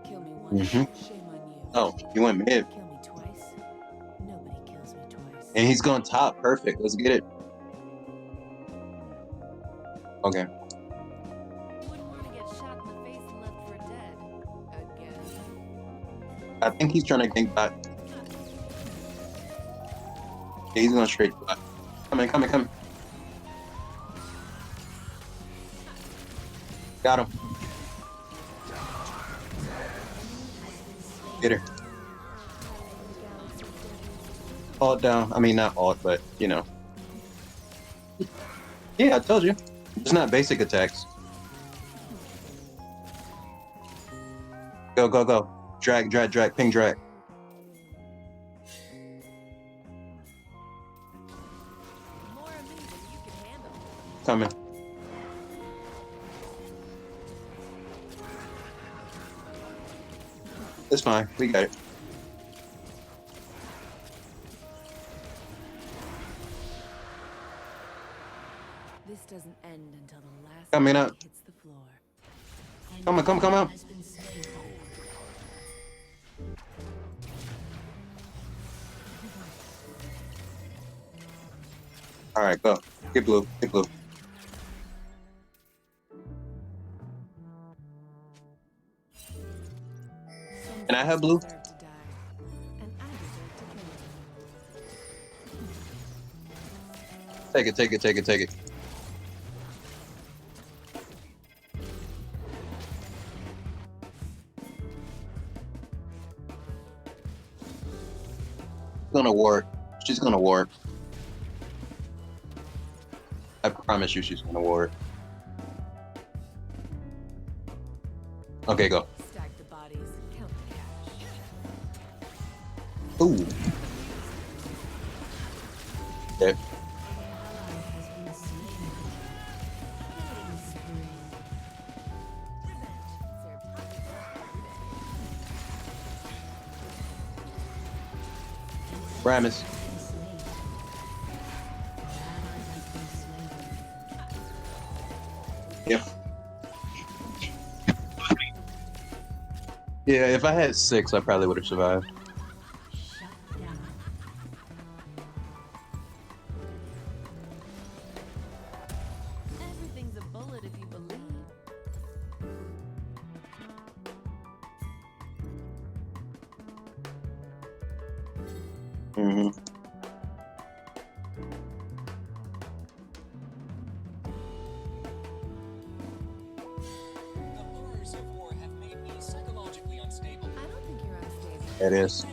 Kill me once, Mm-hmm. shame on you. Oh, you went mid. Kill me twice. Nobody kills me twice. And he's going top. Perfect. Let's get it. Okay. Wouldn't want to get shot in the face and left for dead. Again. I think he's trying to gank back. Yeah, he's going straight back. Coming, coming, coming. Got him. Get her. Alt down. I mean, not alt, but, you know. Yeah, I told you. It's not basic attacks. Go, go, go. Drag, drag, drag, ping, drag. Coming. It's fine. We got it. This doesn't end until the last Coming guy up. hits the floor. Come on, come on, come on. All right, go. Get blue. Get blue. Can I have blue? Take it, take it, take it, take it. It's gonna work. She's gonna work. I promise you she's gonna work. Okay, go. Stack the bodies, count the cash. Ooh. Okay. Ramus. Yep. Yeah, if I had 6, I probably would have survived. Everything's a bullet if you believe. Mm-hmm. The horrors of war have made me psychologically unstable. I don't think you're unstable. It is.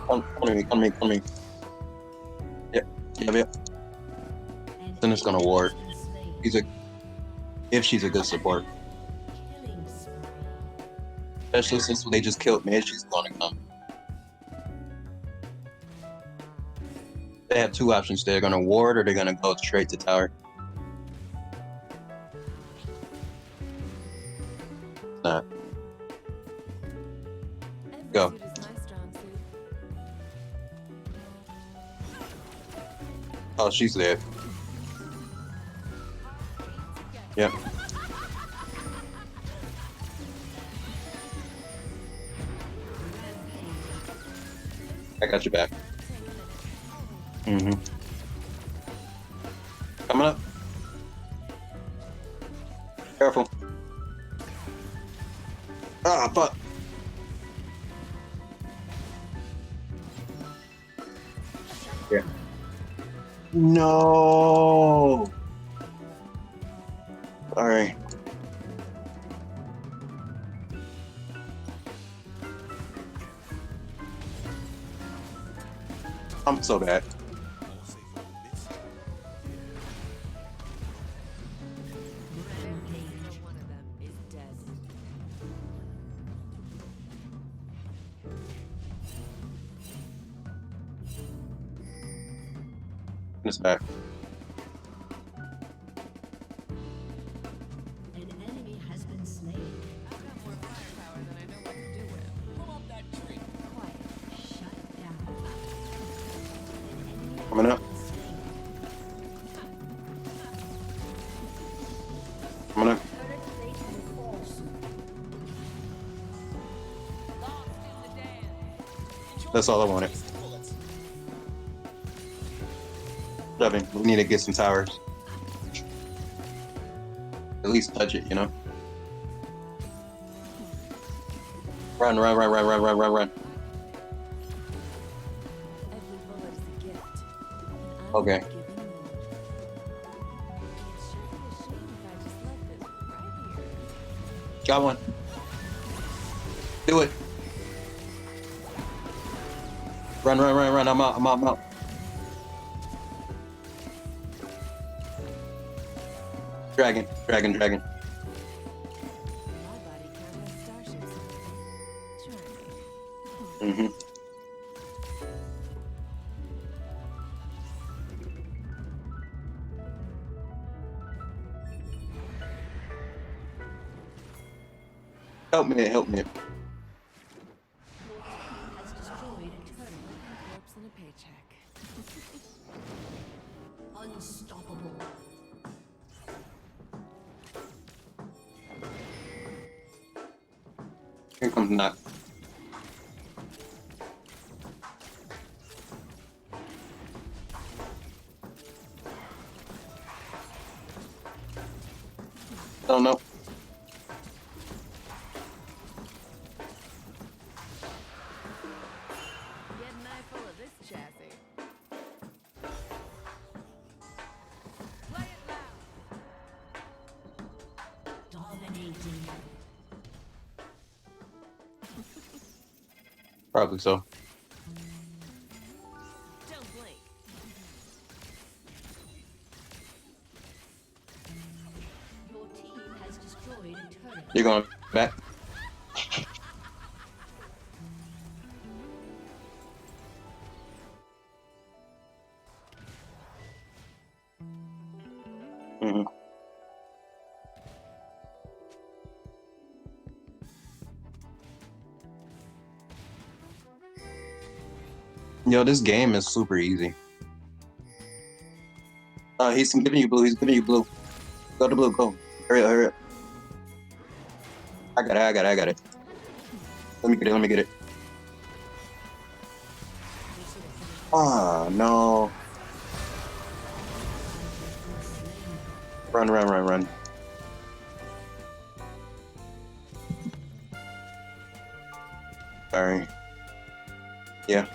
Come to me, come to me, come to me. Yep, yep, yep. Then it's gonna ward. If she's a good support. Especially since they just killed me, she's gonna come. They have 2 options. They're gonna ward or they're gonna go straight to tower. Nah. Go. Oh, she's there. Yep. I got your back. Mm-hmm. Coming up. Careful. Ah, fuck. Yeah. No. All right. I'm so bad. One of them is dead. It's back. An enemy has been slain. I've got more firepower than I know what to do with. Pull up that tree. Quiet. Shut down. Coming up. Coming up. That's all I wanted. Devin, we need to get some towers. At least touch it, you know? Run, run, run, run, run, run, run, run. Every bullet is a gift. And I'm Okay. giving you. It should be a shame if I just left it right here. Got one. Do it. Run, run, run, run. I'm out, I'm out, I'm out. Dragon, dragon, dragon. My body count has starships in it. Try me. Mm-hmm. Help me, help me. Has destroyed a turret. Corpse and a paycheck. Unstoppable. Here comes knock. Oh no. Get an eyeful of this chassis. Play it loud. Dominating. Probably so. Don't blink. Your team has destroyed a turret. You're going back. Mm-hmm. Yo, this game is super easy. He's giving you blue. He's giving you blue. Go to blue. Go. Hurry up. Hurry up. I got it. I got it. I got it. Let me get it. Let me get it. Ah, no. Run, run, run, run. Sorry. Yeah.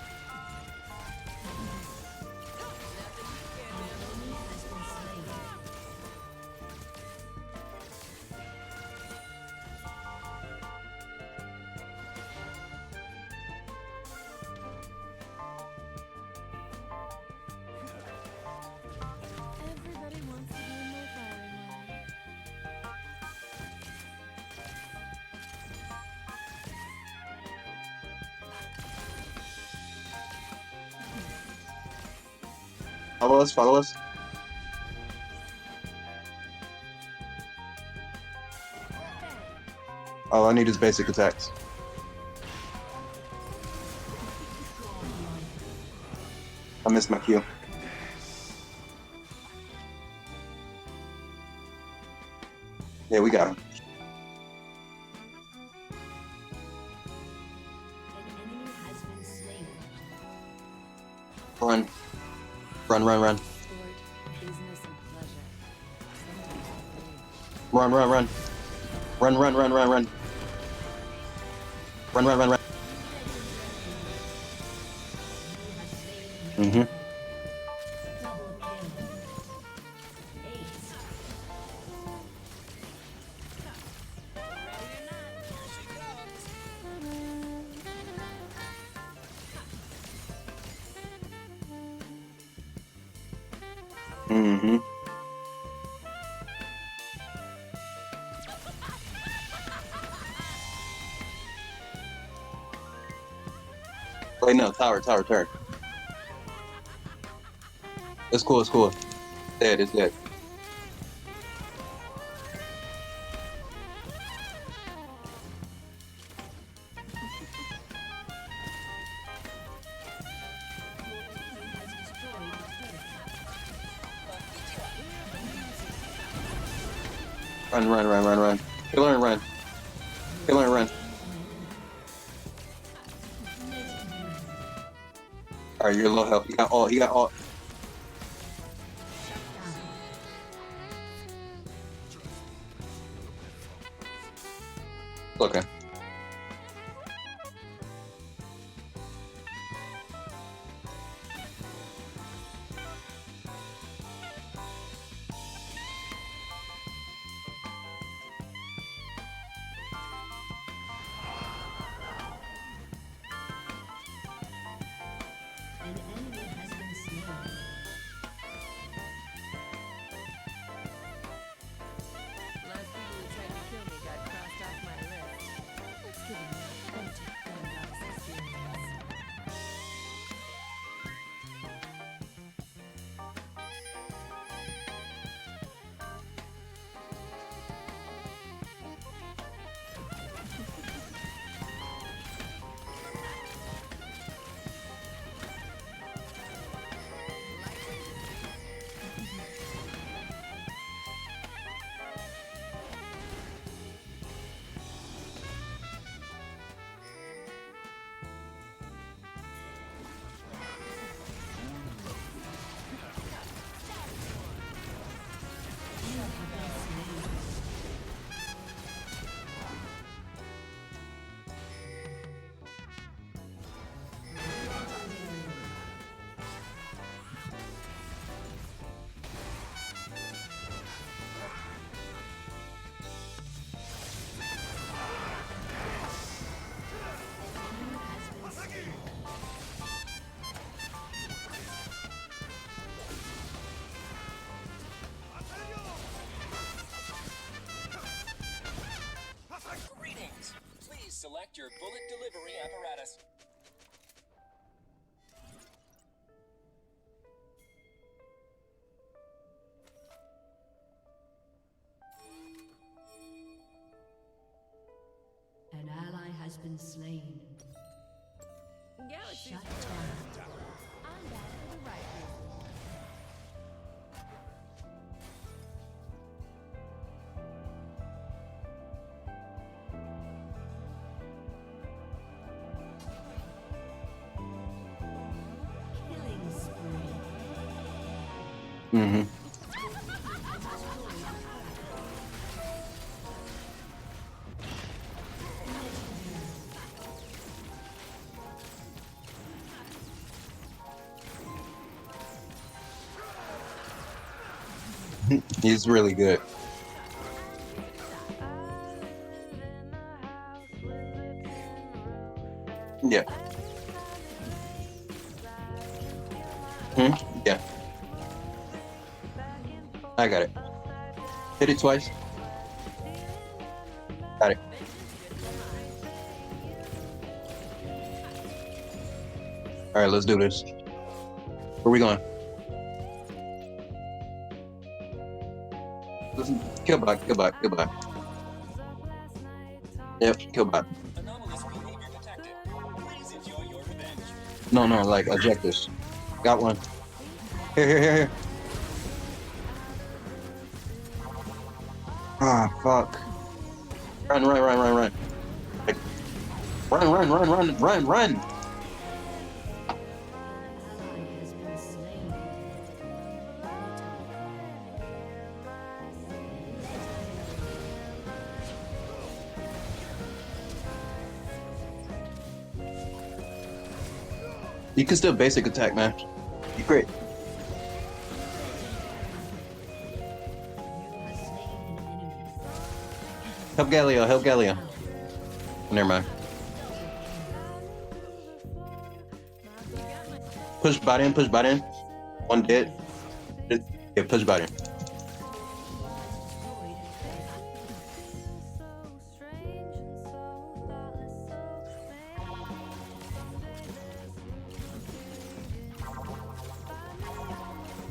Everybody wants to be in my firing line. Follow us. Follow us. All I need is basic attacks. I missed my cue. Yeah, we got him. An enemy has been slain. Run. Run, run, run. Sport, business, and pleasure. Sometimes I think. Run, run, run. Run, run, run, run, run. Run, run, run, run. Mm-hmm. Double kill. Ace. Mm-hmm. Wait, no, tower. It's cool, it's cool. Dead, it's dead. Run, run, run, run, run. Kill her and run. Kill her and run. Alright, you're low health. He got all. He got all. Okay. your bullet delivery apparatus. An ally has been slain. Galaxy's Shut full. down. I'm back for the right reason. Killing spree. Mm-hmm. He's really good. Yeah. Yeah. I got it. Hit it twice. Got it. All right, let's do this. Where we going? Listen, kill bot, kill bot, kill bot. Yep, kill bot. Anomalous behavior detected. Please enjoy your revenge. No, like objectives. Got one. Here. Ah, fuck. Run. Like, run. You can still basic attack, man. You're great. Help Galio. Never mind. Push bot in. One dead. Yeah, push bot in.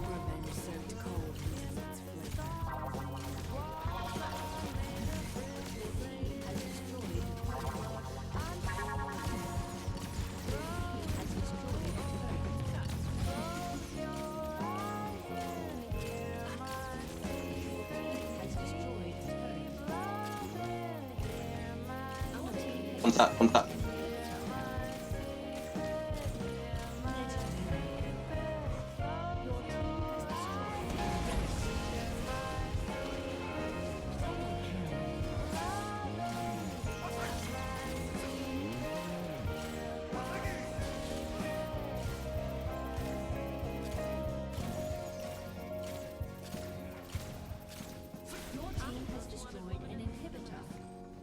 Revenge served cold loses its flavor. On top. Your team has destroyed an inhibitor.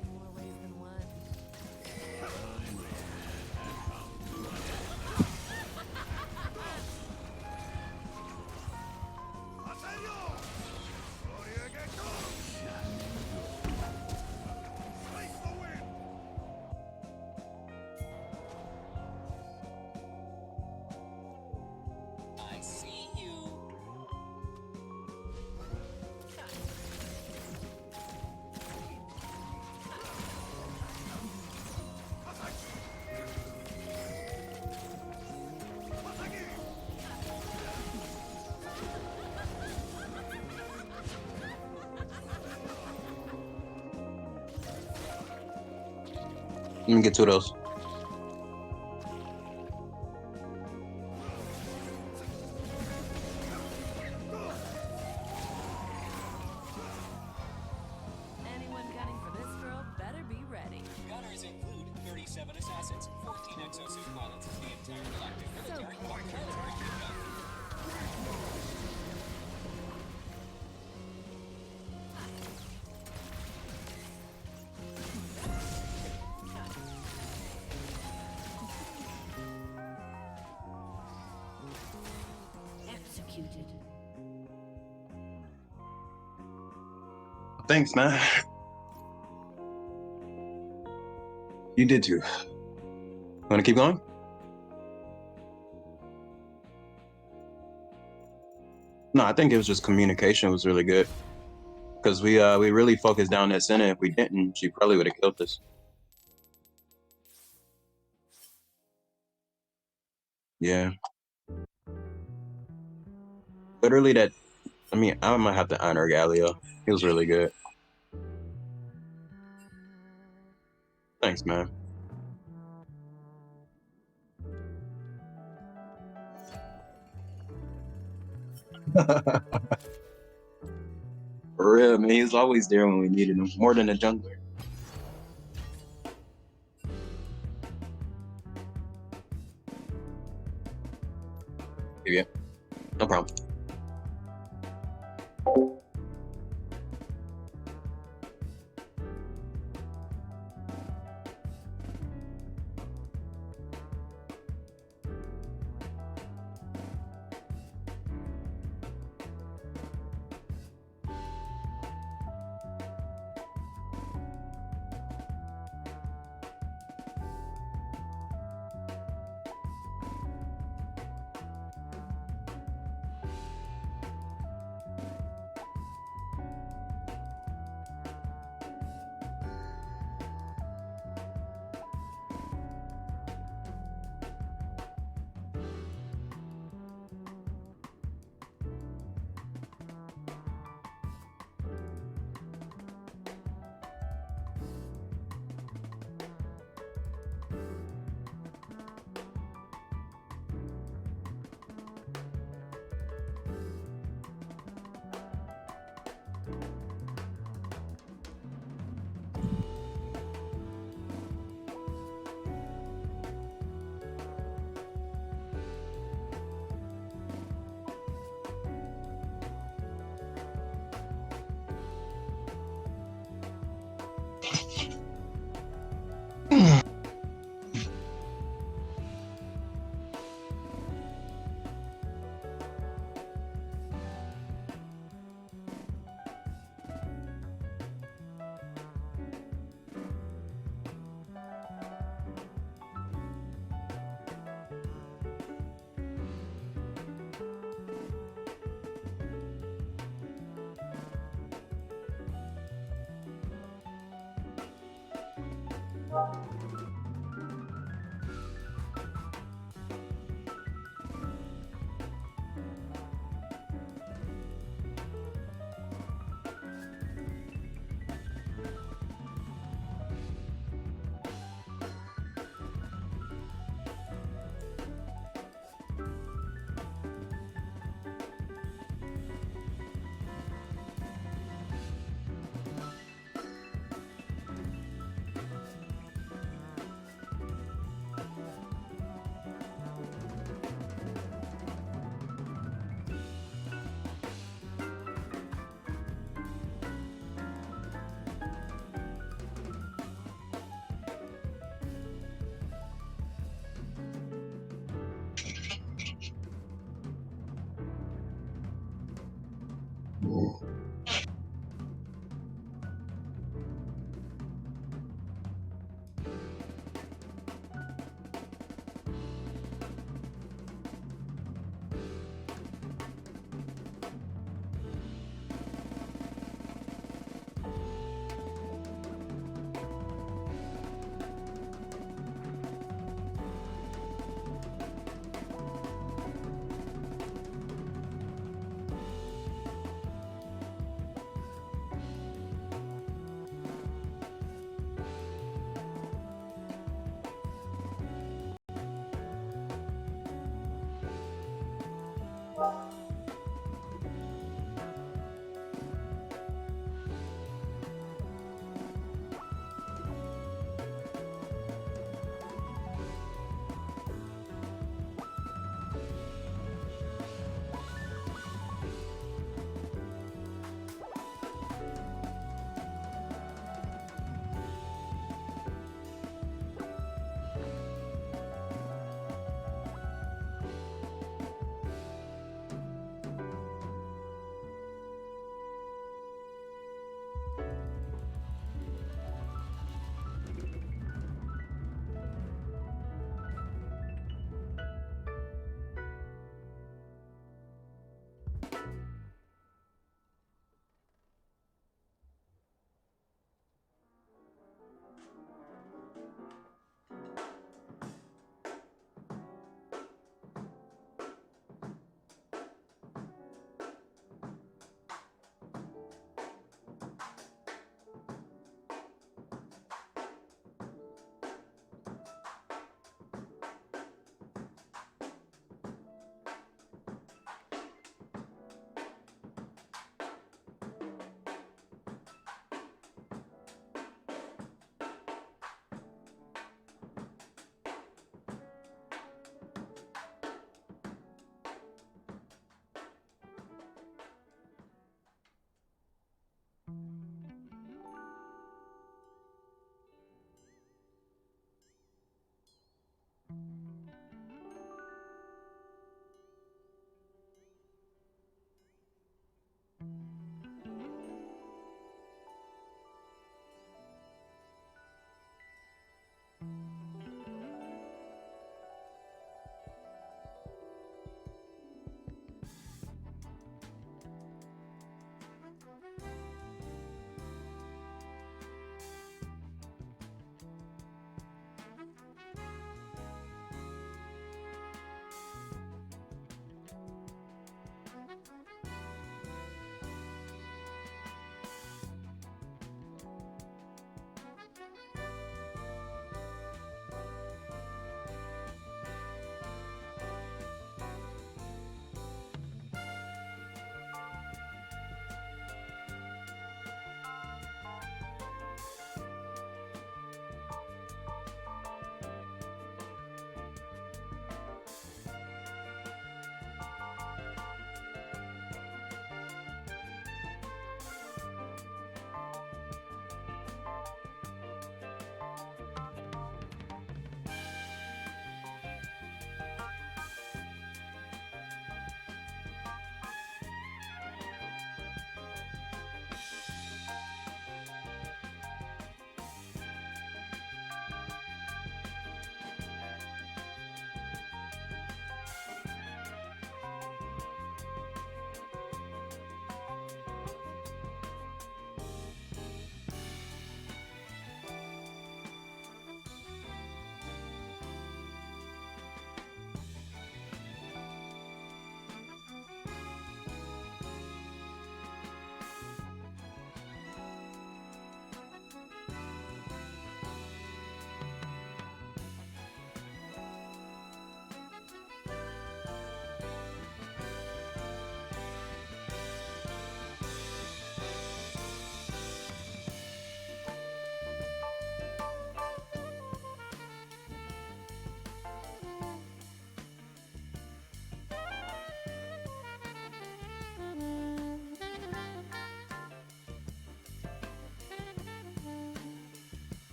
In more ways than one. I see you. Let me get two of those. Anyone gunning for this girl better be ready. Gunners include 37 assassins, 14 exosuit pilots, the entire galactic military, one military pickup. Executed. Thanks, man. You did too. Want to keep going? No, I think it was just communication was really good. Because we really focused down that center. If we didn't, she probably would have killed us. Yeah. Literally that, I mean, I might have to honor Galio. He was really good. Thanks, man. For real, man. He was always there when we needed him. More than a jungler. Yeah. No problem.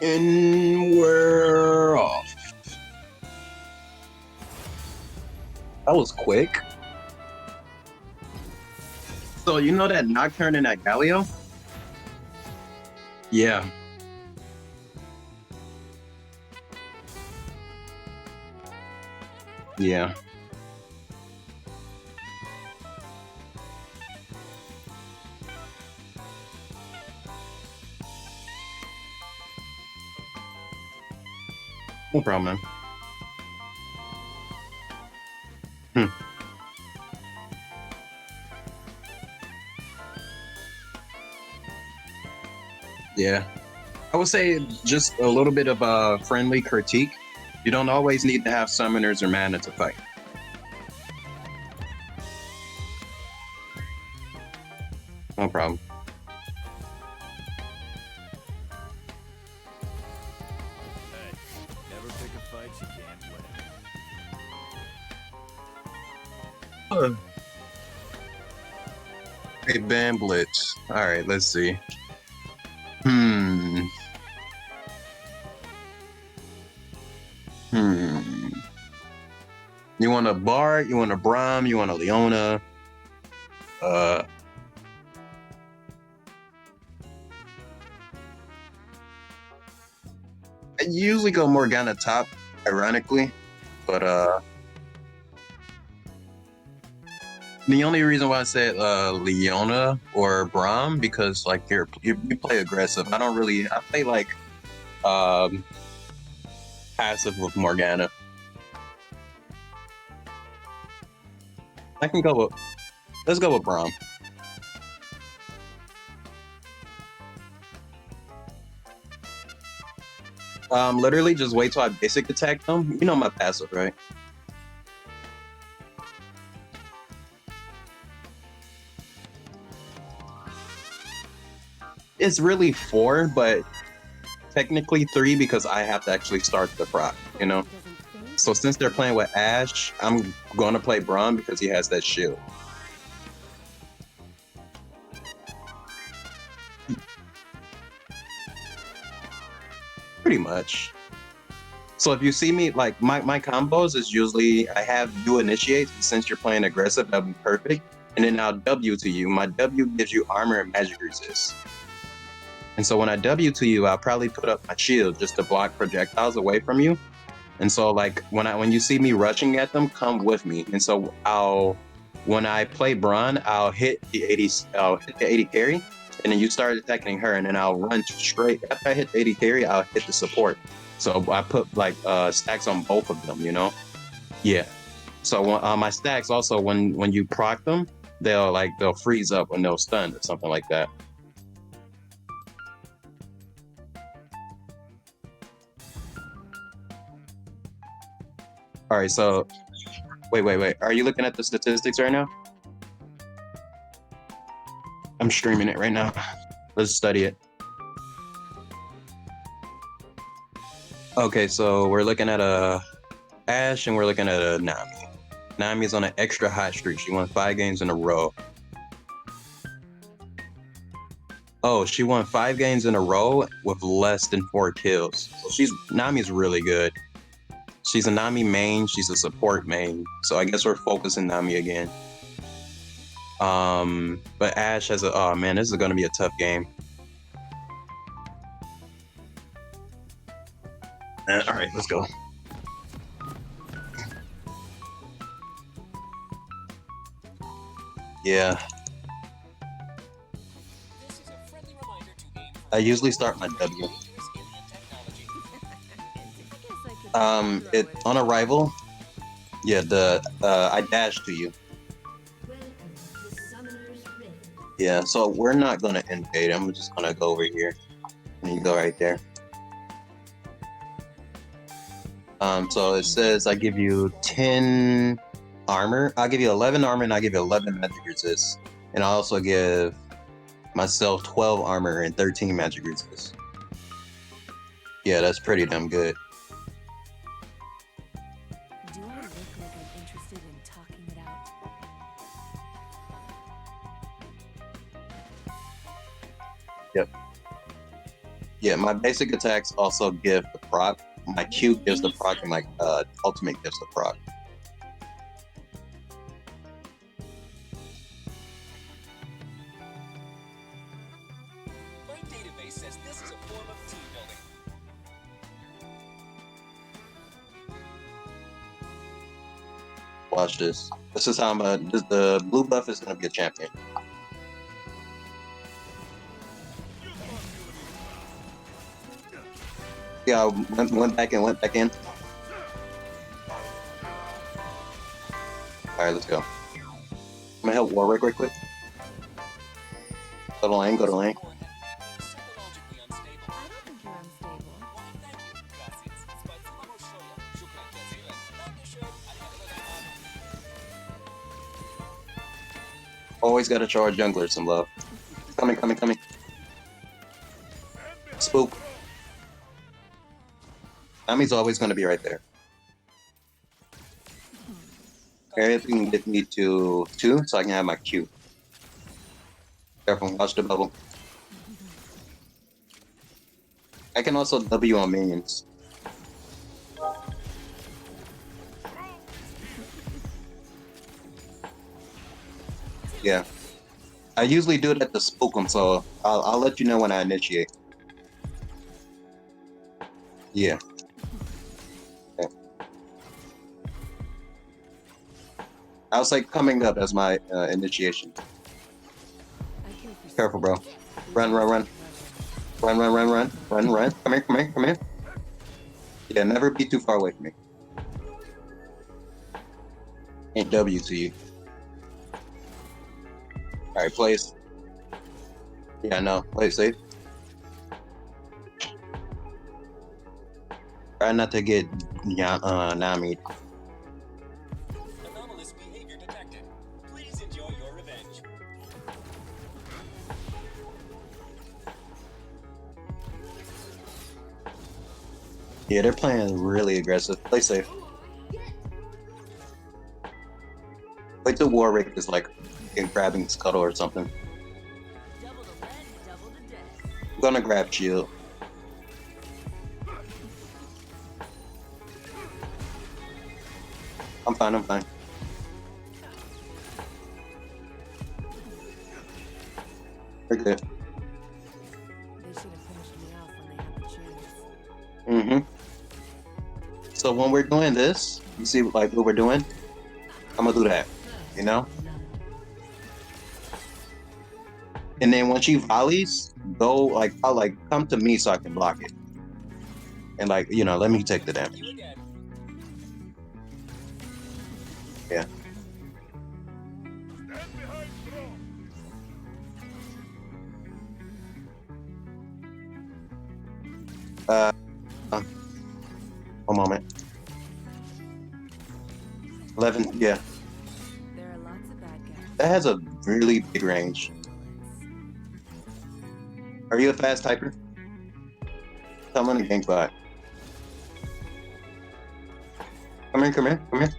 And we're off. That was quick. So you know that Nocturne and that Galio? Yeah. Yeah. No problem, man. Yeah. I would say just a little bit of a friendly critique. You don't always need to have summoners or mana to fight. No problem. Hey, never pick a fight you can't win. Hey, Ban Blitz. Alright, let's see. You want a Bard, you want a Braum, you want a Leona. I usually go Morgana top, ironically, but the only reason why I said Leona or Braum because like you play aggressive. I play like passive with Morgana. Let's go with Braum. Literally just wait till I basic attack them. You know my passive, right? It's really 4, but technically 3 because I have to actually start the proc, you know? So since they're playing with Ashe, I'm going to play Braum because he has that shield. Pretty much. So if you see me, like, my combos is usually, I have you initiate, since you're playing aggressive, that'd be perfect. And then I'll W to you. My W gives you armor and magic resist. And so when I W to you, I'll probably put up my shield just to block projectiles away from you. And so like when you see me rushing at them, come with me. And so when I play Braun, I'll hit the 80 carry, and then you start attacking her, and then I'll run straight. After I hit the 80 carry, I'll hit the support. So I put like stacks on both of them, you know? Yeah. So my stacks also, when you proc them, they'll freeze up when they'll stun or something like that. All right, so wait. Are you looking at the statistics right now? I'm streaming it right now. Let's study it. Okay, so we're looking at a Ashe and we're looking at a Nami. Nami's on an extra hot streak. She won 5 games in a row. Oh, she won 5 games in a row with less than 4 kills. So Nami's really good. She's a Nami main, she's a support main. So I guess we're focusing Nami again. But Ashe has oh man, this is gonna be a tough game. All right, let's go. Yeah. I usually start my W. It on arrival. Yeah, I dash to you. Yeah, so we're not gonna invade. I'm just gonna go over here, and you go right there. So it says I give you 10 armor. I'll give you 11 armor, and I'll give you 11 magic resist, and I also give myself 12 armor and 13 magic resist. Yeah, that's pretty damn good. Do I look like I'm interested in talking it out? Yep. Yeah, my basic attacks also give the proc. My Q gives the proc, and my ultimate gives the proc. My database says this is a form of team building. Watch this. This is how I'm the blue buff is gonna be a champion. Yeah, I went back in. All right, let's go. I'm gonna help Warwick right quick. Go to lane. Psychologically I unstable. don't think you're unstable. Why, thank you. Gracias. Спасибо большое. Shukran jazilan. Dankeschön. Arigato gozaimasu. Always gotta charge jungler some love. Coming. Spook. Nami's always gonna be right there. Everything can get me to 2 so I can have my Q. Careful, watch the bubble. I can also W on minions. Yeah. I usually do it at the spook 'em, so I'll let you know when I initiate. Yeah. Okay. I was like coming up as my initiation. Careful, bro. Run. Run. Come here. Yeah, never be too far away from me. Ain't W to you. Alright, place. Yeah, no. Play it safe. Try not to get Nami. Anomalous behavior detected. Please enjoy your revenge. Yeah, they're playing really aggressive. Play safe. Wait till Warwick is like grabbing Scuttle or something. I'm gonna grab shield. I'm fine. We're good. They should have finished me off when they had the chance. So when we're doing this, you see like what we're doing? I'm gonna do that, you know? And then when she volleys, go like I'll like come to me so I can block it. And like, you know, let me take the damage. Yeah. One moment. 11, yeah. There are lots of bad guys. That has a really big range. Are you a fast typer? I'm on a gank bot. Come here.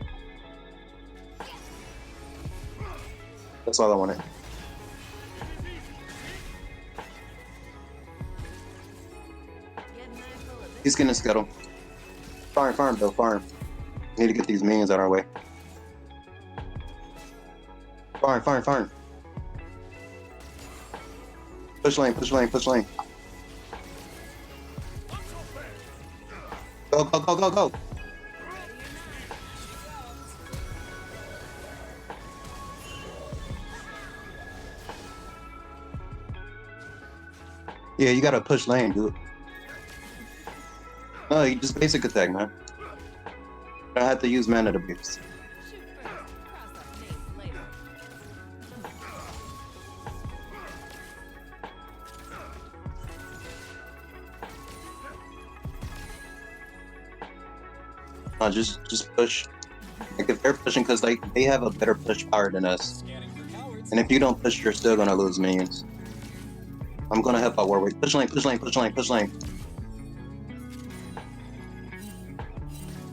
That's all I wanted. He's gonna scuttle. Farm, Bill, farm. Need to get these minions out of our way. Farm. Push lane. Go. Yeah, you gotta push lane, dude. No, you just basic attack, man. I have to use mana to boost. No, just push. Like if they're pushing, because like they have a better push power than us, and if you don't push, you're still gonna lose minions. I'm gonna help out Warwick. Push lane.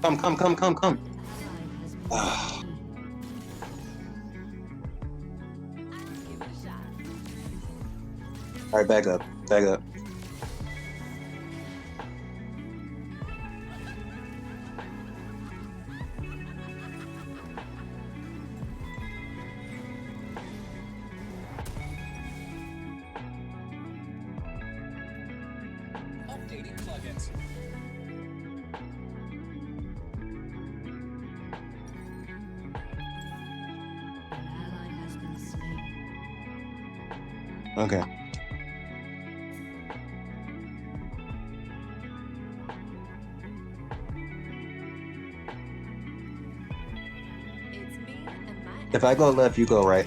Come. All right, back up. Back up. Updating plugins. Okay. It's me and my If I go left, you go right.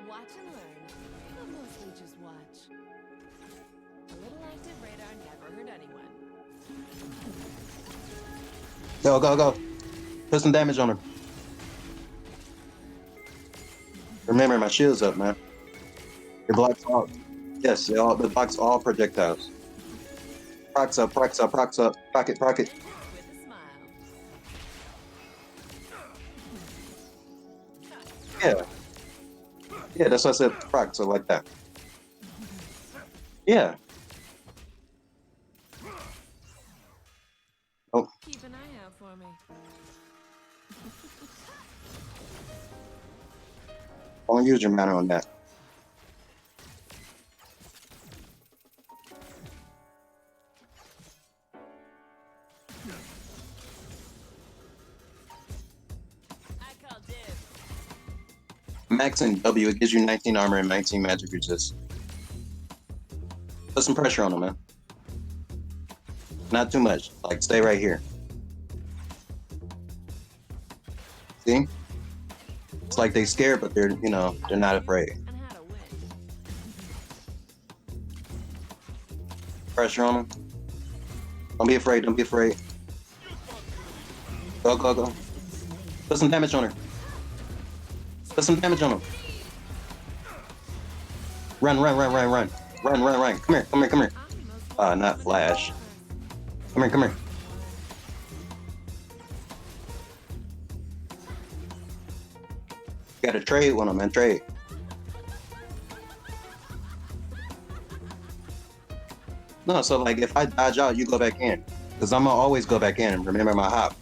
Watch and learn, but mostly just watch. A little active radar never hurt anyone. Go, go, go. Put some damage on him. Remember, my shield's up, man. It blocks all. Yes, it blocks all projectiles. Procs up, procs up, procs up. Proc it, proc it. Yeah. Yeah, that's why I said proc, so like that. Yeah. Oh, Keep an eye out for me. don't use your mana on that. I call dibs. Max and W, it gives you 19 armor and 19 magic resist. Put some pressure on them, man. Not too much. Like, stay right here. See? It's like they scared, but they're, you know, they're not afraid. Pressure on them. Don't be afraid, don't be afraid. Go, go, go. Put some damage on her. Put some damage on him. Run, run, run, run, run. Run, run, run. Come here, come here, come here. Not Flash. Come here, come here. You gotta trade with him, man. Trade. No, so like if I dodge out, you go back in. Because I'm gonna always go back in and remember my hop.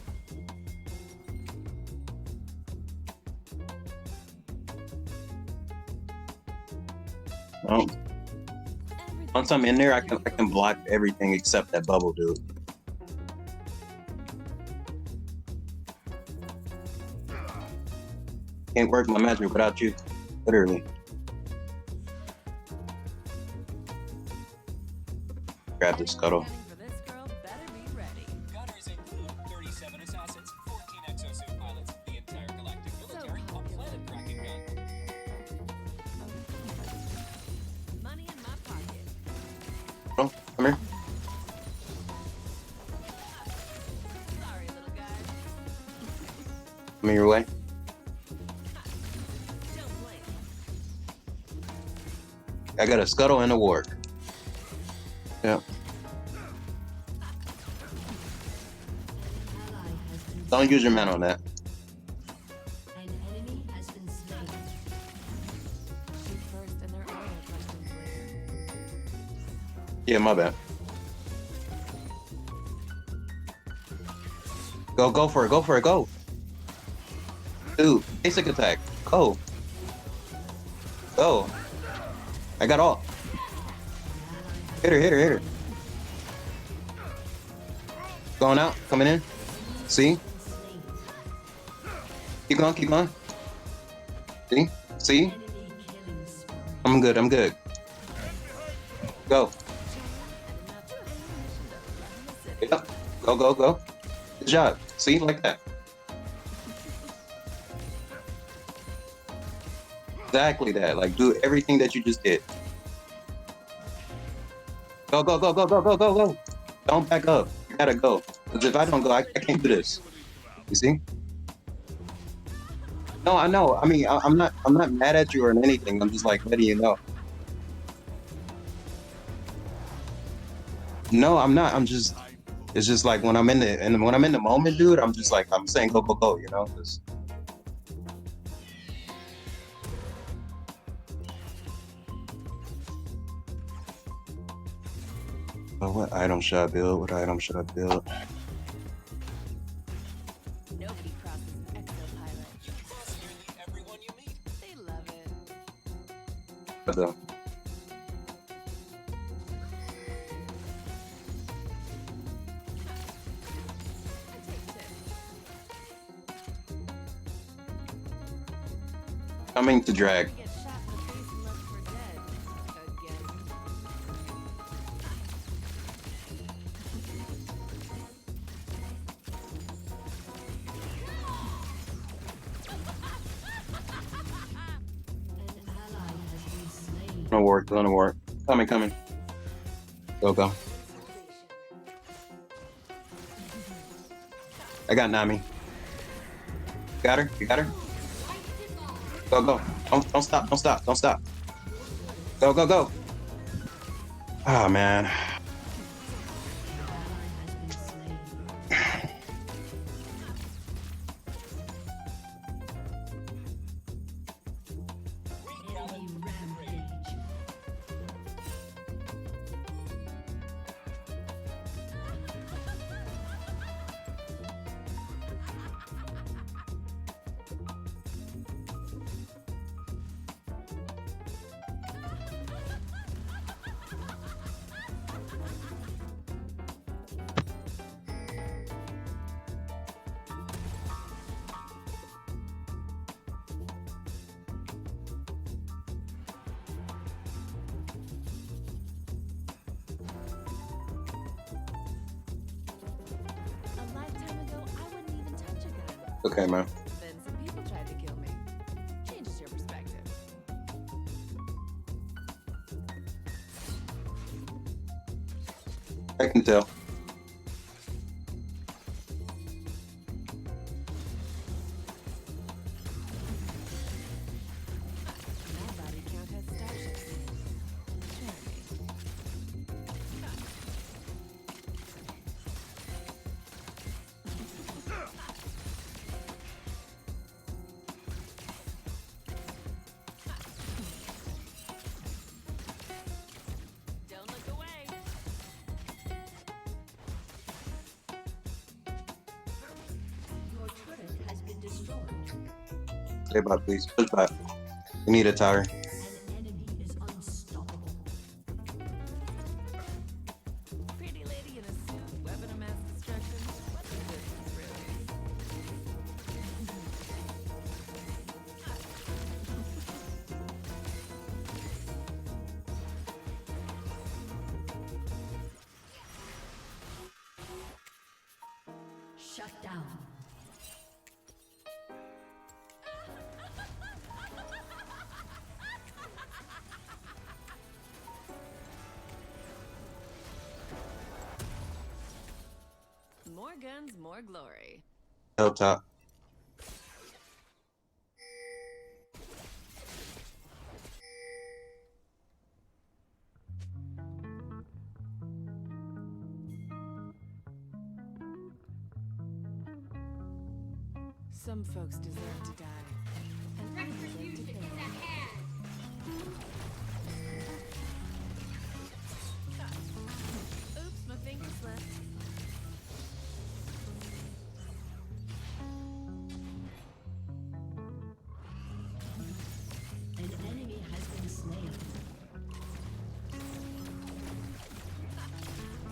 Once I'm in there, I can block everything except that bubble dude. Can't work my magic without you, literally. Grab this scuttle. Gunners include 37 assassins, 14 exosuit pilots, the entire galactic military, a planet-cracking gun. Money in my pocket. Oh, come here. Sorry, little guy. Come your way. Don't blame. I got a scuttle and a ward. Yeah. Don't use your mana on that. An enemy has been slain. Shoot first and there are no questions later. Yeah, my bad. Go for it, go for it, go. Dude, basic attack. Go. Go. I got all. Hit her, hit her, hit her. Going out, coming in. See? Keep going, keep going. See? See? I'm good, I'm good. Go. Yep. Go, go, go. Good job. See? Like that. Exactly that. Like, do everything that you just did. Go, go, go, go, go, go, go, go. Don't back up. You gotta go. Because if I don't go, I can't do this. You see? No, I know. I mean, I'm not mad at you or anything. I'm just like letting you know. No, I'm not. I'm just. It's just like when I'm in the moment, dude. I'm just like I'm saying go go go. You know. Just, what item should I build? What item should I build? Nobody crosses an exopilot. You cross nearly everyone you meet. They love it. Coming to drag. Get shot in the face and left for dead. Again. Gonna work. Gonna work. Coming. Coming. Go go. I got Nami. Got her. You got her. Go go. Don't stop. Don't stop. Don't stop. Go go go. Ah man. A lifetime ago, I wouldn't even touch a gun. Okay, man. Then some people tried to kill me. Changes your perspective. I can tell. My body count has starships in it. Charming. Don't look away. Your turret has been destroyed. Stay back, please. Push back. We need a tower. An enemy is unstoppable. Pretty lady in a suit, weapon of mass destruction. What's the difference, really? Shut down. More guns, more glory. Hilltop. Some folks deserve to die. And I deserve to think. Oops, my finger slipped. An enemy has been slain.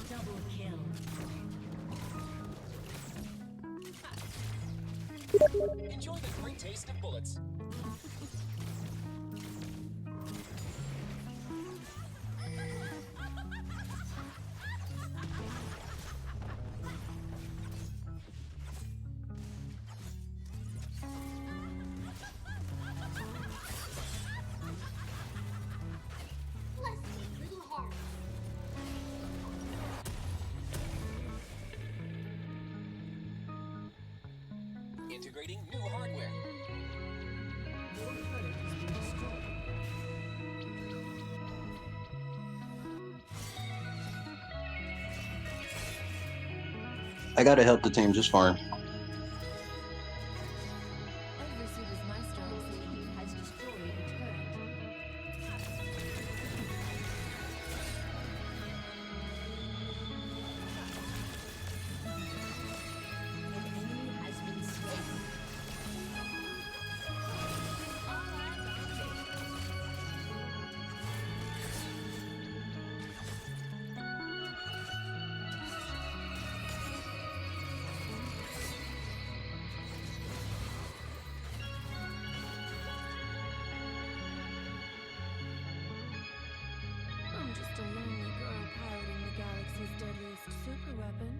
Double kill. Enjoy the great taste of bullets. Integrating new hardware. Your turret has been destroyed. I gotta help the team. Just farm. Every suit is my strong suit. He has destroyed a turret. An enemy has been slain. I'm just a lonely girl piloting the galaxy's deadliest superweapon.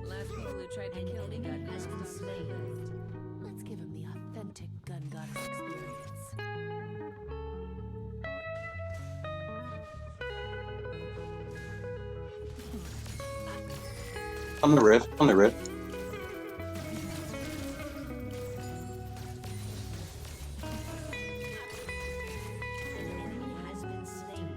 Last people who tried to kill me got Has been slain. Let's give him the authentic gun goddess experience. On the rift. On the rift. An enemy has been slain.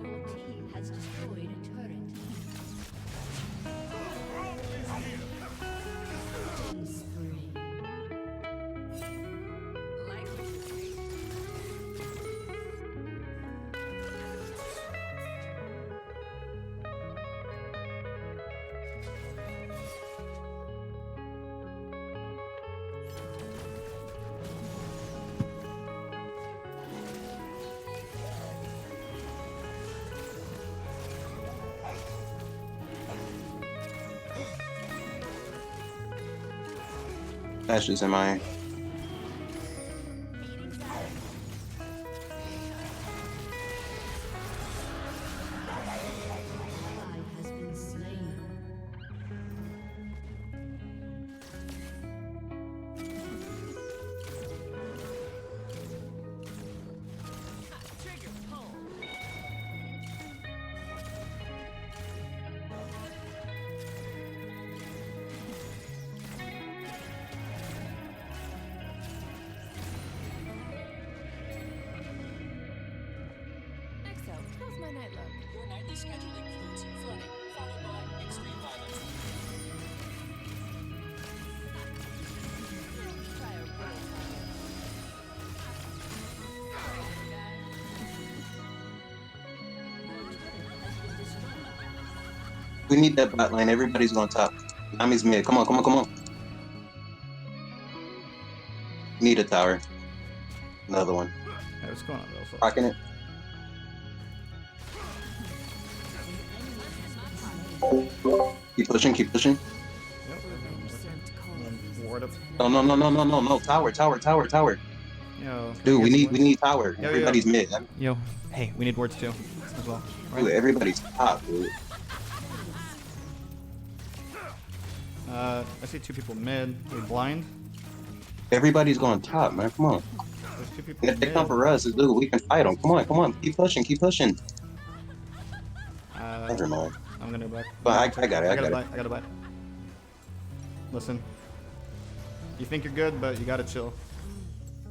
Your team has destroyed a turret. Killing spree. Like what you see. Ashes in my. Ally has been slain. Trigger pull. Exo, how's my night look? Your nightly schedule includes flirting, followed by extreme violence. Try a real We need that bot lane. Everybody's on top. Nami's mid. Come on, come on, come on. Need a tower. Another one. Hey, what's going on, Elsa? Rocking it. Keep pushing, keep pushing. Ward up. No, no, no, no, no, no, no. Tower, tower, tower, tower. Yo, Dude, we get need tower. Yo, Everybody's yo. mid. Yo, hey, we need wards too, as well. Dude, everybody's top, dude. I see two people mid. We blind. Everybody's going top, man. Come on. There's two people If they mid. come for us, dude, we can fight them. Come on, come on. Keep pushing, keep pushing. Never mind. I'm gonna back. But I got it, I got it. I gotta buy. Listen. You think you're good, but you gotta chill.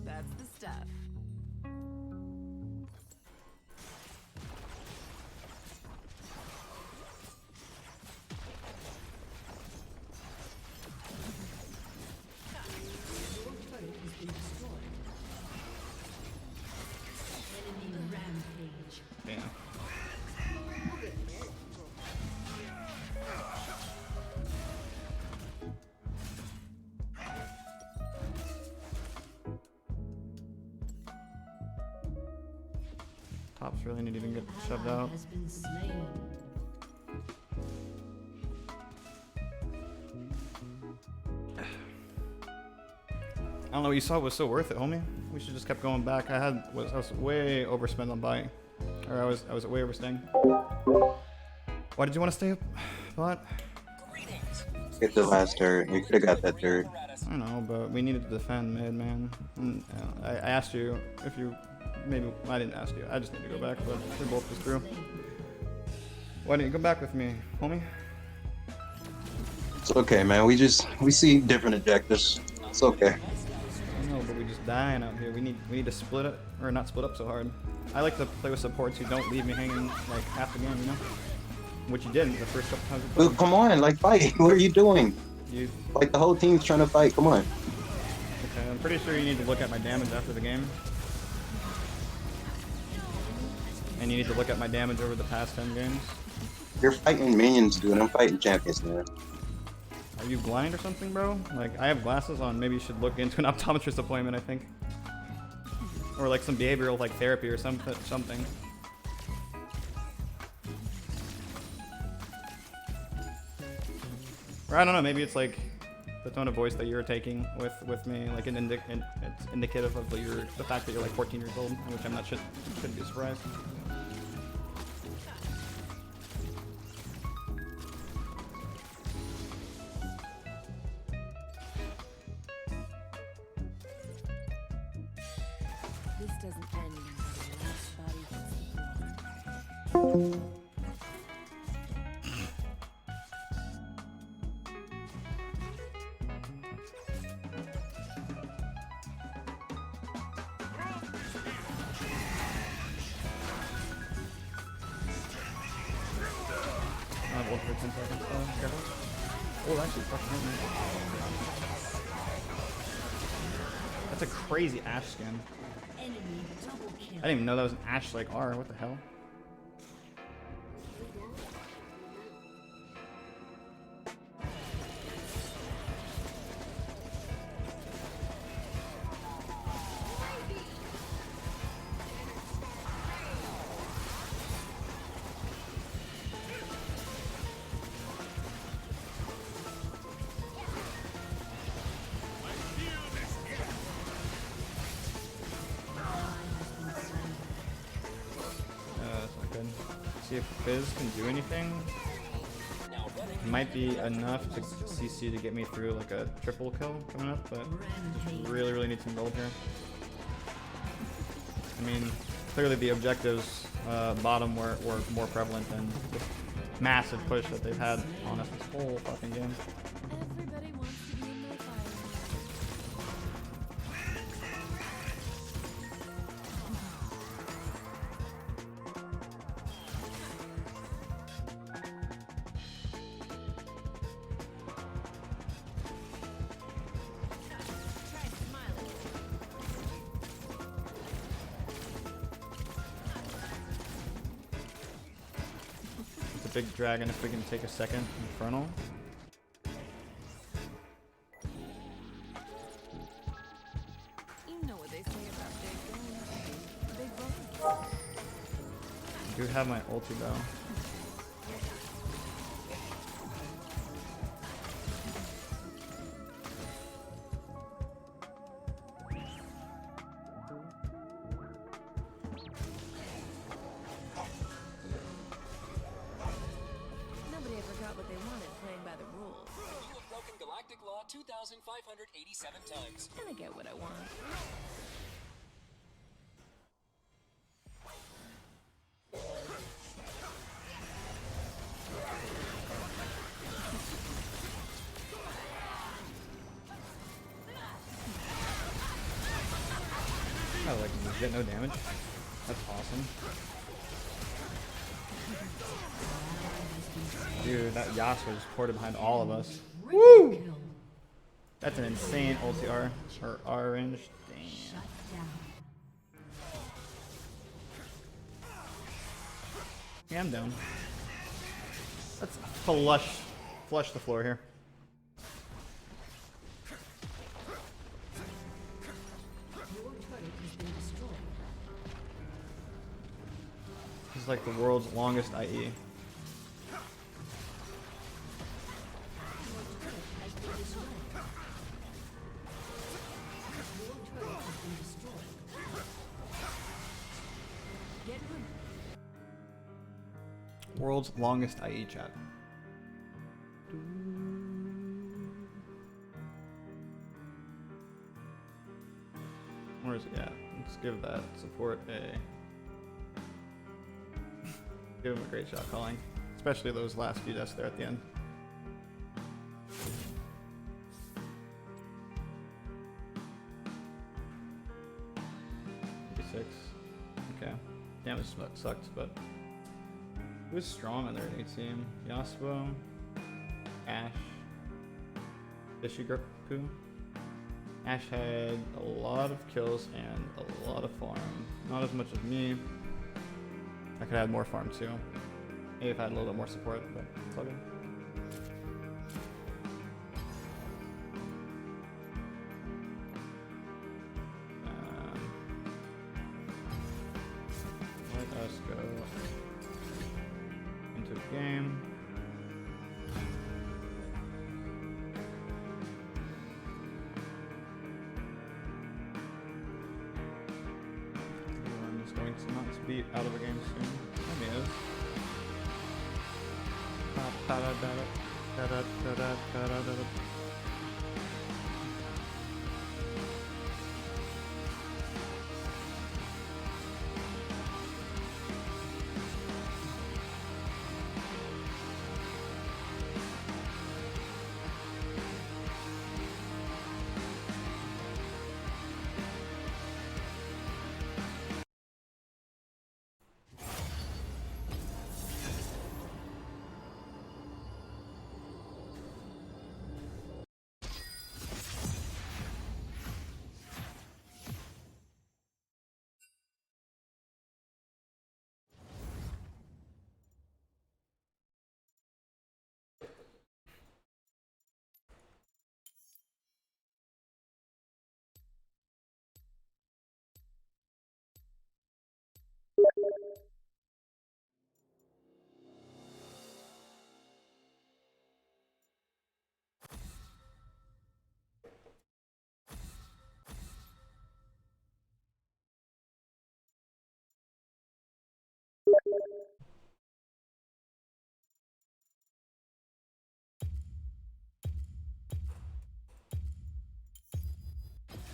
That's the stuff. Your turret has been destroyed. Enemy rampage. Damn. Tops really need to even get shoved out. Has been slain. don't know what you saw was so worth it, homie. We should just kept going back. I was way overspent on buying. Or I was way overstaying. Why did you want to stay up, bot? Get the last turret. We could have got that turret. I don't know, but we needed to defend mid, man. And, I asked you if you maybe I didn't ask you. I just need to go back, but we both just through. Why didn't you come back with me, homie? It's okay, man. We see different objectives. It's okay. I know, but we just dying out here. We need to split it, or not split up so hard. I like to play with supports who don't leave me hanging like half the game, you know? Which you didn't the first couple times. Dude, come on, like fight. What are you doing? Like the whole team's trying to fight. Come on. Okay, I'm pretty sure you need to look at my damage after the game. And you need to look at my damage over the past 10 games. You're fighting minions, dude. I'm fighting champions, man. Are you blind or something, bro? Like, I have glasses on. Maybe you should look into an optometrist appointment, I think. Or like some behavioral like therapy or something. Or I don't know, maybe it's like the tone of voice that you're taking with me, like it's indicative of the fact that you're like 14 years old, which I'm not shouldn't be surprised. This doesn't end until the last body hits the floor. For 10 seconds. Careful. Oh, actually, fucking hit me. That's a crazy Ashe skin. I didn't even know that was an Ashe like R. What the hell? See if Fizz can do anything. It might be enough to CC to get me through like a triple kill coming up, but just really need some gold here. I mean, clearly the objectives bottom were more prevalent than the massive push that they've had on us this whole fucking game. Everybody wants to be in my fire. Big dragon if we can take a second infernal. You know what they say about big guns. Big bullets. I do have my ulti though. Nobody ever got what they wanted playing by the rules. You have broken Galactic Law 2,587 times. And I get what I want. Oh, like legit no damage? That's awesome. Dude, that Yasuo just ported behind all of us. Woo! That's an insane ulti R, or R range. Damn. Yeah, I'm down. Let's flush the floor here. This is like the world's longest IE. World's longest IE chat. Where is it at? Let's give that support a... give him a great shot calling. Especially those last few deaths there at the end. Okay. Damage sucks, but who's strong on their A team? Yasuo, Ash, Ishigaku. Ash had a lot of kills and a lot of farm. Not as much as me. I could add more farm too. Maybe if I had a little bit more support, but it's all good. Let us go into the game. Everyone is going to not be out of the game soon. There he is.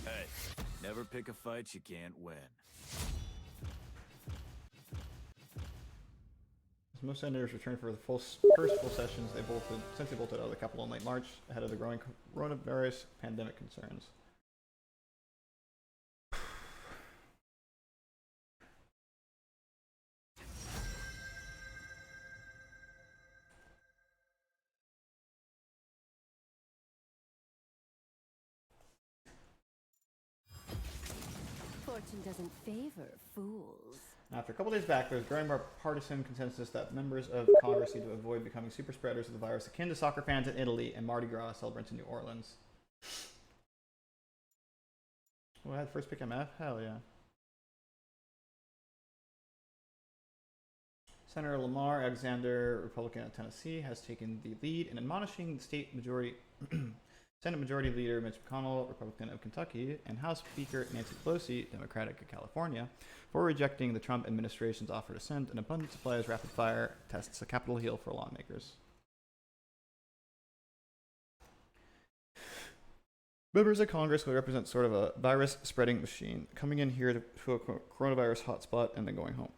Hey, never pick a fight you can't win. As most senators return for the first full sessions since they bolted out of the Capitol in late March ahead of the growing coronavirus pandemic concerns. Fortune doesn't favor fools. After a couple days back, there's growing partisan consensus that members of Congress need to avoid becoming super spreaders of the virus akin to soccer fans in Italy and Mardi Gras celebrants in New Orleans. Oh, I had first pick MF? Hell yeah. Senator Lamar Alexander, Republican of Tennessee, has taken the lead in admonishing the Senate Majority Leader Mitch McConnell, Republican of Kentucky, and House Speaker Nancy Pelosi, Democratic of California, for rejecting the Trump administration's offer to send an abundant supply of rapid-fire tests to Capitol Hill for lawmakers. Members of Congress will represent sort of a virus-spreading machine, coming in here to a coronavirus hotspot and then going home.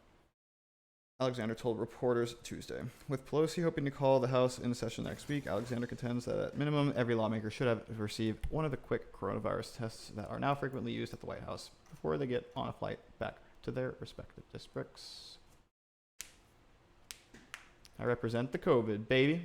Alexander told reporters Tuesday. With Pelosi hoping to call the House in session next week, Alexander contends that at minimum, every lawmaker should have received one of the quick coronavirus tests that are now frequently used at the White House before they get on a flight back to their respective districts. I represent the COVID, baby.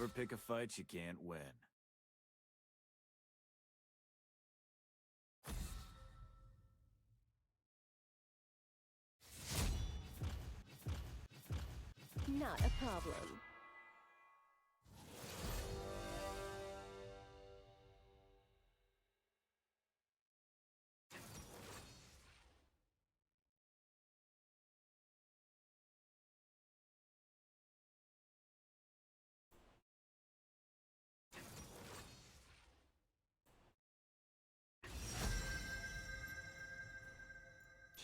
Never pick a fight you can't win. Not a problem.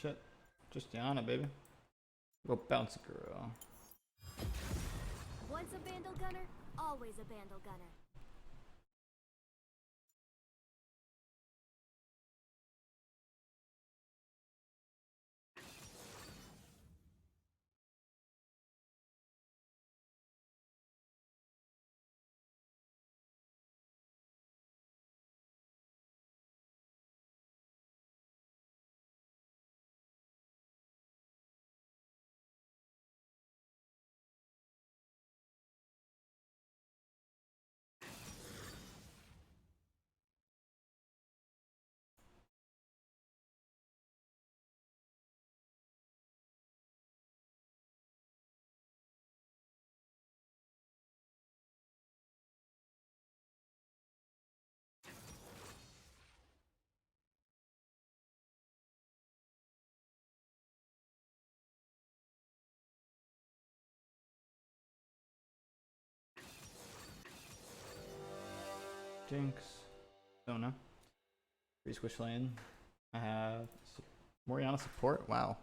Shit. Just Diana, baby. Go bounce girl. Once a Vandal Gunner, always a Vandal Gunner. Jinx. Don't know. Free squish lane. I have Moriana support. Wow.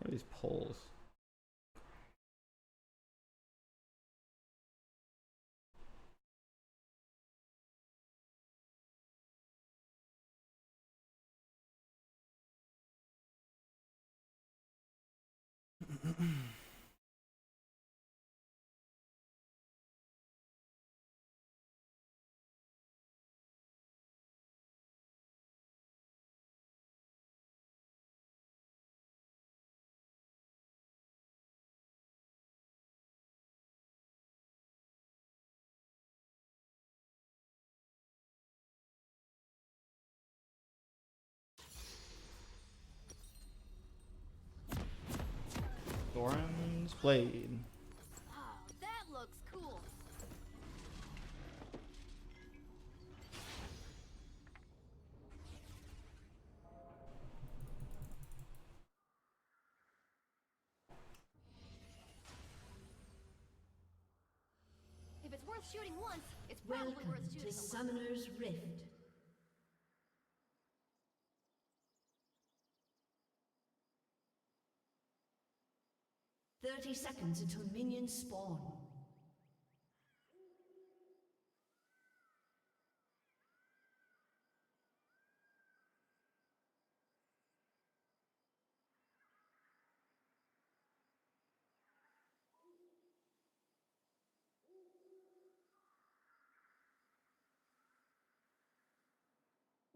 What are these polls? Thorin's Blade. Oh, that looks cool. If it's worth shooting once, it's probably worth Welcome shooting to a lot. Summoner's Rift. 30 seconds until minions spawn.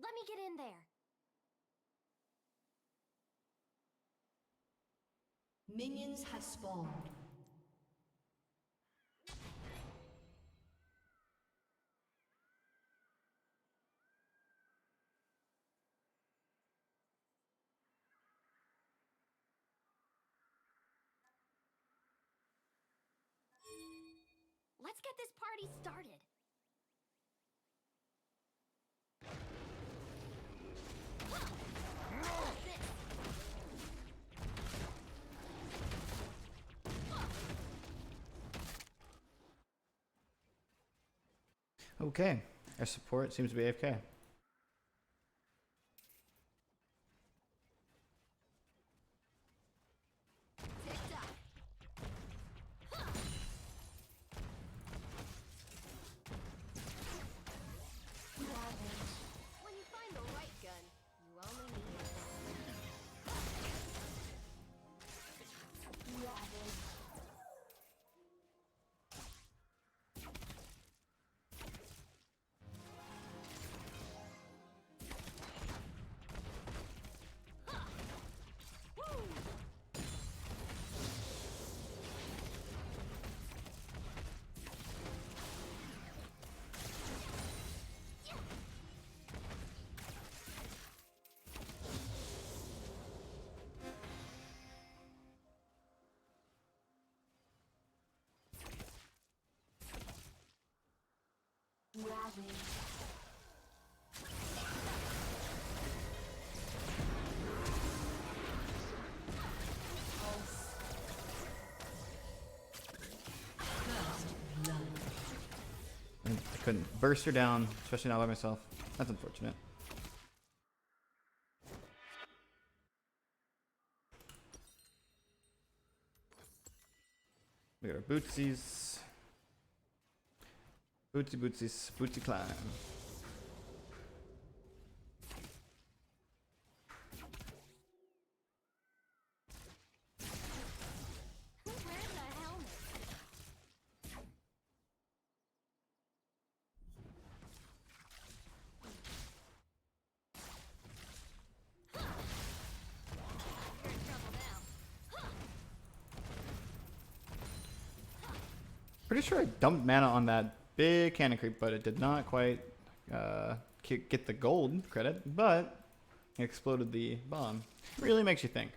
Let me get in there. Minions have spawned. Let's get this party started. Okay, our support seems to be AFK. When you find the right gun, you only need I couldn't burst her down, especially not by myself. That's unfortunate. We got our bootsies. Bootsies, bootsy climb. Pretty sure I dumped mana on that big cannon creep, but it did not quite get the gold credit, but it exploded the bomb. Really makes you think.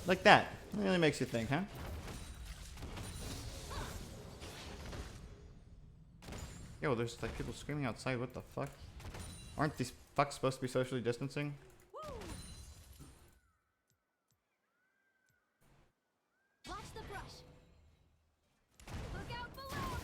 Like that. Really makes you think, huh? Yo, there's like people screaming outside. What the fuck? Aren't these fucks supposed to be socially distancing? Watch the brush. Look out below.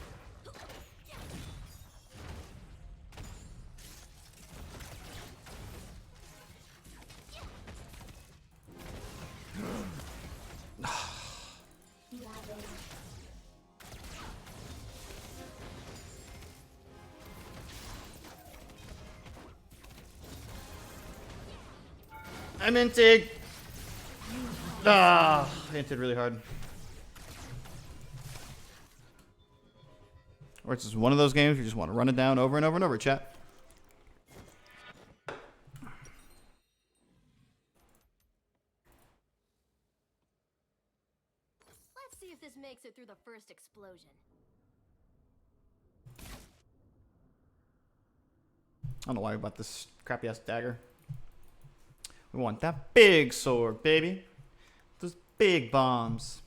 I'm inting. Ah, I inted really hard. Or it's just one of those games you just want to run it down over and over and over, chat. Let's see if this makes it through the first explosion. I don't know why we bought this crappy ass dagger. We want that big sword, baby. Those big bombs.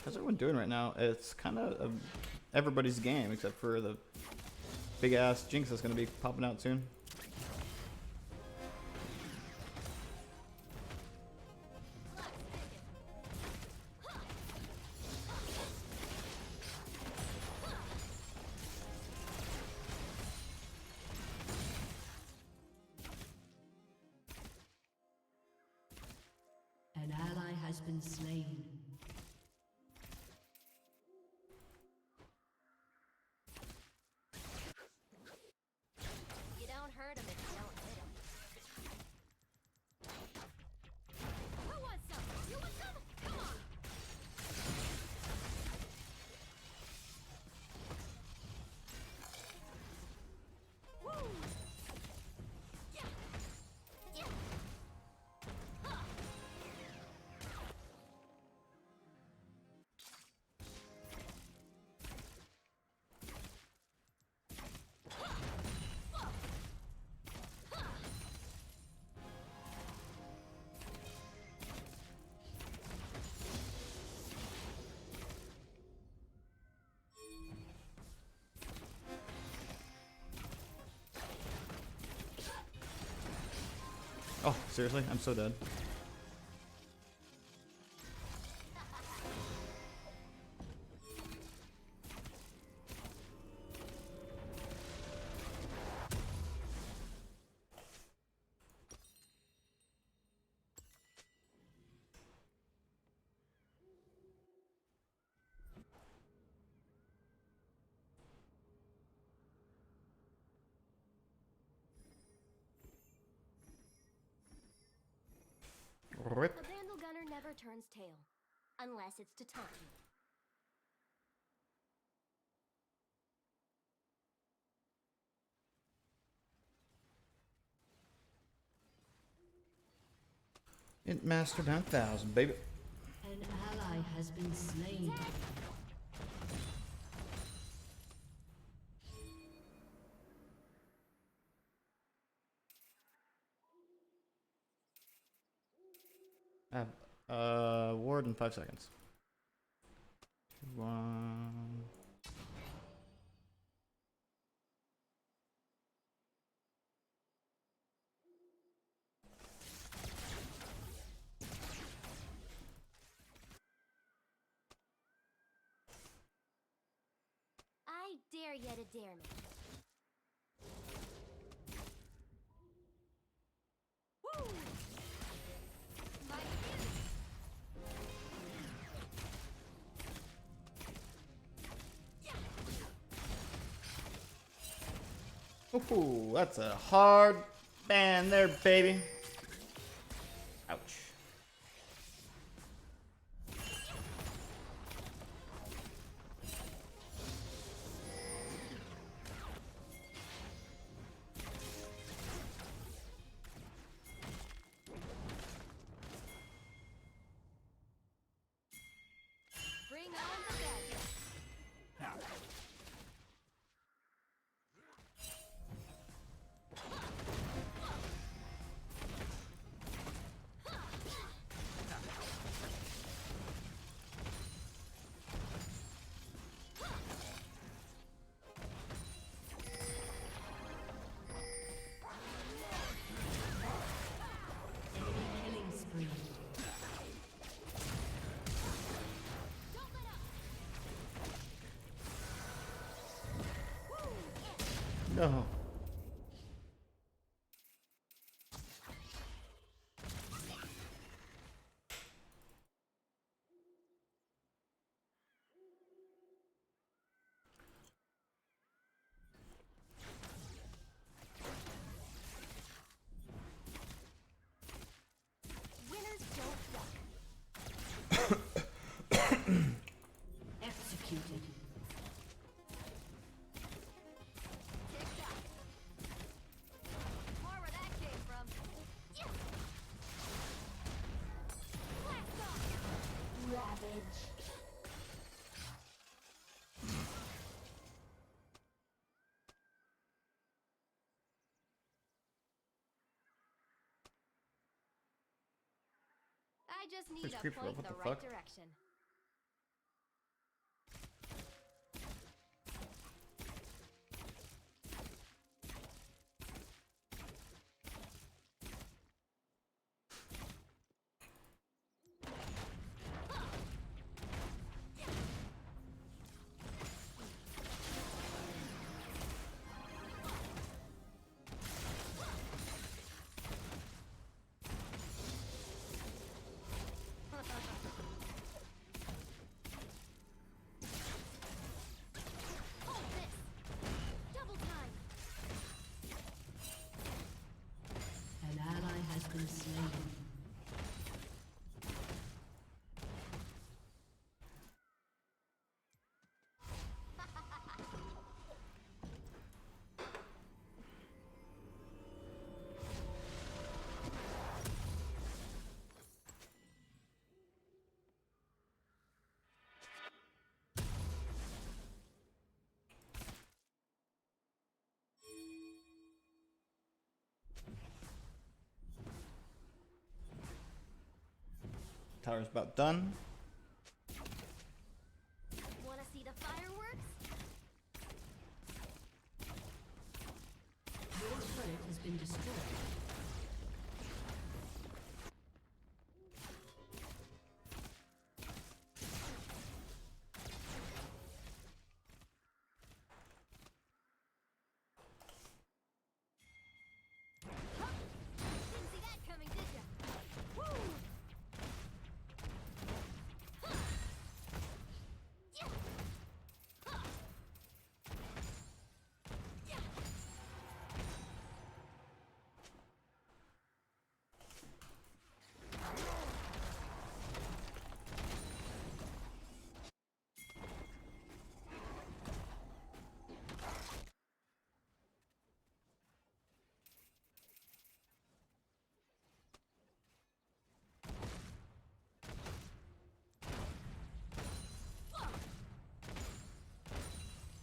How's everyone doing right now? It's kind of everybody's game except for the big ass Jinx that's going to be popping out soon. has been slain. You don't hurt him if you don't hit him. Who wants some? You want some? Come on! Woo! Yeah! Yeah! Huh! Oh, seriously? I'm so dead. Rip. A Vandal Gunner never turns tail. Unless it's to taunt you. Int Master 9000, baby. An ally has been slain. I have ward in 5 seconds. 2, 1. I dare you to dare me. Woo! My Ooh, that's a hard ban there, baby. Ouch. Bring on the bad. Killing spree. No. Winners don't duck. Executed. Tick-tock. More where that came from. Yeah. Blast off. Ravage. I just need There's to creeper, point what the the right fuck? direction. tower's about done. Wanna see the fireworks? Your turret has been destroyed. Didn't see that coming, did ya? Woo! Yeah. Yeah.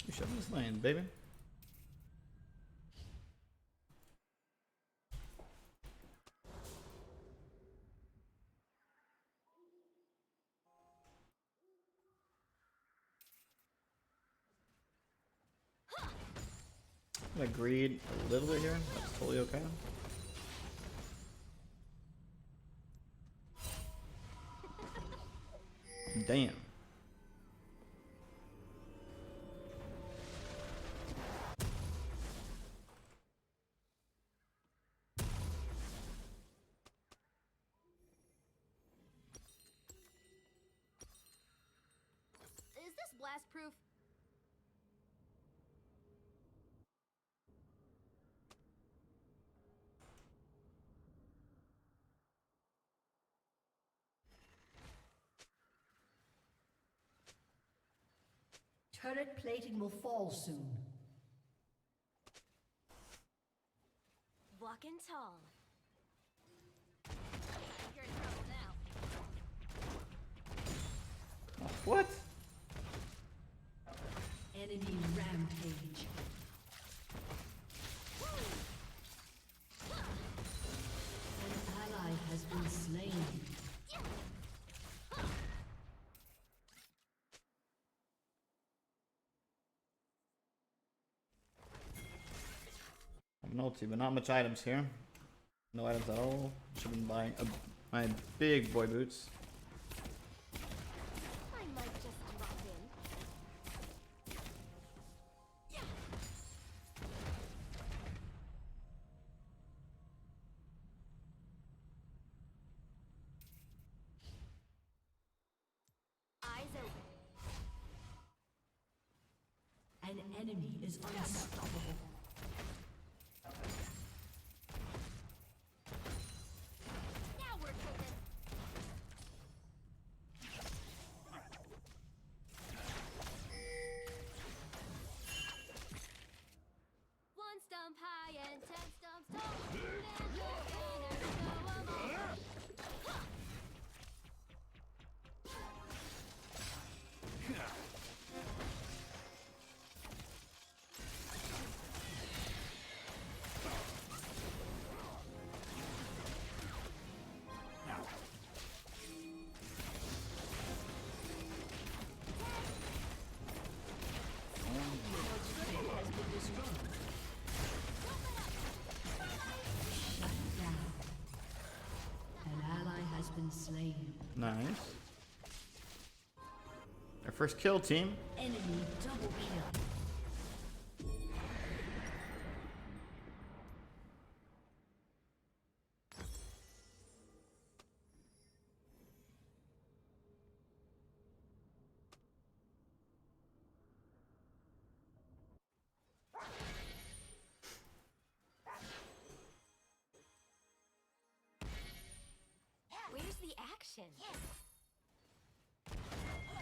You shove this lane, baby. I'm gonna greed a little bit here. That's totally okay. Damn. Is this blast proof? Turret plating will fall soon. Walking tall. You're in trouble now. What? Enemy rampage. An ally has been slain. I'm an ulti, but not much items here. No items at all. Should have been buying my big boy boots. I might just drop in. Eyes open. An enemy is unstoppable. Now we're cooking. One stump high and 10 stumps tall. Never gonna show 'em all. An ally has been slain. Nice. Our first kill, team. Enemy double kill. Where's the action?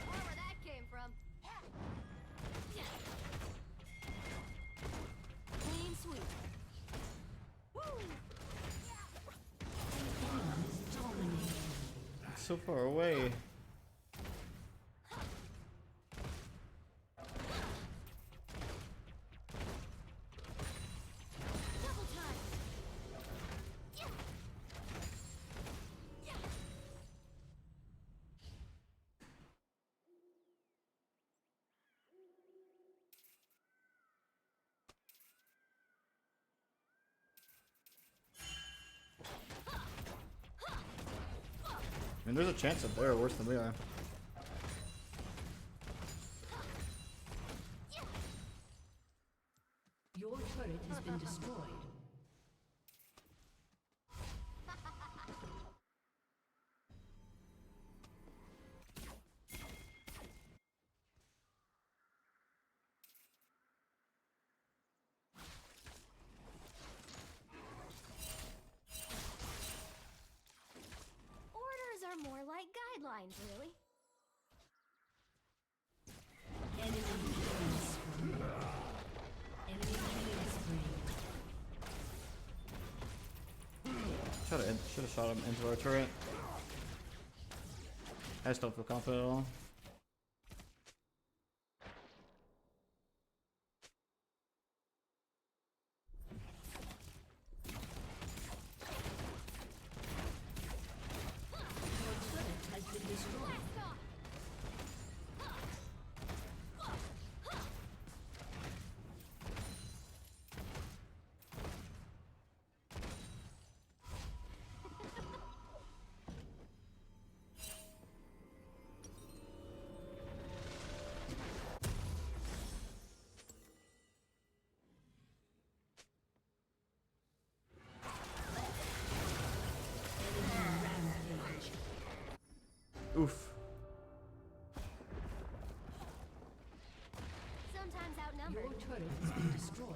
Wherever that came from. Clean sweep. Woo! It's so far away. Double time. mean, there's a chance that they're worse than we are. Your turret has been destroyed. Orders are more like guidelines, really. Enemy killing spree. Enemy killing spree. Should have shot him into our turret. I just don't feel confident at all. Your turret has been destroyed. Rampage. Oof. Sometimes outnumbered. Your turret has been destroyed.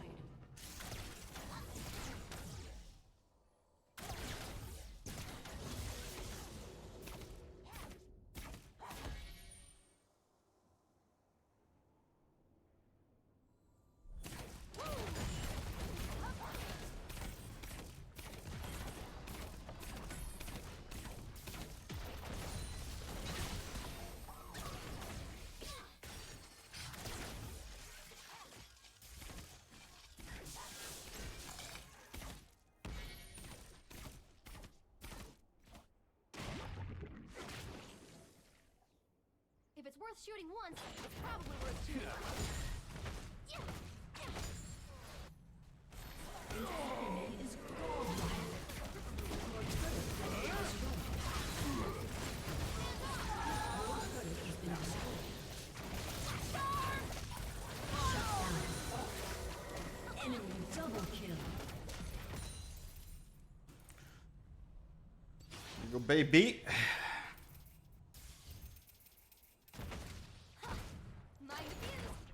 If it's worth shooting once, it's probably worth shooting. An enemy is gone. Your turret has been destroyed. Your turret has been destroyed. Shut down. Enemy double kill. Here you go, baby. Mind abused.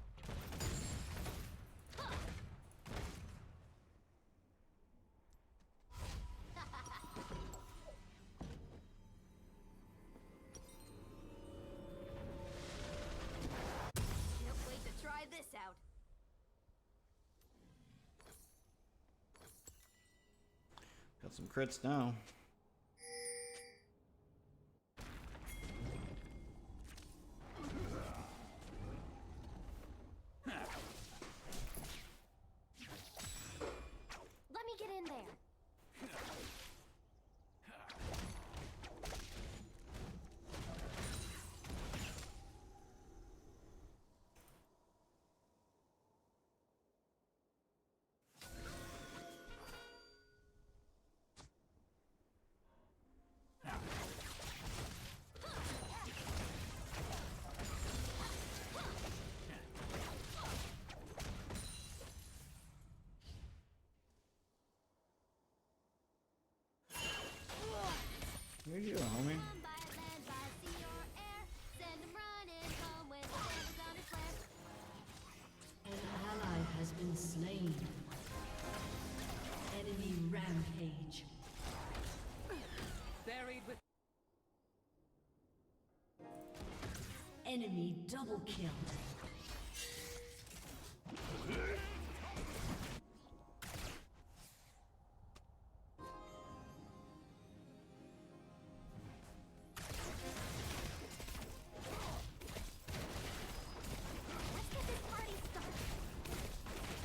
Can't wait to try this out. Got some crits now. Let me get in there. Here you go, homie. An ally has been slain. Enemy rampage. Buried with. Enemy double kill. Let's get this party started.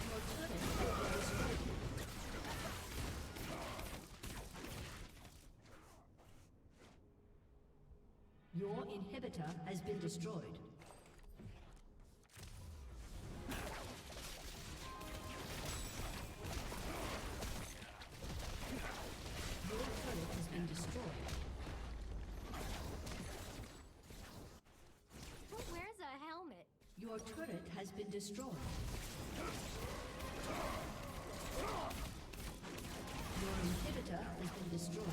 Your turret has been destroyed. Your inhibitor has been destroyed. Your turret has been destroyed. Your turret has been destroyed. Your inhibitor has been destroyed.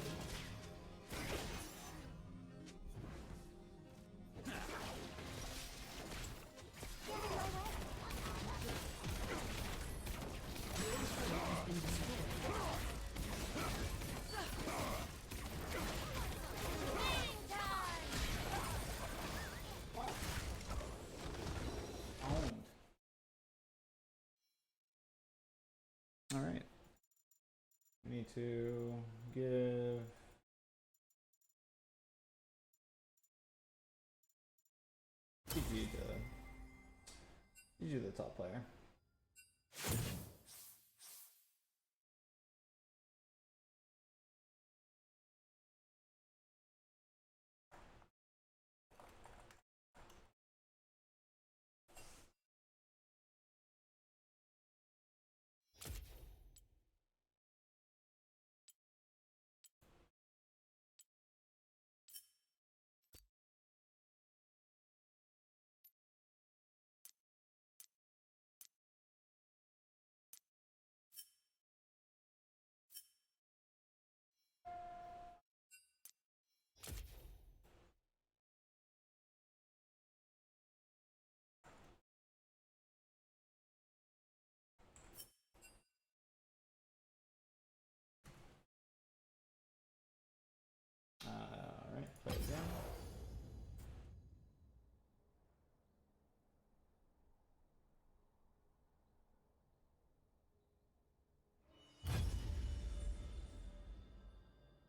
All right. We need to give GG the top player. Alright, play again.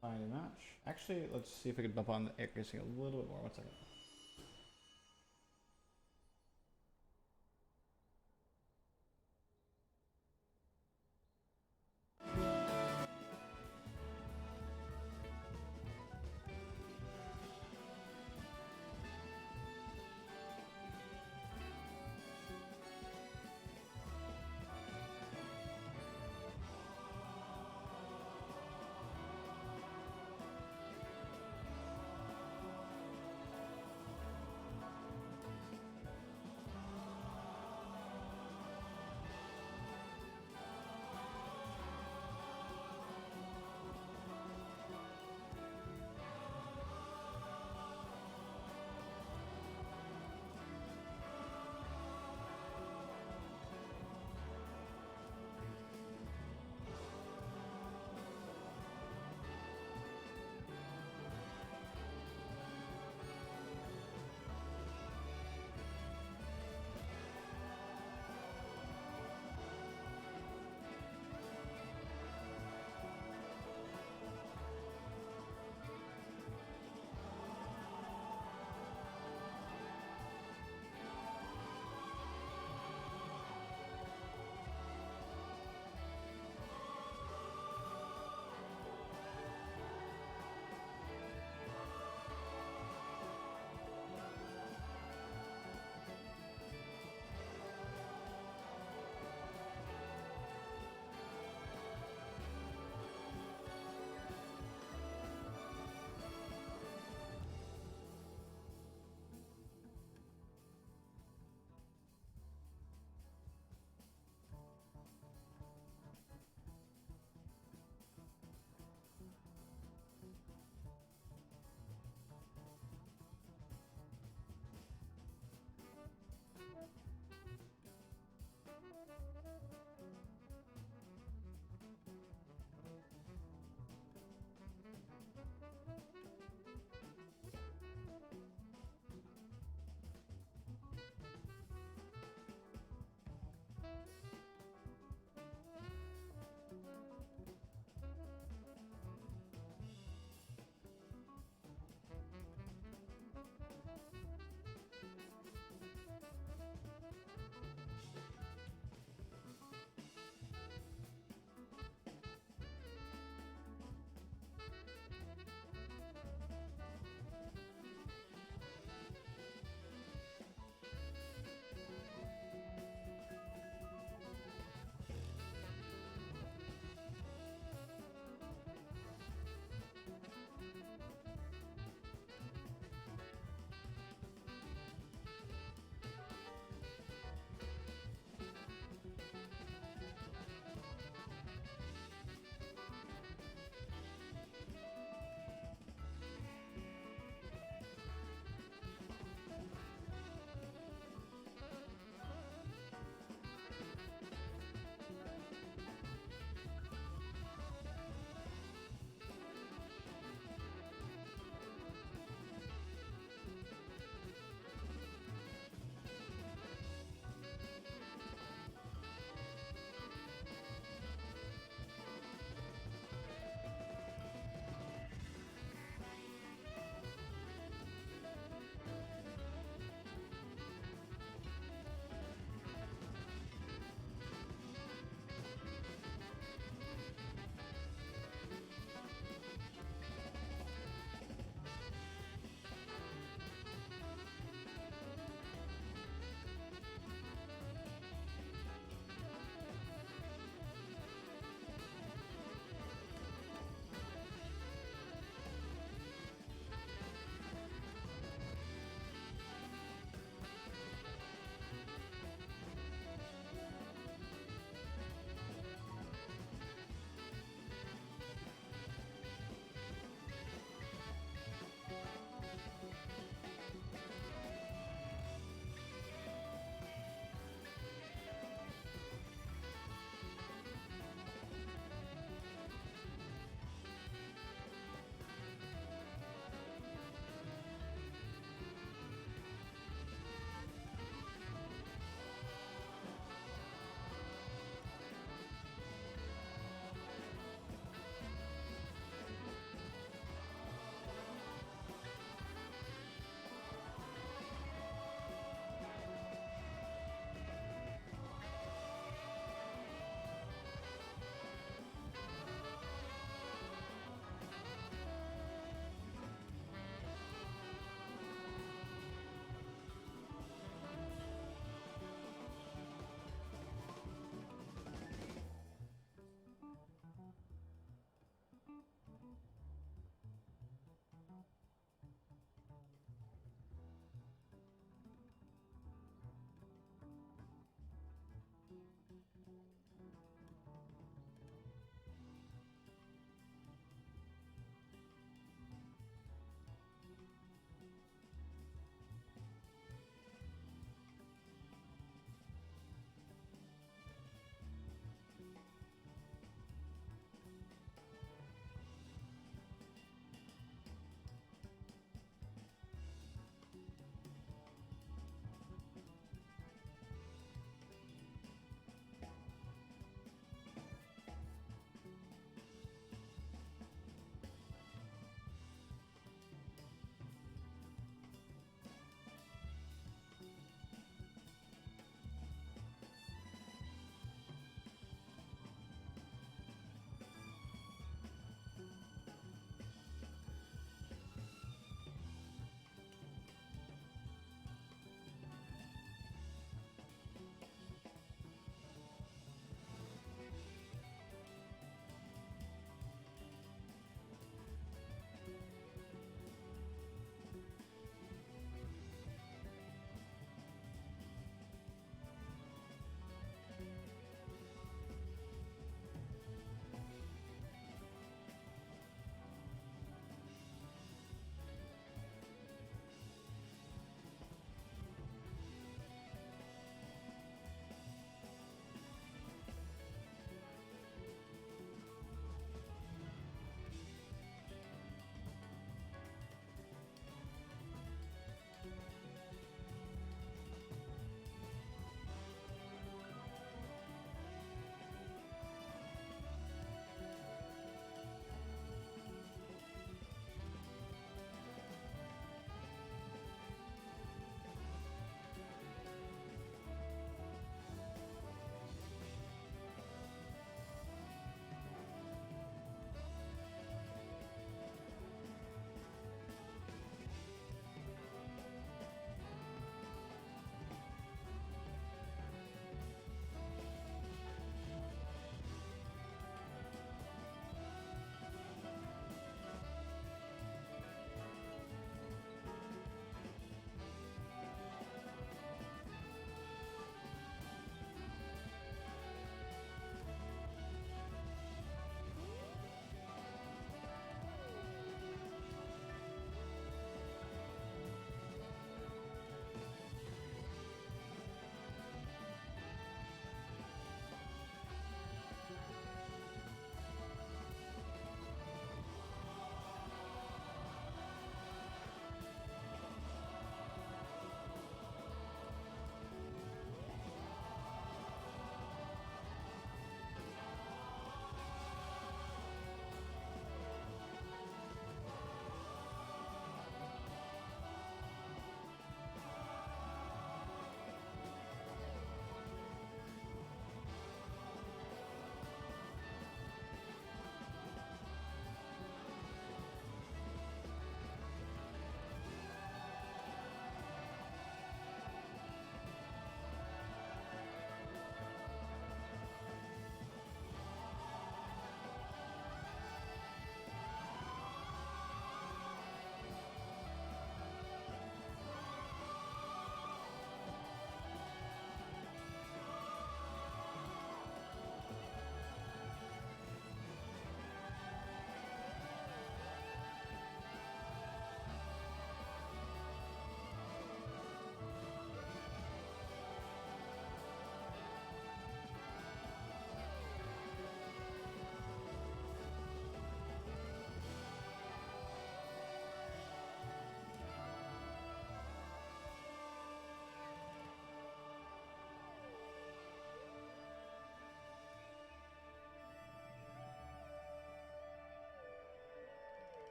Find a match. Actually, let's see if we can bump on the accuracy a little bit more. 1 second.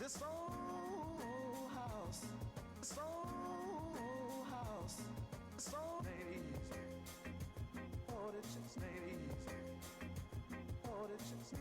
This old house, this old house, this old ladies. Oh, the chicks, ladies. Oh, the chicks.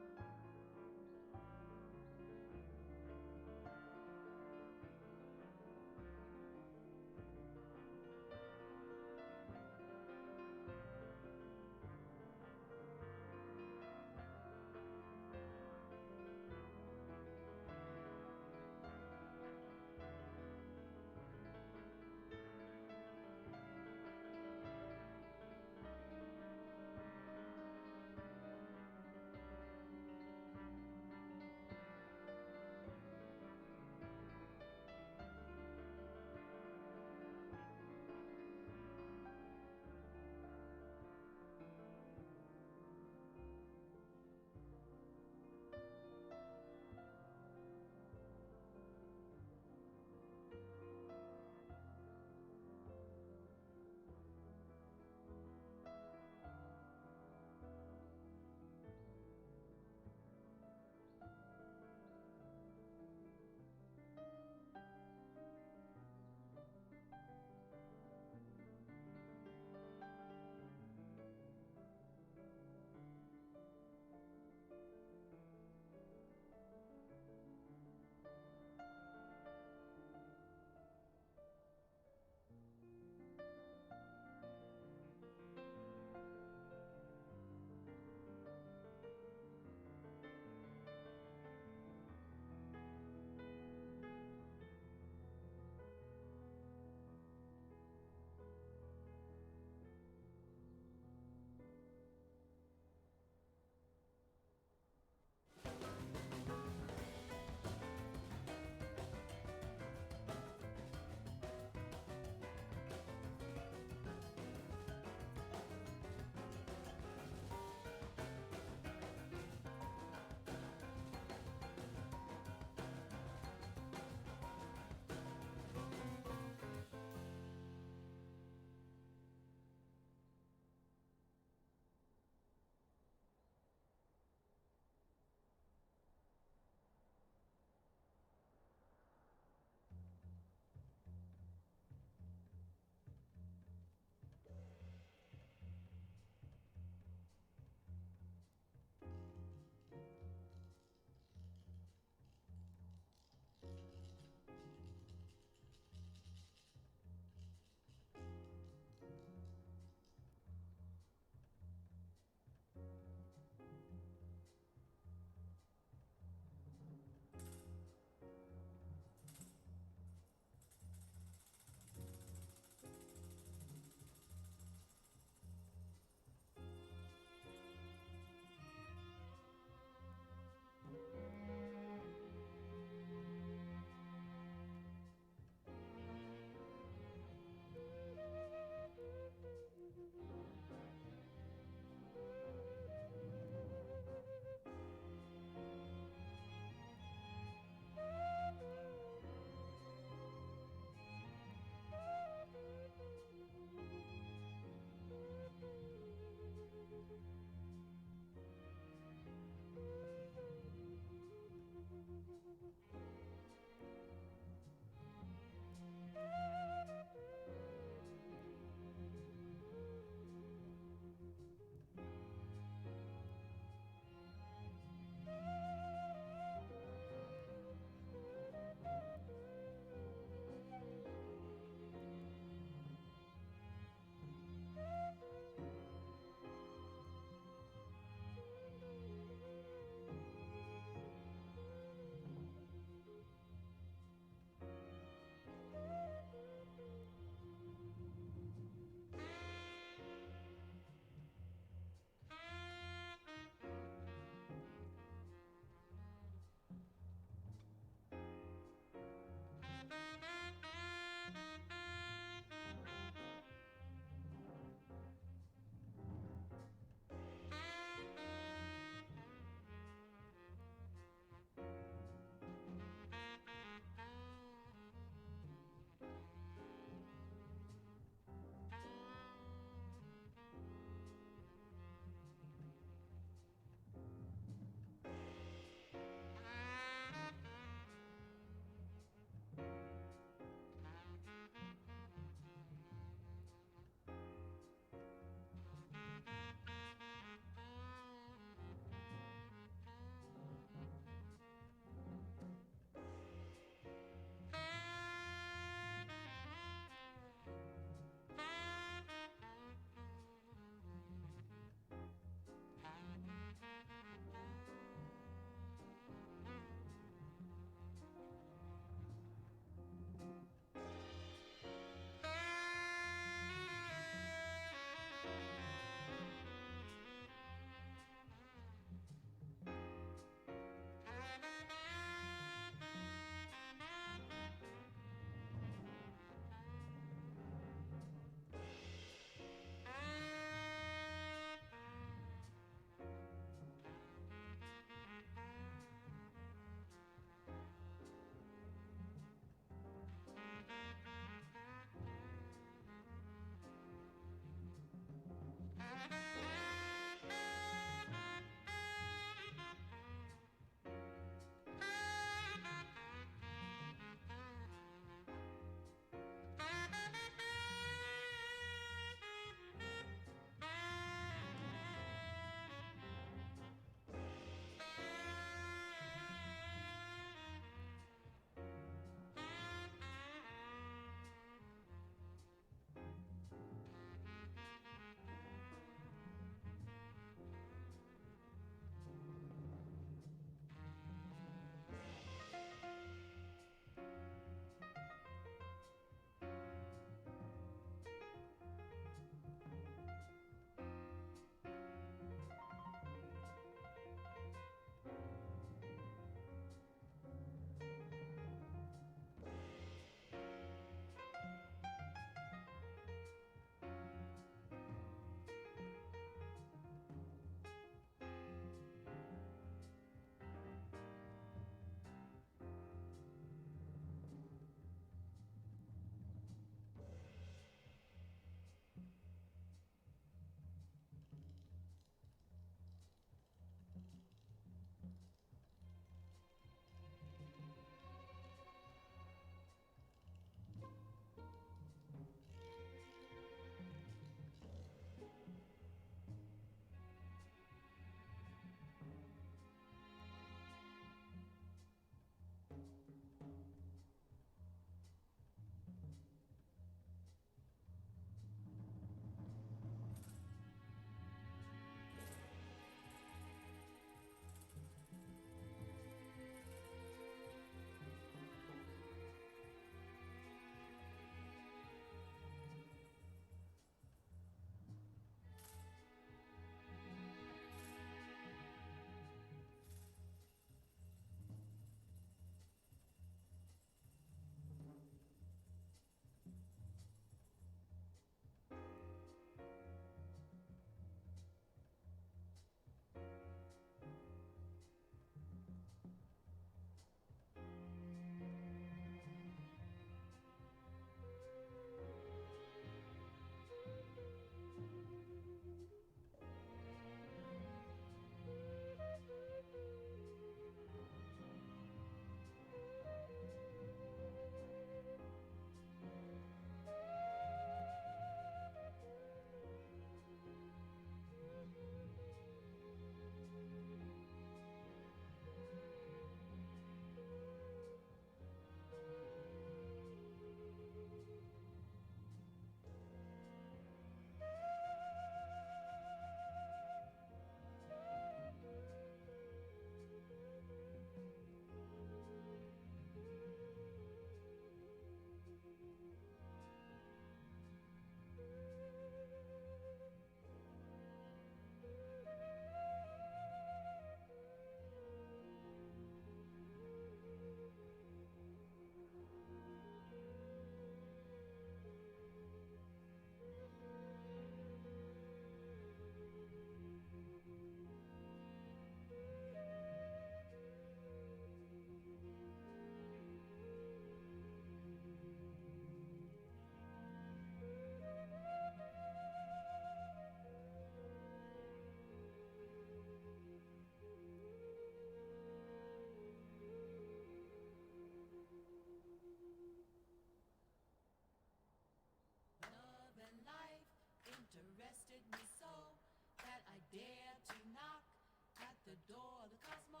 door of the cosmos.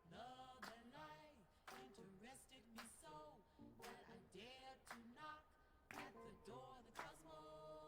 Love and light interested me so that I dared to knock at the door of the cosmos.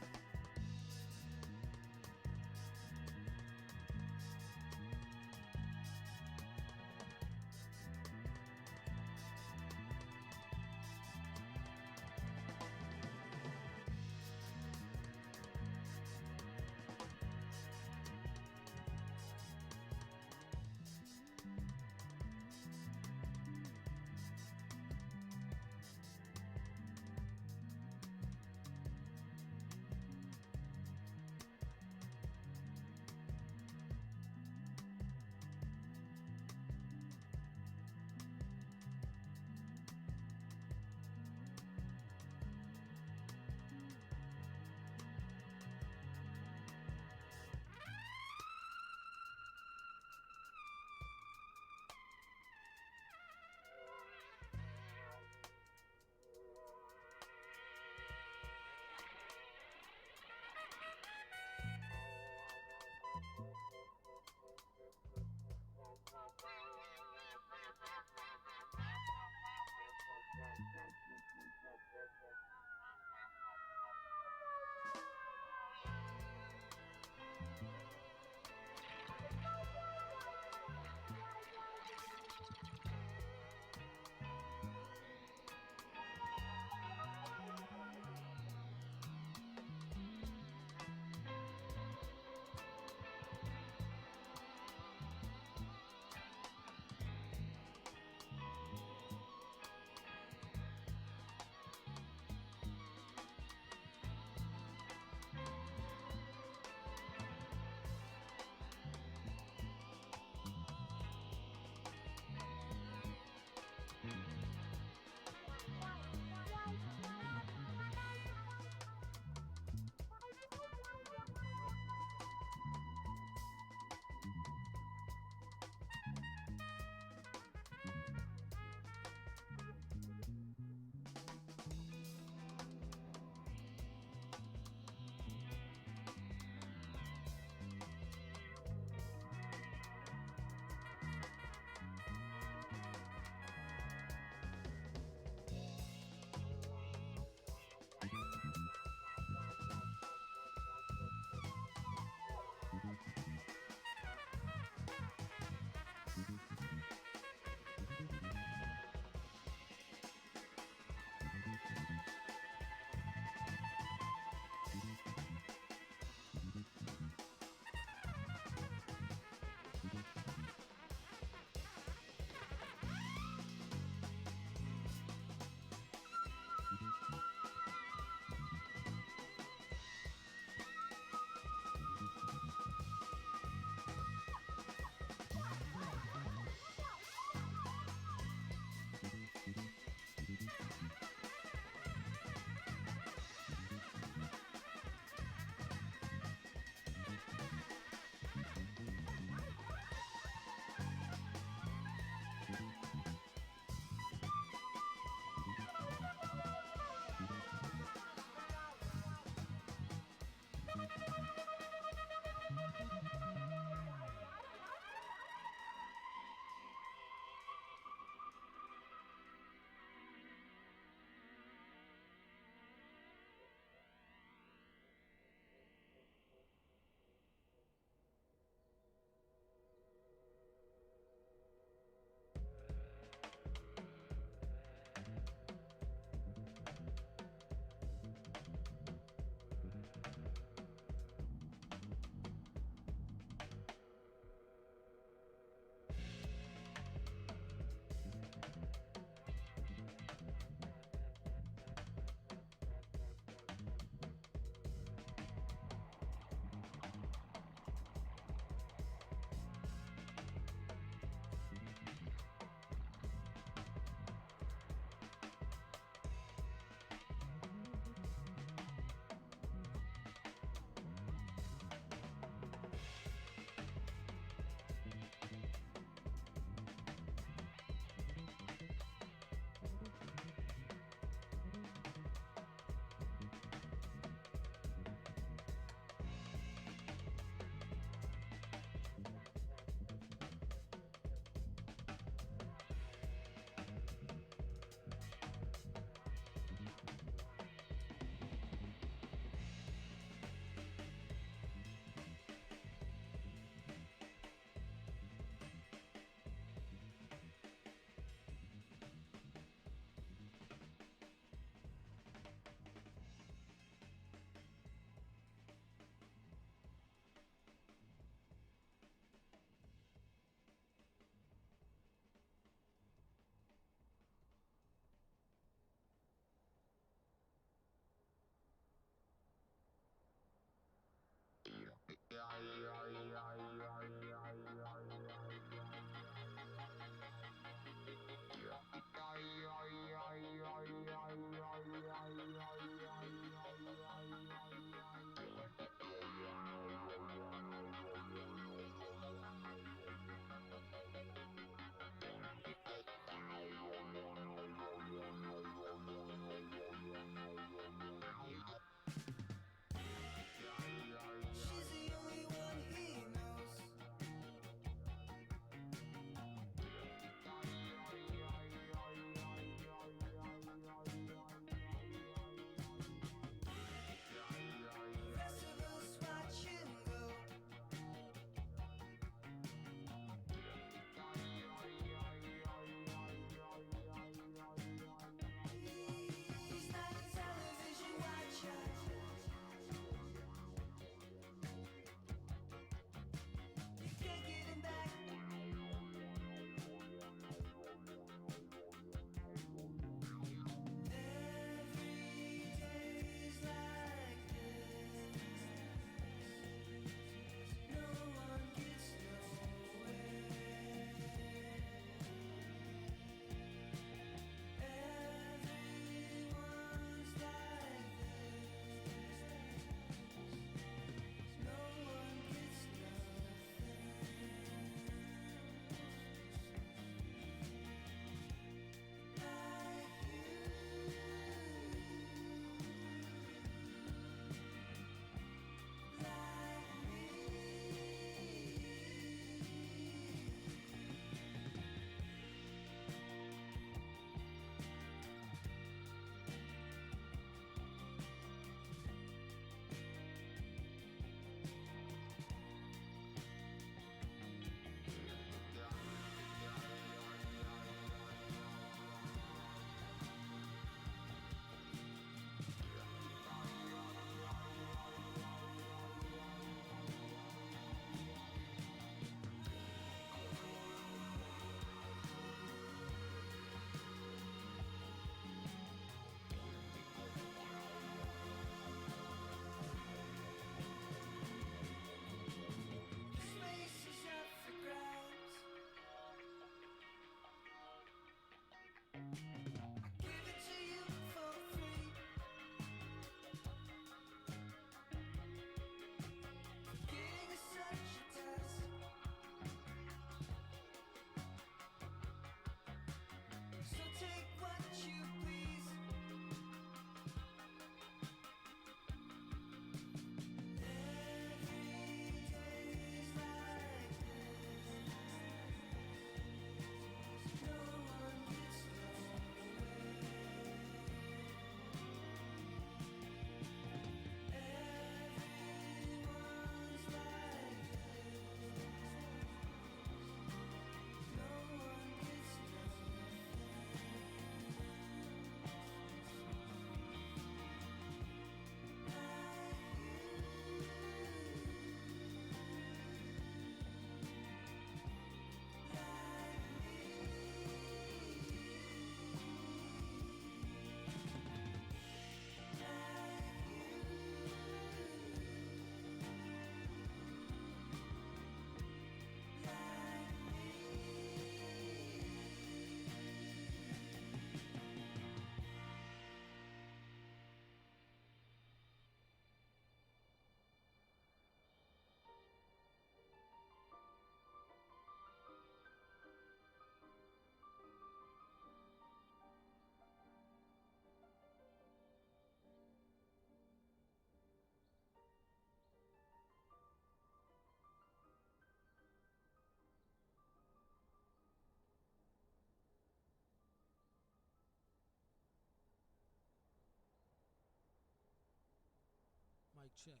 check.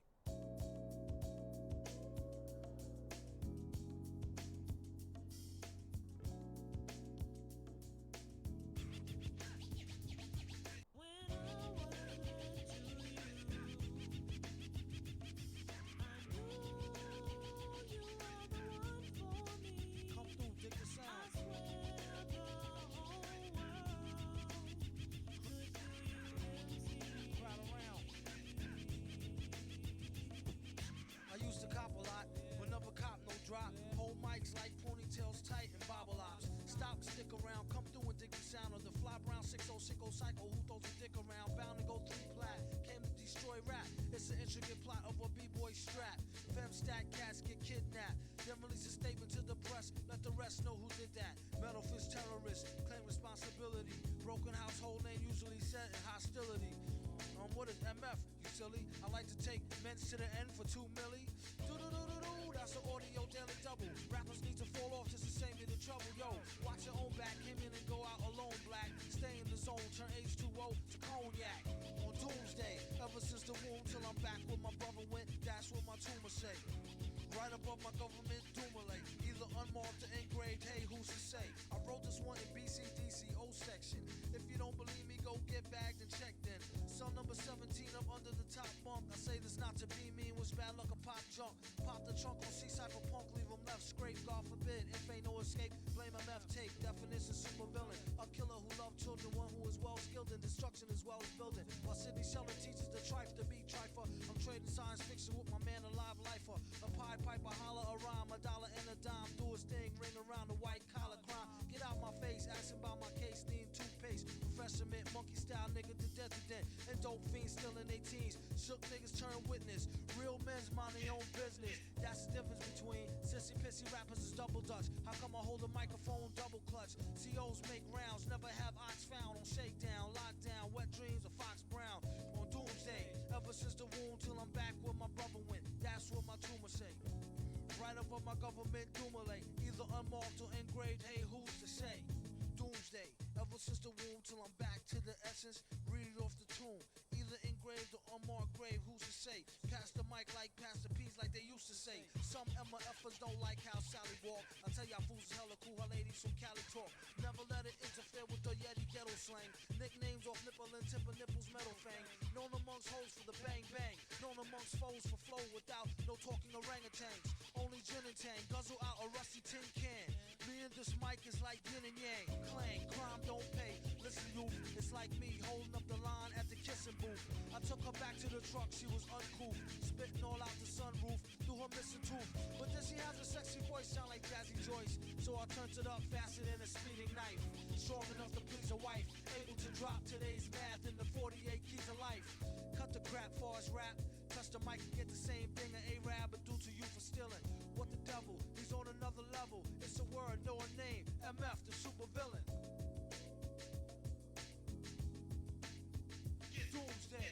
Come through, dig the sound. Crowd around. I used to cop a lot, but never cop no drop. Hold mics like ponytails tight and bobble ops. Stop, stick around, come through and dig the sound of the fly brown 6060 cycle. Who throws a dick around? Bound to go 3 plat. Came to destroy rap. It's an intricate plot of a b-boy strap. Fem stack cats get kidnapped. Then release a statement to the press. Let the rest know who did that. Metal fist terrorists claim responsibility. Broken household name usually set in hostility. What is MF, you silly? I like to take men to the end for 2 milli. Do-do-do-do-do, that's an audio daily double. Rappers need to fall off just to save me the trouble. Yo, watch your own back, came in and go out alone, black. Stay in the zone, turn H2O to cognac. On doomsday, ever since the womb till I'm back where my brother went, that's what my tumor say. Right above my government doomulate, either unmarked or engraved, hey, who's to say? I wrote this one in BCDCO section. If you don't believe me, go get bagged and checked in. Cell number 17 up under the top bunk. I say this not to be mean, was bad luck a pop junk. Pop the trunk on C-Cypher punk, leave him left scrape. God forbid, if ain't no escape, blame MF tape. Definition super villain, a killer who loved children, one who is well skilled in destruction as well as building. While Sidney Sheldon teaches the trife to be trifer, I'm trading science fiction with my man, a live lifer. A Pied Piper, holler a rhyme, a dollar and a dime, do his thing, ring around the white collar crime. Get out my face, asking about my case, need toothpaste. Professor Mint, monkey style nigga to death to death. And dope fiends still in their teens. Shook niggas turn witness. Real men's mind their own business. That's the difference between sissy pissy rappers is double dutch. How come I hold a microphone double clutch? COs make rounds, never have ox found on shakedown, lockdown, wet dreams of Fox Brown. On doomsday, ever since the womb till I'm back where my brother went. That's what my tumor say. Right above my government doomulate, either unmarked or engraved, hey, who's to say? Doomsday, ever since the womb till I'm back to the essence, read it off the tomb, either engraved or unmarked grave, who's to say? Pass the mic like Pastor P's like they used to say. Some MFers don't like how Sally walk. I tell y'all fools is hella cool, her ladies from Cali talk. Never let it interfere with the Yeti ghetto slang. Nicknames off nipple and tip of nipples metal fang. Known amongst hoes for the bang bang. Known amongst foes for flow without no talking orangutans. Only gin and tang, guzzle out a rusty tin can. Me and this mic is like yin and yang. Clang, crime don't pay. Listen, youth, it's like me holding up the line at the kissing booth. I took her back to the truck, she was uncouth. Spitting all out the sunroof through her missing tooth. But then she has a sexy voice, sound like Jazzy Joyce. So I turned it up faster than a speeding knife. Strong enough to please a wife. Able to drop today's math in the 48 keys of life. Cut the crap for his rap. Touch the mic and get the same thing an A-Rab would do to you for stealing. What the devil? He's on another level. It's a word, no a name. MF, the super villain. Doomsday.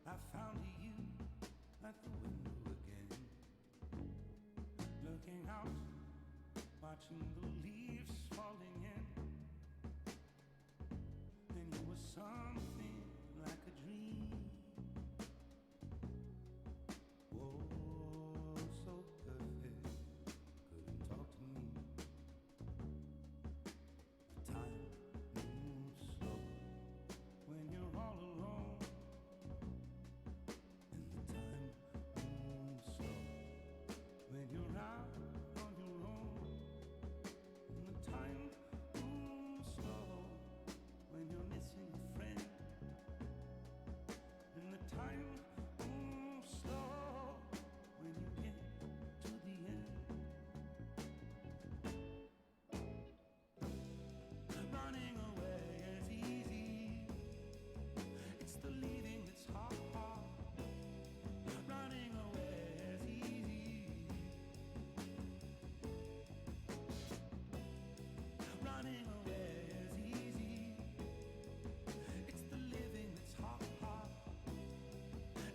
I found you at the window again, looking out, watching the leaves falling in. Then you were something like a dream. Oh, so perfect, couldn't talk to me. The time moves slow when you're all alone. When you're out on your own, and the time moves slow when you're missing a friend, and the time moves slow when you get to the end. Running away is easy, it's the leaving that's hard. Running away is easy. Running away is easy. It's the living that's hard.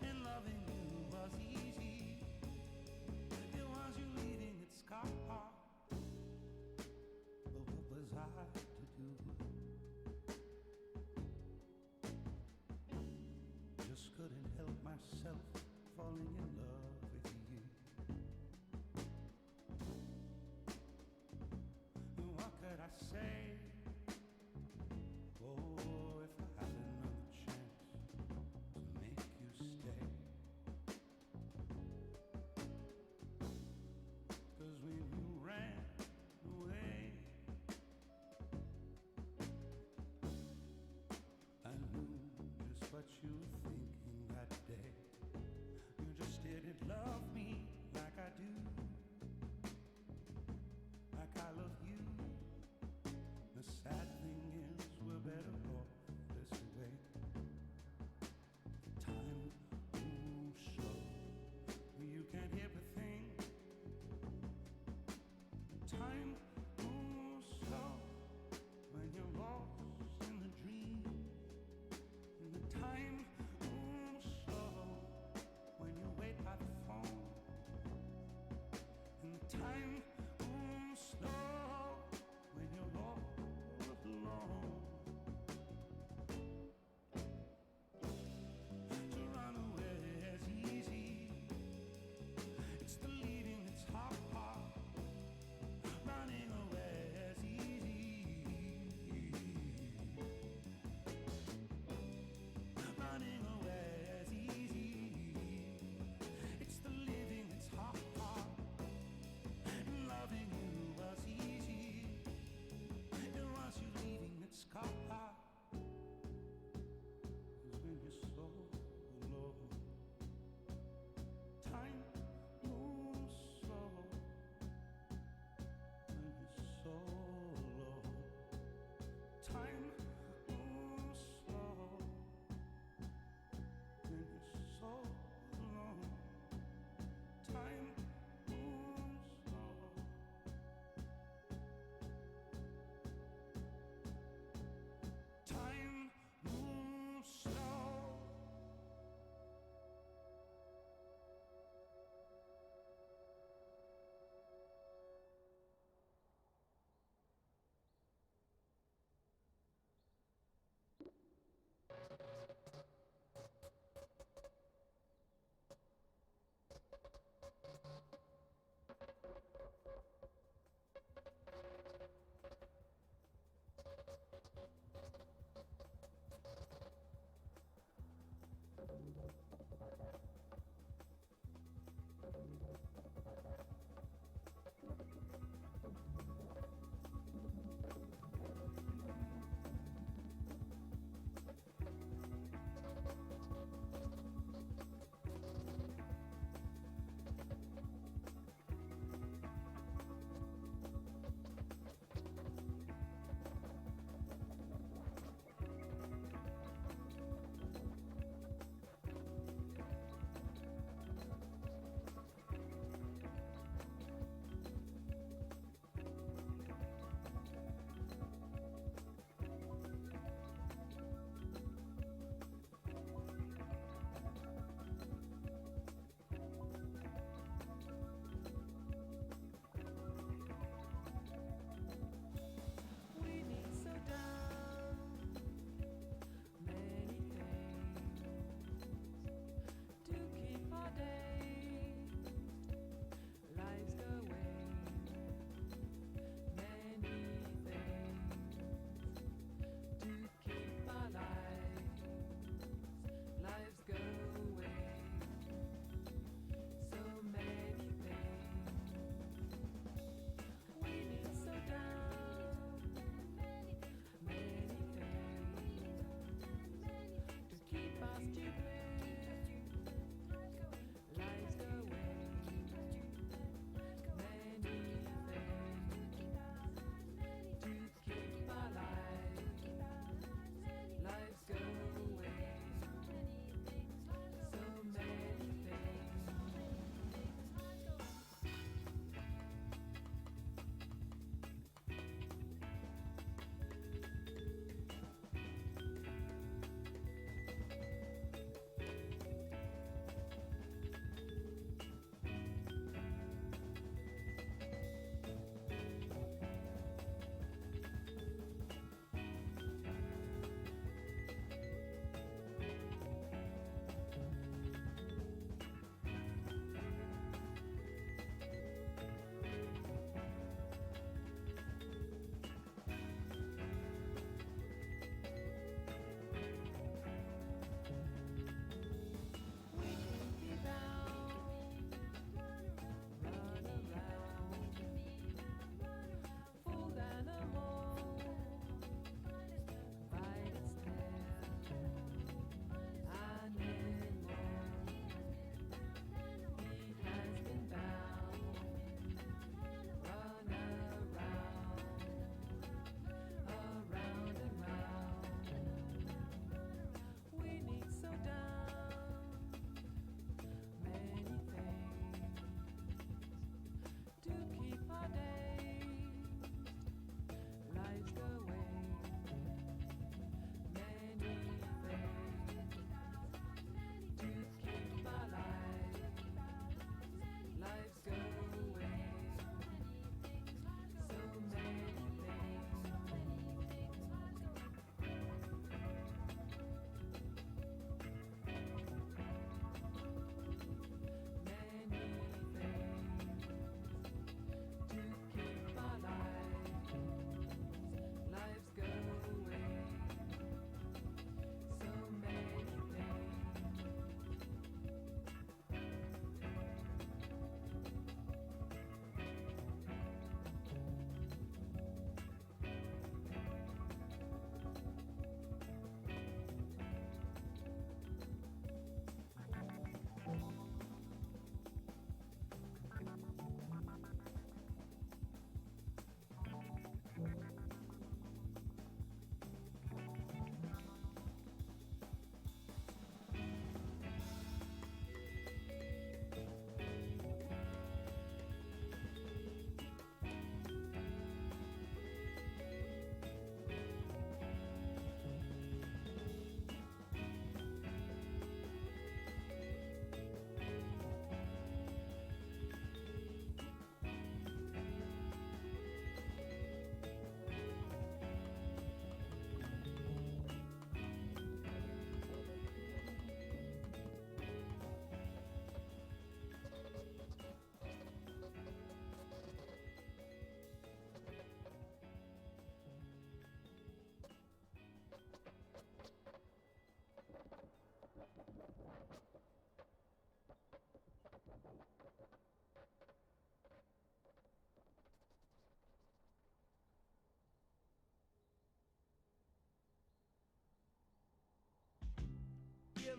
And loving you was easy. It was you leaving that scar. But what was I to do? Just couldn't help myself falling in love with you. What could I say? Oh, if I had another chance to make you stay. 'Cause when you ran away, I knew just what you were thinking that day.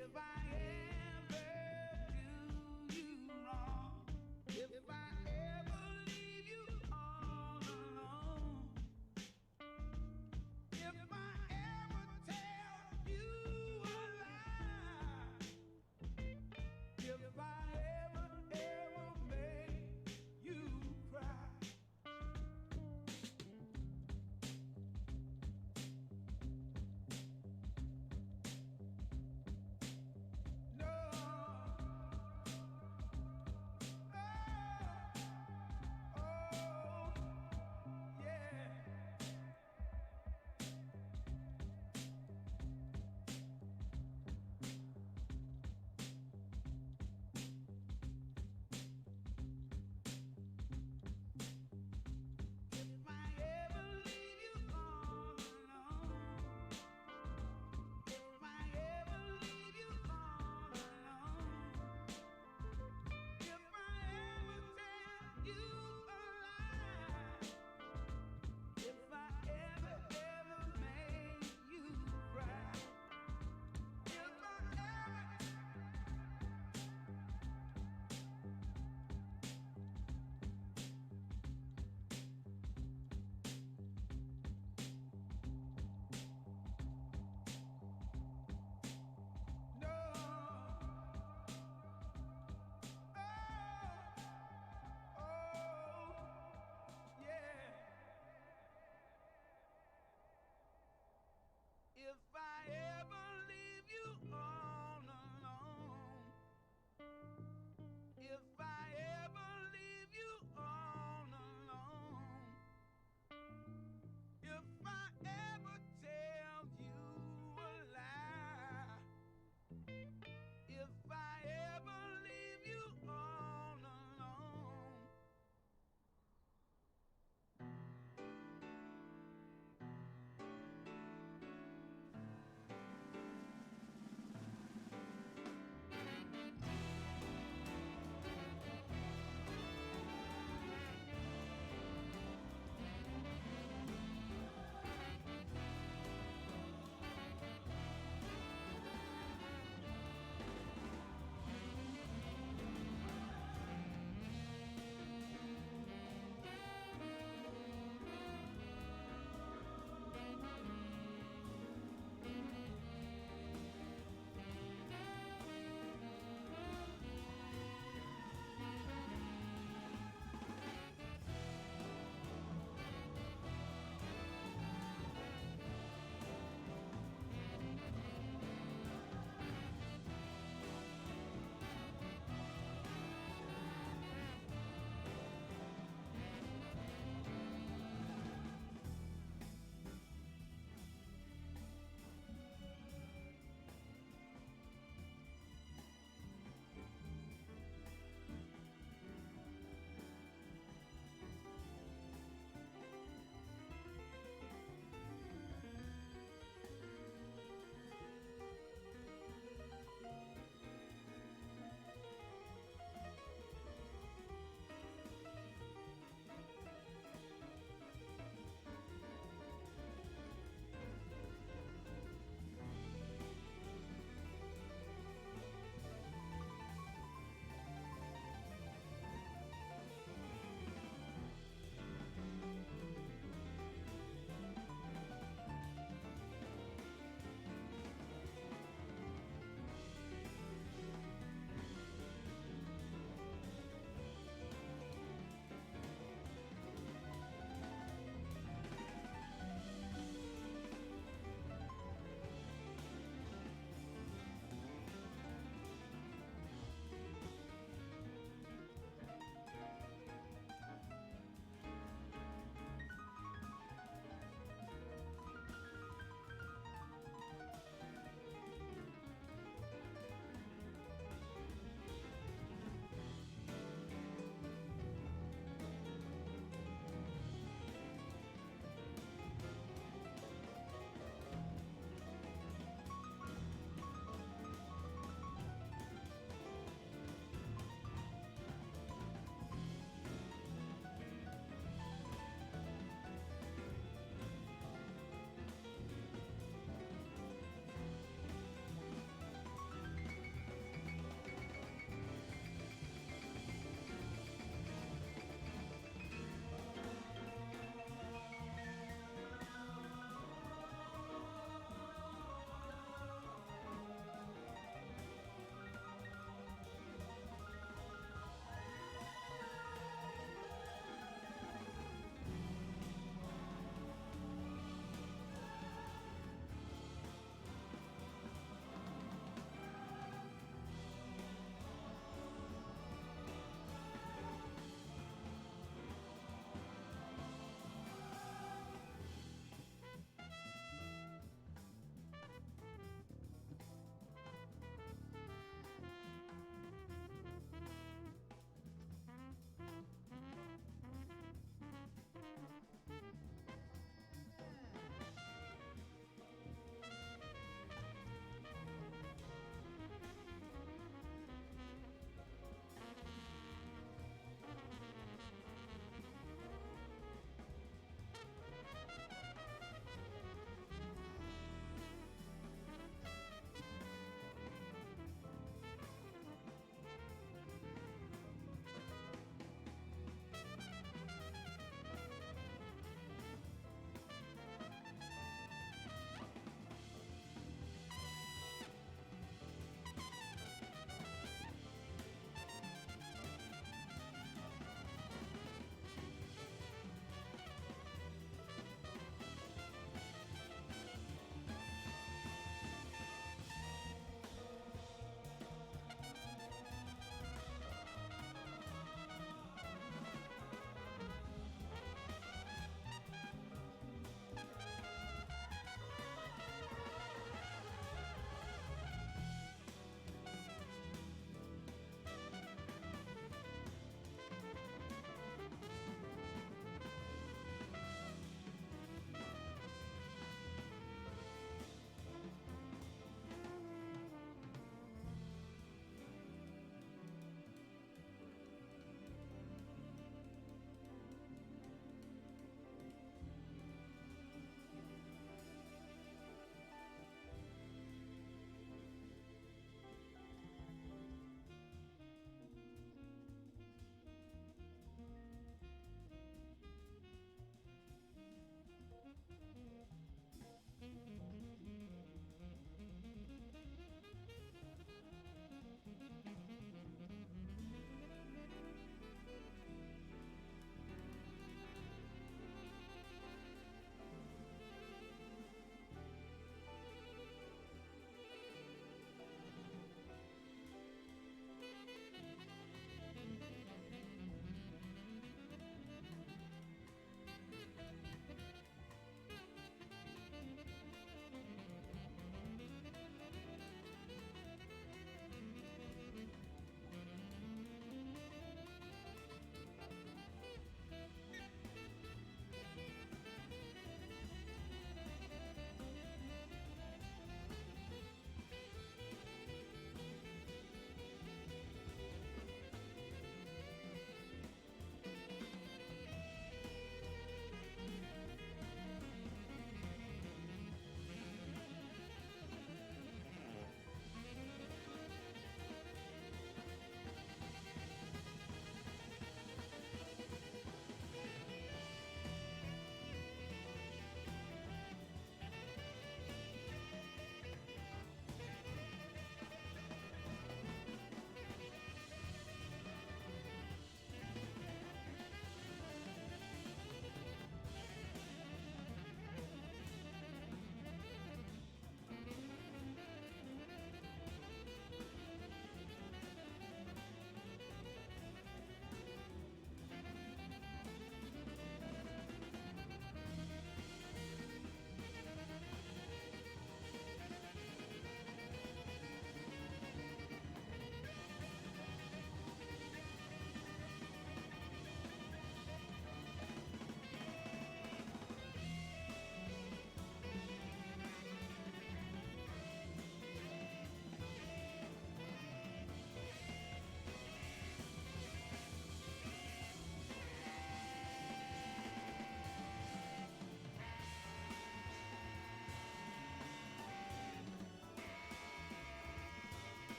If I ever do you wrong, if I ever leave you all alone, if I ever tell you a lie, if I ever make you cry.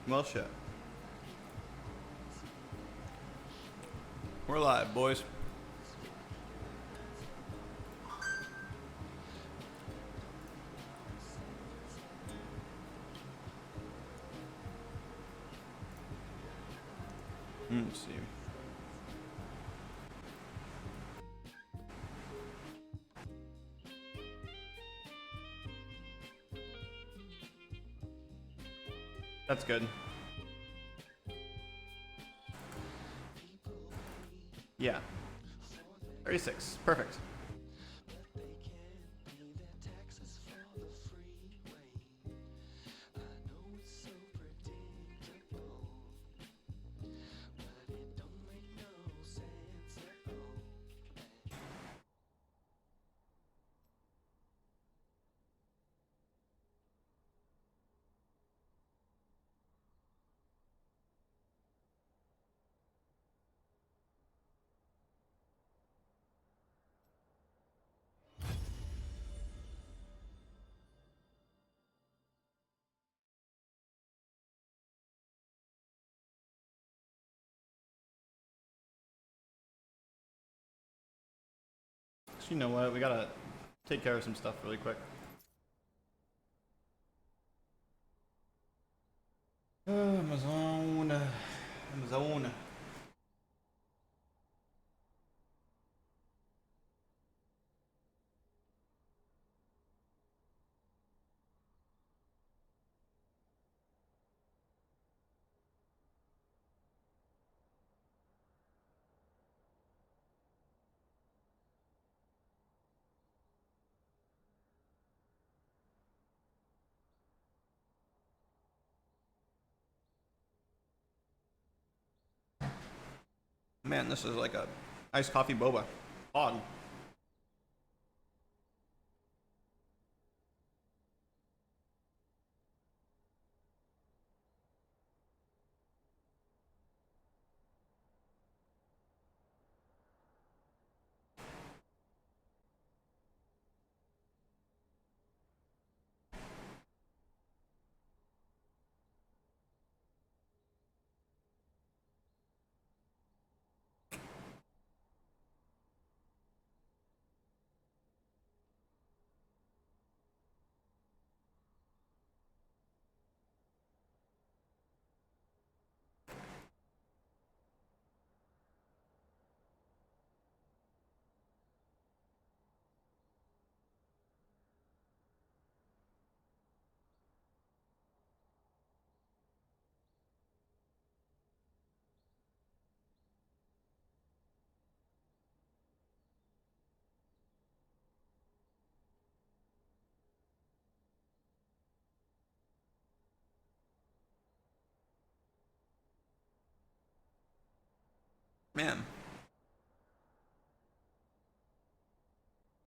Well, shit. We're live, boys. Let's see. That's good. Yeah. 36. Perfect. So you know what? We gotta take care of some stuff really quick. Amazon. Amazon. Man, this is like a iced coffee boba. Odd. Man.